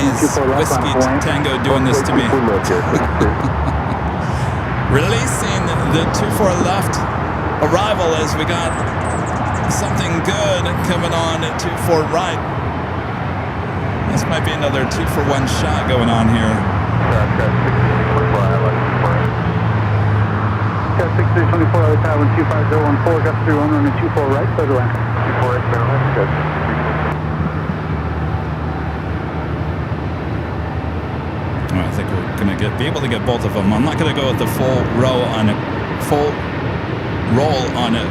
is Whiskey Tango doing this to me? Releasing the 24 left arrival as we got something good coming on at 24 right. This might be another 2-for-1 shot going on here. Got 6324 out of Taiwan 25014, got 31 on the 24 right, clear to land. 24 right, clear to land, good. I think we're gonna be able to get both of them. I'm not gonna go with the full roll on a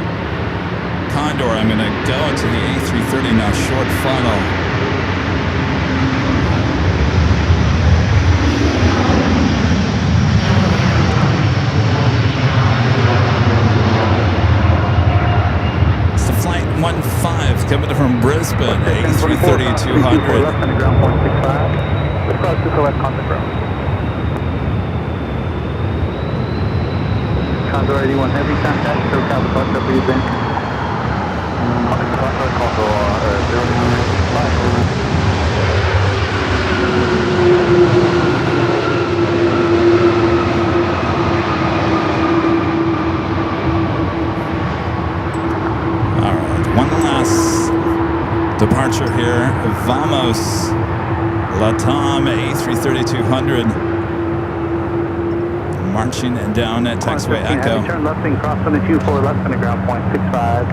Condor. I'm going to go to the A330 now, short funnel. It's the flight 15 coming from Brisbane, A330 200. Left on the ground, 0.65. Let's cross to collect contact ground. Condor 81 heavy contact, so Calvin Buck up you then. Alright, one last departure here. Vamos, Latam A330-200. Marching down at Taxiway Echo. Turn left and cross on the 24 left on the ground, 0.65.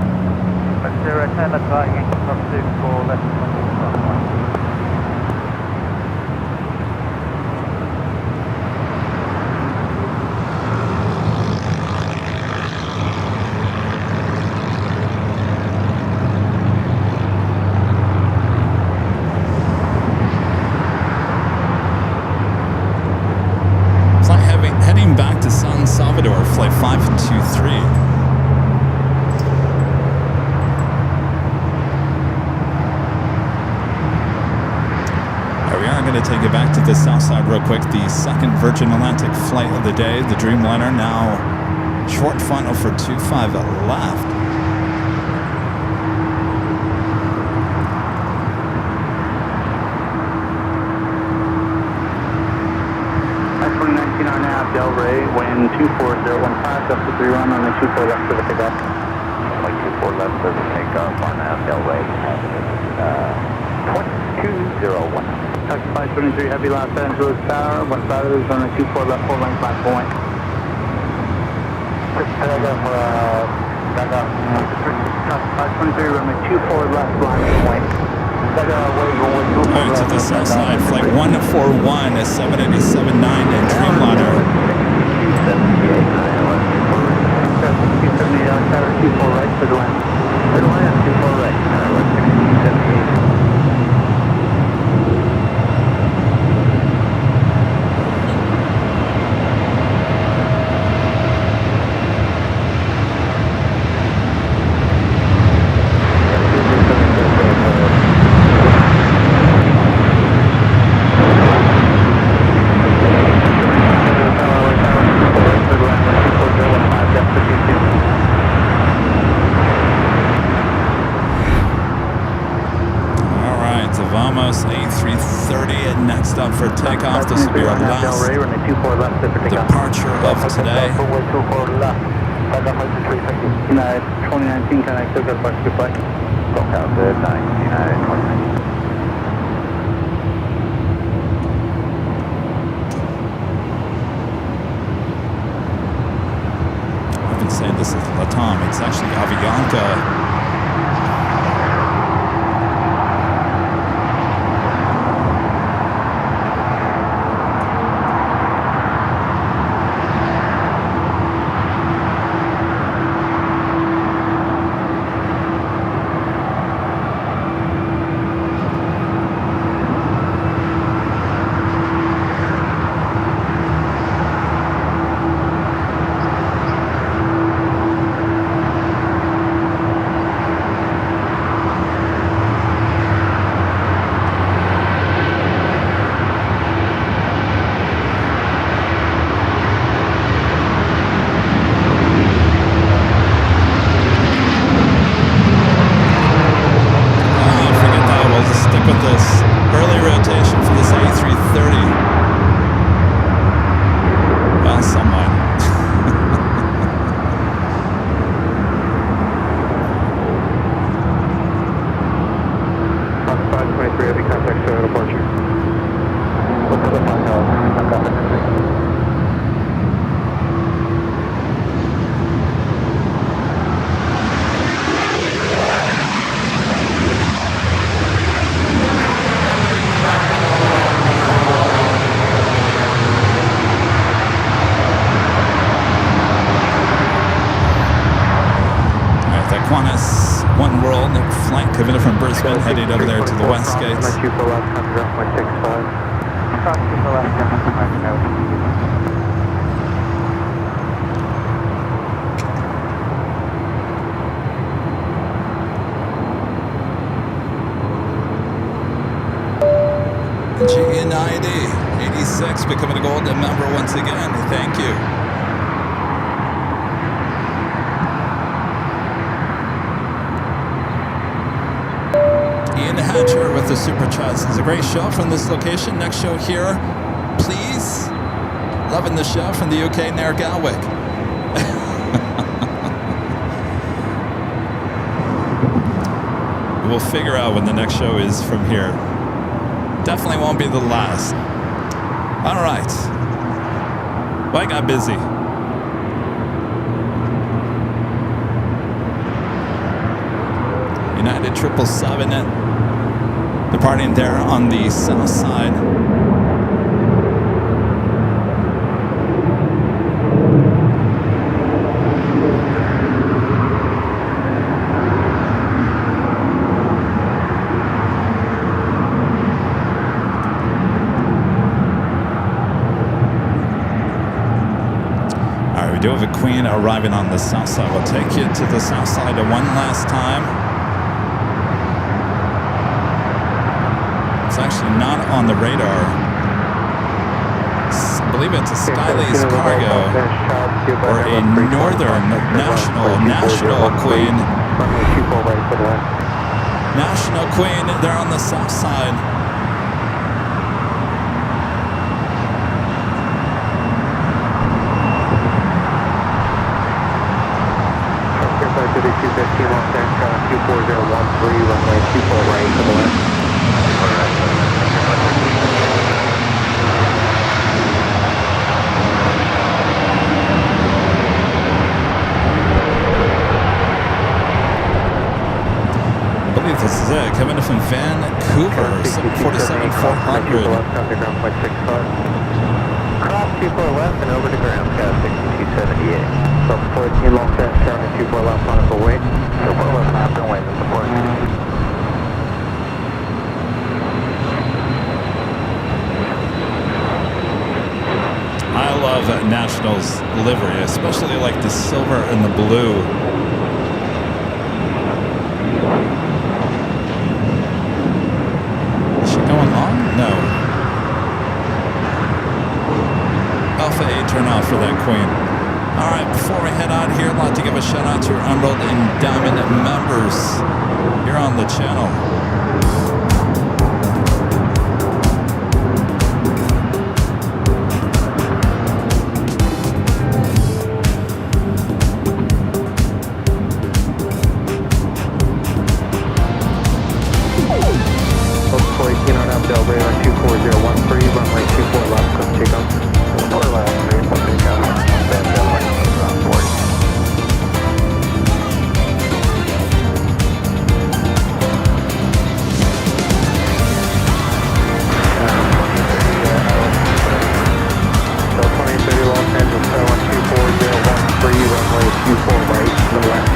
Let's do right hand, left right, again, cross 24 left, 24. Heading back to San Salvador, flight 523. We are going to take it back to the south side real quick. The second Virgin Atlantic flight of the day, the Dreamliner, now short funnel for 25 left. Del Rey, wind 24015, up to 3 run on the 24 left of the pickup. Like 24 left of the takeoff on Del Rey, 2201. Taxi 523 heavy Los Angeles Tower, 1 side of it is on the 24 left, full length 5 point. 523 runway 24 left line point. Alright, to the south side, flight 141 at 787-9 and Dreamliner. 278 out, tower 24 right for the land. For the land, 24 right, 1678. Vamos, A330, and next up for takeoff. This will be our last departure of today. United 2019, can I still get back to flight? Don't have the 19, 2019. I've been saying this is Latam. It's actually Avianca. Kevin from Brisbane, heading over there to the west gates. G90 86 becoming a golden member once again. Thank you. With the super chats. It's a great show from this location. Next show here, please. Loving the show from the UK near Galwick. We'll figure out when the next show is from here. Definitely won't be the last. All right. Well, I got busy. United 777. Departing there on the south side. All right, we do have a Queen arriving on the south side. We'll take you to the south side one last time. It's actually not on the radar. I believe it's a Skylace cargo or a Northern National Queen. National Queen, they're on the south side. Runway 24 right to the left. This is it. Kevin from Vancouver, 747-400. Cross 24 left and over to ground, Scout 6278. So 14 long set, 724 left on for weight. So 4 left left and weight and support. I love Nationals livery, especially like the silver and the blue. No. Alpha 8 turn off for that Queen. All right, before we head out here, I'd like to give a shout out to our Emerald and Diamond members here on the channel. Delta 418 on up, Delta Ray 24013, runway 24 left, clear for takeoff. 4 left, clear for takeoff. Then Delaware, 40. Delta 2030 Los Angeles, 12413, runway 24 right to the left.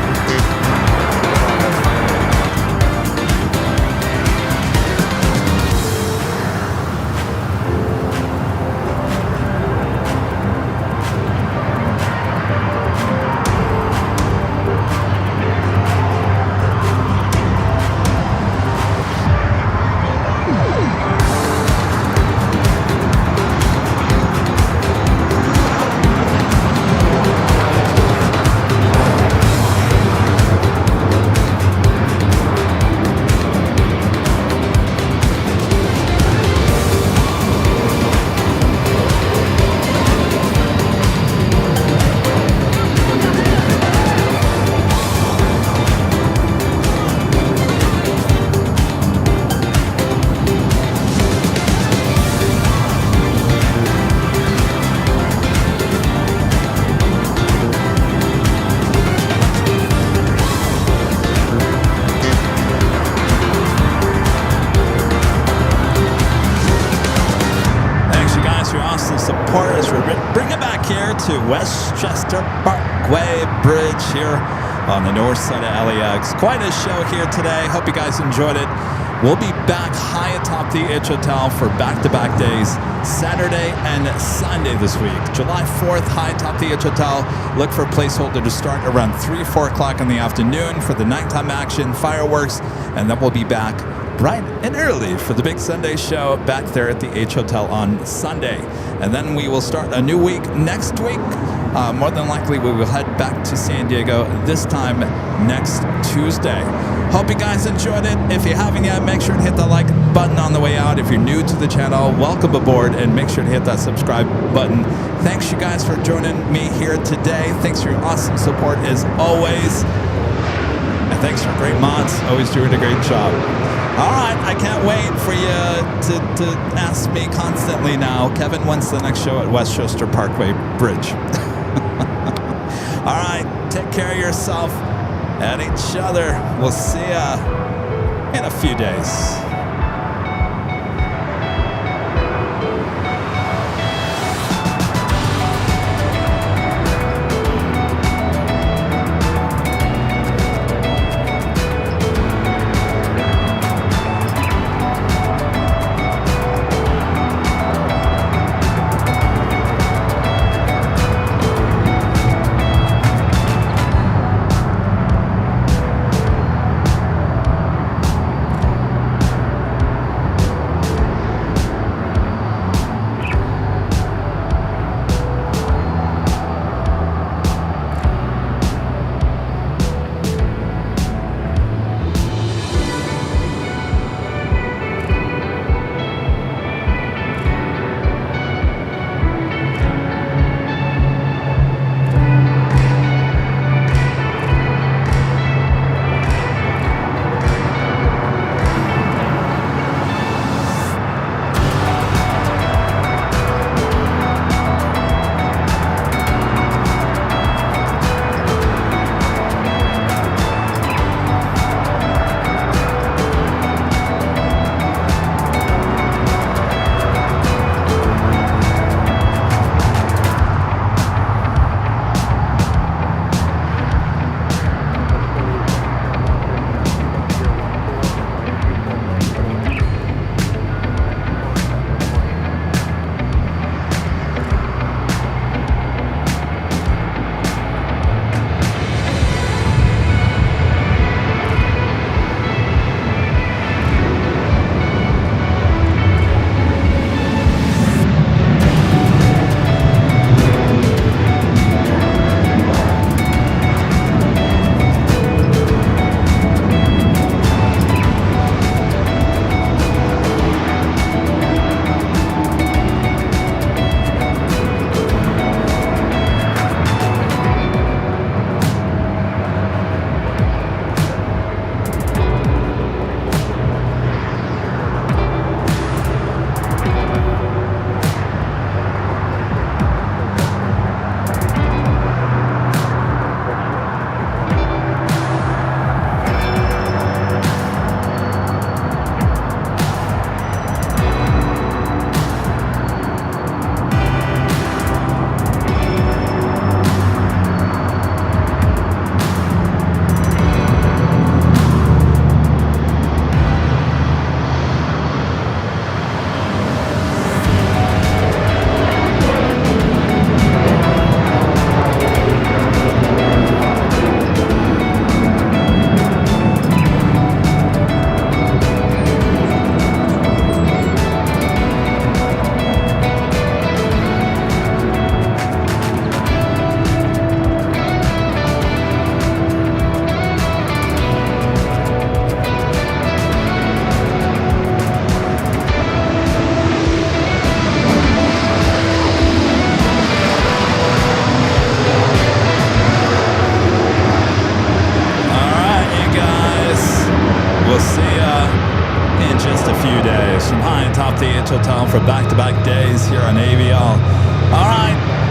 Bring it back here to Westchester Parkway Bridge here on the north side of LAX. Quite a show here today. Hope you guys enjoyed it. We'll be back high atop the H Hotel for back-to-back days, Saturday and Sunday this week. July 4th, high atop the H Hotel. Look for a placeholder to start around 3, 4 o'clock in the afternoon for the nighttime action, fireworks, and then we'll be back bright and early for the big Sunday show back there at the H Hotel on Sunday. And then we will start a new week next week. More than likely, we will head back to San Diego this time next Tuesday. Hope you guys enjoyed it. If you haven't yet, make sure to hit the like button on the way out. If you're new to the channel, welcome aboard, and make sure to hit that subscribe button. Thanks you guys for joining me here today. Thanks for your awesome support as always. And thanks for great mods, always doing a great job. All right, I can't wait for you to ask me constantly now, Kevin, when's the next show at Westchester Parkway Bridge? All right, take care of yourself and each other. We'll see ya in a few days. DH Hotel for back-to-back days here on Aviation. All right.